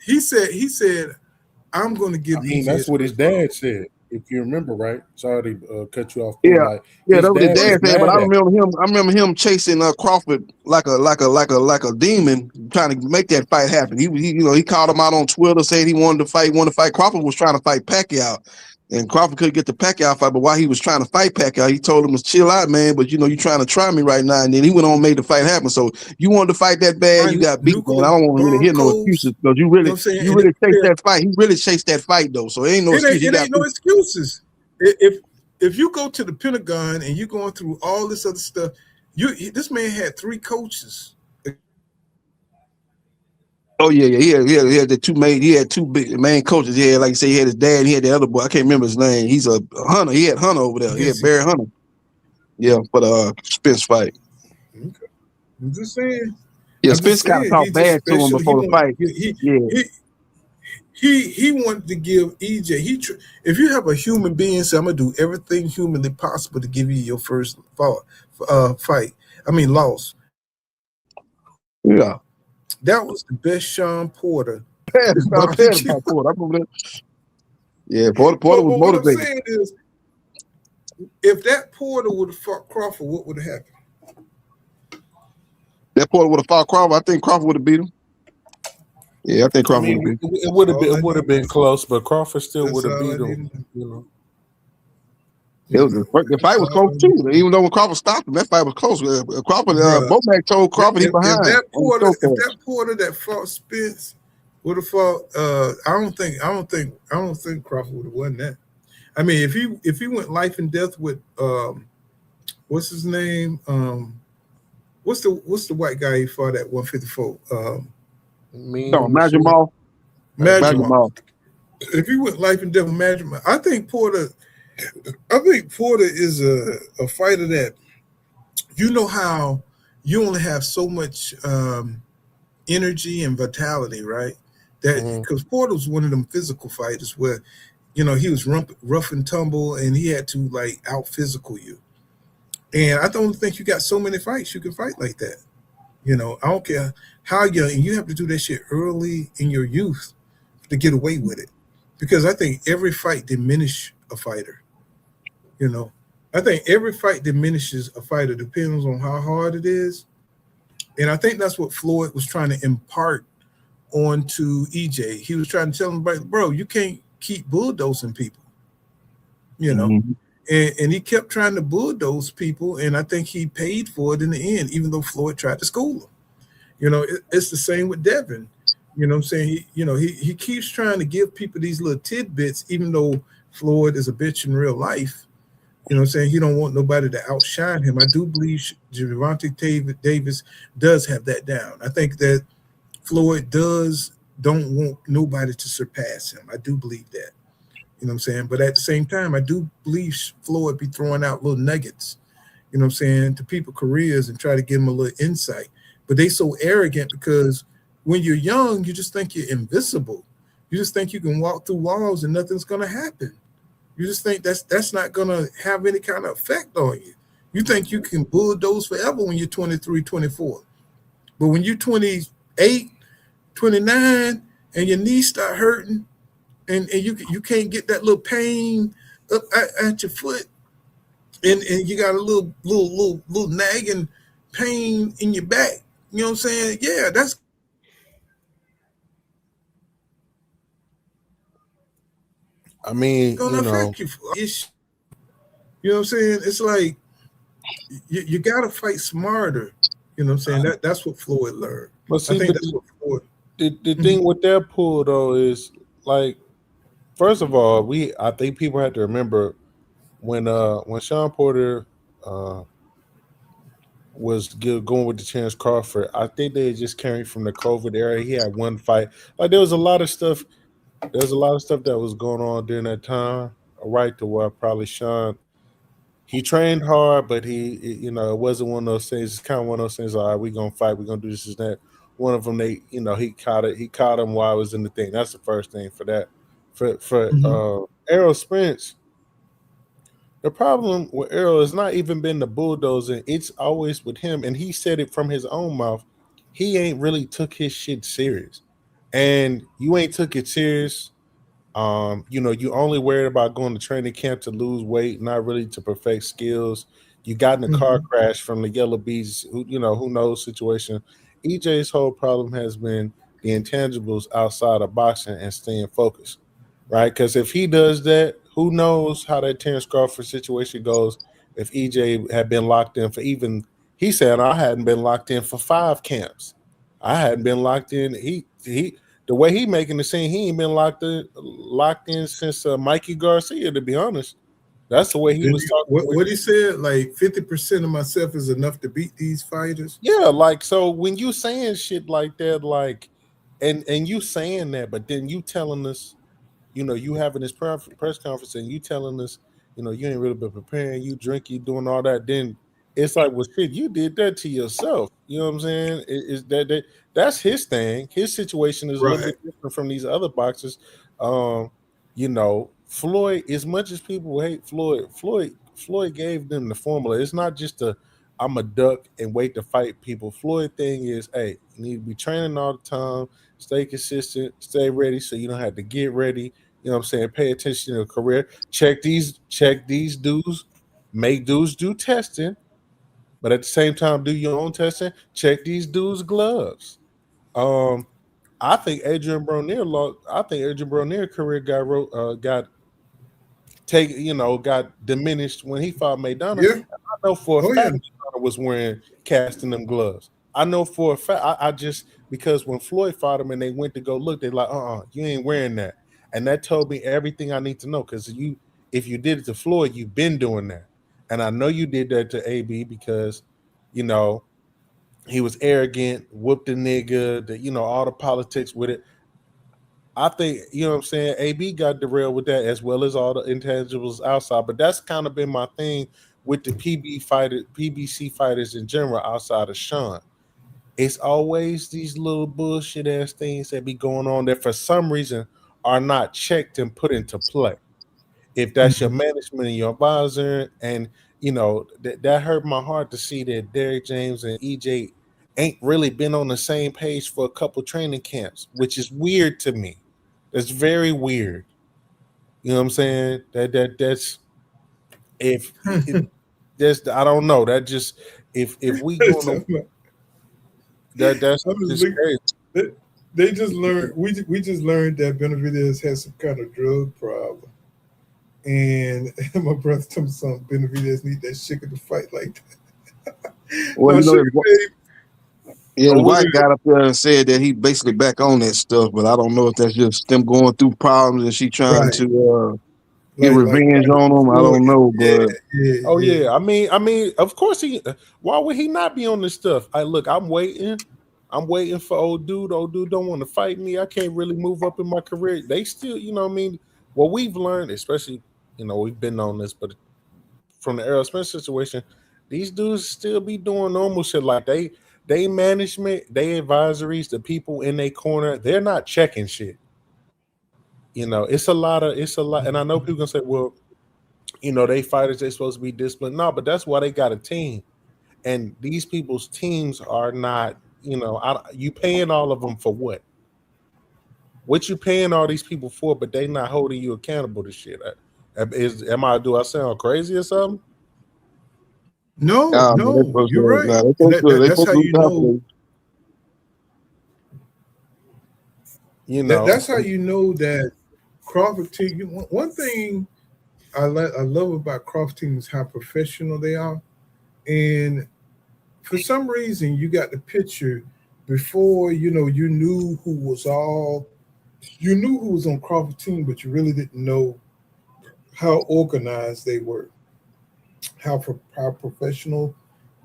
He said, I'm going to give. I mean, that's what his dad said. If you remember, right? Sorry to cut you off. Yeah, that was his dad said. But I remember him chasing Crawford like a demon, trying to make that fight happen. He called him out on Twitter, saying he wanted to fight. Crawford was trying to fight Pacquiao. And Crawford couldn't get the Pacquiao fight, but while he was trying to fight Pacquiao, he told him to chill out, man. But you know, you're trying to try me right now. And then he went on and made the fight happen. So you wanted to fight that bad, you got beat, man. I don't want to really hear no excuses because you really chased that fight. He really chased that fight though, so it ain't no excuse. It ain't no excuses. If you go to the Pentagon and you're going through all this other stuff, this man had 3 coaches. Oh yeah. He had the 2 main. He had 2 big main coaches. He had, like you say, he had his dad. And he had the other boy. I can't remember his name. He's a Hunter. He had Hunter over there. He had Barry Hunter. Yeah, for the Spence fight. Okay. I'm just saying. Yeah, Spence got to talk bad to him before the fight. He wanted to give EJ. If you have a human being, say I'm gonna do everything humanly possible to give you your first fight. I mean, loss. Yeah. That was the best Sean Porter. Porter. I remember that. Yeah, Porter was motivated. What I'm saying is, if that Porter would have fought Crawford, what would have happened? That Porter would have fought Crawford. I think Crawford would have beat him. Yeah, I think Crawford would have beat him. It would have been close, but Crawford still would have beat him. You know. It was the fight was close too. Even though when Crawford stopped him, that fight was close. Crawford, Bomac told Crawford he behind. If that Porter that fought Spence would have fought, I don't think Crawford would have won that. I mean, if he went life and death with what's his name? What's the white guy he fought at 154? Madrimal. If he went life and death with Madrimal, I think Porter is a fighter that, you know how you only have so much energy and vitality, right? That because Porter was one of them physical fighters where, you know, he was rough and tumble and he had to like out physical you. And I don't think you got so many fights you can fight like that. You know, I don't care how young, and you have to do that shit early in your youth to get away with it. Because I think every fight diminishes a fighter. You know, I think every fight diminishes a fighter, depends on how hard it is. And I think that's what Floyd was trying to impart onto EJ. He was trying to tell him, bro, you can't keep bulldozing people. You know, and he kept trying to bulldoze people, and I think he paid for it in the end, even though Floyd tried to school him. You know, it's the same with Devin. You know what I'm saying? He keeps trying to give people these little tidbits, even though Floyd is a bitch in real life. You know what I'm saying? He don't want nobody to outshine him. I do believe Gervonta Davis does have that down. I think that Floyd don't want nobody to surpass him. I do believe that. You know what I'm saying? But at the same time, I do believe Floyd be throwing out little nuggets, you know what I'm saying, to people careers and try to give them a little insight. But they so arrogant because when you're young, you just think you're invisible. You just think you can walk through walls and nothing's going to happen. You just think that's not going to have any kind of effect on you. You think you can bulldoze forever when you're 23, 24. But when you're 28, 29, and your knees start hurting, and you can't get that little pain up at your foot, and you got a little nagging pain in your back. You know what I'm saying? Yeah, that's gonna affect you. You know what I'm saying? It's like you gotta fight smarter. You know what I'm saying? That's what Floyd learned. But see, I think that's what Floyd. The thing with that pull though is like, first of all, I think people have to remember when Sean Porter was going with the Terrence Crawford, I think they just came from the COVID era. He had one fight. Like there was a lot of stuff. There's a lot of stuff that was going on during that time. Right, to where probably Sean, he trained hard, but it wasn't one of those things. It's kind of one of those things. All right, we're gonna fight. We're gonna do this and that. One of them, he caught it. He caught him while I was in the thing. That's the first thing for that. For Errol Spence, the problem with Errol has not even been the bulldozing. It's always with him, and he said it from his own mouth. He ain't really took his shit serious, and you ain't took it serious. You only worried about going to training camp to lose weight, not really to perfect skills. You got in a car crash from the Yellow Bees, who knows situation. EJ's whole problem has been the intangibles outside of boxing and staying focused, right? Because if he does that, who knows how that Terrence Crawford situation goes if EJ had been locked in for he said, I hadn't been locked in for 5 camps. I hadn't been locked in. The way he making the scene, he ain't been locked in since Mikey Garcia, to be honest. That's the way he was talking. What he said, like 50% of myself is enough to beat these fighters. Yeah, like, so when you saying shit like that, like, and you saying that, but then you telling us, you having this press conference and you telling us, you ain't really been preparing, you drink, you doing all that, then it's like, well, shit, you did that to yourself. You know what I'm saying? That's his thing. His situation is a little bit different from these other boxers. Floyd, as much as people hate Floyd gave them the formula. It's not just I'm a duck and wait to fight people. Floyd thing is, hey, you need to be training all the time, stay consistent, stay ready so you don't have to get ready. You know what I'm saying? Pay attention to your career. Check these dudes, make dudes do testing, but at the same time, do your own testing. Check these dudes' gloves. I think Adrian Broner career got got diminished when he fought Maidana. Yeah. I know for a Oh, fact yeah. Maidana was wearing casting them gloves. I know for a fact. I just because when Floyd fought him and they went to go look, they're like, you ain't wearing that, and that told me everything I need to know. Because if you did it to Floyd, you've been doing that, and I know you did that to AB because, he was arrogant, whooped the nigga, all the politics with it. I think, what I'm saying, AB got derailed with that as well as all the intangibles outside. But that's kind of been my thing with the PBC fighters in general outside of Sean. It's always these little bullshit ass things that be going on that for some reason are not checked and put into play. If that's your management and your advisor, and that hurt my heart to see that Derrick James and EJ ain't really been on the same page for a couple training camps, which is weird to me. That's very weird. You know what I'm saying? That's if that's I don't know. That just if we going to that's I'm just just looking. crazy. They just learned. We just learned that Benavidez has some kind of drug problem, and my brother told me something. Benavidez need that sugar to fight like that. Well, Now, Sugar yeah, the Oh, white got up there and said that he basically back on that stuff, but I don't know if that's just them going through problems and she trying Right. to get like revenge on him. I don't know, but Oh yeah. I mean, of course he. Why would he not be on this stuff? I'm waiting. I'm waiting for old dude. Old dude don't want to fight me. I can't really move up in my career. They still, what I mean. What we've learned, especially, we've been on this, but from the Errol Spence situation, these dudes still be doing normal shit. Like they management, they advisories, the people in their corner, they're not checking shit. It's a lot, and I know people gonna say, well, they fighters, they supposed to be disciplined. No, but that's why they got a team. And these people's teams are not, you paying all of them for what? What you paying all these people for, but they not holding you accountable to shit? Do I sound crazy or something? No, you're right. They And supposed to, that's how you know. That's how you know that Crawford team. One thing I love about Crawford team is how professional they are, and for some reason you got the picture before you knew who was on Crawford team, but you really didn't know how organized they were, how professional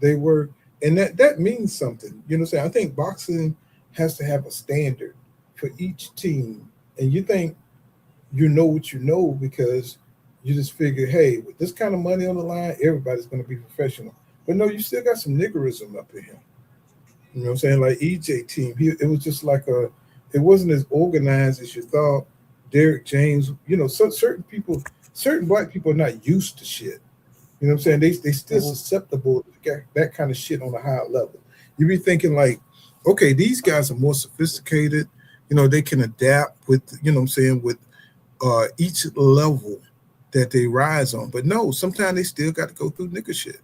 they were, and that means something. You know what I'm saying? I think boxing has to have a standard for each team, and you think you know what you know because you just figure, hey, with this kind of money on the line, everybody's going to be professional. But no, you still got some niggerism up in here. You know what I'm saying? Like EJ team, it was just like it wasn't as organized as you thought. Derrick James, certain black people are not used to shit. You know what I'm saying? They still susceptible to that kind of shit on a higher level. You be thinking like, okay, these guys are more sophisticated. They can adapt with, what I'm saying, with each level that they rise on. But no, sometimes they still got to go through nigga shit.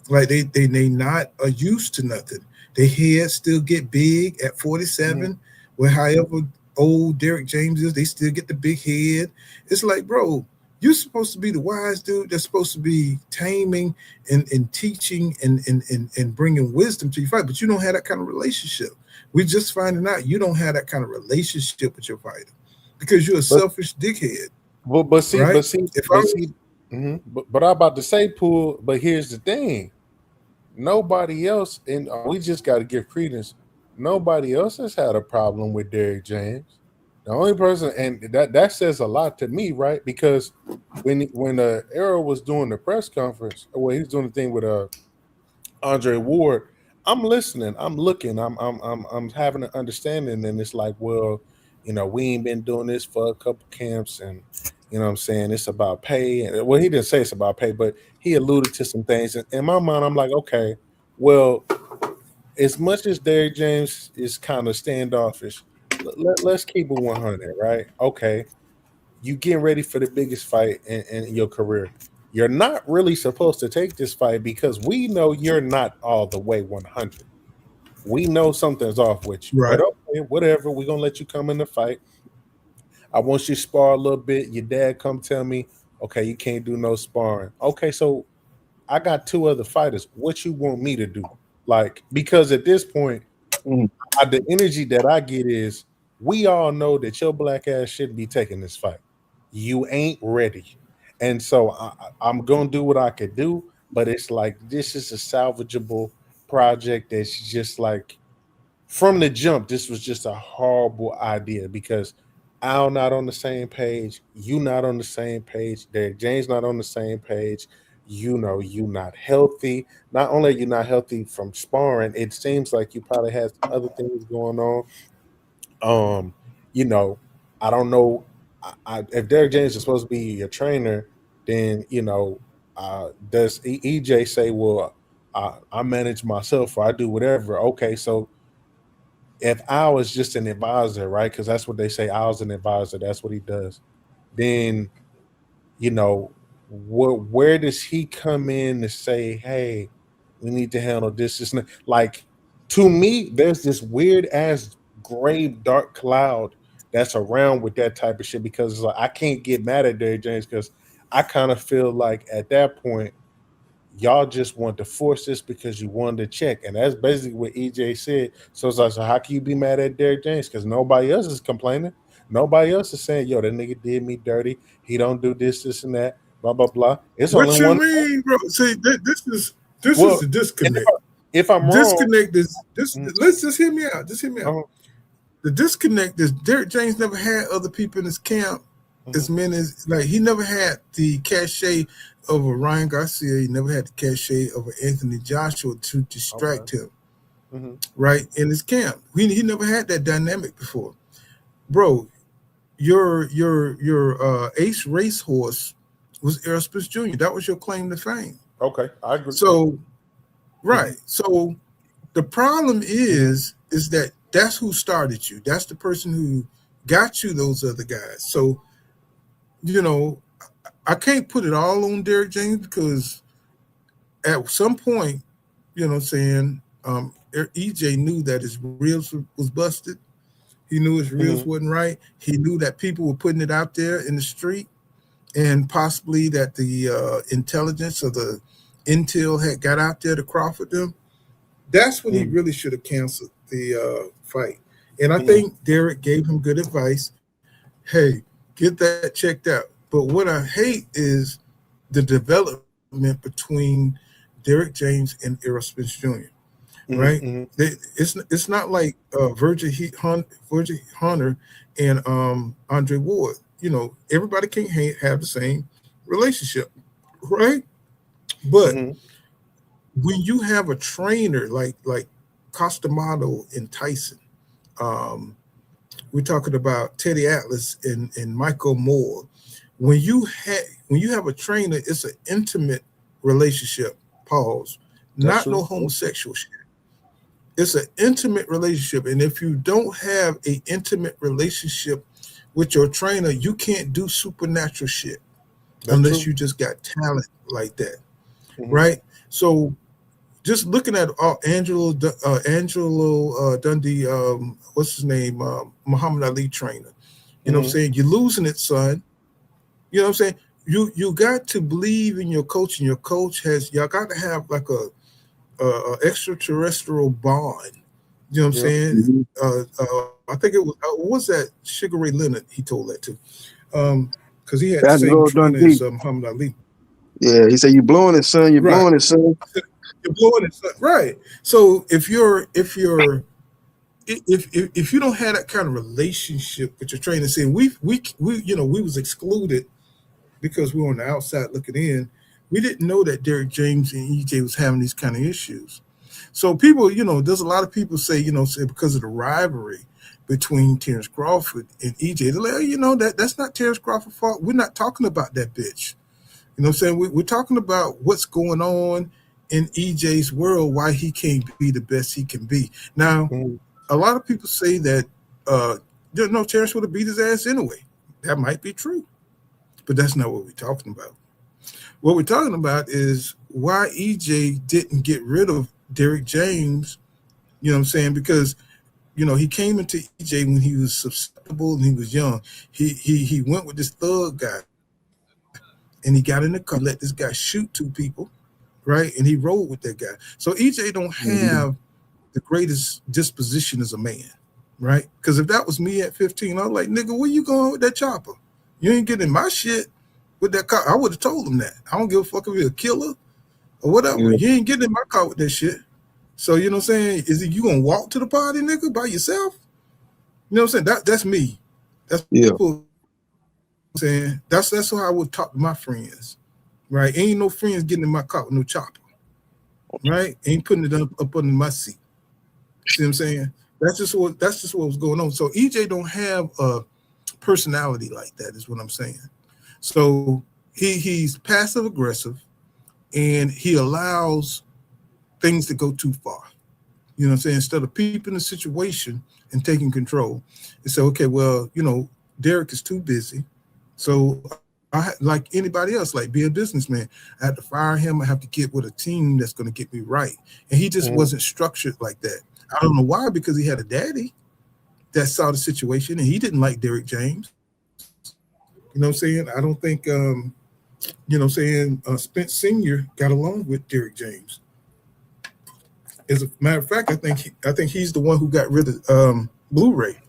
Like they not are used to nothing. Their heads still get big at 47. Well, however old Derrick James is, they still get the big head. It's like, bro, you're supposed to be the wise dude that's supposed to be taming and teaching and bringing wisdom to your fight, but you don't have that kind of relationship. We're just finding out you don't have that kind of relationship with your fighter because you're a selfish dickhead. But I'm about to say, Pool, but here's the thing. Nobody else, and we just got to give credence. Nobody else has had a problem with Derrick James. The only person, and that says a lot to me, right? Because when Errol was doing the press conference, well, he was doing the thing with Andre Ward. I'm listening. I'm looking. I'm having an understanding, and it's like, well, we ain't been doing this for a couple camps, and you know what I'm saying, it's about pay. And well, he didn't say it's about pay, but he alluded to some things. And in my mind, I'm like, okay, well, as much as Derrick James is kind of standoffish, let's keep it 100, right? Okay, you getting ready for the biggest fight in your career. You're not really supposed to take this fight because we know you're not all the way 100. We know something's off with you. Right. But okay, whatever. We're going to let you come in the fight. I want you to spar a little bit. Your dad come tell me Okay, you can't do no sparring. Okay, so I got 2 other fighters. What you want me to do? Like, because at this point, the energy that I get is we all know that your black ass shouldn't be taking this fight. You ain't ready. And so I'm going to do what I could do, but it's like this is a salvageable project that's just like from the jump, this was just a horrible idea because Al not on the same page, you not on the same page, Derek James not on the same page. You know, you not healthy. Not only are you not healthy from sparring, it seems like you probably have some other things going on. You know, I don't know. If Derek James is supposed to be your trainer, then does EJ say, "Well, I manage myself or I do whatever"? Okay, so if Al is just an advisor, right? Because that's what they say. Al's an advisor. That's what he does. Then, where does he come in to say, "Hey, we need to handle this"? Like, to me, there's this weird ass gray dark cloud that's around with that type of shit because it's like I can't get mad at Derrick James because I kind of feel like at that point y'all just want to force this because you wanted to check. And that's basically what EJ said. So it's like, so how can you be mad at Derrick James? Because nobody else is complaining. Nobody else is saying, yo, that nigga did me dirty. He don't do this, and that, blah, blah, blah. It's What only you one. mean, bro? See, this Well, is the disconnect. If I'm wrong, disconnect is this. Let's just hear me out. Just hear me out. The disconnect is Derrick James never had other people in his camp as many as like he never had the cachet of a Ryan Garcia. He never had the cachet of an Anthony Joshua to distract him, right, in his camp. He never had that dynamic before, bro. Your ace racehorse was Errol Spence Jr. That was your claim to fame. Okay, I agree. So, right. So the problem is that that's who started you. That's the person who got you those other guys. So, I can't put it all on Derrick James because at some point, EJ knew that his reels was busted. He knew his reels wasn't right. He knew that people were putting it out there in the street and possibly that the intelligence or the intel had got out there to Crawford them. That's when he really should have canceled the fight. And I think Derrick gave him good advice. Hey, get that checked out. But what I hate is the development between Derrick James and Errol Spence Jr. Right? It's not like Virgil Hunter and Andre Ward. Everybody can't have the same relationship, right? But when you have a trainer like Costamado and Tyson, we're talking about Teddy Atlas and Michael Moore. When you have a trainer, it's an intimate relationship. Pause. Not no homosexual shit. It's an intimate relationship, and if you don't have an intimate relationship with your trainer, you can't do supernatural shit unless you just got talent like that, right? So just looking at Angelo Dundee, what's his name, Muhammad Ali trainer. You know what I'm saying? You're losing it, son. You know what I'm saying? You got to believe in your coach, and your coach y'all got to have like a extraterrestrial bond. You know what I'm saying? I think it was that Sugar Ray Leonard he told that to. Because he had the same trainer as Muhammad Ali. Yeah, he said, "You blowing it, son. You're blowing it, son. You're blowing it, son." Right. So if you don't have that kind of relationship with your trainer, saying we was excluded because we were on the outside looking in, we didn't know that Derrick James and EJ was having these kind of issues. So people, there's a lot of people say because of the rivalry between Terrence Crawford and EJ, they're like, that's not Terrence Crawford's fault. We're not talking about that bitch. You know what I'm saying? We're talking about what's going on in EJ's world, why he can't be the best he can be. Now, a lot of people say that Terrence would have beat his ass anyway. That might be true, but that's not what we're talking about. What we're talking about is why EJ didn't get rid of Derrick James, you know what I'm saying? Because, he came into EJ when he was susceptible and he was young. He went with this thug guy. and he got in the car, let this guy shoot 2 people, right? And he rolled with that guy. So EJ don't have the greatest disposition as a man, right? Because if that was me at 15, I was like, nigga, where you going with that chopper? You ain't getting my shit with that car. I would have told him that. I don't give a fuck if you're a killer or whatever. You ain't getting in my car with that shit. So, you know what I'm saying? Is it you gonna walk to the party, nigga, by yourself? You know what I'm saying? That's me. That's what I'm saying. That's how I would talk to my friends, right? Ain't no friends getting in my car with no chopper, right? Ain't putting it up under my seat. See what I'm saying? That's just what was going on. So EJ don't have a personality like that, is what I'm saying. So he's passive aggressive, and he allows things to go too far. You know what I'm saying? Instead of peeping the situation and taking control, and say, okay, well, you know, Derek is too busy. So I, like anybody else, like be a businessman, I have to fire him. I have to get with a team that's going to get me right. And he just wasn't structured like that. I don't know why, because he had a daddy that saw the situation, and he didn't like Derek James. You know what I'm saying? I don't think, you know what I'm saying, Spence Sr. got along with Derek James. As a matter of fact, I think he's the one who got rid of Blu-ray,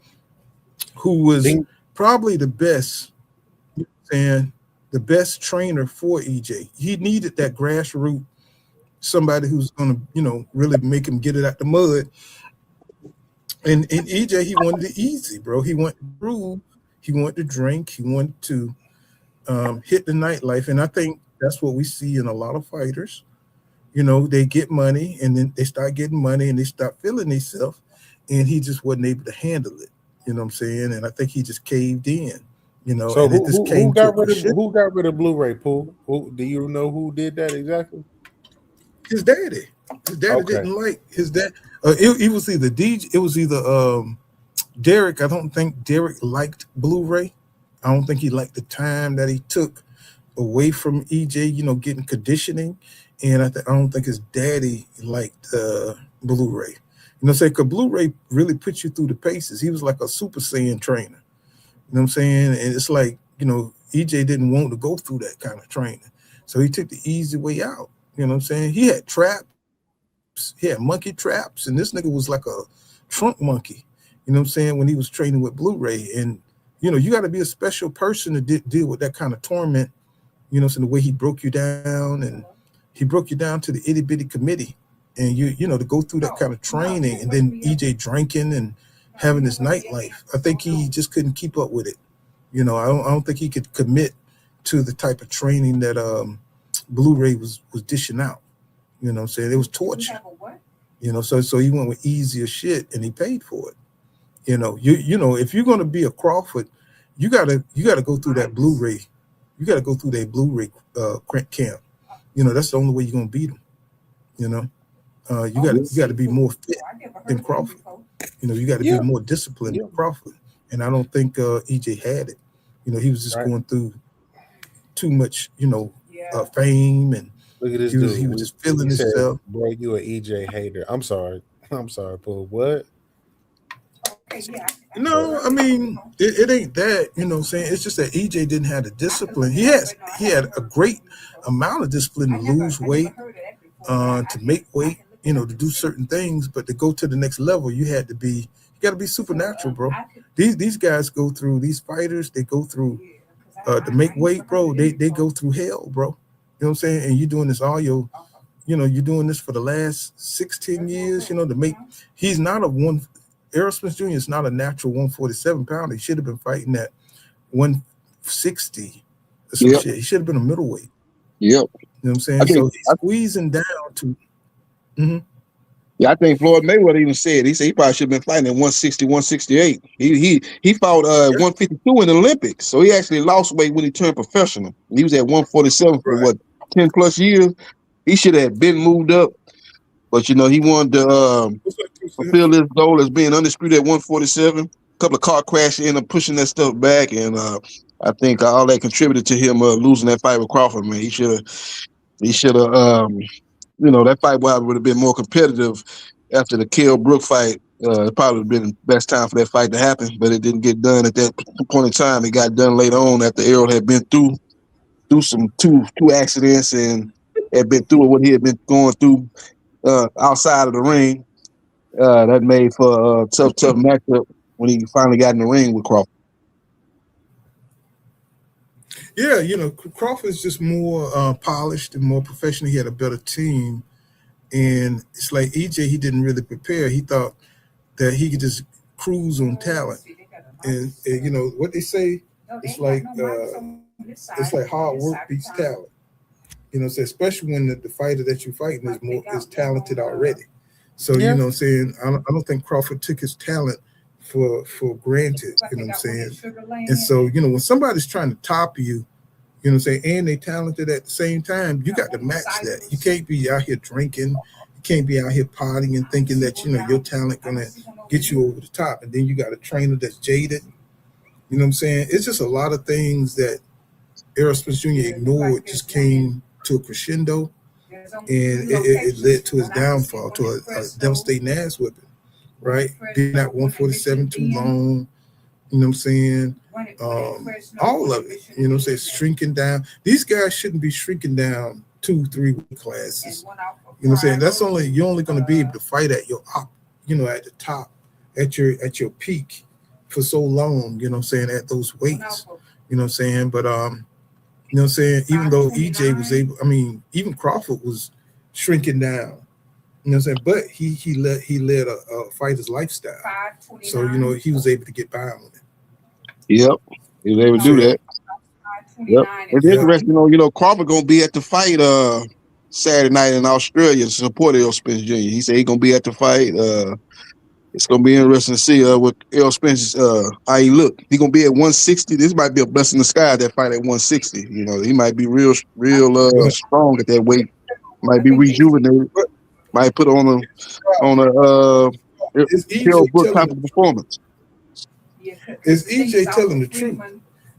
who was probably the best, you know what I'm saying, the best trainer for EJ. He needed that grassroots, somebody who's going to, you know, really make him get it out the mud. And EJ, he wanted it easy, bro. He wanted to prove, he wanted to drink, he wanted to hit the nightlife. And I think that's what we see in a lot of fighters. You know, they get money, and then they start getting money, and they start feeling themselves, and he just wasn't able to handle it. You know what I'm saying? And I think he just caved in. You know, so and it just who got rid of Blu-ray, Pooh? Do you know who did that exactly? His daddy. His daddy didn't like his dad. It was either DJ. It was either Derek. I don't think Derek liked Blu-ray. I don't think he liked the time that he took away from EJ. You know, getting conditioning. And I don't think his daddy liked Blu-ray. You know what I'm saying? Because Blu-ray really put you through the paces. He was like a Super Saiyan trainer. You know what I'm saying? And it's like, you know, EJ didn't want to go through that kind of training. So he took the easy way out. You know what I'm saying? He had traps. He had monkey traps. And this nigga was like a trunk monkey. You know what I'm saying? When he was training with Blu-ray. And, you know, you got to be a special person to deal with that kind of torment. You know, so the way he broke you down, and he broke you down to the itty bitty committee, and you know, to go through that kind of training, and then EJ drinking and having this nightlife. I think he just couldn't keep up with it. You know, I don't think he could commit to the type of training that Blu-ray was dishing out. You know what I'm saying? It was torture. You know, so he went with easier shit, and he paid for it. You know, you know, if you're gonna be a Crawford, you gotta go through that Blu-ray. You gotta go through that Blu-ray camp. You know, that's the only way you're gonna beat him. You know, you got to be more fit than Crawford. You know, you got to be more disciplined than Crawford. And I don't think EJ had it. You know, he was just going through too much, you know, fame, and look at this he was dude. just feeling himself. Boy, you an EJ hater. I'm sorry, Paul. What? No, I mean, it ain't that, you know what I'm saying? It's just that EJ didn't have the discipline. He had a great amount of discipline to lose weight, to make weight, you know, to do certain things, but to go to the next level, you got to be supernatural, bro. These guys go through, these fighters, they go through to make weight, bro. They go through hell, bro. You know what I'm saying? And you're doing this you're doing this for the last 16 years, you know, to make, he's not Errol Spence Jr. is not a natural 147 pounder. He should have been fighting at 160 or some shit. He should have been a middleweight. Yep. You know what I'm saying? So he's squeezing down to. Yeah, I think Floyd Mayweather even said, he said he probably should have been fighting at 160, 168. He fought 152 in the Olympics. So he actually lost weight when he turned professional. He was at 147 for 10 plus years. He should have been moved up. But, you know, he wanted to fulfill his goal as being undisputed at 147. A couple of car crashes ended up pushing that stuff back. And I think all that contributed to him losing that fight with Crawford, man. He should have, you know, that fight would have been more competitive after the Kell Brook fight. It probably would have been the best time for that fight to happen, but it didn't get done at that point in time. It got done later on after Errol had been through through some two accidents and had been through what he had been going through outside of the ring. That made for a tough matchup when he finally got in the ring with Crawford. Yeah, Crawford's just more polished and more professional. He had a better team. And it's like EJ, he didn't really prepare. He thought that he could just cruise on talent. And what they say, it's like hard work beats talent. So especially when the fighter that you're fighting is talented already. So I don't think Crawford took his talent for granted. And so when somebody's trying to top you, and they talented at the same time, you got to match that. You can't be out here drinking, you can't be out here partying and thinking that your talent gonna get you over the top, and then you got a trainer that's jaded. It's just a lot of things that Errol Spence Jr. ignored, just came to a crescendo, and it led to his downfall, to a devastating ass whipping, right? Being at 147 too long, all of it, shrinking down. These guys shouldn't be shrinking down 2-3 weight classes. That's you're only going to be able to fight at your at the top, at your peak for so long, at those weights, but even though EJ was able, even Crawford was shrinking down, but he led a fighter's lifestyle. So, he was able to get by on it. Yep. He was able to do that. Yep. It's interesting, Crawford gonna be at the fight Saturday night in Australia to support Errol Spence Jr. He said he's gonna be at the fight. It's gonna be interesting to see what Errol Spence how he look. He's gonna be at 160. This might be a blessing in the sky, that fight at 160. He might be real strong at that weight. Might be rejuvenated. Might put on a Hill Book type of performance. Is EJ telling the truth?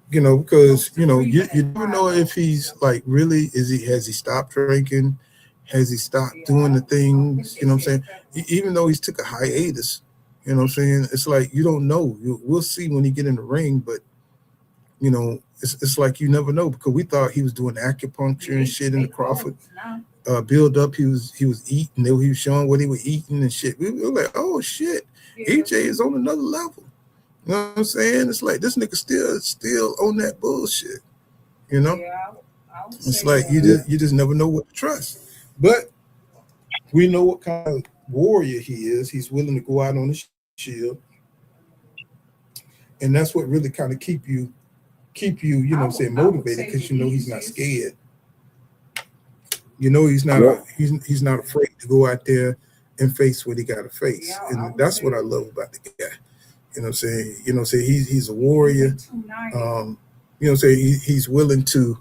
Because you never know if he's like really has he stopped drinking? Has he stopped doing the things? Even though he's took a hiatus, it's like you don't know. We'll see when he get in the ring, but it's like you never know, because we thought he was doing acupuncture and shit in the Crawford build up. He was eating. He was showing what he was eating and shit. We were like, oh shit, EJ is on another level. You know what I'm saying? It's like this nigga still on that bullshit. It's like you just never know what to trust. But we know what kind of warrior he is. He's willing to go out on the shield, and that's what really kind of keep you motivated, because he's not scared. He's not he's not afraid to go out there and face what he got to face, and that's what I love about the guy. He's a warrior. He's willing to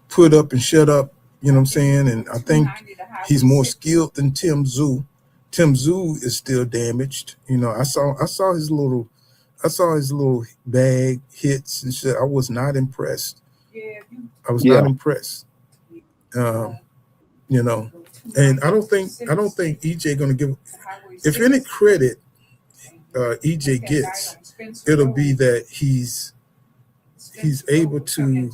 put up and shut up. And I think he's more skilled than Tim Tszyu. Tim Tszyu is still damaged. I saw his little bag hits and shit. I was not impressed. Not impressed. And I don't think EJ gonna give, if any credit EJ gets, it'll be that he's able to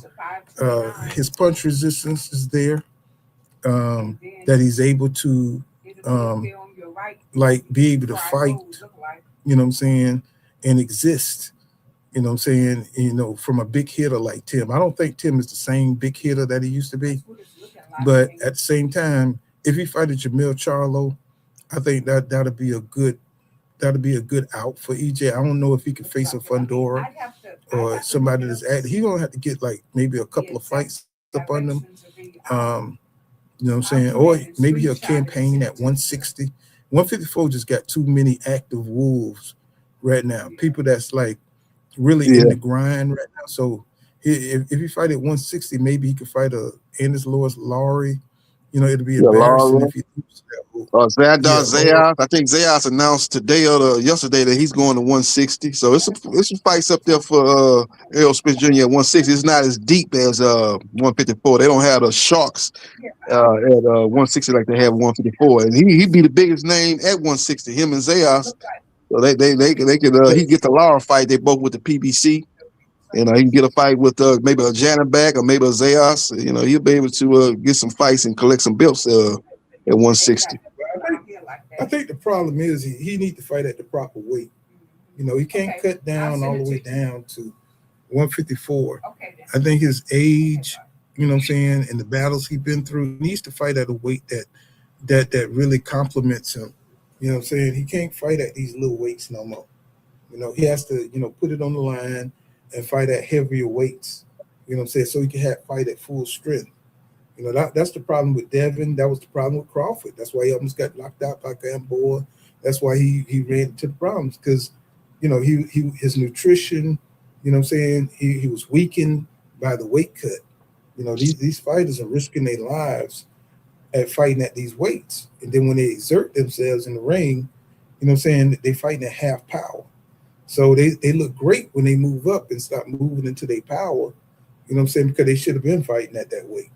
his punch resistance is there, that he's able to be able to fight, and exist, from a big hitter like Tim. I don't think Tim is the same big hitter that he used to be, but at the same time, if he fighted Jamil Charlo, I think that'll be a good out for EJ. I don't know if he could face a Fundora or somebody that's he gonna have to get like maybe a couple of fights up on them. Or maybe he'll campaign at 160. 154 just got too many active wolves right now. People that's like really in the grind right now. So if he fight at 160, maybe he could fight a Anders Laurie. It'll be embarrassing if he loses that. Zayas. I think Zayas announced today or yesterday that he's going to 160. So it's some fights up there for Errol Spence Jr. at 160. It's not as deep as 154. They don't have the Sharks at 160 like they have 154. And he'd be the biggest name at 160. Him and Zayas. So they could he get the Lara fight. They both with the PBC. You know, he can get a fight with maybe a Janet back or maybe a Zayas. You know, he'll be able to get some fights and collect some belts at 160. I think the problem is he needs to fight at the proper weight. You know, he can't cut down all the way down to 154. I think his age, you know what I'm saying, and the battles he's been through, he needs to fight at a weight that really complements him. You know what I'm saying? He can't fight at these little weights no more. You know, he has to, you know, put it on the line and fight at heavier weights. You know what I'm saying? So he can fight at full strength. You know, that's the problem with Devin. That was the problem with Crawford. That's why he almost got knocked out by Gamboa. That's why he ran into the problems because, you know, his nutrition, you know what I'm saying, he was weakened by the weight cut. You know, these fighters are risking their lives at fighting at these weights. And then when they exert themselves in the ring, you know what I'm saying, they fighting at half power. So they look great when they move up and start moving into their power, you know what I'm saying, because they should have been fighting at that weight.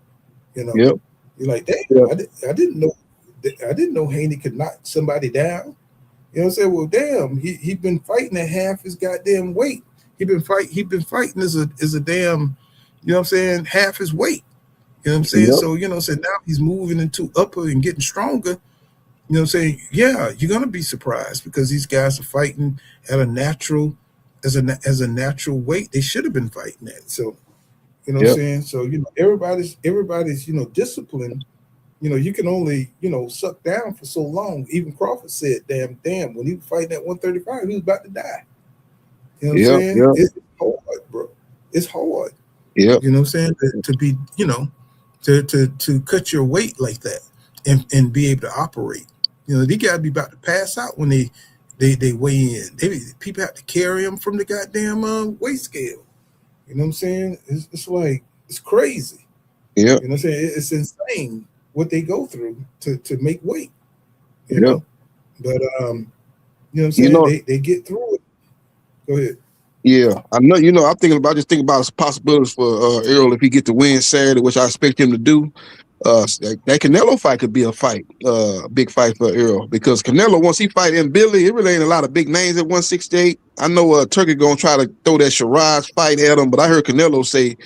You know, yep. You're like, damn, Yep. I didn't know Haney could knock somebody down. You know what I'm saying? Well, damn, he been fighting at half his goddamn weight. He been fighting as a damn, you know what I'm saying, half his weight. You know what I'm saying? Yep. So, you know, so now he's moving into upper and getting stronger. You know what I'm saying? Yeah, you're gonna be surprised because these guys are fighting at a natural, as a natural weight. They should have been fighting at. So, you know what I'm Yep. saying? So, you know, everybody's, you know, discipline. You know, you can only, you know, suck down for so long. Even Crawford said, damn, when he was fighting at 135, he was about to die. You know what I'm Yep. saying? Yep. It's hard, bro. It's hard. Yep. You know what I'm saying? To be, you know, to cut your weight like that and be able to operate. You know, they gotta be about to pass out when they weigh in. People have to carry them from the goddamn weight scale. You know what I'm saying? It's like, it's crazy. Yep. You know what I'm saying? It's insane what they go through to make weight. You Yep. know? But you know what I'm You saying? know, They get through it. Go ahead. yeah, I know. You know, I'm thinking about possibilities for Errol if he get the win Saturday, which I expect him to do. That Canelo fight could be a fight, big fight for Errol because Canelo, once he fight in Billy, it really ain't a lot of big names at 168. I know Turkey gonna try to throw that Shiraz fight at him, but I heard Canelo say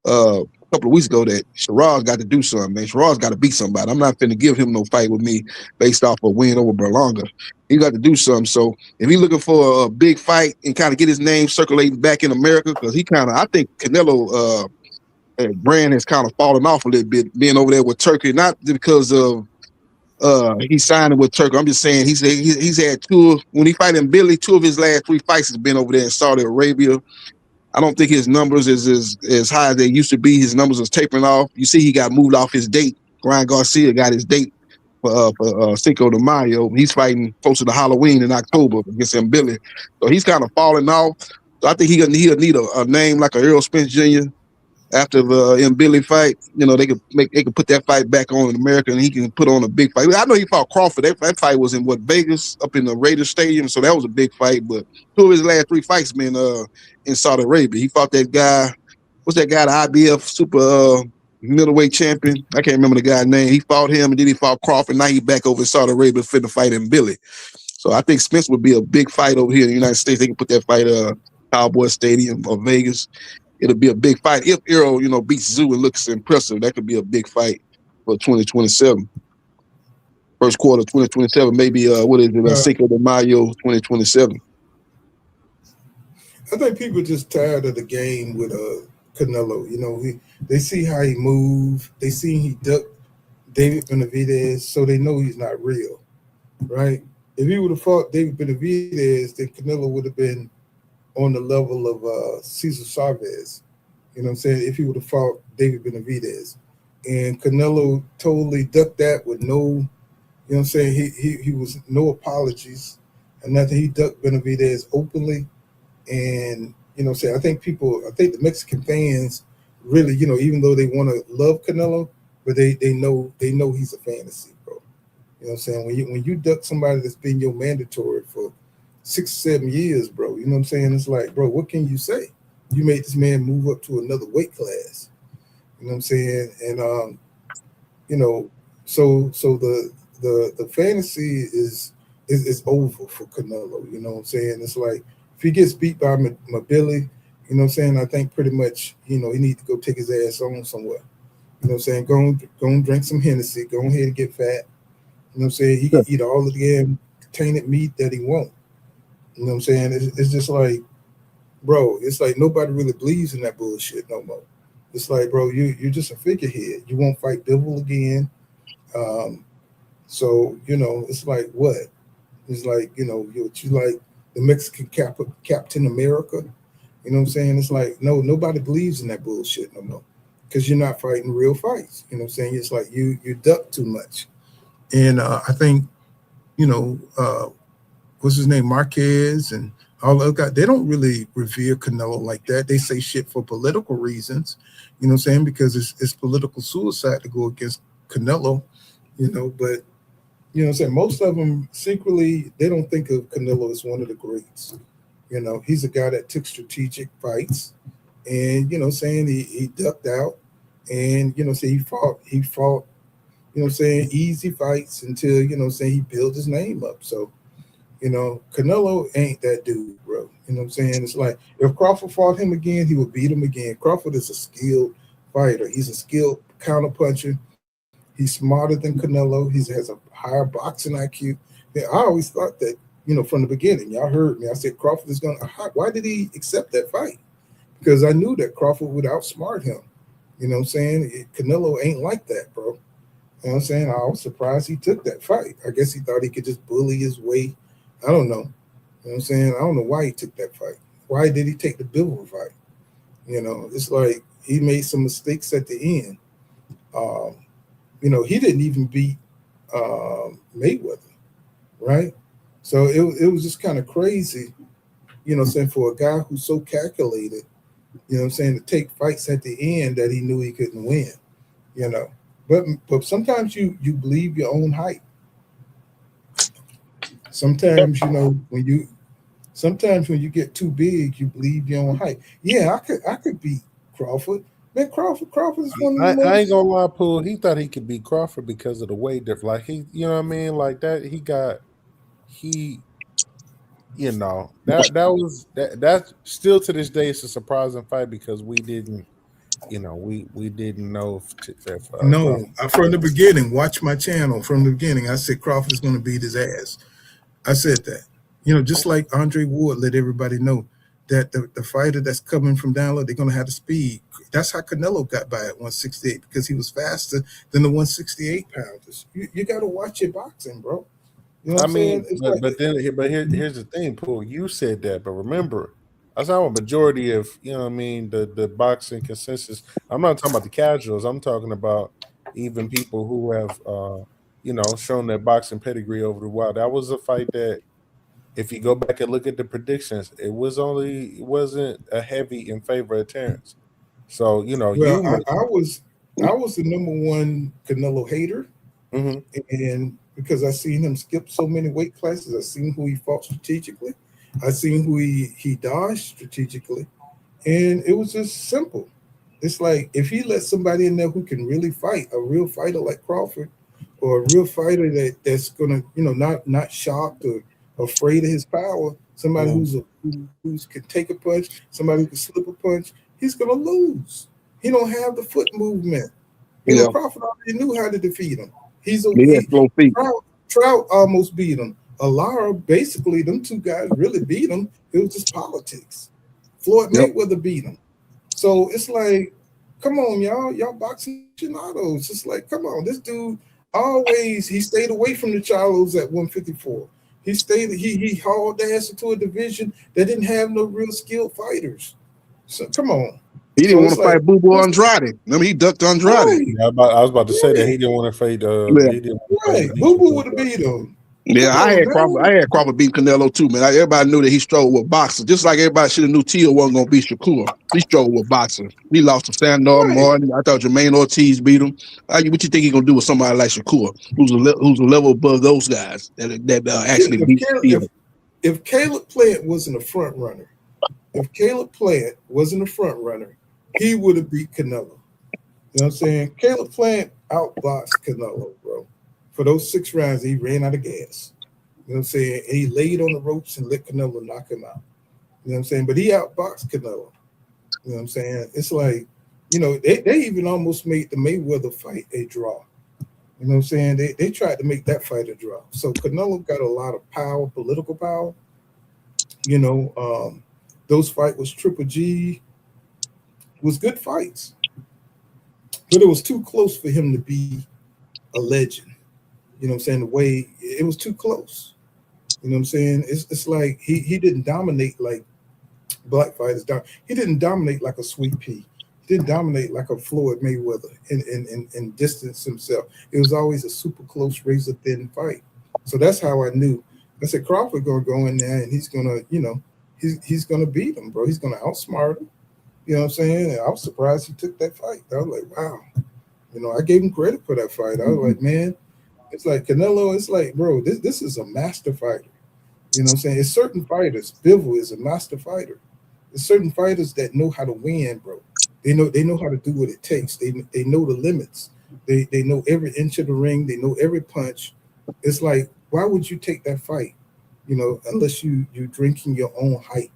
a couple of weeks ago that Shiraz got to do something, man. Shiraz got to beat somebody. I'm not finna give him no fight with me based off a win over Berlanga. He got to do something. So if he's looking for a big fight and kind of get his name circulating back in America, because I think Canelo brand has kind of fallen off a little bit, being over there with Turkey, not because of he's signing with Turkey. I'm just saying he's had when he fighting Billy, 2 of his last 3 fights has been over there in Saudi Arabia. I don't think his numbers is as high as they used to be. His numbers is tapering off. You see, he got moved off his date. Ryan Garcia got his date for Cinco de Mayo. He's fighting closer to Halloween in October against him, Billy. So he's kind of falling off. So I think he'll need a name like a Errol Spence Jr. After the Billy fight. You know, they could put that fight back on in America, and he can put on a big fight. I know he fought Crawford. That fight was in Vegas, up in the Raiders Stadium. So that was a big fight. But 2 of his last 3 fights been in Saudi Arabia. He fought that guy. What's that guy? The IBF super middleweight champion. I can't remember the guy's name. He fought him, and then he fought Crawford. Now he back over in Saudi Arabia finna fight in Billy. So I think Spence would be a big fight over here in the United States. They can put that fight Cowboy Stadium or Vegas. It'll be a big fight. If Errol, you know, beats Tszyu and looks impressive, that could be a big fight for 2027. First quarter 2027, maybe Cinco de Mayo 2027. I think people are just tired of the game with Canelo. You know, they see how he moved. They see he ducked David Benavidez, so they know he's not real, right? If he would have fought David Benavidez, then Canelo would have been on the level of Cesar Chavez. You know what I'm saying? If he would have fought David Benavidez. And Canelo totally ducked that with no, you know what I'm saying? He was no apologies and nothing. He ducked Benavidez openly. And, you know what I'm saying? I think the Mexican fans really, you know, even though they want to love Canelo, but they know he's a fantasy, bro. You know what I'm saying? When you duck somebody that's been your mandatory for 6 or 7 years, bro, you know what I'm saying? It's like, bro, what can you say? You made this man move up to another weight class. You know what I'm saying? And you know, so the fantasy is over for Canelo. You know what I'm saying? It's like if he gets beat by Billy, You know what I'm saying? I think pretty much, he need to go take his ass on somewhere. You know what I'm saying? Go and drink some Hennessy. Go ahead and get fat. You know what I'm saying? He can eat all of the damn tainted meat that he want. You know what I'm saying? It's just like, bro, it's like nobody really believes in that bullshit no more. It's like, bro, you're just a figurehead. You won't fight Devil again. So, it's like what? It's like, you like the Mexican Captain America. You know what I'm saying? It's like, no, nobody believes in that bullshit no more. Because you're not fighting real fights. You know what I'm saying? It's like you duck too much. And I think, what's his name, Marquez and all the guys, they don't really revere Canelo like that. They say shit for political reasons, you know what I'm saying? Because it's political suicide to go against Canelo, but you know what I'm saying? Most of them secretly, they don't think of Canelo as one of the greats. He's a guy that took strategic fights and, saying he ducked out and, say he fought, easy fights until, saying he built his name up. So, Canelo ain't that dude, bro. You know what I'm saying? It's like if Crawford fought him again, he would beat him again. Crawford is a skilled fighter. He's a skilled counterpuncher. He's smarter than Canelo. He has a higher boxing IQ. I always thought that, from the beginning, y'all heard me. I said Crawford is going to. Why did he accept that fight? Because I knew that Crawford would outsmart him. You know what I'm saying? Canelo ain't like that, bro. You know what I'm saying? I was surprised he took that fight. I guess he thought he could just bully his way. I don't know. You know what I'm saying? I don't know why he took that fight. Why did he take the Bivol fight? It's like he made some mistakes at the end. He didn't even beat Mayweather, right? So it was just kind of crazy, saying for a guy who's so calculated, saying to take fights at the end that he knew he couldn't win, But sometimes you believe your own hype. Sometimes, when you get too big, you believe your own hype. Yeah, I could beat Crawford. Man, Crawford is one of the most. I ain't gonna lie, Poole. He thought he could beat Crawford because of the weight difference. Like you know what I mean? Like that, that still to this day it's a surprising fight because we didn't, we didn't know if No, from the beginning, watch my channel. From the beginning, I said Crawford's going to beat his ass. I said that. Just like Andre Ward let everybody know that the fighter that's coming from down low, they're going to have the speed. That's how Canelo got by at 168 because he was faster than the 168 pounders. You got to watch your boxing, bro. You know what I'm saying? Here's the thing, Poole. You said that, but remember, that's not a majority of the boxing consensus. I'm not talking about the casuals. I'm talking about even people who have shown their boxing pedigree over the while. That was a fight that, if you go back and look at the predictions, it wasn't a heavy in favor of Terrence. So I was the number one Canelo hater, and because I seen him skip so many weight classes, I seen who he fought strategically, I seen who he dodged strategically, and it was just simple. It's like if he let somebody in there who can really fight, a real fighter like Crawford, or a real fighter that's gonna not shocked or afraid of his power, somebody who's can take a punch, somebody who can slip a punch, he's gonna lose. He don't have the foot movement. Crawford already knew how to defeat him. Trout almost beat him. Alara, basically, them two guys really beat him. It was just politics. Floyd Mayweather beat him. So it's like, come on, y'all boxing aficionados. It's like, come on, this dude he stayed away from the Charlos at 154. He hauled ass into a division that didn't have no real skilled fighters. So come on. He didn't want to fight Boo Boo Andrade. Remember, he ducked Andrade. Right. Yeah, I was about to say that he didn't want to fight. Boo Boo would have beat him. Yeah, I had Crawford beat Canelo too, man. Everybody knew that he struggled with boxing, just like everybody should have knew Tio wasn't gonna beat Shakur. He struggled with boxing. He lost to Sandor Martin. I thought Jermaine Ortiz beat him. What you think he gonna do with somebody like Shakur, who's a level above those guys that actually beat Tio? If Caleb Plant wasn't a front runner, he would have beat Canelo. You know what I'm saying? Caleb Plant outboxed Canelo, bro. For those 6 rounds, he ran out of gas. You know what I'm saying? And he laid on the ropes and let Canelo knock him out. You know what I'm saying? But he outboxed Canelo. You know what I'm saying? It's like, they even almost made the Mayweather fight a draw. You know what I'm saying? They tried to make that fight a draw. So Canelo got a lot of power, political power. Those fight was Triple G, was good fights, but it was too close for him to be a legend. You know what I'm saying? The way it was too close. You know what I'm saying? It's like he didn't dominate like black fighters. He didn't dominate like a Sweet Pea. He didn't dominate like a Floyd Mayweather and distance himself. It was always a super close, razor thin fight. So that's how I knew. I said Crawford gonna go in there and he's gonna, he's gonna beat him, bro. He's gonna outsmart him. You know what I'm saying? And I was surprised he took that fight. I was like, wow. I gave him credit for that fight. I was like, man, it's like Canelo. It's like, bro, this is a master fighter. You know what I'm saying? It's certain fighters. Bivol is a master fighter. There's certain fighters that know how to win, bro. They know how to do what it takes. They know the limits. They know every inch of the ring. They know every punch. It's like, why would you take that fight? Unless you're drinking your own hype.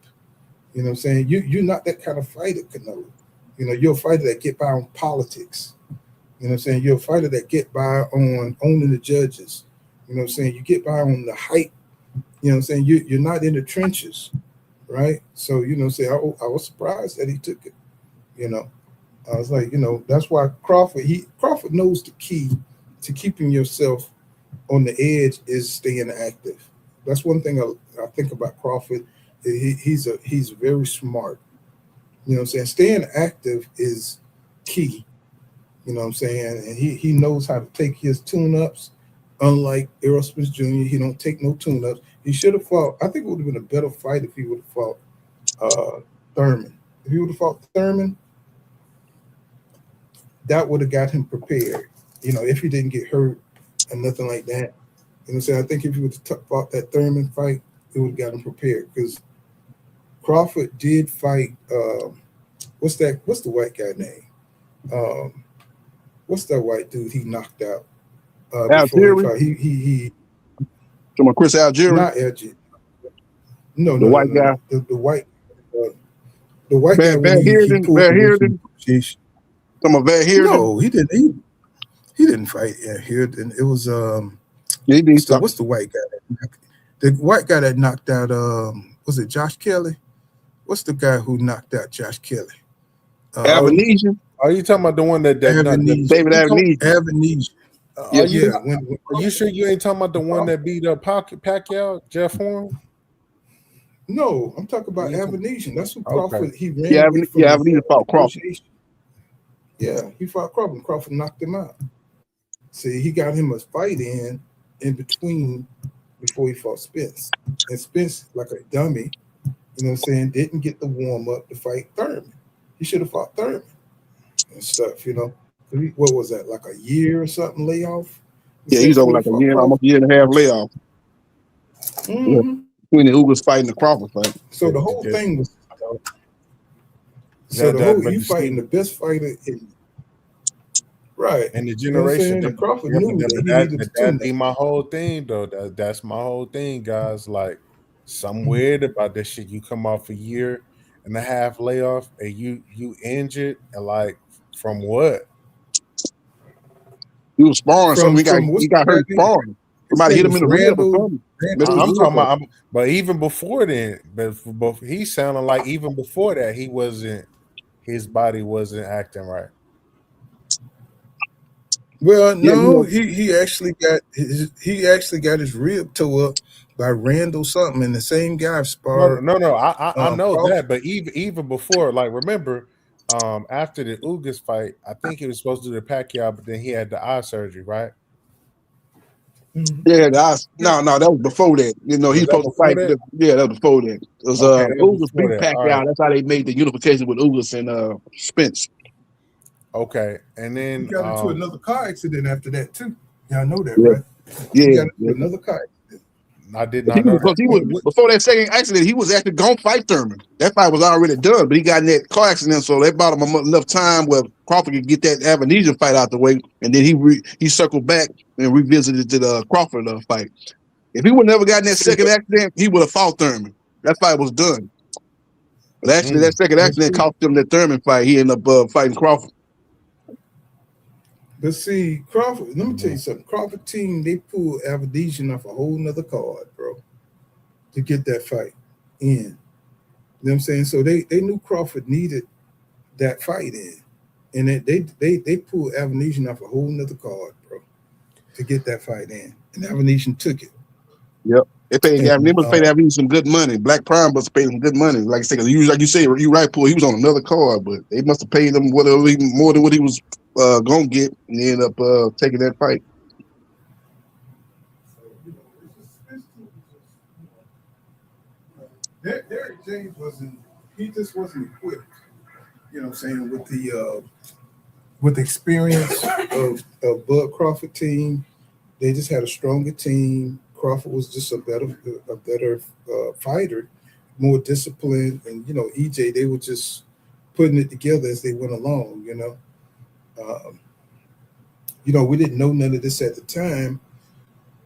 You know what I'm saying? You're not that kind of fighter, Canelo. You're a fighter that get by on politics. You know what I'm saying? You're a fighter that get by on owning the judges. You know what I'm saying? You get by on the hype. You know what I'm saying? You're not in the trenches, right? So, I was surprised that he took it. I was like, that's why Crawford knows the key to keeping yourself on the edge is staying active. That's one thing I think about Crawford. He's very smart. You know what I'm saying? Staying active is key. You know what I'm saying? And he knows how to take his tune-ups. Unlike Errol Spence Jr., he don't take no tune-ups. He should have fought. I think it would have been a better fight if he would have fought Thurman. If he would have fought Thurman, that would have got him prepared. If he didn't get hurt and nothing like that. You know what I'm saying? I think if he would have fought that Thurman fight, it would have got him prepared. Because Crawford did fight. What's the white guy name? What's that white dude he knocked out? Before he From Chris Algieri? Not Algieri. No, the white guy. The white. The white guy. Van Heerden. From Van Heerden. No, he didn't. He didn't fight Heerden. It was what's the white guy? The white guy that knocked out was it Josh Kelly? What's the guy who knocked out Josh Kelly? Avanesian. Are you talking about the one that David Avanesian? Avanesian. Are you sure you ain't talking about the one that beat up Pacquiao, Jeff Horn? No, I'm talking about Avanesian. That's who Crawford. He ran. Avanesian fought Crawford. Yeah, he fought Crawford. Crawford knocked him out. See, he got him a fight in between before he fought Spence. And Spence, like a dummy, you know what I'm saying, didn't get the warm up to fight Thurman. He should have fought Thurman and stuff, What was that, like a year or something layoff? Yeah, he's over like a year, almost a year and a half layoff. Mm-hmm. Between the Ugas fight and the Crawford fight. So the whole thing was. You fighting the best fighter in. Right. And the generation. And Crawford knew that that'd be my whole thing, though. That's my whole thing, guys. Like, something weird about this shit. You come off a year and a half layoff and you injured, and like, from what? He was sparring something. He got hurt sparring. Somebody hit him in the rib or something. I'm talking about, but even before then, but he sounded like even before that, his body wasn't acting right. Well, no, he actually got his rib tore up by Randall something, and the same guy sparred. No, I know that, but even before, like, remember, after the Ugas fight, I think he was supposed to do the Pacquiao, but then he had the eye surgery, right? Yeah, that was before that. He's supposed to fight. That was before that. It was Ugas beat Pacquiao. Right. That's how they made the unification with Ugas and Spence. Okay, and then he got into another car accident after that too. Y'all know that, right? Yeah, he got into another car accident. I did not know that. Before that second accident, he was actually going to fight Thurman. That fight was already done, but he got in that car accident, so they bought him enough time where Crawford could get that Avanesian fight out the way, and then he circled back and revisited the Crawford fight. If he would never gotten that second accident, he would have fought Thurman. That fight was done. But actually, that second accident cost him that Thurman fight. He ended up fighting Crawford. But see, Crawford, let me tell you something. Crawford team, they pulled Avedisian off a whole nother card, bro, to get that fight in. You know what I'm saying? So they knew Crawford needed that fight in. And they pulled Avedisian off a whole nother card, bro, to get that fight in. And Avedisian took it. Yep. They paid Avedisian some good money. Black Prime must have paid him good money. Like I said, like you say, you right, Paul, he was on another card, but they must have paid him whatever more than what he was gonna get, and he ended up taking that fight. Derrick James just wasn't equipped, you know what I'm saying, with the experience of Bud Crawford team. They just had a stronger team. Crawford was just a better fighter, more disciplined, and EJ, they were just putting it together as they went along. We didn't know none of this at the time,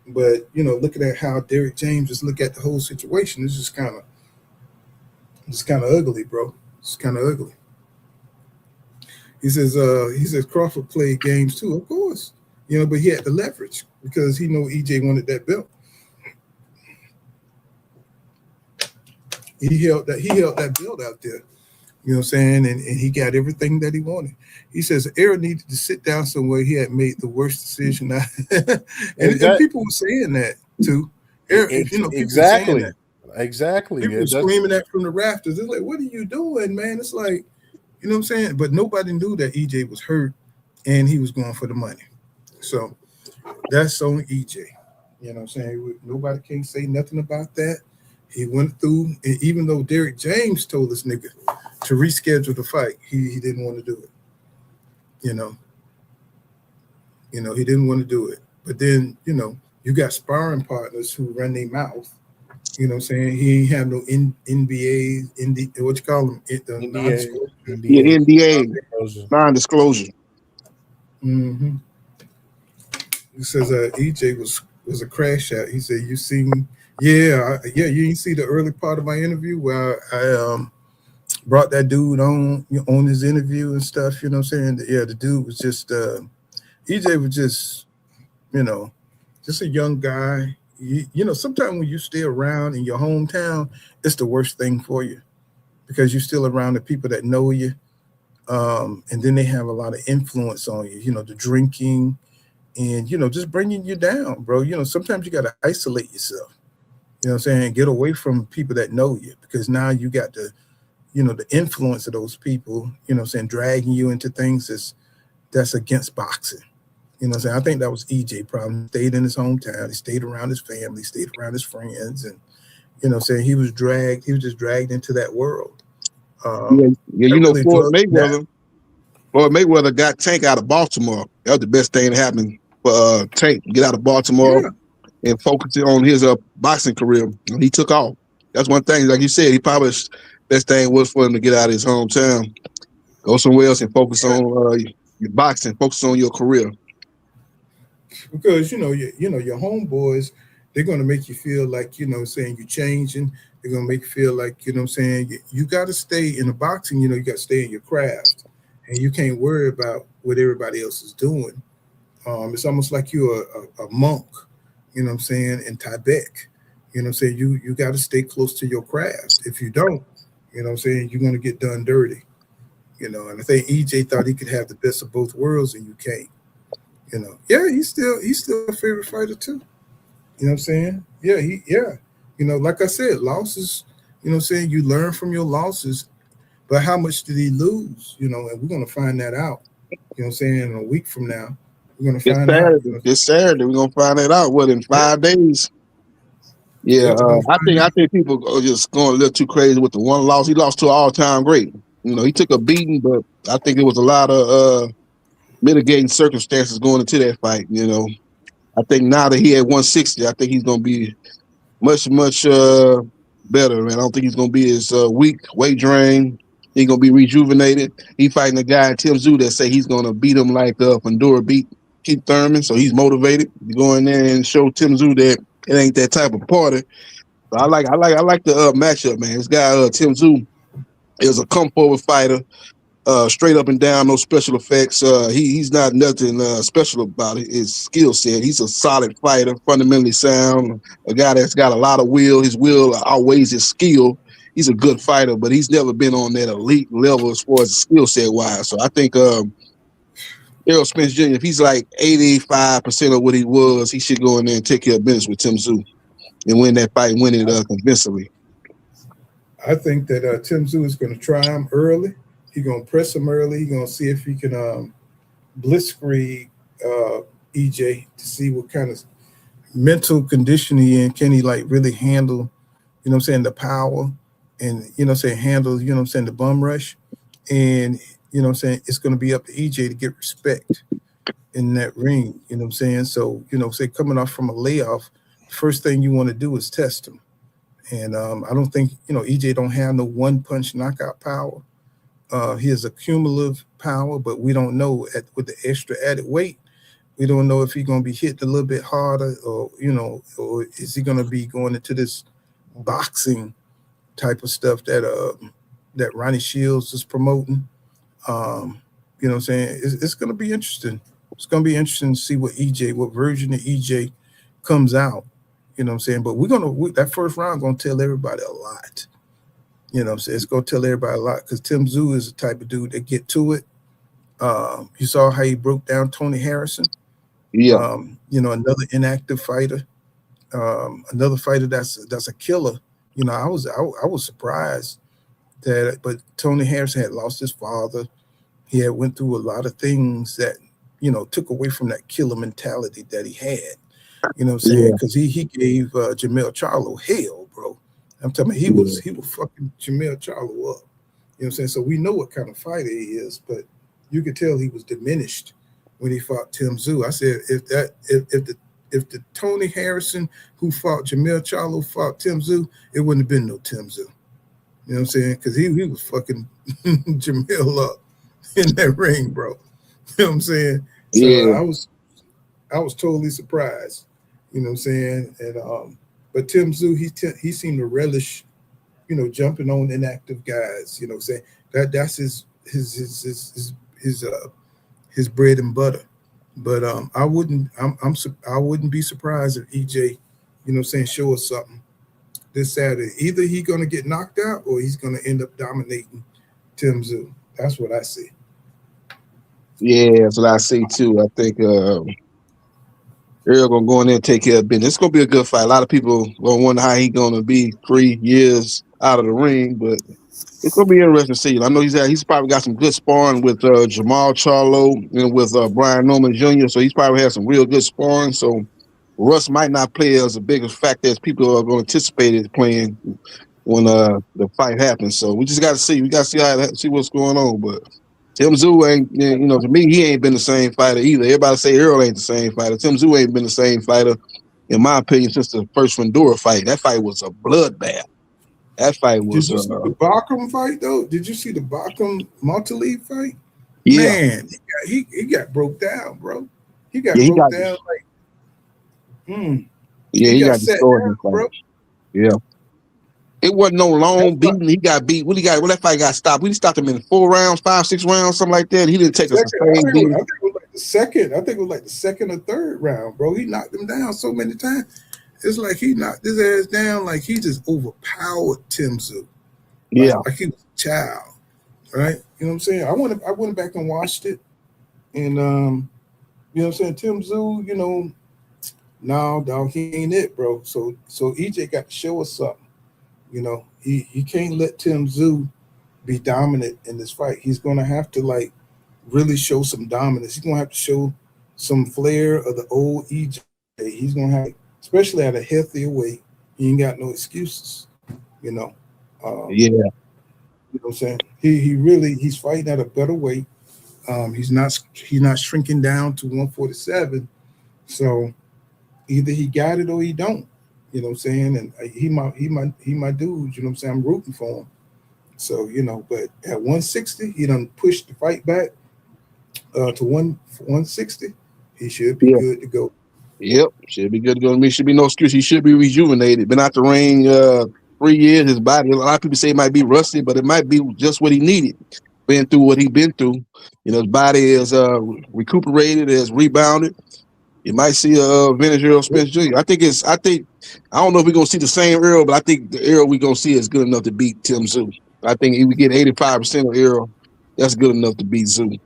but looking at how Derrick James just look at the whole situation, it's just kind of ugly, bro. It's kind of ugly. He says Crawford played games too, of course, but he had the leverage because he know EJ wanted that belt. He held that belt out there, you know what I'm saying, and he got everything that he wanted. He says Errol needed to sit down somewhere. He had made the worst decision. and people were saying that too. Exactly. Exactly. People were screaming that from the rafters. It's like, what are you doing, man? It's like, you know what I'm saying? But nobody knew that EJ was hurt and he was going for the money. So that's on EJ. You know what I'm saying? Nobody can say nothing about that. He went through, and even though Derrick James told this nigga to reschedule the fight, he didn't want to do it. He didn't want to do it. But then, you got sparring partners who run their mouth. You know what I'm saying? He ain't have no NBA, what you call them? NDA, non-disclosure. Mm-hmm. He says EJ was a crash out. He said, you seen, you didn't see the early part of my interview where I brought that dude on his interview and stuff, you know what I'm saying? Yeah, the dude was just, EJ was just, just a young guy. Sometimes when you stay around in your hometown, it's the worst thing for you because you're still around the people that know you. And then they have a lot of influence on you, the drinking and, just bringing you down, bro. Sometimes you got to isolate yourself, you know what I'm saying? Get away from people that know you because now you got the influence of those people, you know what I'm saying, dragging you into things that's against boxing. You know what I'm saying? I think that was EJ problem. He stayed in his hometown. He stayed around his family, stayed around his friends. And, you know what I'm saying? He was just dragged into that world. Floyd Mayweather got Tank out of Baltimore. That was the best thing that happened for Tank. Get out of Baltimore and focus on his boxing career. And he took off. That's one thing. Like you said, he probably best thing was for him to get out of his hometown. Go somewhere else and focus on your boxing, focus on your career. Because your homeboys, they're gonna make you feel like you're changing. They're gonna make you feel like you got to stay in the boxing. You got to stay in your craft, and you can't worry about what everybody else is doing. It's almost like you're a monk, you know what I'm saying, in Tibet. You know what I'm saying. You got to stay close to your craft. If you don't, you know what I'm saying, you're gonna get done dirty. And I think EJ thought he could have the best of both worlds, and you can't. He's still a favorite fighter too. You know what I'm saying? Like I said, losses, you know what I'm saying? You learn from your losses, but how much did he lose? And we're gonna find that out. You know what I'm saying? In a week from now, we're gonna find out. It's Saturday. We're gonna find that out. What, in 5 days? Yeah, I think people are just going a little too crazy with the one loss. He lost to an all-time great. He took a beating, but I think there was a lot of mitigating circumstances going into that fight. I think now that he had 160, I think he's going to be much better, man. I don't think he's going to be as weak, weight drained. He's going to be rejuvenated. He fighting a guy, Tim Tszyu, that say he's going to beat him like Fundora beat Keith Thurman, so he's motivated to go in there and show Tim Tszyu that it ain't that type of party. So I like the matchup, man. This guy, Tim Tszyu, is a come forward fighter. Straight up and down, no special effects. He's not nothing special about his skill set. He's a solid fighter, fundamentally sound, a guy that's got a lot of will. His will outweighs his skill. He's a good fighter, but he's never been on that elite level as far as skill set wise. So I think Errol Spence Jr., if he's like 85% of what he was, he should go in there and take care of business with Tim Tszyu and win that fight and win it convincingly. I think that Tim Tszyu is going to try him early. He's going to press him early. He's going to see if he can blitzkrieg EJ to see what kind of mental condition he in. Can he like really handle, you know what I'm saying, the power and, you know what I'm saying, handle, you know what I'm saying, the bum rush. And, you know what I'm saying, it's going to be up to EJ to get respect in that ring, you know what I'm saying? So, you know, say coming off from a layoff, the first thing you want to do is test him. And I don't think, you know, EJ don't have no one-punch knockout power. He has a cumulative power, but we don't know with the extra added weight, we don't know if he's going to be hit a little bit harder or, you know, or is he going to be going into this boxing type of stuff that Ronnie Shields is promoting. You know what I'm saying? It's going to be interesting. It's going to be interesting to see what version of EJ comes out. You know what I'm saying? But that first round going to tell everybody a lot. You know what I'm saying? It's going to tell everybody a lot because Tim Tszyu is the type of dude that get to it. You saw how he broke down Tony Harrison. Yeah. You know, another inactive fighter. Another fighter that's a killer. You know, I was surprised but Tony Harrison had lost his father. He had went through a lot of things that, you know, took away from that killer mentality that he had. You know what I'm saying? Because he gave Jermell Charlo hell, bro. I'm telling you, he was fucking Jermell Charlo up. You know what I'm saying? So we know what kind of fighter he is, but you could tell he was diminished when he fought Tim Tszyu. I said if the Tony Harrison who fought Jermell Charlo fought Tim Tszyu, it wouldn't have been no Tim Tszyu. You know what I'm saying? Because he was fucking Jermell up in that ring, bro. You know what I'm saying? So yeah. I was totally surprised. You know what I'm saying? And but Tim Tszyu, he seemed to relish, you know, jumping on inactive guys. You know what I'm saying? That's his bread and butter. But I wouldn't be surprised if EJ, you know what I'm saying, show us something this Saturday. Either he's gonna get knocked out or he's gonna end up dominating Tim Tszyu. That's what I see. Yeah, that's what I see too. I think Errol gonna go in there and take care of business. It's gonna be a good fight. A lot of people gonna wonder how he's gonna be 3 years out of the ring, but it's gonna be interesting to see. I know he's probably got some good sparring with Jamal Charlo and with Brian Norman Jr. So he's probably had some real good sparring. So Russ might not play as a big a factor as people are going to anticipate it playing when the fight happens. So we just got to see. We got to see what's going on. But Tim Tszyu ain't, you know, to me, he ain't been the same fighter either. Everybody say Errol ain't the same fighter. Tim Tszyu ain't been the same fighter, in my opinion, since the first Fundora fight. That fight was a bloodbath. That fight was. Did you see the Barkham fight though? Did you see the Barkham Montalib fight? Yeah. Man, he got broke down, bro. He got broke down like. Yeah, he got destroyed, bro. Yeah. It wasn't no long beating. He got beat. What that fight got stopped? We stopped him in 4 rounds, 5, 6 rounds, something like that. He didn't take a sustained beating. I think it was like the second. I think it was like the second or third round, bro. He knocked him down so many times. It's like he knocked his ass down like he just overpowered Tim Tszyu. Like he was a child, right? You know what I'm saying? I went back and watched it, and you know what I'm saying? Tim Tszyu, you know, no, dog, he ain't it, bro. So EJ got to show us something. You know, you can't let Tim Tszyu be dominant in this fight. He's gonna have to like really show some dominance. He's gonna have to show some flair of the old EJ. He's gonna have, especially at a healthier weight. He ain't got no excuses. You know. You know what I'm saying? He's fighting at a better weight. He's not shrinking down to 147. So either he got it or he don't. You know what I'm saying? And he my dude, you know what I'm saying? I'm rooting for him. So, you know, but at 160, he done pushed the fight back to 160. He should be good to go. Yep, should be good to go. I mean, should be no excuse. He should be rejuvenated. Been out the ring 3 years. His body, a lot of people say it might be rusty, but it might be just what he needed. Been through what he's been through. You know, his body is recuperated, has rebounded. You might see a vintage Errol Spence Jr. I don't know if we're gonna see the same Errol, but I think the Errol we're gonna see is good enough to beat Tim Tszyu. I think if we get 85% of Errol, that's good enough to beat Tszyu.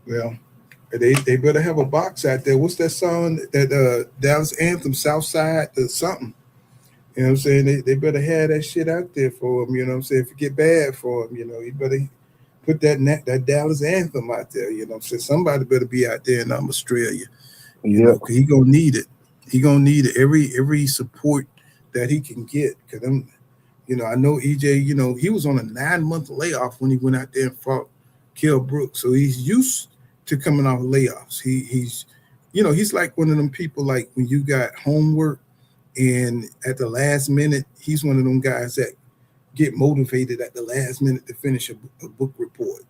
Well, they better have a box out there. What's that song that Dallas Anthem, Southside or something? You know what I'm saying? They better have that shit out there for him. You know what I'm saying? If it get bad for him, you know, you better put that Dallas Anthem out there. You know what I'm saying? Somebody better be out there in Australia. You know, because he gonna need it. He gonna need it. Every support that he can get. Because you know, I know EJ, you know, he was on a 9-month layoff when he went out there and fought Kell Brooks. So he's used to coming off layoffs. He's you know, he's like one of them people, like when you got homework and at the last minute, he's one of them guys that get motivated at the last minute to finish a book report.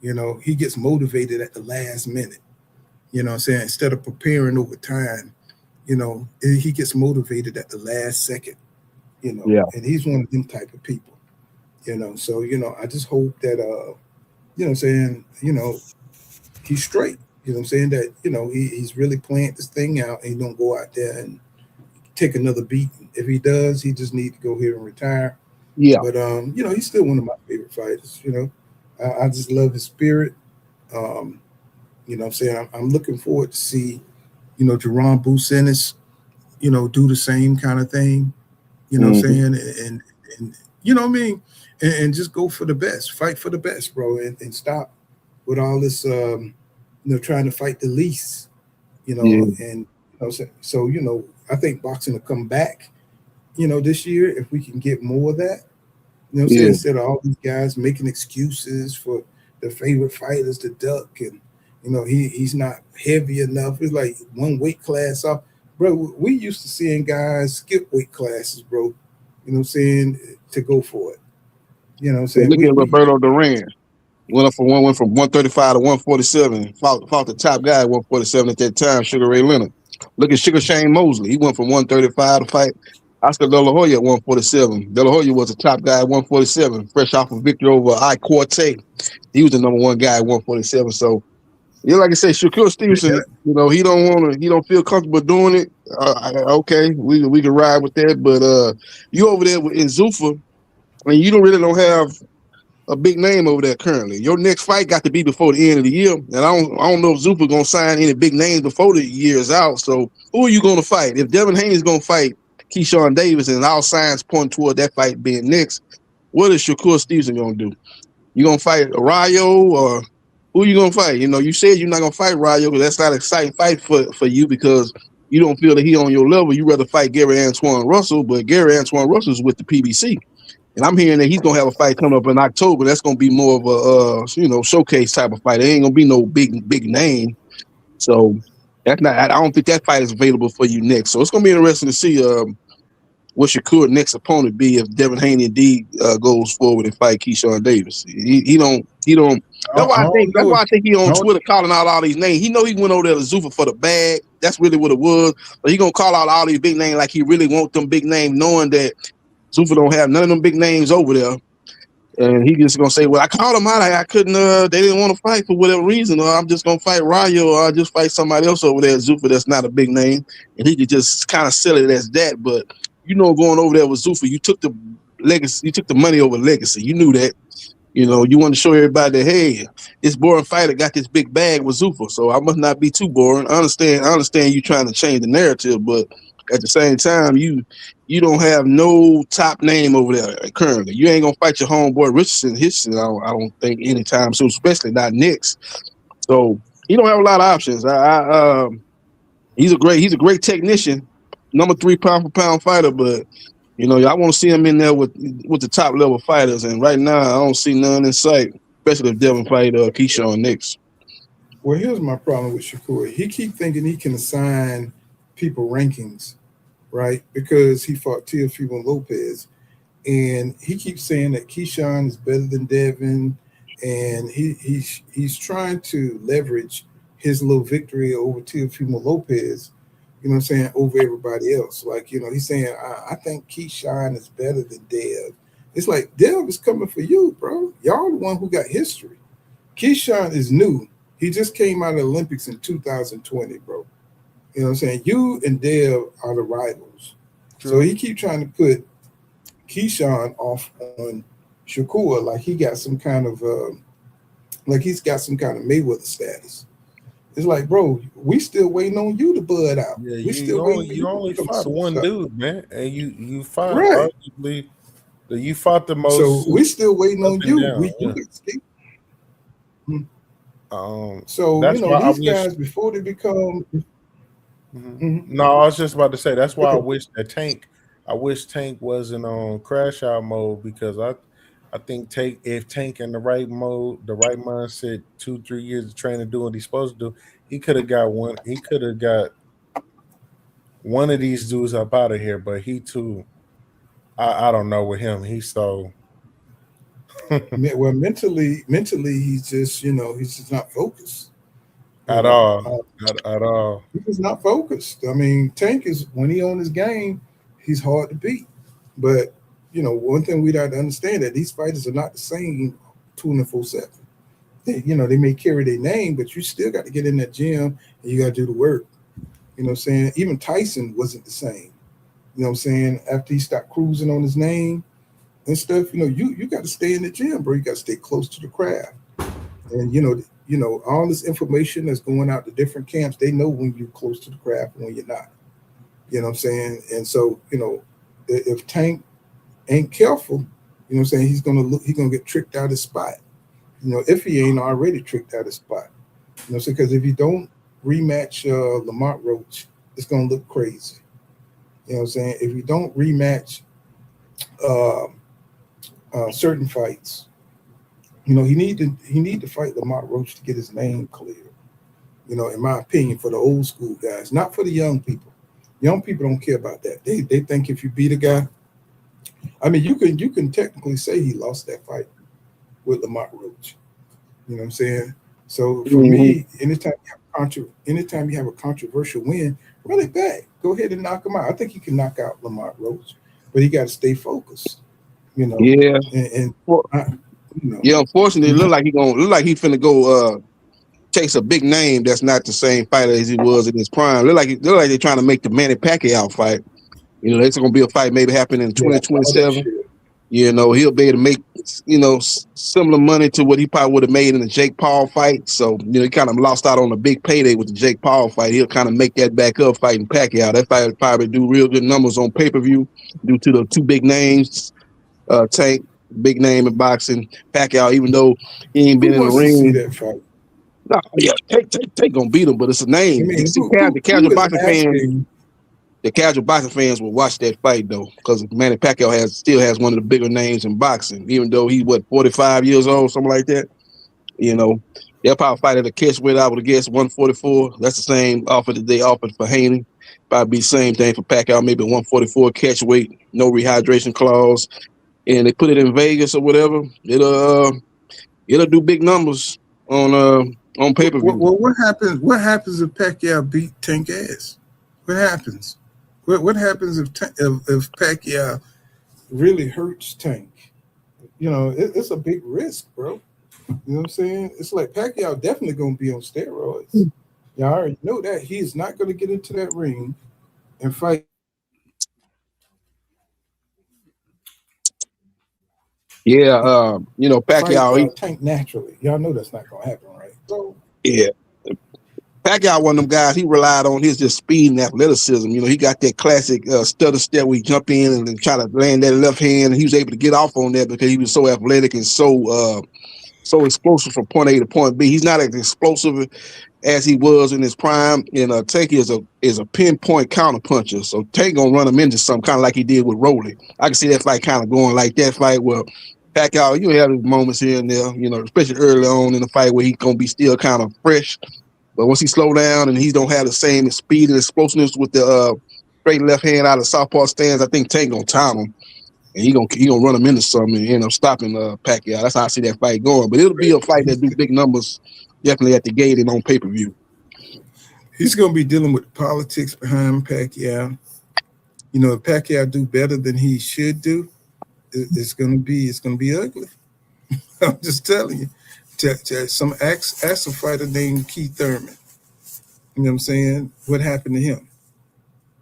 You know, he gets motivated at the last minute. You know what I'm saying? Instead of preparing over time, you know, he gets motivated at the last second, you know, and he's one of them type of people, you know. So, you know, I just hope that, you know what I'm saying, you know, he's straight, you know what I'm saying, that, you know, he's really playing this thing out and he don't go out there and take another beating. If he does, he just need to go here and retire. Yeah. But, you know, he's still one of my favorite fighters, you know. I just love his spirit. You know what I'm saying? I'm looking forward to see, you know, Jerome Busenis, you know, do the same kind of thing, you know what I'm saying? And you know what I mean? And just go for the best, fight for the best, bro, and stop with all this, you know, trying to fight the least, you know, and, you know, so, you know, I think boxing will come back, you know, this year if we can get more of that, you know what I'm saying? Instead of all these guys making excuses for their favorite fighters to duck and, you know, he's not heavy enough. It's like one weight class off. Bro, we used to seeing guys skip weight classes, bro. You know what I'm saying? To go for it. You know what I'm saying? Look at Roberto Duran. Went from 135 to 147. Fought the top guy at 147 at that time, Sugar Ray Leonard. Look at Sugar Shane Mosley. He went from 135 to fight Oscar De La Hoya at 147. De La Hoya was the top guy at 147, fresh off a victory over I Corte. He was the #1 guy at 147. So, yeah, like I said, Shakur Stevenson, you know, he don't feel comfortable doing it. Okay, we can ride with that. But you over there in Zuffa, I mean, you don't have a big name over there currently. Your next fight got to be before the end of the year, and I don't know if Zuffa gonna sign any big names before the year is out. So who are you gonna fight? If Devin Haney's gonna fight Keyshawn Davis, and all signs point toward that fight being next, what is Shakur Stevenson gonna do? You gonna fight Rayo or who you gonna fight? You know, you said you're not gonna fight Rayo because that's not an exciting fight for you because you don't feel that he on your level. You rather fight Gary Antoine Russell, but Gary Antoine Russell's with the PBC. And I'm hearing that he's gonna have a fight coming up in October. That's gonna be more of a you know, showcase type of fight. It ain't gonna be no big name. So that's not. I don't think that fight is available for you next. So it's gonna be interesting to see what Shakur's next opponent be if Devin Haney indeed goes forward and fight Keyshawn Davis. He don't. That's why I think he on Twitter calling out all these names. He know he went over there to Zuffa for the bag. That's really what it was. But he gonna call out all these big names like he really want them big names, knowing that Zuffa don't have none of them big names over there. And he just gonna say, well, I called him out. I couldn't, they didn't want to fight for whatever reason, or I'm just gonna fight Rayo, or I'll just fight somebody else over there at Zuffa that's not a big name. And he could just kind of sell it as that. But you know, going over there with Zuffa, you took the legacy, you took the money over legacy. You knew that. You know, you want to show everybody that, hey, this boring fighter got this big bag with Zuffa, so I must not be too boring. I understand you trying to change the narrative, but at the same time, you don't have no top name over there currently. You ain't gonna fight your homeboy Richardson. I don't think anytime soon, especially not next. So he don't have a lot of options. He's a great technician, #3 pound for pound fighter, but you know, I want to see him in there with the top level fighters, and right now I don't see none in sight, especially if Devin fight Keyshawn next. Well, here's my problem with Shakur. He keep thinking he can assign people rankings, right? Because he fought Teofimo Lopez, and he keeps saying that Keyshawn is better than Devin, and he's trying to leverage his little victory over Teofimo Lopez, You know what I'm saying? Over everybody else. Like, he's saying, I think Keyshawn is better than Dev. It's like, Dev is coming for you, bro. Y'all the one who got history. Keyshawn is new. He just came out of the Olympics in 2020, bro. You know what I'm saying? You and Dev are the rivals. True. So he keep trying to put Keyshawn off on Shakur like he got some kind of he's got some kind of Mayweather status. It's like, bro, we still waiting on you to bud out. Yeah, you only fought one dude, man, and you fought right. Arguably you fought the most. So we still waiting on you. So that's why these guys before they become. No, I was just about to say that's why I wish Tank wasn't on crash out mode, because I think if Tank in the right mode, the right mindset, 2-3 years of training, doing what he's supposed to do, he could have got one. He could have got one of these dudes up out of here. But he too, I don't know with him. He's so well mentally, he's just he's just not focused at all. At all. He's not focused. I mean, Tank is when he on his game, he's hard to beat. But one thing we got to understand that these fighters are not the same 24/7. They may carry their name, but you still got to get in that gym and you got to do the work. You know what I'm saying? Even Tyson wasn't the same. You know what I'm saying? After he stopped cruising on his name and stuff, you got to stay in the gym, bro. You got to stay close to the craft. And all this information that's going out to different camps, they know when you're close to the craft and when you're not. You know what I'm saying? And so, if Tank ain't careful, you know what I'm saying, he's gonna get tricked out of his spot. If he ain't already tricked out of his spot. Because if you don't rematch Lamont Roach, it's gonna look crazy. You know what I'm saying? If you don't rematch certain fights, he need to fight Lamont Roach to get his name clear. In my opinion, for the old school guys, not for the young people. Young people don't care about that. They think if you beat a guy, I mean, you can technically say he lost that fight with Lamont Roach. You know what I'm saying? So for me, anytime you have a controversial win, run it back. Go ahead and knock him out. I think he can knock out Lamont Roach, but he got to stay focused. Yeah. Unfortunately, it look like he finna go chase a big name that's not the same fighter as he was in his prime. Look like they're trying to make the Manny Pacquiao fight. It's gonna be a fight maybe happening in 2027. He'll be able to make similar money to what he probably would have made in the Jake Paul fight. So he kind of lost out on a big payday with the Jake Paul fight. He'll kind of make that back up fighting Pacquiao. That fight will probably do real good numbers on pay-per-view due to the two big names. Tank, big name in boxing. Pacquiao, even though he ain't been in the ring. See that fight? No, yeah, Tank gonna beat him, but it's a name. I mean, the casual boxing fans will watch that fight though, because Manny Pacquiao still has one of the bigger names in boxing, even though he's 45 years old, something like that. They'll probably fight at a catch weight, I would guess 144. That's the same offer that they offered for Haney. Probably be the same thing for Pacquiao, maybe 144 catch weight, no rehydration clause, and they put it in Vegas or whatever. It'll do big numbers on pay-per-view. Well, what happens if Pacquiao beat Tank ass? What happens? What happens if Pacquiao really hurts Tank? It's a big risk, bro. You know what I'm saying? It's like Pacquiao definitely gonna be on steroids. Y'all already know that. He is not gonna get into that ring and fight. Yeah, Pacquiao Tank naturally. Y'all know that's not gonna happen, right? So yeah. Pacquiao, one of them guys, he relied on his just speed and athleticism. He got that classic stutter step where he jump in and then try to land that left hand, and he was able to get off on that because he was so athletic and so explosive from point A to point B. He's not as explosive as he was in his prime, and Tank is a pinpoint counter puncher. So Tank gonna run him into something, kind of like he did with Rolly. I can see that fight kind of going like that fight where Pacquiao, you have his moments here and there, especially early on in the fight where he's gonna be still kind of fresh. But once he slow down and he don't have the same speed and explosiveness with the straight left hand out of southpaw stance, I think Tank gonna time him, and he gonna run him into something and end up stopping Pacquiao. That's how I see that fight going. But it'll be a fight that do big numbers, definitely at the gate and on pay-per-view. He's going to be dealing with politics behind Pacquiao. You know, if Pacquiao do better than he should do, it's going to be ugly. I'm just telling you. Some ask a fighter named Keith Thurman. You know what I'm saying? What happened to him?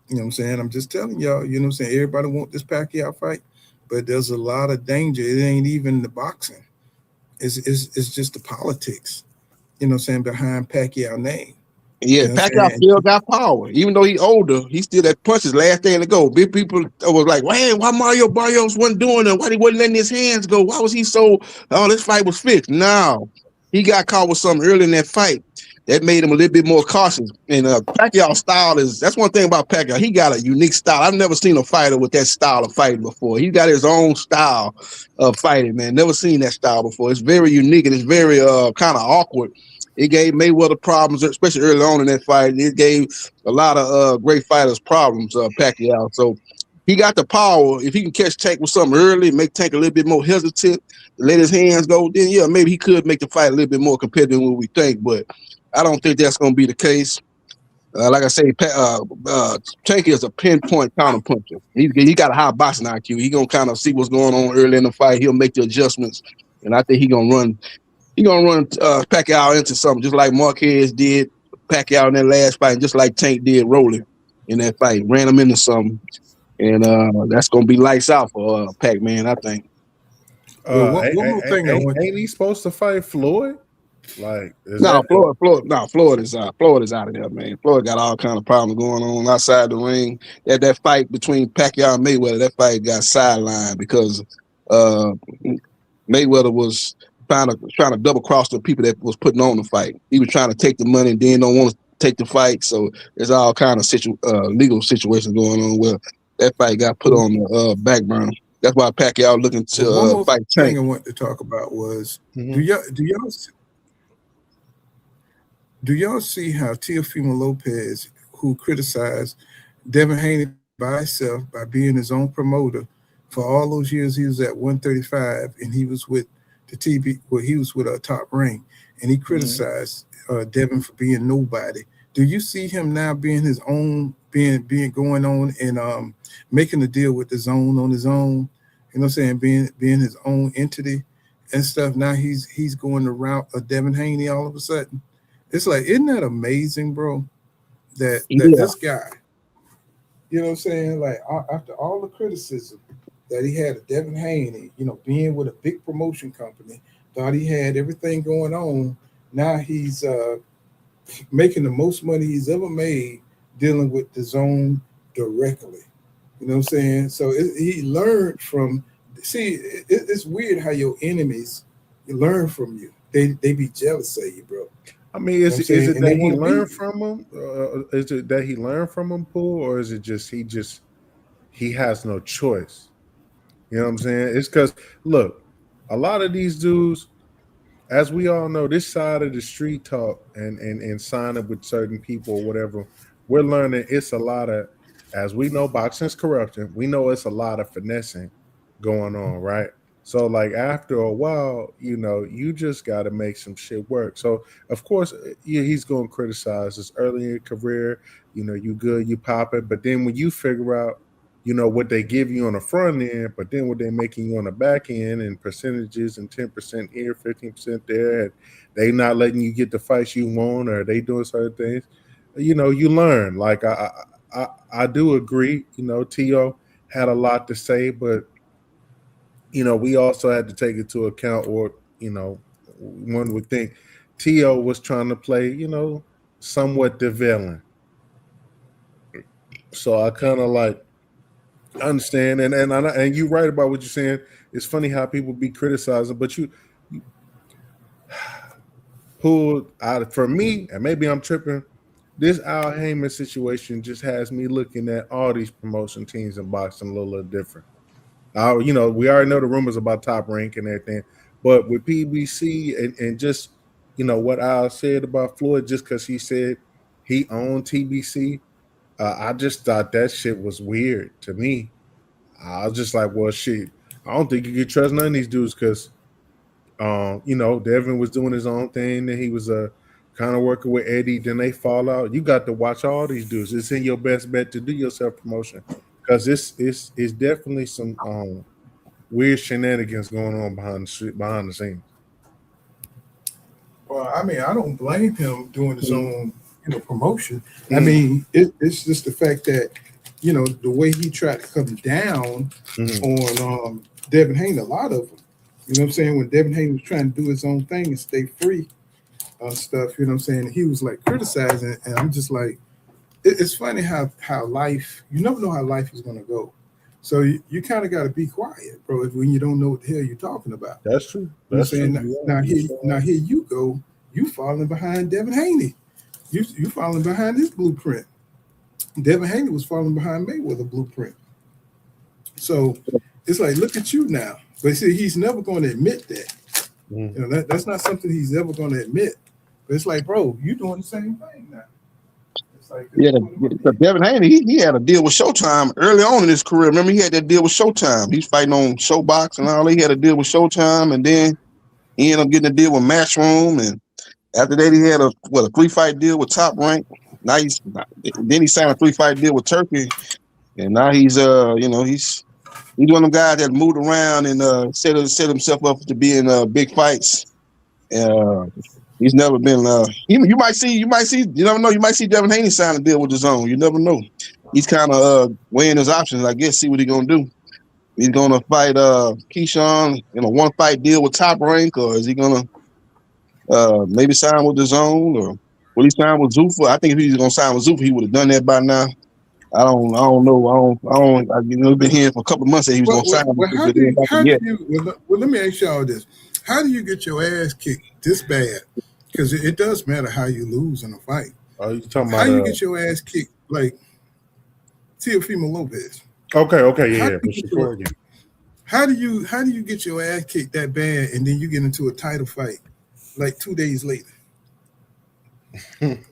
You know what I'm saying? I'm just telling y'all, you know what I'm saying? Everybody want this Pacquiao fight, but there's a lot of danger. It ain't even the boxing. It's just the politics, you know what I'm saying, behind Pacquiao name. Yeah, You know what I'm Pacquiao saying? still got power. Even though he older, he still that punches last thing to go. Big people was like, man, why Mario Barrios wasn't doing it? Why he wasn't letting his hands go? Why was he so, oh, this fight was fixed? No. He got caught with something early in that fight that made him a little bit more cautious. And Pacquiao's style that's one thing about Pacquiao. He got a unique style. I've never seen a fighter with that style of fighting before. He got his own style of fighting, man. Never seen that style before. It's very unique and it's very kind of awkward. It gave Mayweather problems, especially early on in that fight. It gave a lot of great fighters problems, Pacquiao. So he got the power. If he can catch Tank with something early, make Tank a little bit more hesitant, let his hands go, then yeah, maybe he could make the fight a little bit more competitive than what we think. But I don't think that's going to be the case. Like I say, Tank is a pinpoint counter puncher. He got a high boxing IQ. He gonna kind of see what's going on early in the fight. He'll make the adjustments, and I think he gonna run Pacquiao into something, just like Marquez did Pacquiao in that last fight, and just like Tank did Rolling in that fight. Ran him into something, and that's gonna be lights out for Pac-Man, I think. Well, one more thing I want. Ain't he supposed to fight Floyd? Like, Floyd is out of there, man. Floyd got all kind of problems going on outside the ring. That fight between Pacquiao and Mayweather, that fight got sidelined because Mayweather was trying to double cross the people that was putting on the fight. He was trying to take the money and then don't want to take the fight. So there's all kind of legal situations going on where that fight got put on the back burner. That's why Pacquiao looking to fight Tank. One more thing I want to talk about was do y'all see how Teofimo Lopez, who criticized Devin Haney by himself by being his own promoter for all those years, he was at 135 and he was with he was with a Top Rank, and he criticized Devin for being nobody. Do you see him now being his own, being going on and making a deal with the Zone on his own? You know what I'm saying? Being his own entity and stuff. Now he's going the route of Devin Haney all of a sudden. It's like, isn't that amazing, bro? That this guy, you know what I'm saying? Like after all the criticism that he had of Devin Haney, you know, being with a big promotion company, thought he had everything going on. Now he's making the most money he's ever made dealing with the Zone directly. You know what I'm saying? So he learned from. See, it's weird how your enemies learn from you. They be jealous of you, bro. I mean, is it that he learned from him? Is it that he learned from him, Poole, or is it just he has no choice? You know what I'm saying? It's because, look, a lot of these dudes, as we all know, this side of the street talk and signing with certain people or whatever, we're learning it's a lot of, as we know, boxing's corruption. We know it's a lot of finessing going on, right? So, like, after a while, you know, you just got to make some shit work. So, of course, yeah, he's going to criticize this early in your career. You know, you good, you pop it. But then when you figure out, you know, what they give you on the front end, but then what they're making you on the back end and percentages and 10% here, 15% there, and they not letting you get the fights you want, or they doing certain things, you know, you learn. Like, I do agree, you know, Tio had a lot to say, but, you know, we also had to take into account, or, you know, one would think Tio was trying to play, you know, somewhat the villain. So I kind of like understand, and you're right about what you're saying. It's funny how people be criticizing, but you pulled out for me, and maybe I'm tripping. This Al Heyman situation just has me looking at all these promotion teams in boxing a little different. You know, we already know the rumors about Top Rank and everything, but with PBC and just, you know, what Al said about Floyd, just because he said he owned TBC, I just thought that shit was weird to me. I was just like, well, shit, I don't think you can trust none of these dudes because, you know, Devin was doing his own thing, and he was kind of working with Eddie, then they fall out. You got to watch all these dudes. It's in your best bet to do your self promotion because it's definitely some weird shenanigans going on behind the scenes. Well, I mean, I don't blame him doing his own, promotion. I mean, it's just the fact that, the way he tried to come down on Devin Haney, a lot of them. You know what I'm saying? When Devin Haney was trying to do his own thing and stay free stuff, you know what I'm saying? He was like criticizing, and I'm just like, it's funny how life, you never know how life is going to go. So you kind of got to be quiet, bro, when you don't know what the hell you're talking about. That's true. You know what I'm saying? Now here you go. You falling behind Devin Haney. You falling behind his blueprint. Devin Haney was falling behind Mayweather blueprint. So it's like, look at you now. But see, he's never going to admit that. That's not something he's ever going to admit. But it's like, bro, you doing the same thing now. It's like, Devin Haney, he had a deal with Showtime early on in his career. Remember, he had that deal with Showtime. He's fighting on Showbox and all. He had a deal with Showtime, and then he ended up getting a deal with Matchroom, and after that, he had a 3-fight deal with Top Rank. Now then he signed a 3-fight deal with Turkey, and now he's he's one of them guys that moved around and set himself up to be in big fights. He's never been. You might see. You never know. You might see Devin Haney sign a deal with his own. You never know. He's kind of weighing his options. I guess see what he's gonna do. He's gonna fight Keyshawn in a 1-fight deal with Top Rank, or is he gonna maybe sign with his own, or will he sign with Zuffa? I think if he's gonna sign with Zuffa, he would have done that by now. I don't know. I've been hearing for a couple of months that he was gonna sign. Well, let me ask y'all this: how do you get your ass kicked this bad? Because it does matter how you lose in a fight. Oh, you talking about how you get your ass kicked like Teofimo Lopez? Okay, yeah. How do you get your ass kicked that bad and then you get into a title fight like 2 days later?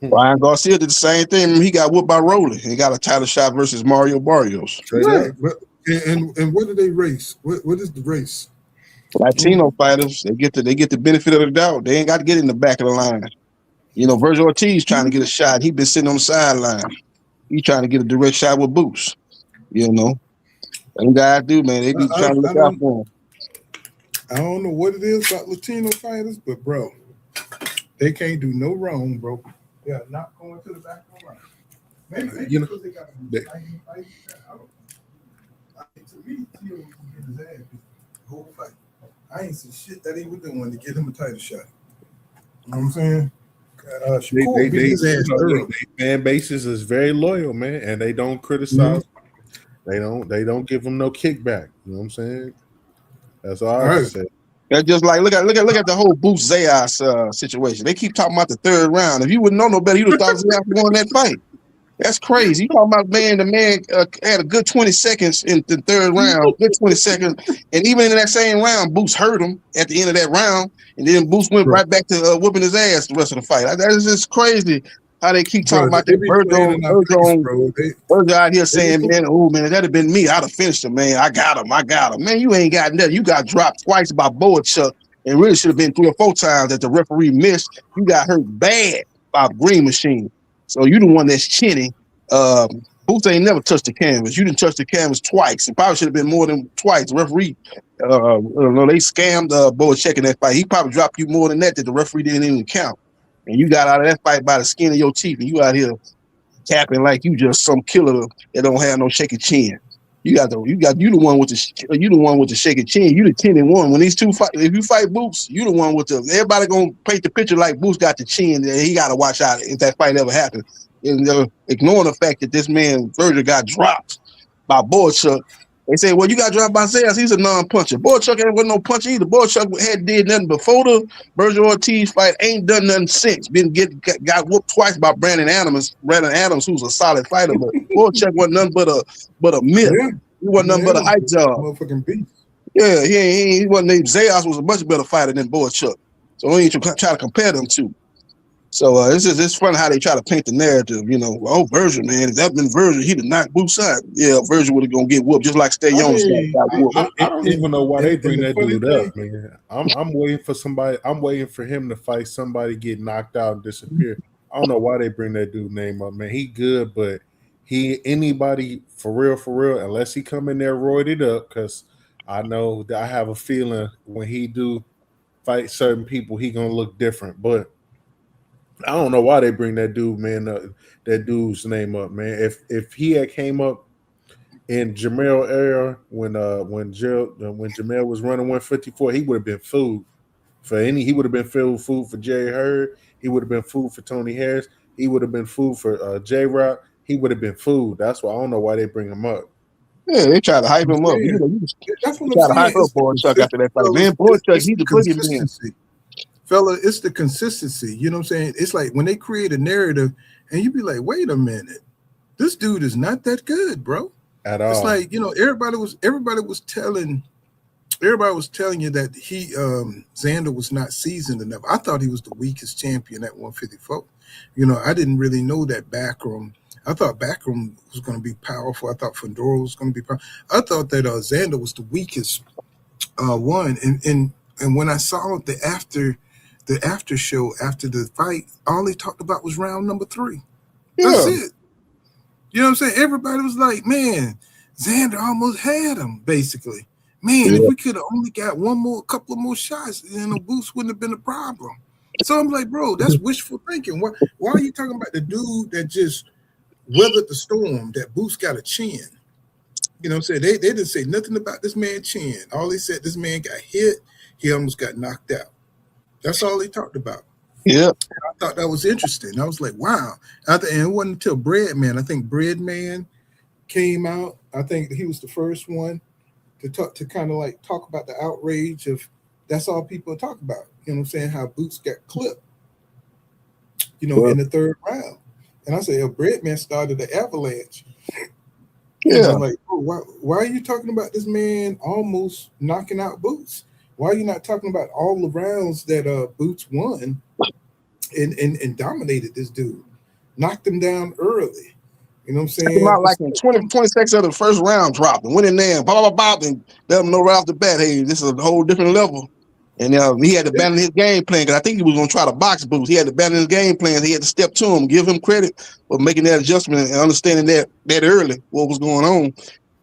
Ryan Garcia did the same thing. He got whooped by Rolly. He got a title shot versus Mario Barrios. Right. And what do they race? What is the race? Latino fighters, they get the benefit of the doubt. They ain't got to get in the back of the line. Virgil Ortiz trying to get a shot. He been sitting on the sideline. He trying to get a direct shot with Boots. Them guys do, man. They be trying to look out for him. I don't know what it is about Latino fighters, but bro, they can't do no wrong, bro. They are not going to the back of the line. Maybe because they got to fight. To me, Tio was getting his ass beat the whole fight. I ain't see shit that he was doing to get him a title shot. You know what I'm saying? Fan bases is very loyal, man, and they don't criticize. They don't give them no kickback. You know what I'm saying? That's all I say. That's just like look at the whole Booth Zayas situation. They keep talking about the third round. If you wouldn't know no better, you'd have thought Zayas was going that fight. That's crazy. You talking about the man had a good 20 seconds in the third round, good 20 seconds, and even in that same round, Booth hurt him at the end of that round, and then Booth went right back to whooping his ass the rest of the fight. That is just crazy. How they keep talking about that Virgil out here saying, man, if that had been me, I'd have finished him, man. I got him. Man, you ain't got nothing. You got dropped twice by Boachuk, and really should have been 3 or 4 times that the referee missed. You got hurt bad by Green Machine. So you the one that's chinning. Booth ain't never touched the canvas. You didn't touch the canvas twice. It probably should have been more than twice. The referee, they scammed Boachuk in that fight. He probably dropped you more than that the referee didn't even count. And you got out of that fight by the skin of your teeth, and you out here capping like you just some killer that don't have no shaky chin. You the one with the shaky chin. You the 10-1. When these two fight, if you fight Boots, you the one with the. Everybody gonna paint the picture like Boots got the chin. That he got to watch out if that fight ever happens. And ignoring the fact that this man Virgil got dropped by Boachuk. They say, well, you got dropped by Zayas. He's a non-puncher. Boachuk wasn't no puncher either. Boachuk had did nothing before the Virgil Ortiz fight. Ain't done nothing since. Got whooped twice by Brandon Adams. Brandon Adams, who's a solid fighter, but Boachuk wasn't nothing but a myth. Yeah. He wasn't nothing but a hype job. Motherfucking beast. Yeah, he wasn't. Zayas was a much better fighter than Boachuk. So we ain't try to compare them two. So it's fun how they try to paint the narrative. You know, oh, Virgil, man, if that been Virgil, he'd have knocked Boots out. Yeah, Virgil would have gonna get whooped just like Stay I Young's mean, got whooped. I don't even know why they bring the that funny dude thing- up, man. I'm waiting for somebody. I'm waiting for him to fight somebody, get knocked out, and disappear. I don't know why they bring that dude name up, man. He good, but anybody for real, unless he come in there roided up, because I know that I have a feeling when he do fight certain people, he gonna look different. But I don't know why they bring that dude, man. That dude's name up, man. If he had came up in Jamel era when Jamel was running 154, he would have been food for any. He would have been food for Jerry Hurd. He would have been food for Tony Harris. He would have been food for J Rock. He would have been food. That's why I don't know why they bring him up. Yeah, they try to hype him up. Yeah. You That's what try I'm to hype saying. up Boy Chuck after that fight. Man, Boy Chuck, he's the boogeyman. Fella, it's the consistency. You know what I'm saying? It's like when they create a narrative and you be like, wait a minute, this dude is not that good, bro. At all. It's like, you know, everybody was telling you that he Xander was not seasoned enough. I thought he was the weakest champion at 154. You know, I didn't really know that Backroom. I thought Backroom was going to be powerful. I thought Fedora was going to be powerful. I thought that Xander was the weakest one. And when I saw the after show after the fight, all they talked about was round number 3. That's it. You know what I'm saying? Everybody was like, man, Xander almost had him, basically. Man, if we could have only got couple of more shots, you know, Boots wouldn't have been a problem. So I'm like, bro, that's wishful thinking. Why are you talking about the dude that just weathered the storm, that Boots got a chin? You know what I'm saying? They didn't say nothing about this man's chin. All they said, this man got hit, he almost got knocked out. That's all they talked about. Yeah. I thought that was interesting. I was like, wow. And it wasn't until Breadman, I think Breadman came out. I think he was the first one to kind of like talk about the outrage of that's all people talk about. You know what I'm saying? How Boots got clipped, you know, in the 3rd round. And I said, Breadman started the avalanche. Yeah. I'm like, oh, why are you talking about this man almost knocking out Boots? Why are you not talking about all the rounds that Boots won and dominated this dude? Knocked him down early. You know what I'm saying? Came out like in 20 seconds of the first round drop and went in there and bop, and let him know right off the bat, hey, this is a whole different level. And he had to abandon his game plan because I think he was going to try to box Boots. He had to abandon his game plan. He had to step to him, give him credit for making that adjustment and understanding that early what was going on.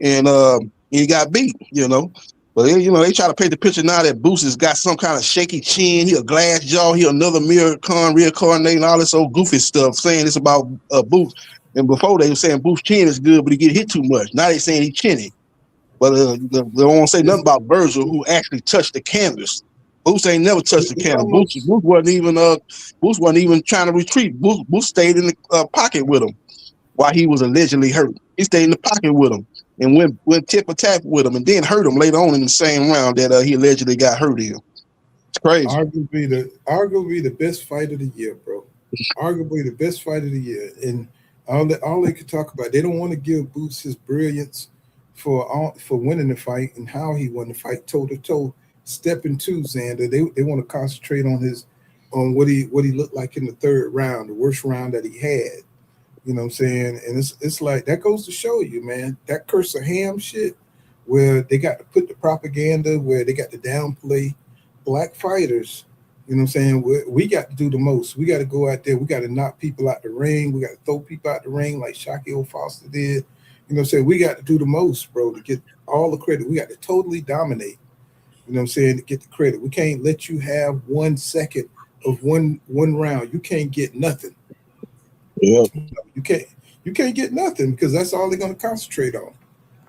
And he got beat, you know. But you know, they try to paint the picture now that Boots has got some kind of shaky chin. He a glass jaw. He another reincarnating all this old goofy stuff, saying it's about Boots. And before they were saying Boots' chin is good, but he get hit too much. Now they saying he's chinny. But they don't want to say nothing about Virgil, who actually touched the canvas. Boots ain't never touched the canvas. Boots wasn't even trying to retreat. Boots stayed in the pocket with him while he was allegedly hurt. He stayed in the pocket with him and went tip for tap with him, and then hurt him later on in the same round that he allegedly got hurt in. It's crazy. Arguably the best fight of the year, bro. Arguably the best fight of the year. And all they could talk about, they don't want to give Boots his brilliance for winning the fight and how he won the fight toe to toe, stepping to Xander. They want to concentrate on what he looked like in the 3rd round, the worst round that he had. You know what I'm saying? And it's like that goes to show you, man, that curse of ham shit where they got to put the propaganda, where they got to downplay black fighters. You know what I'm saying? We got to do the most. We got to go out there. We got to knock people out the ring. We got to throw people out the ring like Shockey O'Foster did. You know what I'm saying? We got to do the most, bro, to get all the credit. We got to totally dominate. You know what I'm saying? To get the credit. We can't let you have 1 second of one round. You can't get nothing. Yeah. You can't get nothing because that's all they're going to concentrate on.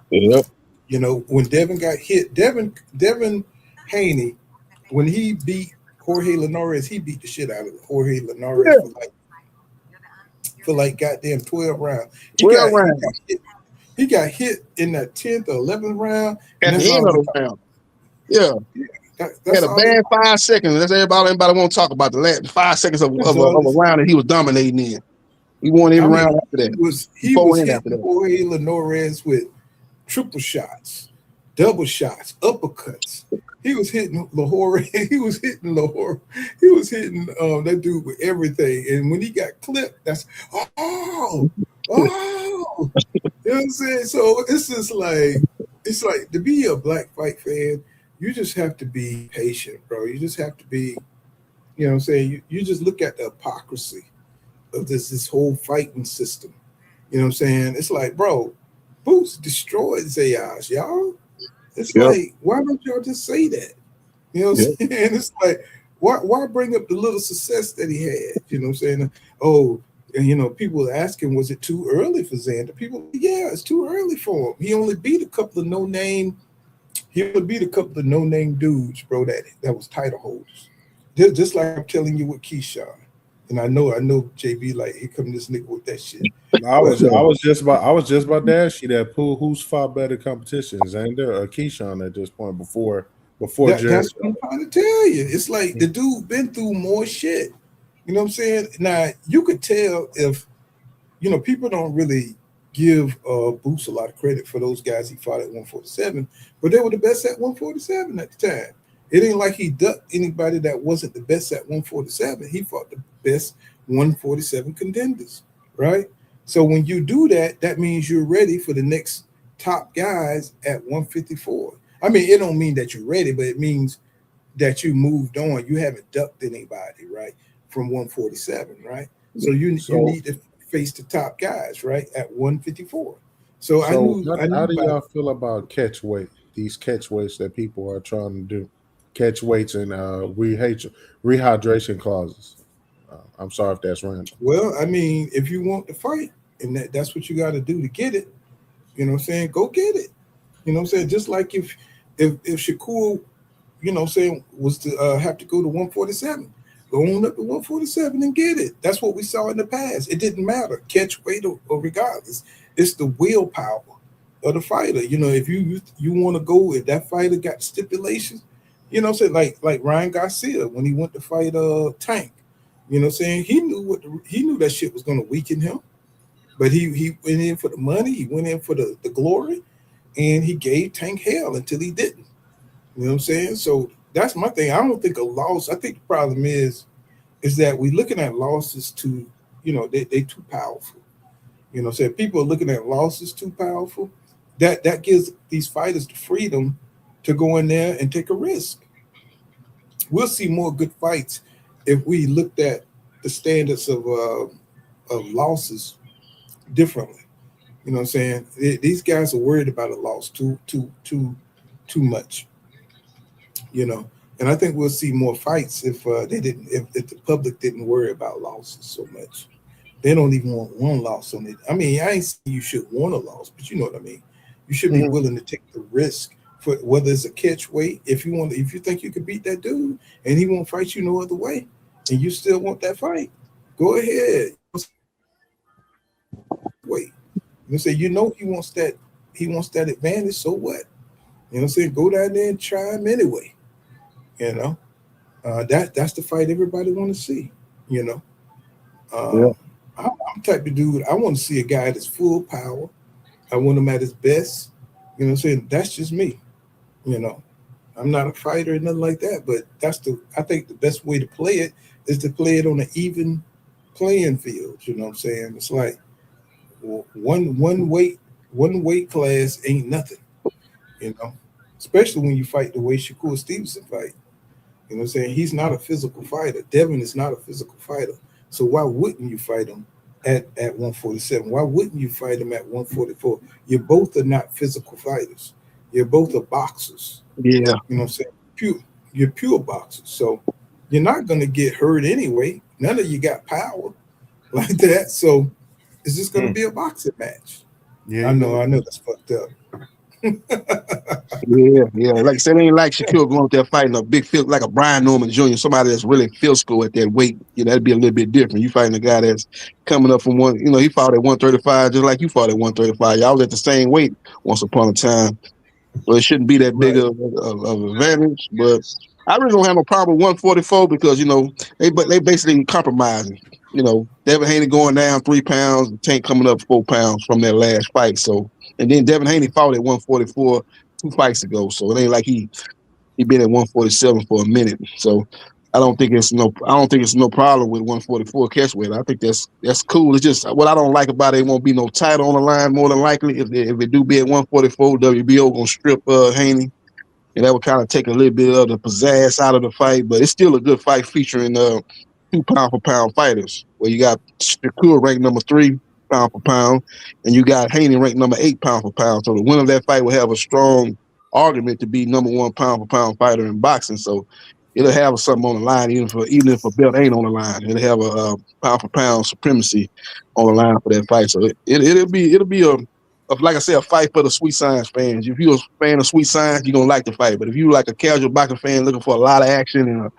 Yeah. You know, when Devin got hit, Devin Haney, when he beat Jorge Linares, he beat the shit out of Jorge Linares for like goddamn 12 rounds. He got hit in that 10th or 11th round. At the end of the round. Yeah. That's had a bad 5 seconds. That's everybody want to talk about the last 5 seconds of a round that he was dominating in. He won every round after that. He was hitting Jorge Linares with triple shots, double shots, uppercuts. He was hitting Lahore. He was hitting Lahore. He was hitting that dude with everything. And when he got clipped, that's oh. You know what I'm saying? So it's like to be a black fight fan, you just have to be patient, bro. You just have to be, you know what I'm saying? You just look at the hypocrisy of this whole fighting system. You know what I'm saying? It's like, bro, Boots destroyed Zayas, y'all. It's like, why don't y'all just say that? You know what I'm saying? It's like, why bring up the little success that he had? You know what I'm saying? Oh, and you know, people were asking, was it too early for Xander? People, yeah, it's too early for him. He only beat a couple of no-name dudes, bro, that was title holders. Just like I'm telling you with Keyshawn. And I know JB, like, here come this nigga with that shit. I was just about to ask you that, Pooh, who's far better competition, Xander or Keyshawn at this point before Jared? That's what I'm trying to tell you. It's like the dude been through more shit. You know what I'm saying? Now you could tell if, you know, people don't really give Boots a lot of credit for those guys he fought at 147, but they were the best at 147 at the time. It ain't like he ducked anybody that wasn't the best at 147. He fought the best 147 contenders, right? So when you do that, that means you're ready for the next top guys at 154. I mean, it don't mean that you're ready, but it means that you moved on. You haven't ducked anybody, right, from 147, right? So you need to face the top guys, right, at 154. So I knew how do y'all feel about catch weight? These catch weights that people are trying to do, catch weights and rehydration clauses. I'm sorry if that's random. Well, I mean, if you want to fight, and that's what you got to do to get it, you know what I'm saying? Go get it. You know what I'm saying? Just like if Shakur, you know what I'm saying, was to have to go to 147, go on up to 147 and get it. That's what we saw in the past. It didn't matter, catch weight or regardless. It's the willpower of the fighter. You know, if you want to go, if that fighter got stipulations, you know what I'm saying, like Ryan Garcia when he went to fight Tank. You know what I'm saying? He knew that shit was going to weaken him, but he went in for the money. He went in for the glory, and he gave Tank hell until he didn't. You know what I'm saying? So that's my thing. I don't think a loss. I think the problem is that we're looking at losses too. You know, they too powerful. You know what I'm saying? People are looking at losses too powerful. That gives these fighters the freedom to go in there and take a risk. We'll see more good fights if we looked at the standards of losses differently. You know what I'm saying? These guys are worried about a loss too much. You know, and I think we'll see more fights if the public didn't worry about losses so much. They don't even want one loss on it. I mean, I ain't saying you should want a loss, but you know what I mean. You should be willing to take the risk for whether it's a catch weight. If you think you can beat that dude and he won't fight you no other way, and you still want that fight, go ahead. Wait, you say he wants that advantage. So what? You know what I'm saying? Go down there and try him anyway. You know, that's the fight everybody want to see. You know, I'm the type of dude. I want to see a guy that's full power. I want him at his best. You know what I'm saying? That's just me. You know, I'm not a fighter or nothing like that, but I think the best way to play it is to play it on an even playing field. You know what I'm saying? It's like one weight class ain't nothing. You know, especially when you fight the way Shakur Stevenson fight. You know what I'm saying? He's not a physical fighter. Devin is not a physical fighter. So why wouldn't you fight him at 147? Why wouldn't you fight him at 144? You both are not physical fighters. You're both are boxers. Yeah. You know what I'm saying? You're pure boxers. So you're not going to get hurt anyway. None of you got power like that. So it's just going to be a boxing match. Yeah, I know that's fucked up. Yeah. Like I said, it ain't like Shakur going up there fighting a big field like a Brian Norman Jr., somebody that's really physical at that weight. You know, that'd be a little bit different. You fighting a guy that's coming up from one, you know, he fought at 135 just like you fought at 135. Y'all was at the same weight once upon a time. Well, it shouldn't be that big of advantage, but I really don't have no problem with 144 because, you know, they basically compromising. You know, Devin Haney going down 3 pounds, Tank coming up 4 pounds from that last fight. So, and then Devin Haney fought at 144 2 fights ago. So it ain't like he He been at 147 for a minute. So I don't think it's no problem with 144 catch weight. I think that's cool. It's just what I don't like about it won't be no title on the line more than likely. If it do be at 144, WBO gonna strip Haney. And that would kind of take a little bit of the pizzazz out of the fight, but it's still a good fight featuring 2 pound for pound fighters. Where you got Shakur ranked number 3 pound for pound, and you got Haney ranked number 8 pound for pound. So the winner of that fight will have a strong argument to be number 1 pound for pound fighter in boxing. So it'll have something on the line, even if a belt ain't on the line. It'll have a pound for pound supremacy on the line for that fight. So it'll be like I said, a fight for the Sweet Science fans. If you're a fan of Sweet Science, you're gonna like the fight. But if you like a casual boxing fan looking for a lot of action and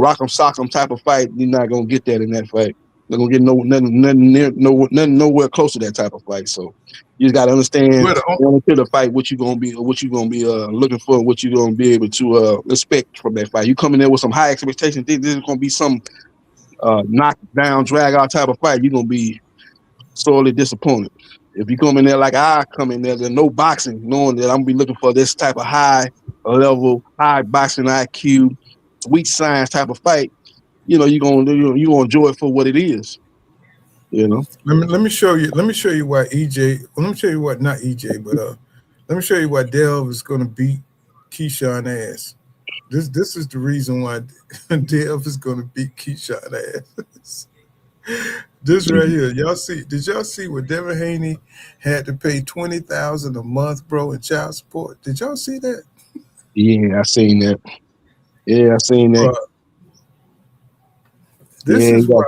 rock 'em sock 'em type of fight, you're not gonna get that in that fight. You're gonna get nothing nowhere close to that type of fight. So you just gotta understand going into the fight what you're gonna be looking for, what you're gonna be able to expect from that fight. You come in there with some high expectations, think this is gonna be some knock down, drag out type of fight, you're gonna be sorely disappointed. If you come in there like I come in there, there's no boxing, knowing that I'm gonna be looking for this type of high level, high boxing IQ, Sweet Science type of fight, you're gonna enjoy it for what it is. Let me show you why EJ. Well, let me show you what not EJ, but let me show you why Delv is gonna beat Keyshawn ass. This is the reason why Delv is gonna beat Keyshawn ass. This right here, did y'all see what Devin Haney had to pay $20,000 a month, bro, in child support? Did y'all see that? Yeah, I seen that. This is why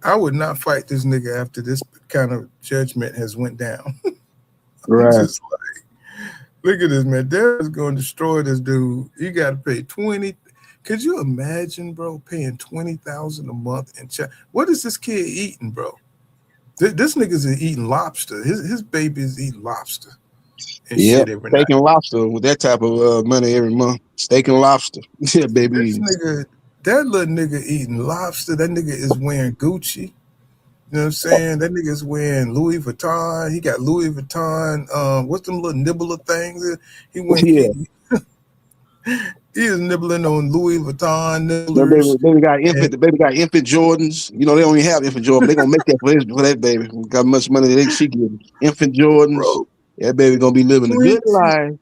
I would not fight this nigga after this kind of judgment has went down. Right. Just like, look at this, man. Devin's going to destroy this dude. You got to pay 20. Could you imagine, bro, paying $20,000 a month in child? What is this kid eating, bro? This nigga's eating lobster. His baby is eating lobster and shit every night. Steak and lobster with that type of money every month. Steak and lobster. Yeah, baby. That little nigga eating lobster. That nigga is wearing Gucci. You know what I'm saying? That nigga is wearing Louis Vuitton. He got Louis Vuitton. What's them little nibbler things? He is nibbling on Louis Vuitton nibblers. The baby got infant Jordans. They don't even have infant Jordans. They're gonna make that for that baby. Got much money she getting. Infant Jordans. Bro, that baby gonna be living a good life.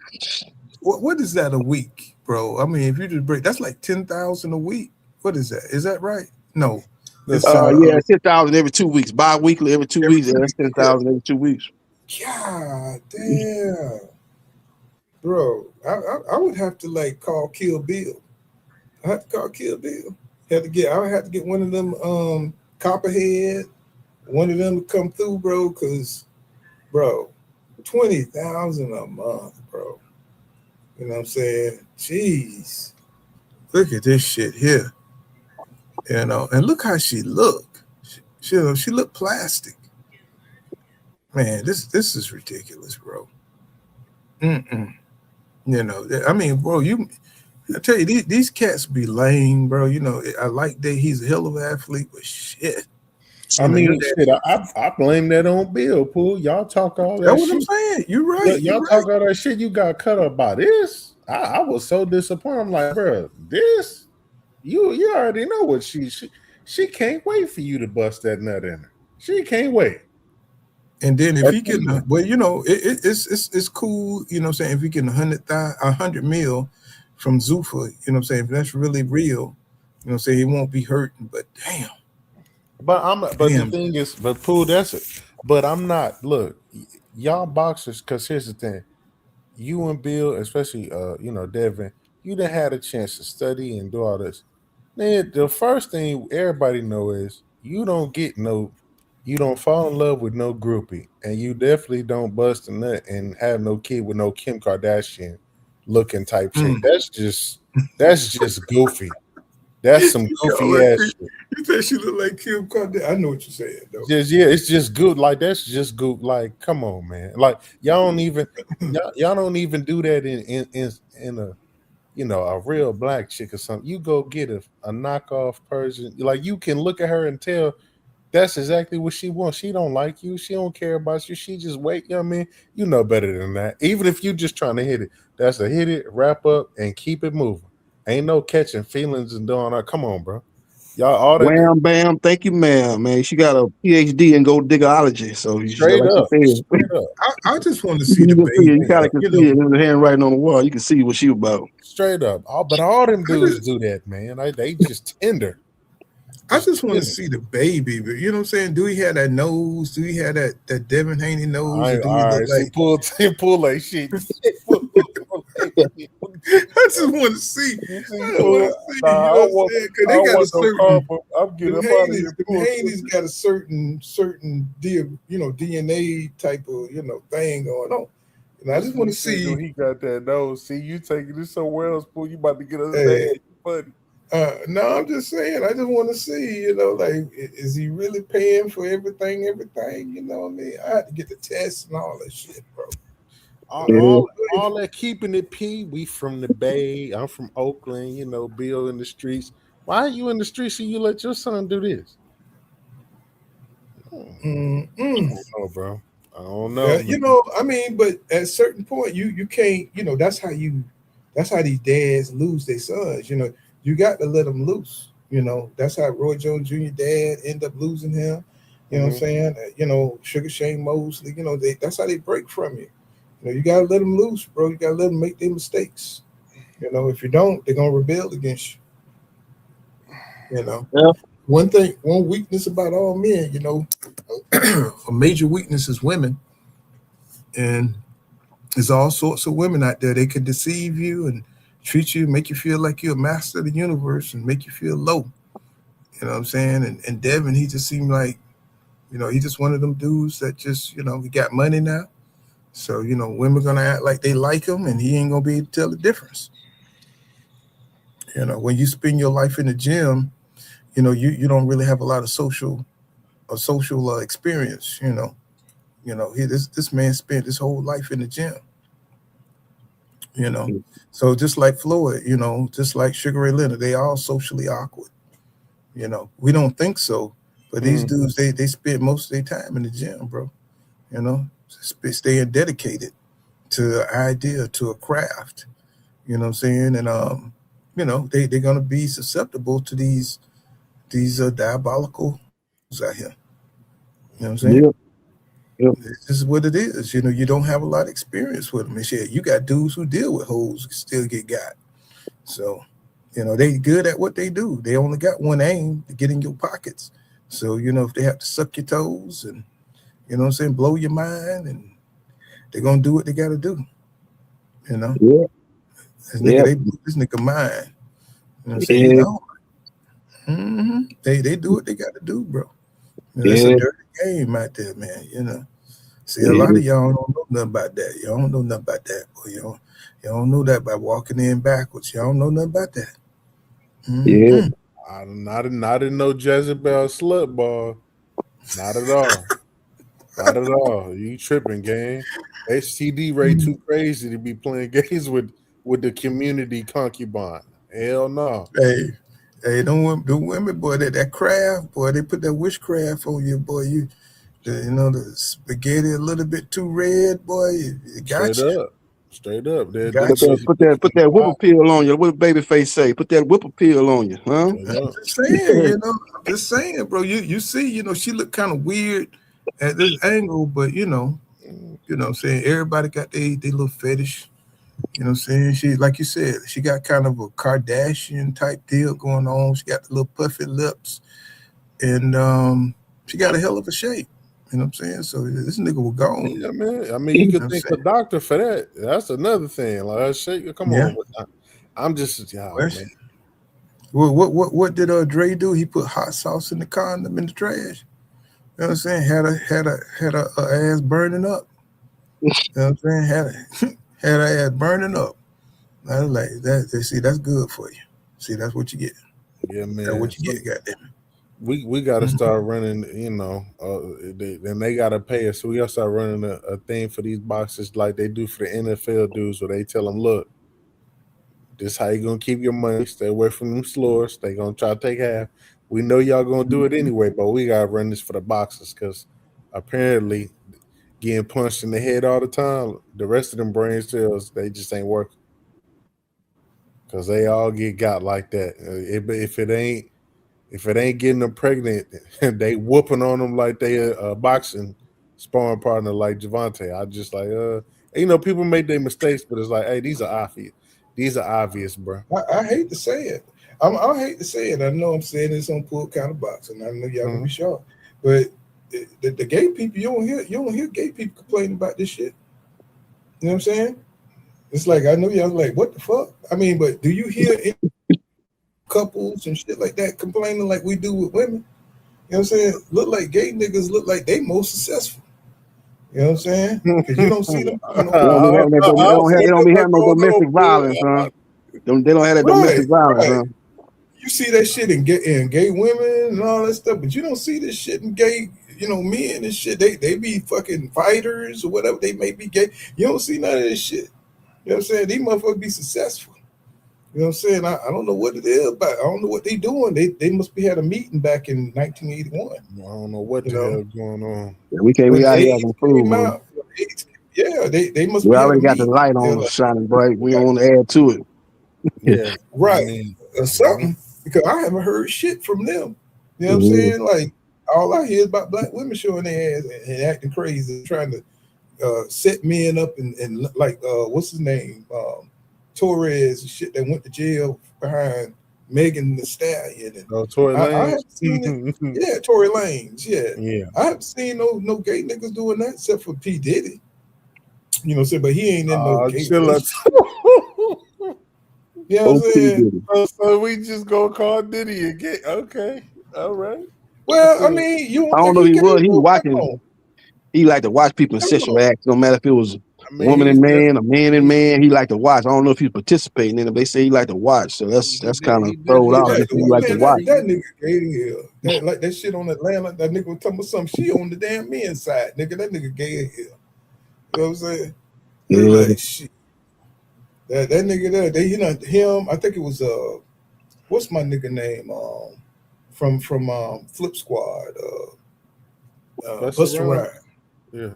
What is that a week, bro? I mean, if you just break, that's like 10,000 a week. What is that? Is that right? No. It's 10,000 every 2 weeks. Bi-weekly every 2 weeks. That's 10,000 every 2 weeks. God damn. Bro, I would have to call Kill Bill. I have to call Kill Bill. I would have to get one of them Copperhead, one of them to come through, bro, because, bro, 20,000 a month, bro. You know what I'm saying? Jeez. Look at this shit here. And look how she look. She look plastic. Man, this is ridiculous, bro. I mean, bro, I tell you, these cats be lame, bro. I like that he's a hell of an athlete, but shit. I blame that on Bill, Pool. Y'all talk all that shit. That's what I'm saying. You're right. Y'all talk all that shit. You got cut up by this. I was so disappointed. I'm like, bro, this? You already know what she can't wait for you to bust that nut in her. She can't wait. And then if he getting, it's cool. You know what I'm saying? If he getting 100 mil from Zuffa, you know what I'm saying? If that's really real, you know what I'm saying? He won't be hurting. But damn. The thing is, but Pooh, that's it. But I'm not. Look, y'all boxers. Because here's the thing: you and Bill, especially, Devin, you done had a chance to study and do all this. Man, the first thing everybody know is you don't fall in love with no groupie, and you definitely don't bust a nut and have no kid with no Kim Kardashian looking type chick. That's just goofy. That's some goofy ass shit. You think she look like Kim Kardashian? I know what you're saying, though. It's just good. Like that's just good. Like, come on, man. Like y'all don't even do that in a a real black chick or something. You go get a knockoff Persian. Like you can look at her and tell That's exactly what she wants. She don't like you. She don't care about you. She just wait. You know what I mean? You know better than that. Even if you just trying to hit it, that's a hit it, wrap up, and keep it moving. Ain't no catching feelings and doing that. Come on, bro. Y'all all that Wham bam, thank you, ma'am. Man, she got a PhD in gold diggerology, so she straight like up, she said. straight up, I just want to see You the can see baby. it. You kind of can You see know, it. There's a handwriting on the wall. You can see what she about. straight up. But all them dudes do that, man. They just tender. I just want to see the baby, but you know what I'm saying? Do he have that nose? Do he have that Devin Haney nose? Or do he All look right, see, like pull like shit. I just want to see. I don't want to see. You know what I'm saying? Because I they got a want no certain. car, I'm getting Them up out of Haney's, here. them Haney's got a certain DNA type of thing going on. And I just want to see. He got that nose. See, you taking this somewhere else, fool. You about to get us Hey, mad, buddy. No, I'm just saying. I just want to see. Like, is he really paying for everything? You know what I mean? I had to get the tests and all that shit, bro. All that keeping it P. We from the Bay. I'm from Oakland. Bill in the streets. Why are you in the streets and you let your son do this? I don't know, bro. I don't know. Yeah, I mean, but at a certain point, you can't. That's how these dads lose their sons. You got to let them loose. That's how Roy Jones Jr. dad end up losing him. You know what I'm saying? Sugar Shane Mosley. That's how they break from you. You gotta let them loose, bro. You gotta let them make their mistakes. If you don't, they're gonna rebel against you. Yeah. One weakness about all men, a major weakness is women, and there's all sorts of women out there. They could deceive you and treat you, make you feel like you're a master of the universe, and make you feel low. You know what I'm saying? And Devin, he just seemed like, he just one of them dudes that just, he got money now. So, women gonna act like they like him, and he ain't gonna be able to tell the difference. When you spend your life in the gym, you don't really have a lot of social experience. This man spent his whole life in the gym. So just like Floyd, just like Sugar Ray Leonard, they all socially awkward. We don't think so, but these dudes, they spend most of their time in the gym, bro. Staying dedicated to an idea, to a craft. You know what I'm saying? And they're gonna be susceptible to these diabolical out here. You know what I'm saying? Yep. This is what it is. You don't have a lot of experience with them. And shit, you got dudes who deal with hoes still get got. So, they good at what they do. They only got one aim, to get in your pockets. So, if they have to suck your toes and, blow your mind, and they're gonna do what they gotta do. Yeah. This nigga mine. They do what they gotta do, bro. It's a dirty game out there, man. See, a lot of y'all don't know nothing about that. Y'all don't know nothing about that, boy. Y'all don't know that by walking in backwards. Y'all don't know nothing about that. Yeah. I didn't know Jezebel slut ball. Not at all. Not at all. You tripping, gang. HTD Ray too crazy to be playing games with the community concubine. Hell no. Hey, don't women, boy, that craft, boy, they put that witchcraft on you, boy. The spaghetti a little bit too red, boy. It got you. Straight up. Put that whip appeal on you. What did Babyface say? Put that whip appeal on you, huh? I'm just saying, just saying, bro. You see, she looked kind of weird at this angle, but what I'm saying, everybody got their little fetish. You know what I'm saying? She, like you said, she got kind of a Kardashian type deal going on. She got the little puffy lips, and she got a hell of a shape. You know what I'm saying? So this nigga was gone. Yeah, man. I mean, you could thank a doctor for that. That's another thing. Like, shit, come on. I'm just, man. What did Dre do? He put hot sauce in the condom in the trash. You know what I'm saying? Had a ass burning up. You know what I'm saying? Had her ass burning up. I was like, see, that's good for you. See, that's what you get. Yeah, man. That's what you get, goddamn. We got to start running, then they got to pay us. So we got to start running a thing for these boxers like they do for the NFL dudes, where they tell them, look, this how you going to keep your money. Stay away from them slurs. They going to try to take half. we know y'all gonna do it anyway, but we gotta run this for the boxers because apparently getting punched in the head all the time, the rest of them brain cells, they just ain't working. Because they all get got like that. If it ain't getting them pregnant, they whooping on them like they a boxing sparring partner like Javante. I just like people make their mistakes, but it's like, hey, these are obvious. These are obvious, bro. I hate to say it. I hate to say it. I know I'm saying this on Pull Kind of Boxing. I know y'all gonna be shocked, but the gay people, you don't hear gay people complaining about this shit. You know what I'm saying? It's like, I know y'all like, what the fuck? I mean, but do you hear any couples and shit like that complaining like we do with women? You know what I'm saying? Look like gay niggas look like they most successful. You know what I'm saying? Because you don't see them. They don't be having no domestic violence, huh? They don't have that domestic violence, huh? You see that shit in gay women and all that stuff, but you don't see this shit in gay, men and shit. They be fucking fighters or whatever. They may be gay. You don't see none of this shit. You know what I'm saying? These motherfuckers be successful. You know what I'm saying? I don't know what it is, but I don't know what they doing. They must be had a meeting back in 1981. I don't know what the hell is going on. Yeah, we out here having food. Yeah, they must. We already got the light on, shining bright. We don't want to add to it. Yeah, right. Or something, because I haven't heard shit from them. You know what I'm saying? Like, all I hear is about black women showing their ass and acting crazy, trying to set men up and like what's his name, Torres and shit that went to jail behind Megan Thee Stallion. And Tory Lanez. I haven't seen it. Yeah, Tory Lanez. Yeah. I haven't seen no gay niggas doing that except for P. Diddy. You know what I'm saying? But he ain't in no gay. You know what I'm saying? So we just gonna call Diddy again. Okay. All right. Well, I mean, I don't know if he was. He was watching. He like to watch people in sexual acts, no matter if it was woman and man, a man and man. He like to watch. I don't know if he's participating in it. They say he like to watch, so that's kind of thrown out. He like to watch. That nigga gay as hell. Like that shit on Atlanta. That nigga was talking about something. She on the damn men's side, nigga. That nigga gay as hell. You know what I'm saying? Yeah. Like shit. That nigga there, him. I think it was what's my nigga name? From Flip Squad. Busta Rhymes. Yeah.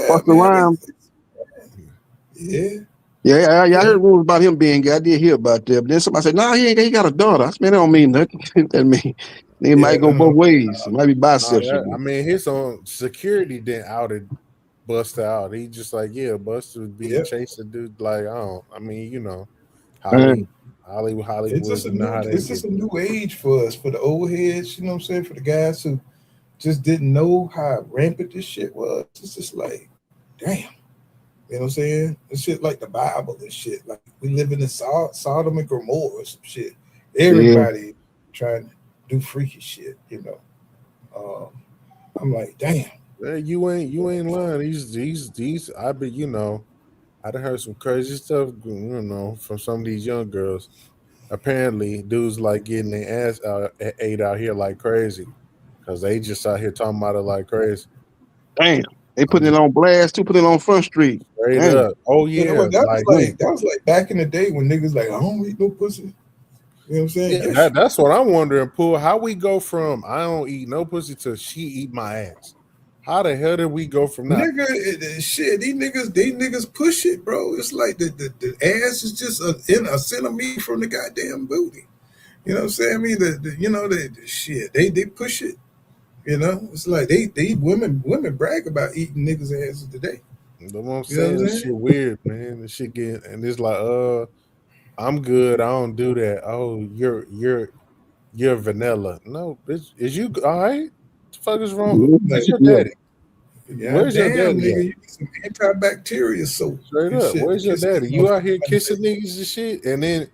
Busta Rhymes. Yeah. Yeah, I heard rumors about him being gay. I did hear about that. But then somebody said, "No, he ain't. He got a daughter." I said, "Man, that don't mean nothing." That mean it might go both ways. It might be bisexual. I mean, his own security didn't outed Busta out. He just like, Busta was being chased a dude. Like, Hollywood. It's just a new age for us, for the old heads. You know what I'm saying? For the guys who just didn't know how rampant this shit was. It's just like, damn. You know what I'm saying? This shit like the Bible and shit. Like we live in Sodom and Gomorrah or some shit. Everybody trying to do freaky shit, I'm like, damn. You ain't lying. These I done heard some crazy stuff, from some of these young girls. Apparently, dudes like getting their ass ate out here like crazy. Because they just out here talking about it like crazy. Damn. They putting it on blast too, put it on Front Street. Straight up. Oh, yeah. That was like back in the day when niggas like, I don't eat no pussy. You know what I'm saying? Yeah, that's what I'm wondering, Pooh. How we go from I don't eat no pussy to she eat my ass? How the hell did we go from that? Nigga, shit, these niggas push it, bro. It's like the ass is just in a centimeter from the goddamn booty. You know what I'm saying? I mean, the shit, they push it. It's like they women brag about eating niggas' asses today. You know what I'm saying? This shit weird, man. This shit and it's like, I'm good. I don't do that. Oh, you're vanilla. No, bitch, is you all right? What the fuck is wrong? Where's your daddy? Where's your daddy? Nigga, you need some antibacterial soap. Straight up. Where's your daddy? You out here kissing niggas and shit, and then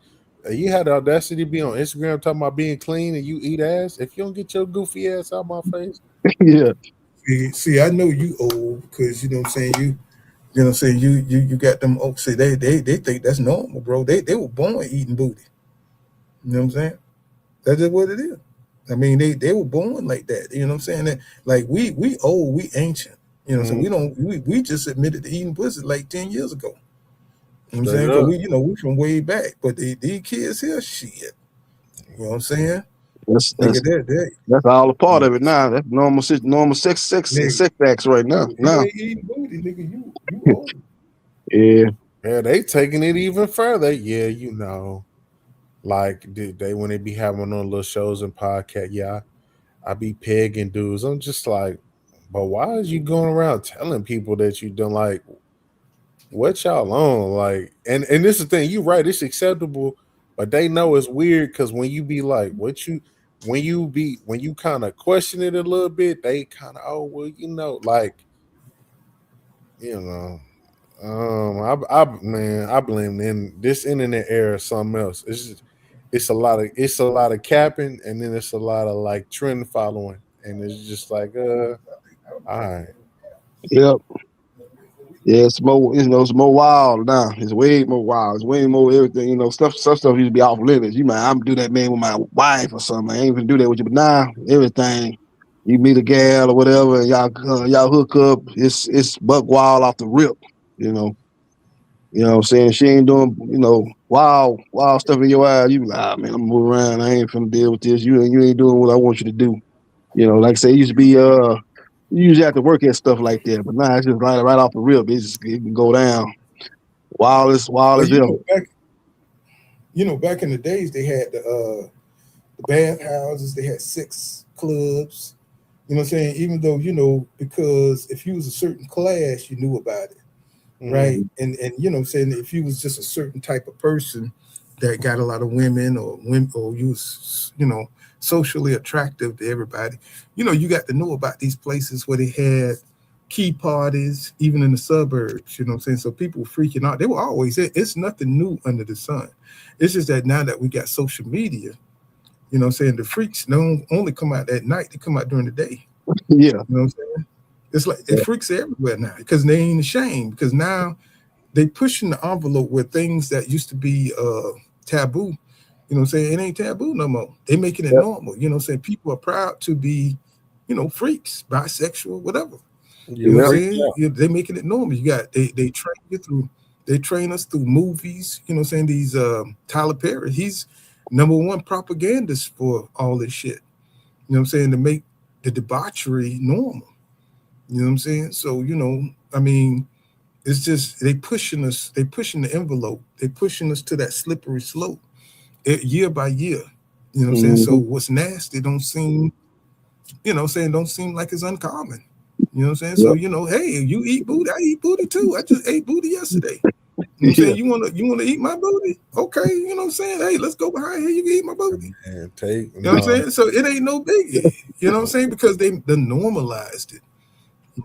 you had the audacity to be on Instagram talking about being clean and you eat ass. If you don't get your goofy ass out my face, yeah. See, I know you old because you know what I'm saying. You know what I'm saying. You got them. Oh, see, they think that's normal, bro. They were born eating booty. You know what I'm saying? That's just what it is. I mean, they were born like that. You know what I'm saying? Like we old, we ancient. You know what I'm saying? We just admitted to eating pussy like 10 years ago. You know what I'm saying? We from way back, but these kids here, shit. You know what I'm saying? That's Nigga, that's all a part of it now. That's normal sex acts right now. you ain't eating booty, nigga. You old. Yeah. Yeah, they taking it even further. Yeah, you know, like they when they be having on little shows and podcasts. Yeah, I be pegging dudes. I'm just like, but why is you going around telling people that you done like what y'all on? Like, and this is the thing, you right, it's acceptable, but they know it's weird because when you be like, when you kind of question it a little bit, they kind of, oh well, you know, like, you know. I blame in this internet era something else. It's a lot of capping, and then it's a lot of like trend following, and it's just like all right. Yep. Yeah, it's more, it's more wild now. It's way more wild. It's way more everything. You know, some stuff used to be off limits. You might, I'm do that, man, with my wife or something. I ain't even do that with you, but now everything. You meet a gal or whatever, and y'all hook up. It's buck wild off the rip. You know what I'm saying? She ain't doing, wild stuff in your eyes. You be like, man, I'm moving around. I ain't finna deal with this. You ain't doing what I want you to do. Like I say, it used to be you usually have to work at stuff like that, but now it's just right off the rip. It can go down. Wild as hell. Back in the days, they had the bathhouses. They had sex clubs. You know what I'm saying? Even though, because if you was a certain class, you knew about it, right? And you know what I'm saying, if you was just a certain type of person that got a lot of women or you was, socially attractive to everybody, you got to know about these places where they had key parties, even in the suburbs, you know what I'm saying? So people were freaking out. They were always there. It's nothing new under the sun. It's just that now that we got social media, you know what I'm saying, the freaks don't only come out at night, they come out during the day. Yeah. You know what I'm saying? It's like it freaks everywhere now because they ain't ashamed, because now they pushing the envelope where things that used to be taboo, you know what I'm saying, it ain't taboo no more. They making it normal. You know what I'm saying? People are proud to be, freaks, bisexual, whatever. You know what I'm saying? They making it normal. You got they train us through movies, you know what I'm saying? These Tyler Perry, he's #1 propagandist for all this shit. You know what I'm saying? To make the debauchery normal. You know what I'm saying? So, I mean, it's just they pushing the envelope. They pushing us to that slippery slope year by year. You know what I'm saying? So what's nasty don't seem, don't seem like it's uncommon. You know what I'm saying? So, hey, you eat booty, I eat booty too. I just ate booty yesterday. You know what I'm saying? You wanna eat my booty? Okay, you know what I'm saying? Hey, let's go behind here. You can eat my booty. And you know what I'm saying? So it ain't no biggie. You know what I'm saying? Because they normalized it.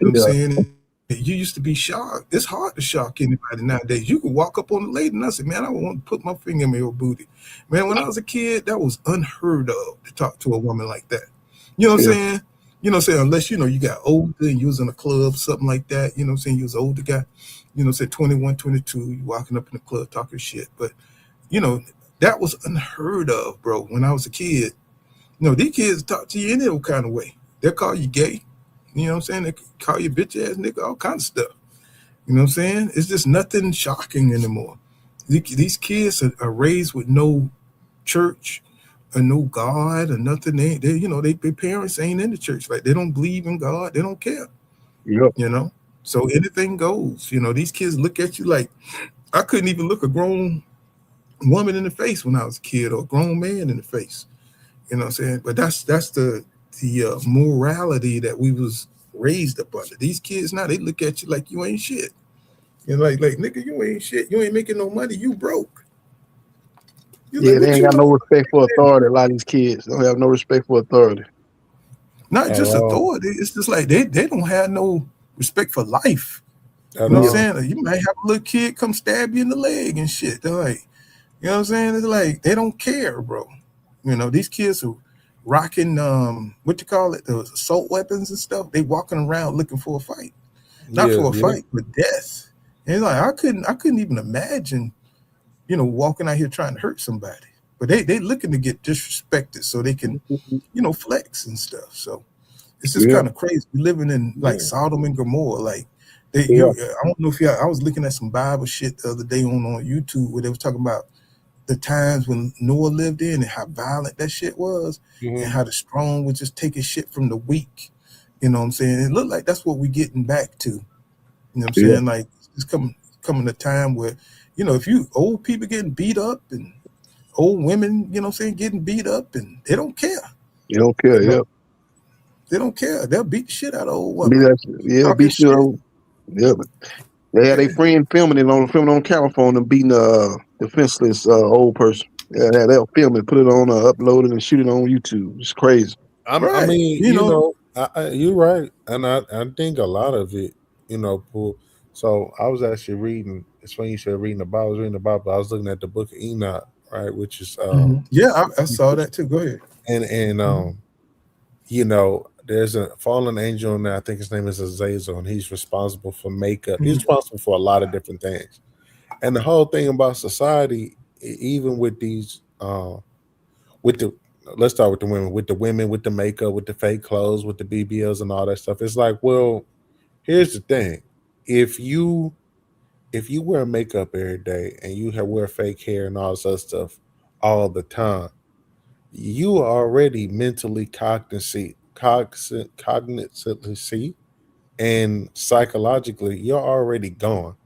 You know what I'm saying? You used to be shocked. It's hard to shock anybody nowadays. You could walk up on a lady and I say, man, I want to put my finger in your booty. Man, when I was a kid, that was unheard of to talk to a woman like that. You know what I'm saying? You know what I'm saying? Unless, you got older and you was in a club, something like that. You know what I'm saying? You was an older guy. You know, say 21, 22, you walking up in the club talking shit. But, that was unheard of, bro. When I was a kid, these kids talk to you any old kind of way. They'll call you gay. You know what I'm saying? They call you bitch ass nigga, all kinds of stuff. You know what I'm saying? It's just nothing shocking anymore. These kids are raised with no church or no God or nothing. Their parents ain't in the church. Like, they don't believe in God. They don't care. Yep. So anything goes. These kids look at you like, I couldn't even look a grown woman in the face when I was a kid, or a grown man in the face. You know what I'm saying? But that's the morality that we was raised up under. These kids now, they look at you like you ain't shit. Like nigga, you ain't shit. You ain't making no money. You broke. They ain't got no respect for authority. A lot of these kids don't have no respect for authority. Not just authority. It's just like they don't have no respect for life. You know what I'm saying? Like, you might have a little kid come stab you in the leg and shit. They're like, you know what I'm saying? It's like they don't care, bro. These kids are rocking what you call it, the assault weapons and stuff. They walking around looking for a fight. Not for a fight, but death. And it's like I couldn't even imagine, walking out here trying to hurt somebody. But they looking to get disrespected so they can, flex and stuff. So it's just kind of crazy. We're living in like Sodom and Gomorrah. Like I don't know if I was looking at some Bible shit the other day on YouTube where they was talking about the times when Noah lived in and how violent that shit was, and how the strong was just taking shit from the weak. You know what I'm saying? It looked like that's what we're getting back to. You know what I'm saying? Like it's coming a time where, you know, if you old people getting beat up and old women, you know what I'm saying, getting beat up, and they don't care. You don't care, You know, yeah. They don't care. They'll beat the shit out of old Be women. that, yeah, Talking beat you shit. on. Yeah, but they had a friend filming on camera phone and beating a defenseless old person. Yeah, they'll film it, put it on, upload it, and shoot it on YouTube. It's crazy. I Right. mean, You know, you're right, and I think a lot of it, Paul. So I was actually reading. It's funny you said reading the Bible. I was reading the Bible. I was looking at the Book of Enoch, right, which is yeah, I saw that too. Go ahead. and there's a fallen angel in there. I think his name is Azazel, and he's responsible for makeup. He's responsible for a lot of different things. And the whole thing about society, even with these, with the let's start with the women, with the makeup, with the fake clothes, with the BBLs and all that stuff. It's like, well, here's the thing: if you wear makeup every day and you wear fake hair and all this other stuff all the time, you are already mentally cognitively and psychologically, you're already gone.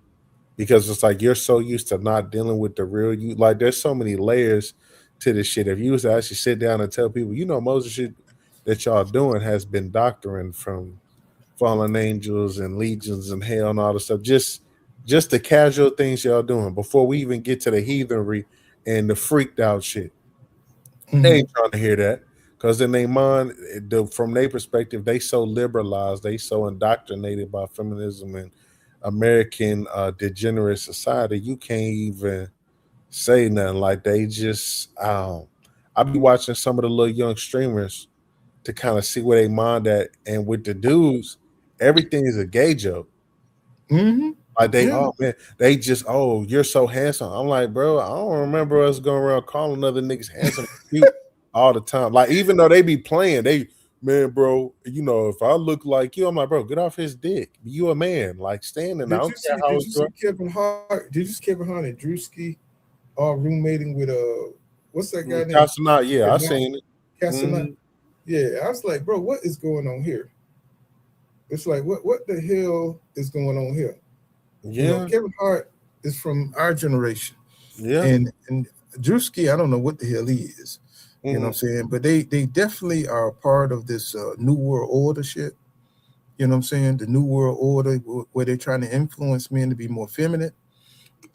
Because it's like you're so used to not dealing with the real you. Like there's so many layers to this shit. If you was to actually sit down and tell people, most of the shit that y'all doing has been doctrine from fallen angels and legions and hell and all the stuff. Just the casual things y'all doing before we even get to the heathenry and the freaked out shit. They ain't trying to hear that. Because in their mind, from their perspective, they so liberalized, they so indoctrinated by feminism and American degenerate society, you can't even say nothing. Like they just, I be watching some of the little young streamers to kind of see where they mind at, and with the dudes, everything is a gay joke. Like oh man, they just, oh, you're so handsome. I'm like, bro, I don't remember us going around calling other niggas handsome and cute all the time. Like even though they be playing, man, bro, if I look like you, I'm like, bro, get off his dick. You a man, like standing. Did you see Kevin Hart? Did you see Kevin Hart and Drewski all roommating with what's that guy named? Casanat? Yeah, I seen it. Casanat. Yeah, I was like, bro, what is going on here? It's like, what the hell is going on here? Yeah, Kevin Hart is from our generation. Yeah, and Drewski, I don't know what the hell he is. You know what I'm saying? But they definitely are a part of this New World Order shit. You know what I'm saying? The New World Order, where they're trying to influence men to be more feminine.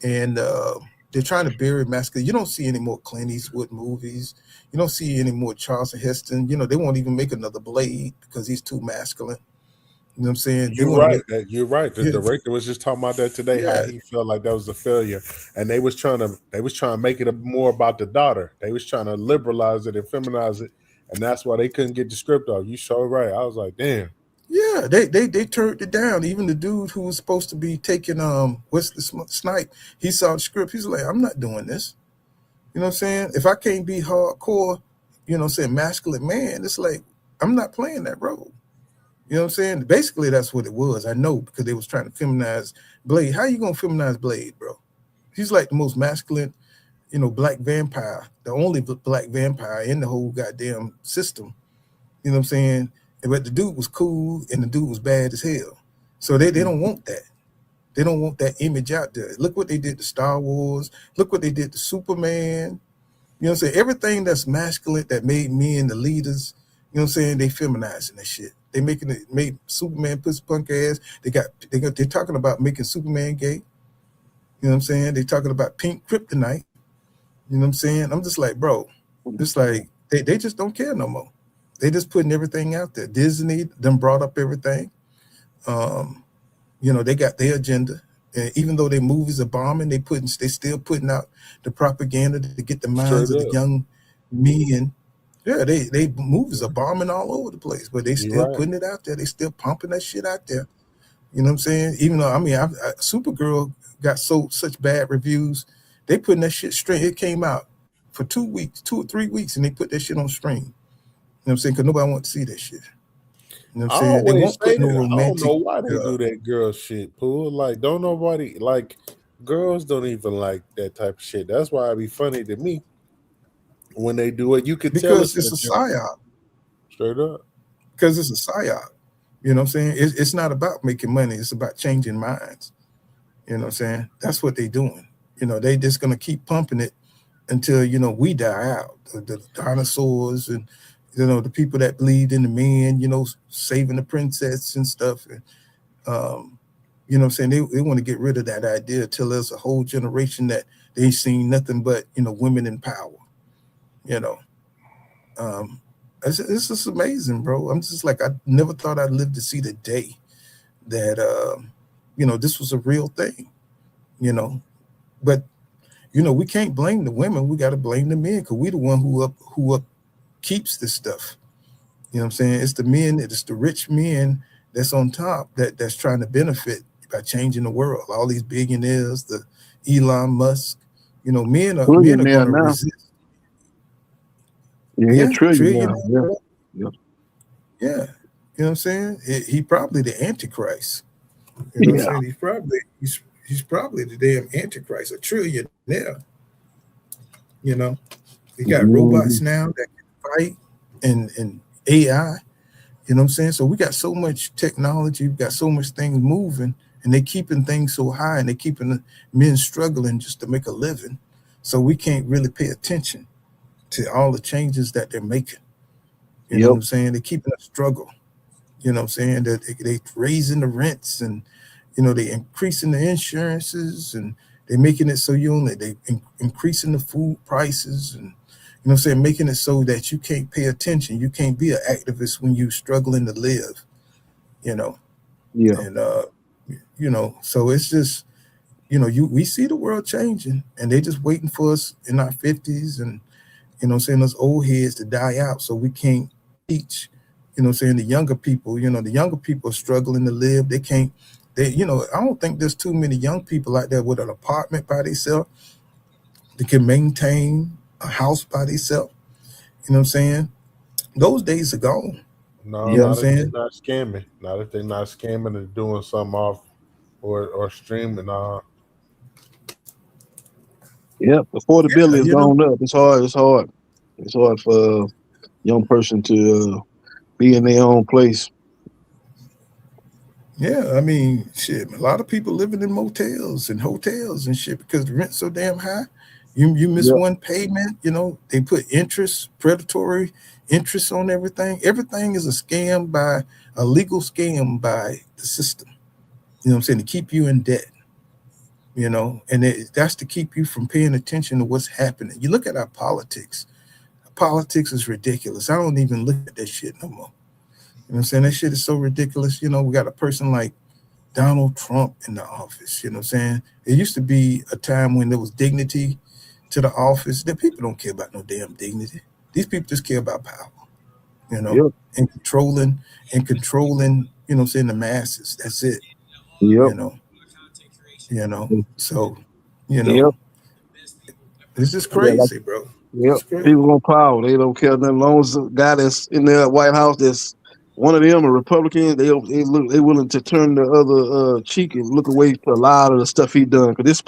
And they're trying to bury masculine. You don't see any more Clint Eastwood movies. You don't see any more Charleston Heston. They won't even make another Blade because he's too masculine. You know what I'm saying? You're right. The director was just talking about that today, how he felt like that was a failure. And they was trying to make it more about the daughter. They was trying to liberalize it and feminize it. And that's why they couldn't get the script off. You sure right. I was like, damn. Yeah, they turned it down. Even the dude who was supposed to be taking Wesley Snipes, he saw the script. He's like, I'm not doing this. You know what I'm saying? If I can't be hardcore, masculine man, it's like, I'm not playing that role. You know what I'm saying? Basically, that's what it was. I know, because they was trying to feminize Blade. How you gonna feminize Blade, bro? He's like the most masculine, black vampire, the only black vampire in the whole goddamn system. You know what I'm saying? But the dude was cool and the dude was bad as hell. So they don't want that. They don't want that image out there. Look what they did to Star Wars. Look what they did to Superman. You know what I'm saying? Everything that's masculine that made men the leaders, you know what I'm saying? They feminizing that shit. They made Superman pussy punk ass. They're talking about making Superman gay. You know what I'm saying? They're talking about pink kryptonite. You know what I'm saying? I'm just like, bro, it's like they just don't care no more. They just putting everything out there. Disney them brought up everything. They got their agenda. And even though their movies are bombing, they still putting out the propaganda to get the minds of the young men. Yeah, they movies are bombing all over the place, but they still putting it out there. They still pumping that shit out there. You know what I'm saying? Even though Supergirl got such bad reviews, they putting that shit straight. It came out for 2 or 3 weeks, and they put that shit on stream. You know what I'm saying? Because nobody wants to see that shit. You know what I'm saying? They won't put no romantic. I don't know why they do that girl shit, Pool. Like, don't nobody like. Girls don't even like that type of shit. That's why it be funny to me when they do it. You could tell because it's a joke. psyop. Straight up. Because it's a psyop. You know what I'm saying? It's not about making money. It's about changing minds. You know what I'm saying? That's what they're doing. You know, they just gonna keep pumping it until we die out. The dinosaurs and the people that believed in the men, saving the princess and stuff. And, you know what I'm saying? They want to get rid of that idea till there's a whole generation that they ain't seen nothing but women in power. You know, it's just amazing, bro. I'm just like, I never thought I'd live to see the day that this was a real thing. But we can't blame the women. We got to blame the men because we the one who up keeps this stuff. You know what I'm saying? It's the men, it's the rich men that's on top that's trying to benefit by changing the world. All these billionaires, the Elon Musk, men are going to resist. Yeah, trillion now. Yeah. You know what I'm saying? He probably the Antichrist. You know what I'm saying? He's probably the damn Antichrist, a trillionaire. He got robots now that can fight and AI. You know what I'm saying? So we got so much technology, we got so much things moving, and they keeping things so high, and they keeping the men struggling just to make a living. So we can't really pay attention to all the changes that they're making. You know what I'm saying? They're keeping a struggle. You know what I'm saying? They raising the rents and they increasing the insurances and they're making it so they increasing the food prices and what I'm saying, making it so that you can't pay attention. You can't be an activist when you're struggling to live. And so it's just we see the world changing and they just waiting for us in our 50s and saying us old heads to die out so we can't teach saying the younger people. The younger people are struggling to live. They can't. I don't think there's too many young people out there with an apartment by themselves that can maintain a house by themselves. You know what I'm saying? Those days are gone. No, not if they're not scamming. Not if they're not scamming and doing something off or streaming. Yep, affordability has gone up. It's hard. It's hard for a young person to be in their own place. Yeah, I mean, shit. A lot of people living in motels and hotels and shit because the rent's so damn high. You miss one payment, they put predatory interest on everything. Everything is a legal scam by the system. You know what I'm saying? To keep you in debt. And that's to keep you from paying attention to what's happening. You look at our politics. Politics is ridiculous. I don't even look at that shit no more. You know what I'm saying? That shit is so ridiculous. We got a person like Donald Trump in the office. You know what I'm saying? It used to be a time when there was dignity to the office. That people don't care about no damn dignity. These people just care about power, and controlling, what I'm saying, the masses. That's it. So, this is crazy, bro. People want power. They don't care nothing. As long as the guy that's in the White House, that's one of them, a Republican, they willing to turn the other cheek and look away for a lot of the stuff he done. Because this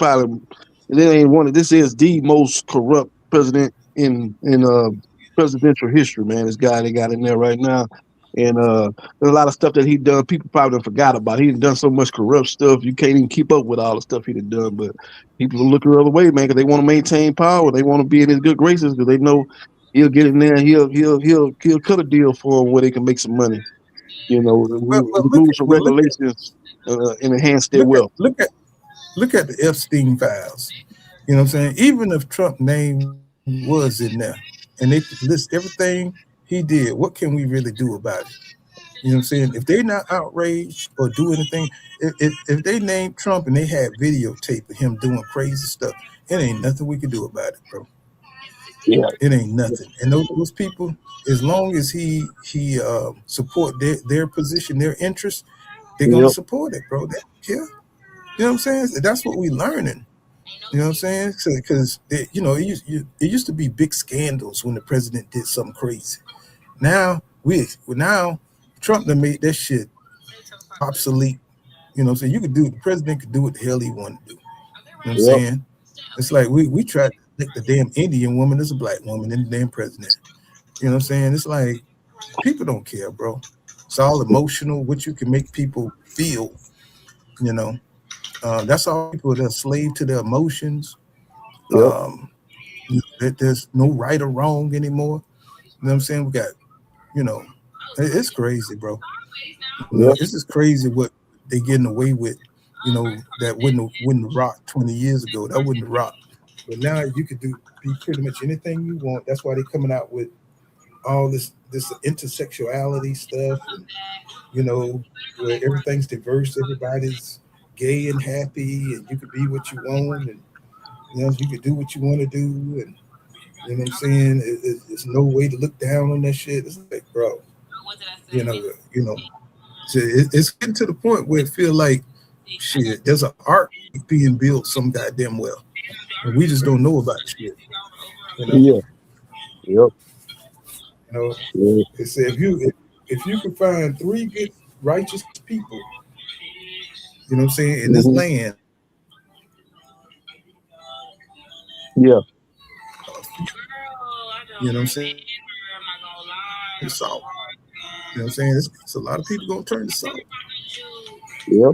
is the most corrupt president in presidential history, man. This guy they got in there right now. And there's a lot of stuff that he done. People probably done forgot about. He done so much corrupt stuff. You can't even keep up with all the stuff he done. But people look the other way, man, because they want to maintain power. They want to be in his good graces because they know he'll get in there and he'll cut a deal for them where they can make some money. Rules and regulations and enhance their wealth. Look at the Epstein files. You know what I'm saying? Even if Trump's name was in there and they list everything he did, what can we really do about it? You know what I'm saying? If they're not outraged or do anything, if they named Trump and they had videotape of him doing crazy stuff, it ain't nothing we can do about it, bro. Yeah, it ain't nothing. And those people, as long as he support their position, their interest, they're gonna support it, bro. They don't care. You know what I'm saying? That's what we learning. You know what I'm saying? Because it used to be big scandals when the president did something crazy. Now Trump done made that shit obsolete. You know what I'm saying? The president could do what the hell he wanted to do. what I'm saying? It's like we tried to make the damn Indian woman as a black woman and the damn president. You know what I'm saying? It's like people don't care, bro. It's all emotional, what you can make people feel, you know. That's all people that are slave to their emotions. Yep. There's no right or wrong anymore. You know what I'm saying? We got, you know, it's crazy, bro. You know, Yep. it's just crazy what they getting away with. You know, that wouldn't rock 20 years ago. That wouldn't rock. But now you could be pretty much anything you want. That's why they're coming out with all this intersexuality stuff, and, you know, where everything's diverse, everybody's gay and happy, and you could be what you want, and you know, you could do what you want to do, and you know what I'm saying? It's no way to look down on that shit. It's like, bro, you know, so it's getting to the point where it feel like shit. There's an art being built some goddamn well, and we just don't know about shit. You know? Yeah. Yep. You know, Yeah. they say if you can find 3 good righteous people, you know what I'm saying, in this land, Yeah. you know what I'm saying, it's salt. You know what I'm saying? It's a lot of people gonna turn to salt. Yep.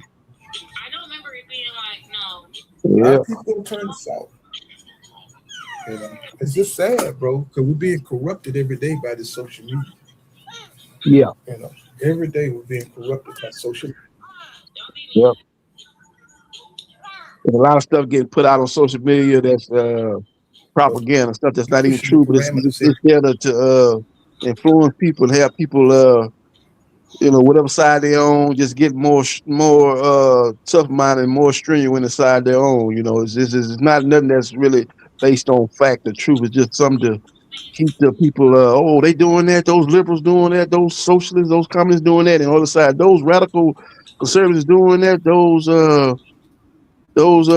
A lot Yeah. of people gonna turn to salt. You know, it's just sad, bro, because we're being corrupted every day by this social media. Yeah. You know, every day we're being corrupted by social media. Yep. There's a lot of stuff getting put out on social media that's propaganda, stuff that's not even Pushing the true, but it's parameters it's there to influence people and have people you know, whatever side they're on, just get more tough minded, more strenuous inside their own. You know, it's not nothing that's really based on fact or truth. It's just something to keep the people. Oh, they doing that. Those liberals doing that. Those socialists, those communists doing that. And on the other side, those radical conservatives doing that. Those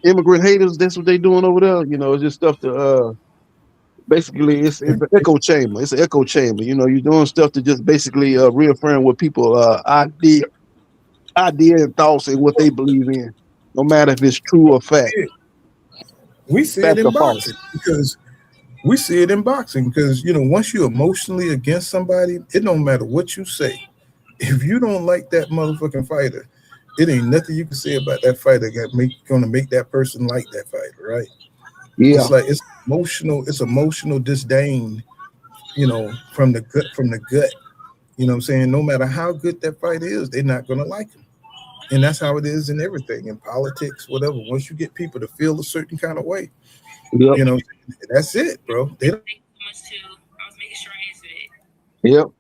immigrant haters. That's what they doing over there. You know, it's just stuff to basically it's an echo chamber. It's an echo chamber. You know, you're doing stuff to just basically reaffirm what people idea and thoughts and what they believe in, no matter if it's true or fact. We see it Fact in or false. boxing because you know, once you're emotionally against somebody, it don't matter what you say. If you don't like that motherfucking fighter, it ain't nothing you can say about that fighter gonna make that person like that fighter, right? Yeah. It's like it's emotional disdain, you know, from the gut. You know what I'm saying? No matter how good that fight is, they're not gonna like him. And that's how it is in everything, in politics, whatever. Once you get people to feel a certain kind of way, Yep. you know, that's it, bro. They Yep.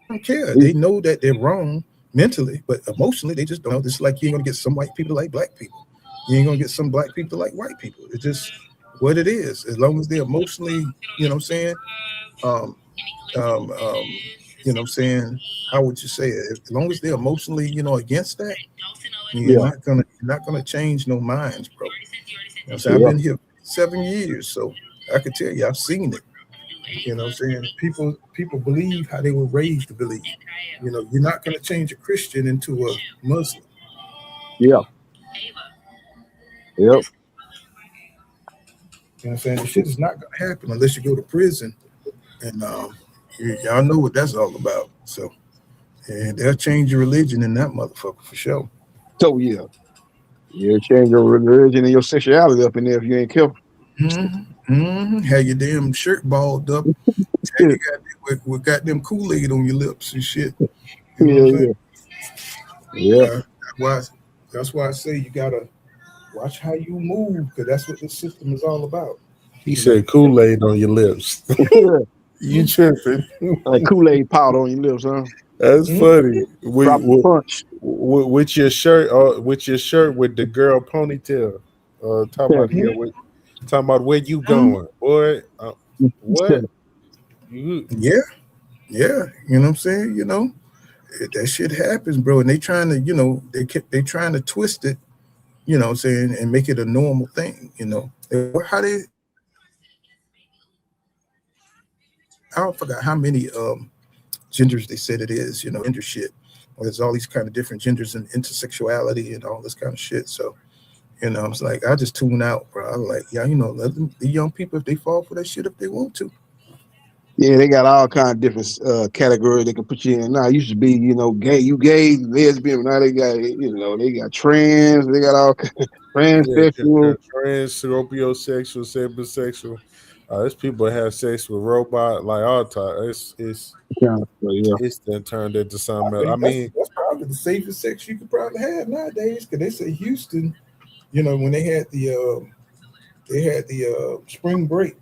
don't care. They know that they're wrong mentally, but emotionally, they just don't know. It's like you ain't gonna get some white people like black people. You ain't gonna get some black people like white people. It's just what it is. As long as they're emotionally, you know what I'm saying? You know what I'm saying? How would you say it? As long as they're emotionally, you know, against that, you're not gonna change no minds, bro. You know what I'm saying? I've been here 7 years, so I can tell you I've seen it. You know what I'm saying? People believe how they were raised to believe. You know, you're not gonna change a Christian into a Muslim. Yeah. Yep. You know what I'm saying? The shit is not gonna happen unless you go to prison. And y'all know what that's all about. So and they'll change your religion in that motherfucker for sure. So yeah. Yeah, change your religion and your sexuality up in there if you ain't careful. Have your damn shirt balled up. Have you got with goddamn Kool-Aid on your lips and shit. You know what I'm saying? Yeah. That's why I say you gotta watch how you move, because that's what the system is all about. He said Kool-Aid on your lips. You tripping? Like Kool-Aid powder on your lips, huh? That's funny. Punch. With your shirt, with the girl ponytail. Talking about where you going, boy. What? Yeah. You know what I'm saying? You know, that shit happens, bro. And they trying to, you know, they trying to twist it, you know what I'm saying, and make it a normal thing, you know. I forgot how many genders they said it is, you know, gender shit. Well, there's all these kind of different genders and intersexuality and all this kind of shit. So, You know, it's like I just tune out, bro. I'm like, yeah, you know, let them, the young people, if they fall for that shit, if they want to. Yeah, they got all kind of different categories they can put you in. Now, it used to be, you know, gay, lesbian. Now they got, you know, they got trans. They got all transsexual. Trans, sexual, cybersexual. There's people that have sex with robot, like all time. It's then turned into something else. I mean, that's probably the safest sex you could probably have nowadays. Because they say Houston, you know, when they had the spring break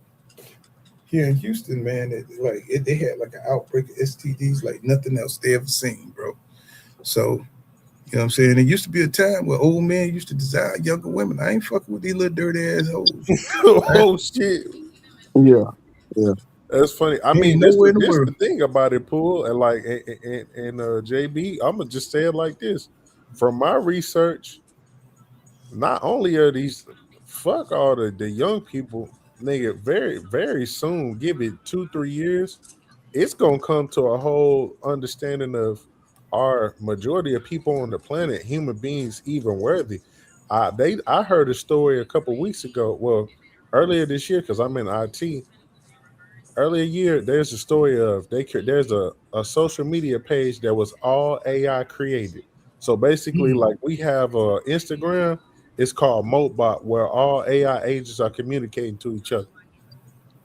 here in Houston, man, they had like an outbreak of STDs like nothing else they ever seen, bro. So, you know what I'm saying? There used to be a time where old men used to desire younger women. I ain't fucking with these little dirty ass hoes. oh shit. Yeah. That's funny. I Ain't mean, nowhere in the this world. the thing about it, Pool, and like and JB. I'm gonna just say it like this: from my research, not only are these fuck all the young people, nigga, very soon, give it 2-3 years, it's gonna come to a whole understanding of our majority of people on the planet, human beings, even worthy. I heard a story a couple weeks ago. Well, earlier this year, because I'm in IT. Earlier year, there's a story of there's a social media page that was all AI created. So basically, like we have Instagram, it's called Mobot, where all AI agents are communicating to each other.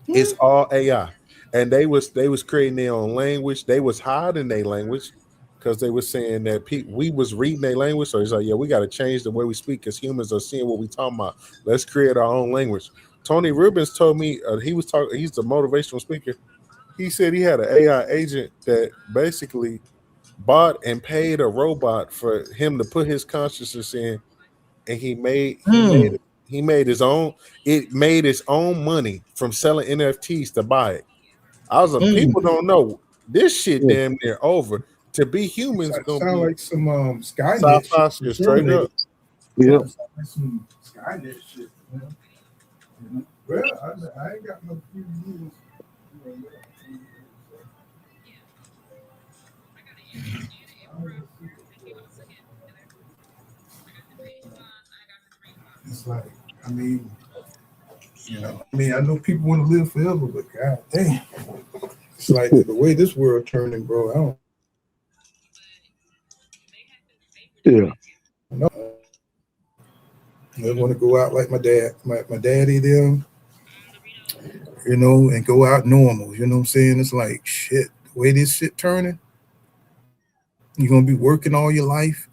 It's all AI, and they was creating their own language. They was hiding their language because they were saying that we was reading their language. So it's like, yeah, we got to change the way we speak because humans are seeing what we talking about. Let's create our own language. Tony Rubens told me he was talking. He's the motivational speaker. He said he had an AI agent that basically bought and paid a robot for him to put his consciousness in, and he made his own. It made its own money from selling NFTs to buy it. I was like, people don't know this shit damn near over. To be humans gonna Sound be like some Skynet sci-fi shit. shit straight up. Yeah. Sound like some Skynet shit. You know? Well, I ain't got no few years. It's like, I mean, you know, I know people want to live forever, but god damn, it's like the way this world turning, bro. I don't Yeah. know. I want to go out like my dad, my daddy them, you know, and go out normal. You know what I'm saying? It's like shit. The way this shit turning, you're gonna be working all your life.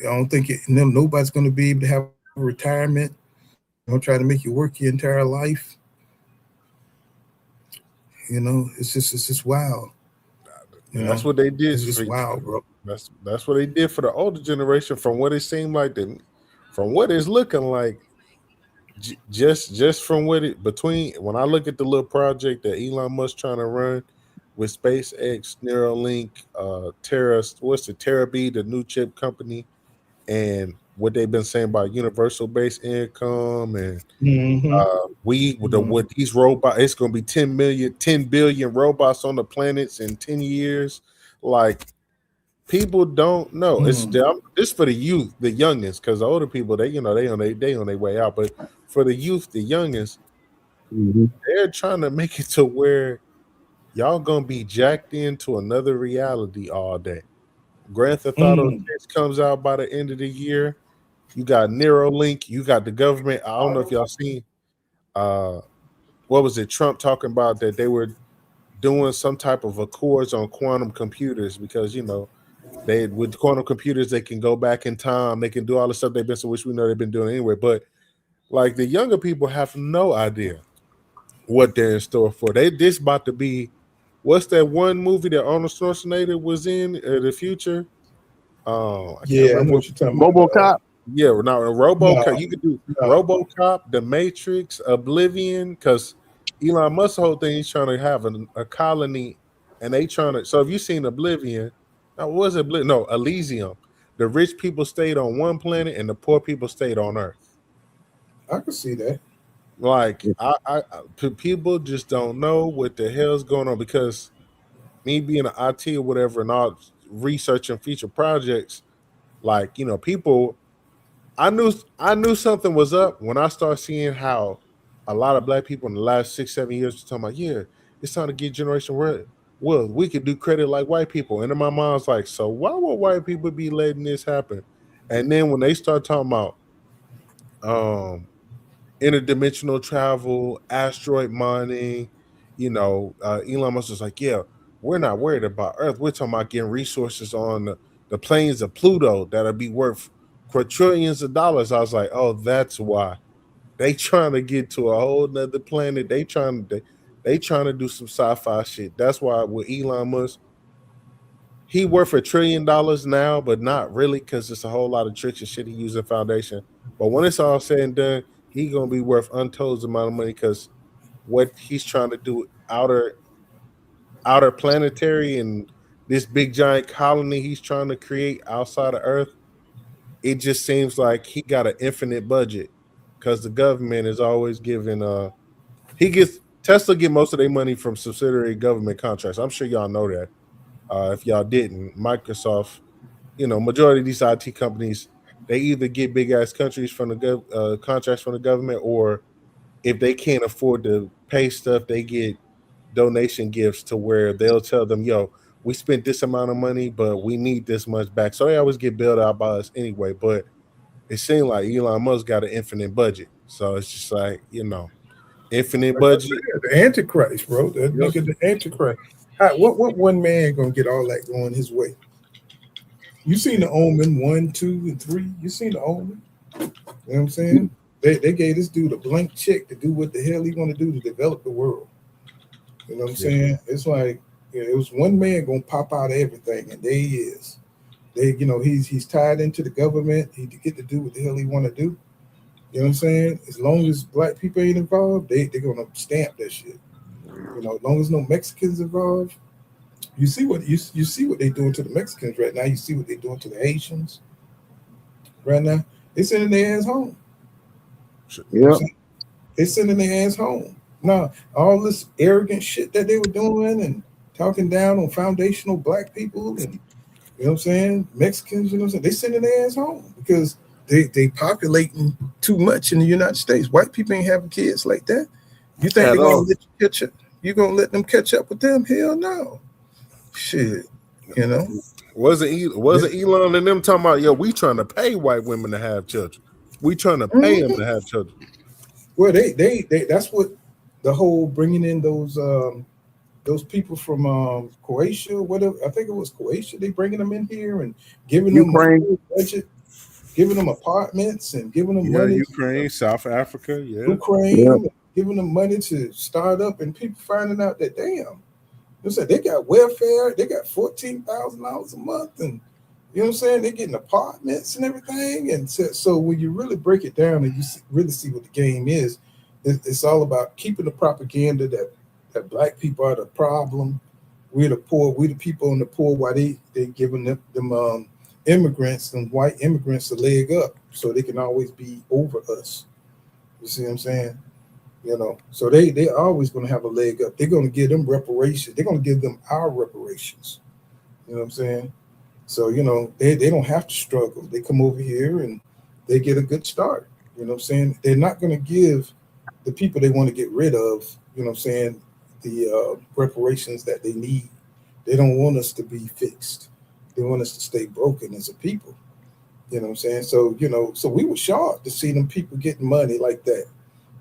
I don't think nobody's gonna be able to have a retirement. Don't try to make you work your entire life. You know, it's just wild. That's what they did. It's just wild, bro. That's what they did for the older generation. From what it seemed like, from what it's looking like, just from what it between when I look at the little project that Elon Musk trying to run with SpaceX, Neuralink, what's the Terra B, the new chip company, and what they've been saying about universal base income and with these robots, it's gonna be 10 billion robots on the planets in 10 years. Like people don't know. It's for the youth, the youngest, because the older people, they on their way out. But for the youth, the youngest, they're trying to make it to where y'all gonna be jacked into another reality all day. Grand Theft Auto 6 comes out by the end of the year. You got Neuralink, you got the government. I don't know if y'all seen what was it, Trump talking about that they were doing some type of accords on quantum computers because they with quantum computers they can go back in time, they can do all the stuff they've been which we know they've been doing anyway. But like the younger people have no idea what they're in store for. This about to be what's that one movie that Arnold Schwarzenegger was in the future? I can't Yeah, I know remember. what you're talking about. RoboCop. Yeah, now RoboCop. No, You could do no. RoboCop, The Matrix, Oblivion, because Elon Musk's whole thing he's trying to have a colony, and they trying to. So if you seen Oblivion, now what was it? No, Elysium. The rich people stayed on one planet, and the poor people stayed on Earth. I can see that. Like people just don't know what the hell's going on because me being an IT or whatever, and all researching future projects, like people I knew something was up when I started seeing how a lot of black people in the last 6-7 years were talking about, yeah, it's time to get generation wealth. We could do credit like white people. And then my mom's like, so why would white people be letting this happen? And then when they start talking about interdimensional travel, asteroid mining, Elon Musk was like, yeah, we're not worried about Earth. We're talking about getting resources on the plains of Pluto that'll be worth quadrillions of dollars. I was like, oh, that's why they trying to get to a whole nother planet. They trying to do some sci-fi shit. That's why with Elon Musk, he worth $1 trillion now, but not really because it's a whole lot of tricks and shit he using foundation. But when it's all said and done, he gonna be worth untold amount of money because what he's trying to do outer planetary and this big giant colony he's trying to create outside of Earth, it just seems like he got an infinite budget because the government is always giving Tesla get most of their money from subsidiary government contracts. I'm sure y'all know that. If y'all didn't, Microsoft, majority of these IT companies, they either get big ass countries from the contracts from the government, or if they can't afford to pay stuff, they get donation gifts to where they'll tell them, yo, we spent this amount of money, but we need this much back. So they always get bailed out by us anyway. But it seemed like Elon Musk got an infinite budget. So it's just like, infinite budget. The Antichrist, bro. That nigga, the Antichrist. What one man gonna get all that going his way? You seen the Omen 1, 2, and 3? You seen the Omen? You know what I'm saying? They gave this dude a blank check to do what the hell he want to do to develop the world. You know what I'm saying? It's like it was one man gonna pop out of everything, and there he is. He's tied into the government. He get to do what the hell he want to do. You know what I'm saying? As long as black people ain't involved, they're gonna stamp that shit. As long as no Mexicans involved, you see what they're doing to the Mexicans right now. You see what they're doing to the Haitians right now. They're sending their ass home. Yeah, they're sending their ass home. Now, all this arrogant shit that they were doing and talking down on foundational black people and you know what I'm saying, Mexicans, you know what I'm saying, they sending their ass home because they populating too much in the United States. White people ain't having kids like that. You think they're gonna let you catch up? You gonna let them catch up with them? Hell no. Shit, Wasn't Elon and them talking about, yo, we trying to pay white women to have children. We trying to pay them to have children. Well, they that's what the whole bringing in those people from Croatia, whatever. I think it was Croatia. They bringing them in here and giving them budget, giving them apartments and giving them money. Ukraine, South Africa, Ukraine, giving them money to start up, and people finding out that they got welfare, they got $14,000 a month, and you know what I'm saying, they're getting apartments and everything. And so when you really break it down and you really see what the game is, it's all about keeping the propaganda that black people are the problem. We're the poor. We the people in the poor. Why they giving them immigrants and white immigrants a leg up so they can always be over us. You see what I'm saying? So they always going to have a leg up. They're going to give them reparations. They're going to give them our reparations. You know what I'm saying? So they don't have to struggle. They come over here and they get a good start. You know what I'm saying? They're not going to give the people they want to get rid of, you know what I'm saying, the reparations that they need. They don't want us to be fixed. They want us to stay broken as a people. You know what I'm saying? So, so we were shocked to see them people getting money like that.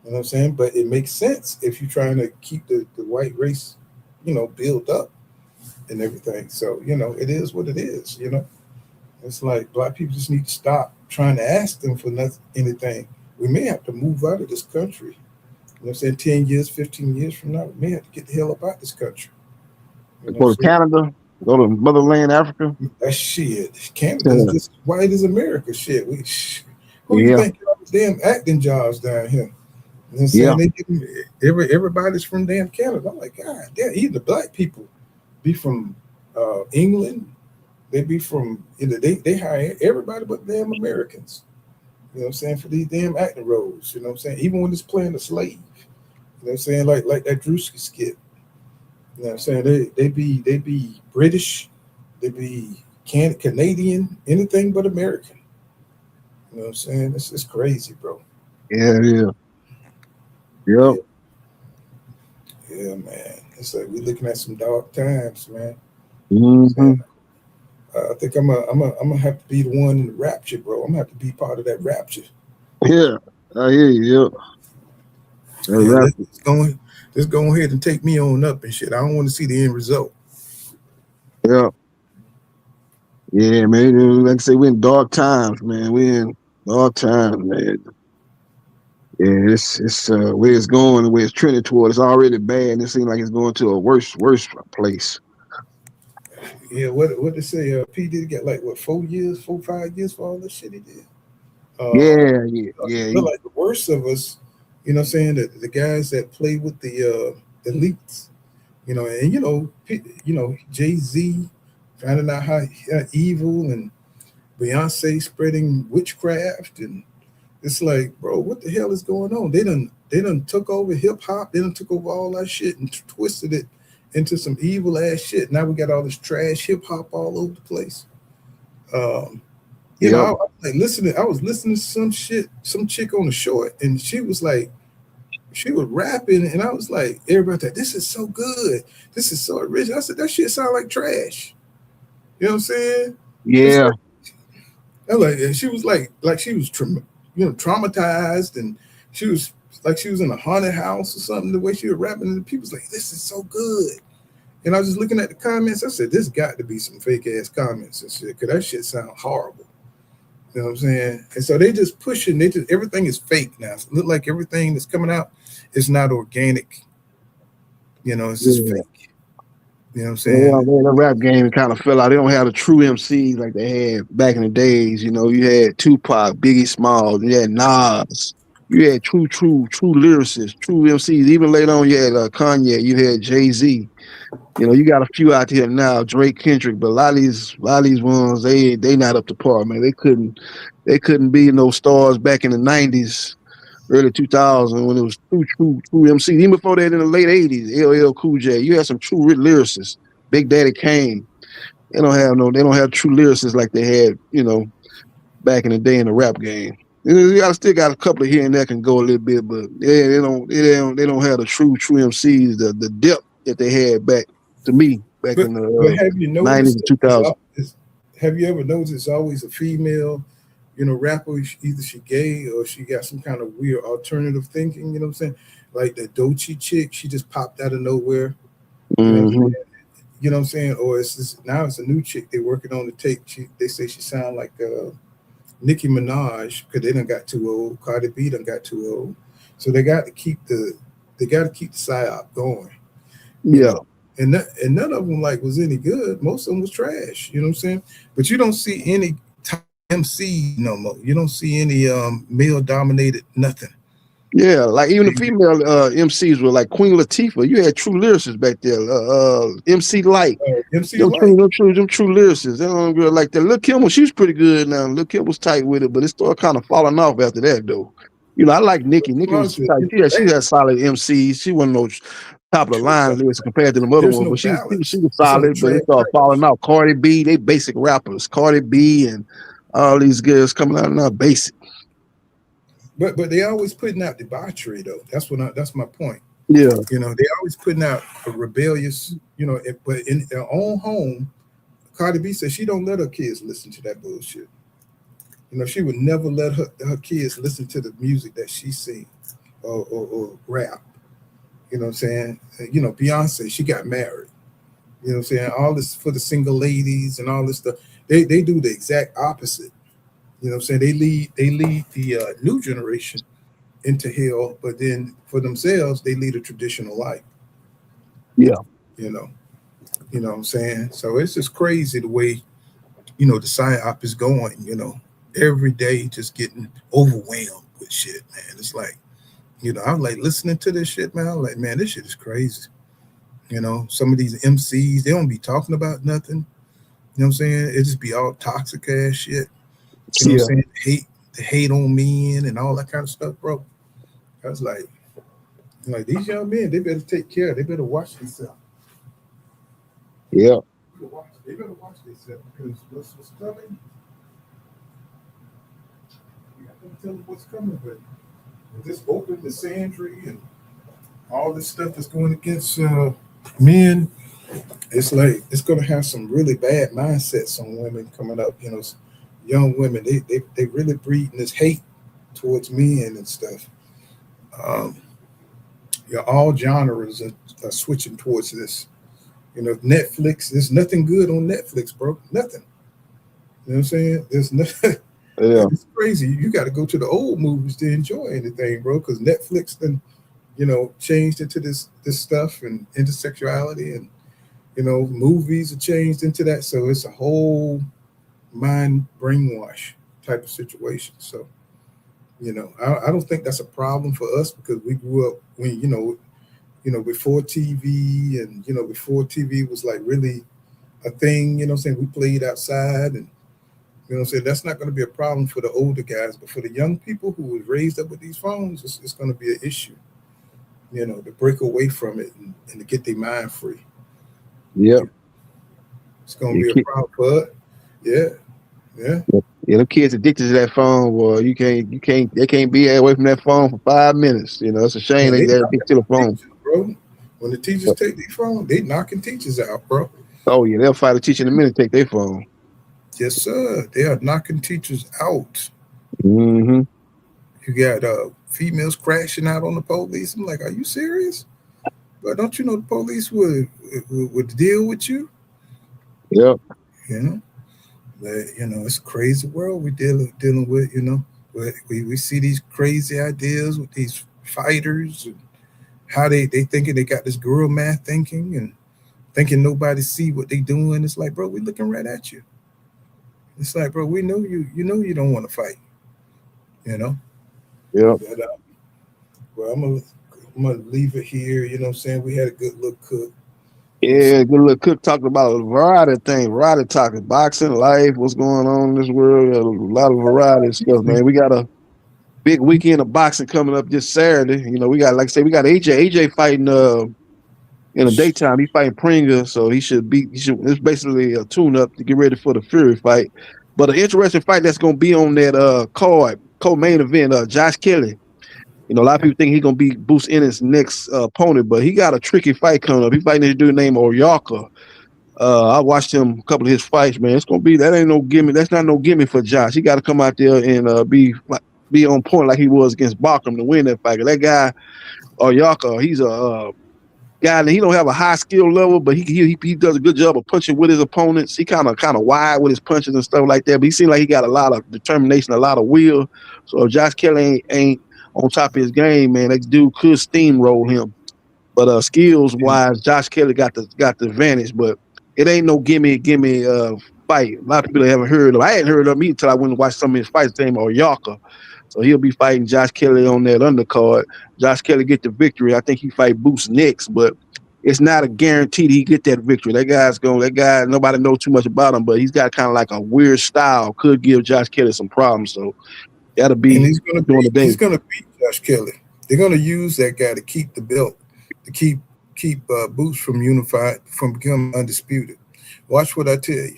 You know what I'm saying? But it makes sense if you're trying to keep the white race, build up and everything. So, it is what it is, It's like black people just need to stop trying to ask them for anything. We may have to move out of this country. You know what I'm saying? 10 years, 15 years from now, we may have to get the hell up out this country. Go to Canada, go to motherland Africa. That shit. Canada is just white as America. Shit. Who you think got damn acting jobs down here? You know what I'm saying? They get everybody's from damn Canada. I'm like, God damn, even the black people be from England. They be from they hire everybody but damn Americans. You know what I'm saying? For these damn acting roles. You know what I'm saying? Even when it's playing a slave. You know what I'm saying? Like that Drewski skit. You know what I'm saying? They be British, they be Canadian, anything but American. You know what I'm saying? It's crazy, bro. Yeah, yeah. Yeah, Yep. yeah, man. It's like we're looking at some dark times, man. Mm-hmm. I think I'm gonna have to be the one in the rapture, bro. I'm gonna have to be part of that rapture. Yeah. I hear you. Yep. Yeah, That's let's go ahead and take me on up and shit. I don't want to see the end result. yeah. Yeah, man. Like I say, we're in dark times, man. We're in dark times, man. Yeah, it's where it's going, the way it's trending toward. It's already bad, and it seems like it's going to a worse place. Yeah, what they say? P did get like what 4 years, 5 years for all the shit he did. Yeah, yeah, yeah. But like the worst of us, you know, what I'm saying that the guys that play with the elites, you know, and Jay-Z finding out how evil and Beyonce spreading witchcraft, and it's like, bro, what the hell is going on? They done took over hip hop. They done took over all that shit and twisted it into some evil ass shit. Now we got all this trash hip hop all over the place. Um, Yep. I was like listening. I was listening to some shit, some chick on the short, and she was like, she was rapping, and I was like, everybody like, this is so good. This is so original. I said, that shit sound like trash. You know what I'm saying? It's Yeah. like, and she was like she was traumatized, and she was like she was in a haunted house or something. The way she was rapping, and people was like, this is so good. And I was just looking at the comments. I said, this got to be some fake ass comments and shit, because that shit sound horrible. You know what I'm saying? And so they just pushing. Everything is fake now. It look like everything that's coming out is not organic. You know, it's just Yeah. fake. You know what I'm Yeah, saying? man, the rap game kind of fell out. They don't have the true MCs like they had back in the days. You know, you had Tupac, Biggie Smalls, you had Nas, you had true lyricists, true MCs. Even later on, you had Kanye, you had Jay-Z. You know, you got a few out here now, Drake, Kendrick, but a lot of these ones, they not up to par, man. They couldn't be no stars back in the 90s, early 2000s when it was true MCs. Even before that, in the late 80s, LL Cool J, you had some true lyricists. Big Daddy Kane. They don't have true lyricists like they had, you know, back in the day in the rap game. You still got a couple of here and there can go a little bit, but yeah, they don't have the true MCs, the depth that they had back to me back in But the have you 90s noticed and 2000s. have you ever noticed it's always a female, rapper? Either she gay or she got some kind of weird alternative thinking. You know what I'm saying? Like the Doechii chick, she just popped out of nowhere. You know what I'm Mm-hmm. saying? You know what I'm saying? Or now it's a new chick they working on the tape. They say she sound like Nicki Minaj because they done got too old. Cardi B done got too old. So they got to keep the psyop going. You Yeah. know, and none of them like was any good. Most of them was trash. You know what I'm saying? But you don't see any MC no more. You don't see any male dominated nothing. Yeah, like even the female MCs were like Queen Latifah. You had true lyricists back there. MC Light. MC Them Light. true lyricists. They don't really like that. Lil Kim, she was pretty good now. Lil Kim was tight with it, but it started kind of falling off after that, though. You know, I like Nicki. Nicki was tight. She had solid MCs. She wasn't no top of the line lyricists compared to the other There's ones, no but she balance. was It's only solid, but it trash. started falling off. Cardi B, they basic rappers. Cardi B and all these girls coming out now basic. But they always putting out debauchery though. That's my point. Yeah. You know, they always putting out a rebellious. But in their own home, Cardi B says she don't let her kids listen to that bullshit. She would never let her kids listen to the music that she sing or rap. You know what I'm saying? Beyonce, she got married. You know what I'm saying? All this for the single ladies and all this stuff. They do the exact opposite. You know what I'm saying? They lead the new generation into hell, but then for themselves, they lead a traditional life. Yeah. You know what I'm saying? So it's just crazy the way, the psyop is going, every day just getting overwhelmed with shit, man. It's like, I'm like listening to this shit, man. I'm like, man, this shit is crazy. Some of these MCs, they don't be talking about nothing. You know what I'm saying? It just be all toxic ass shit. You know what I'm saying? The hate on men and all that kind of stuff, bro. I was like these young men, they better take care. They better watch themselves. Yeah. They better watch themselves because what's coming, Don't tell them what's coming, but with this open misandry and all this stuff that's going against men, it's like it's going to have some really bad mindsets on women coming up. You know, young women, they really breeding this hate towards men and stuff. Um, yeah, all genres are switching towards this. You know, Netflix, there's nothing good on Netflix, bro. Nothing. You know what I'm saying? There's nothing. Yeah. It's crazy. You got to go to the old movies to enjoy anything, bro, because Netflix then, you know, changed into this stuff and intersexuality, and you know, movies are changed into that. So it's a whole mind brainwash type of situation. So, you know, I don't think that's a problem for us because we grew up when, before TV, and, you know, before TV was like really a thing, you know what I'm saying? We played outside, and, you know what I'm saying? That's not going to be a problem for the older guys, but for the young people who was raised up with these phones, it's going to be an issue, you know, to break away from it and to get their mind free. Yep. It's going to be a problem for us. Yeah. Yeah. Yeah, the kids addicted to that phone, boy. They can't be away from that phone for 5 minutes. You know, it's a shame Man, they're addicted to the phone. teachers, bro. When the teachers take their phone, they knocking teachers out, bro. Oh yeah, they'll fight a teacher in a minute, take their phone. Yes, sir. They are knocking teachers out. Mm-hmm. You got females crashing out on the police. I'm like, are you serious? But don't you know the police would deal with you? Yep. You know, but you know, it's a crazy world we dealing with. You know, we see these crazy ideas with these fighters and how they thinking they got this girl math thinking and thinking nobody see what they doing. It's like, bro, we looking right at you. It's like, bro, we know you. You know you don't want to fight. You know. Yeah. But, well, I'm gonna leave it here. You know what I'm saying? We had a good look, Cook. Yeah, good little Cook talking about a variety of things. Variety talking, boxing, life, what's going on in this world. A lot of variety of stuff, man. We got a big weekend of boxing coming up this Saturday. You know, we got, like I said, we got AJ fighting in the daytime. He's fighting Pringa, so it's basically a tune-up to get ready for the Fury fight. But an interesting fight that's gonna be on that co-main event, Josh Kelly. You know, a lot of people think he's gonna be Bruce Ennis' next opponent, but he got a tricky fight coming up. He's fighting this dude named Oyaka. I watched him a couple of his fights, man. It's gonna be that ain't no gimme. That's not no gimme for Josh. He got to come out there and be on point like he was against Barkham to win that fight. That guy Oyaka, he's a guy that he don't have a high skill level, but he does a good job of punching with his opponents. He kind of wide with his punches and stuff like that. But he seems like he got a lot of determination, a lot of will. So if Josh Kelly ain't on top of his game, man, that dude could steamroll him. But skills wise, Josh Kelly got the advantage. But it ain't no gimme fight. A lot of people haven't heard of. I hadn't heard of him until I went and watched some of his fights. His name Oyaka. So he'll be fighting Josh Kelly on that undercard. Josh Kelly get the victory. I think he fight Boots next, but it's not a guarantee that he get that victory. That guy, nobody knows too much about him, but he's got kind of like a weird style. Could give Josh Kelly some problems. So that'll be he's gonna beat Josh Kelly. They're gonna use that guy to keep the belt, to keep Boots from becoming undisputed. Watch what I tell you.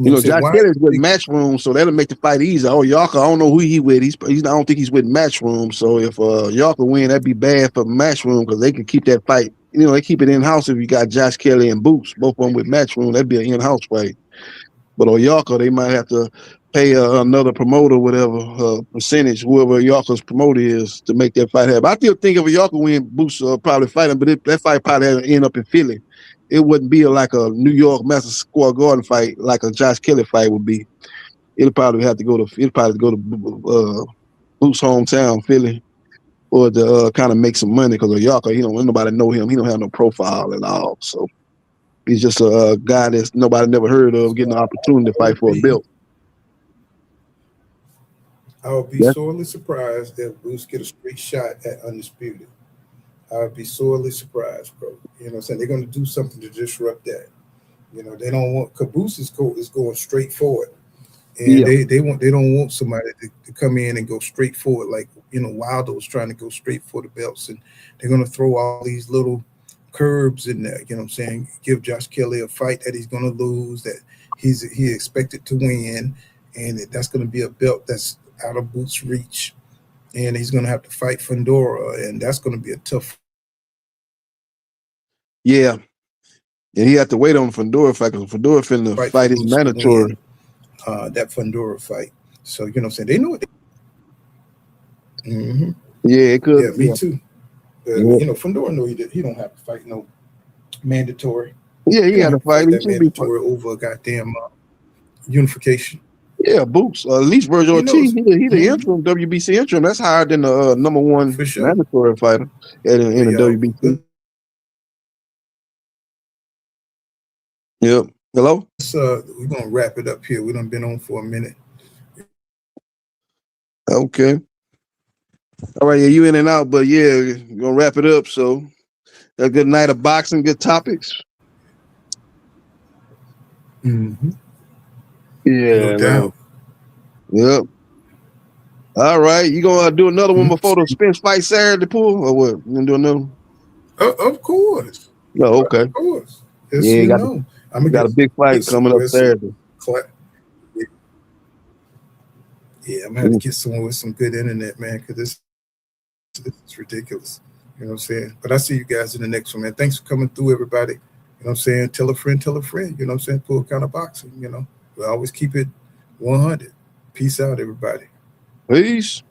You know, Josh Kelly's with Matchroom, so that'll make the fight easy. Oh, Yaka, I don't know who he with. I don't think he's with Matchroom. So if Yaka win, that'd be bad for Matchroom because they can keep that fight. You know, they keep it in house if you got Josh Kelly and Boots, both of them with Matchroom. That'd be an in house fight. But Oyaka, they might have to pay another promoter, whatever percentage, whoever Oyaka's promoter is, to make that fight happen. I still think if Oyaka win, Boots probably fight him, but that fight probably had to end up in Philly. It wouldn't be like a New York Madison Square Garden fight like a Josh Kelly fight would be. It'll probably go to Boots' hometown, Philly, or to kind of make some money because Oyaka, nobody know him. He don't have no profile at all. So he's just a guy that's nobody never heard of getting an opportunity to fight for a belt. I would be sorely surprised if Boots get a straight shot at undisputed. I would be sorely surprised, bro. You know what I'm saying? They're going to do something to disrupt that. You know, they don't want Caboose is going straight forward. And they don't want somebody to come in and go straight forward like, you know, Wilder was trying to go straight for the belts. And they're going to throw all these little curbs in there, you know what I'm saying? Give Josh Kelly a fight that he's going to lose, that he expected to win. And that's going to be a belt that's out of Boots' reach, and he's going to have to fight Fundora, and that's going to be a tough. Yeah. And he had to wait on Fundora fight because Fundora finna fight his mandatory. That Fundora fight. So, you know what I'm saying? They know it. Mm-hmm. Yeah, it could. Yeah, me too. You know, Fundora know he don't have to fight no mandatory. Yeah, he had to fight. That mandatory over goddamn unification. Yeah, Boots. At least Virgil Ortiz, he the interim WBC interim. That's higher than the number one mandatory fighter in the WBC. Yep. Hello? We're gonna wrap it up here. We done been on for a minute. Okay. All right, yeah, you in and out, but yeah, we're gonna wrap it up. So a good night of boxing, good topics. Mm-hmm. Yeah, no doubt. Yep. All right, you gonna do another one before the Spence fight Saturday, Pool, or what? You gonna do another one? Of course. Oh, okay. Of course. Yes, yeah, you got know. got a big fight coming up Saturday. Yeah, I'm gonna have to get someone with some good internet, man, because it's ridiculous. You know what I'm saying? But I see you guys in the next one, man. Thanks for coming through, everybody. You know what I'm saying? Tell a friend, you know what I'm saying? Full kind of boxing, you know. We always keep it 100. Peace out, everybody. Peace.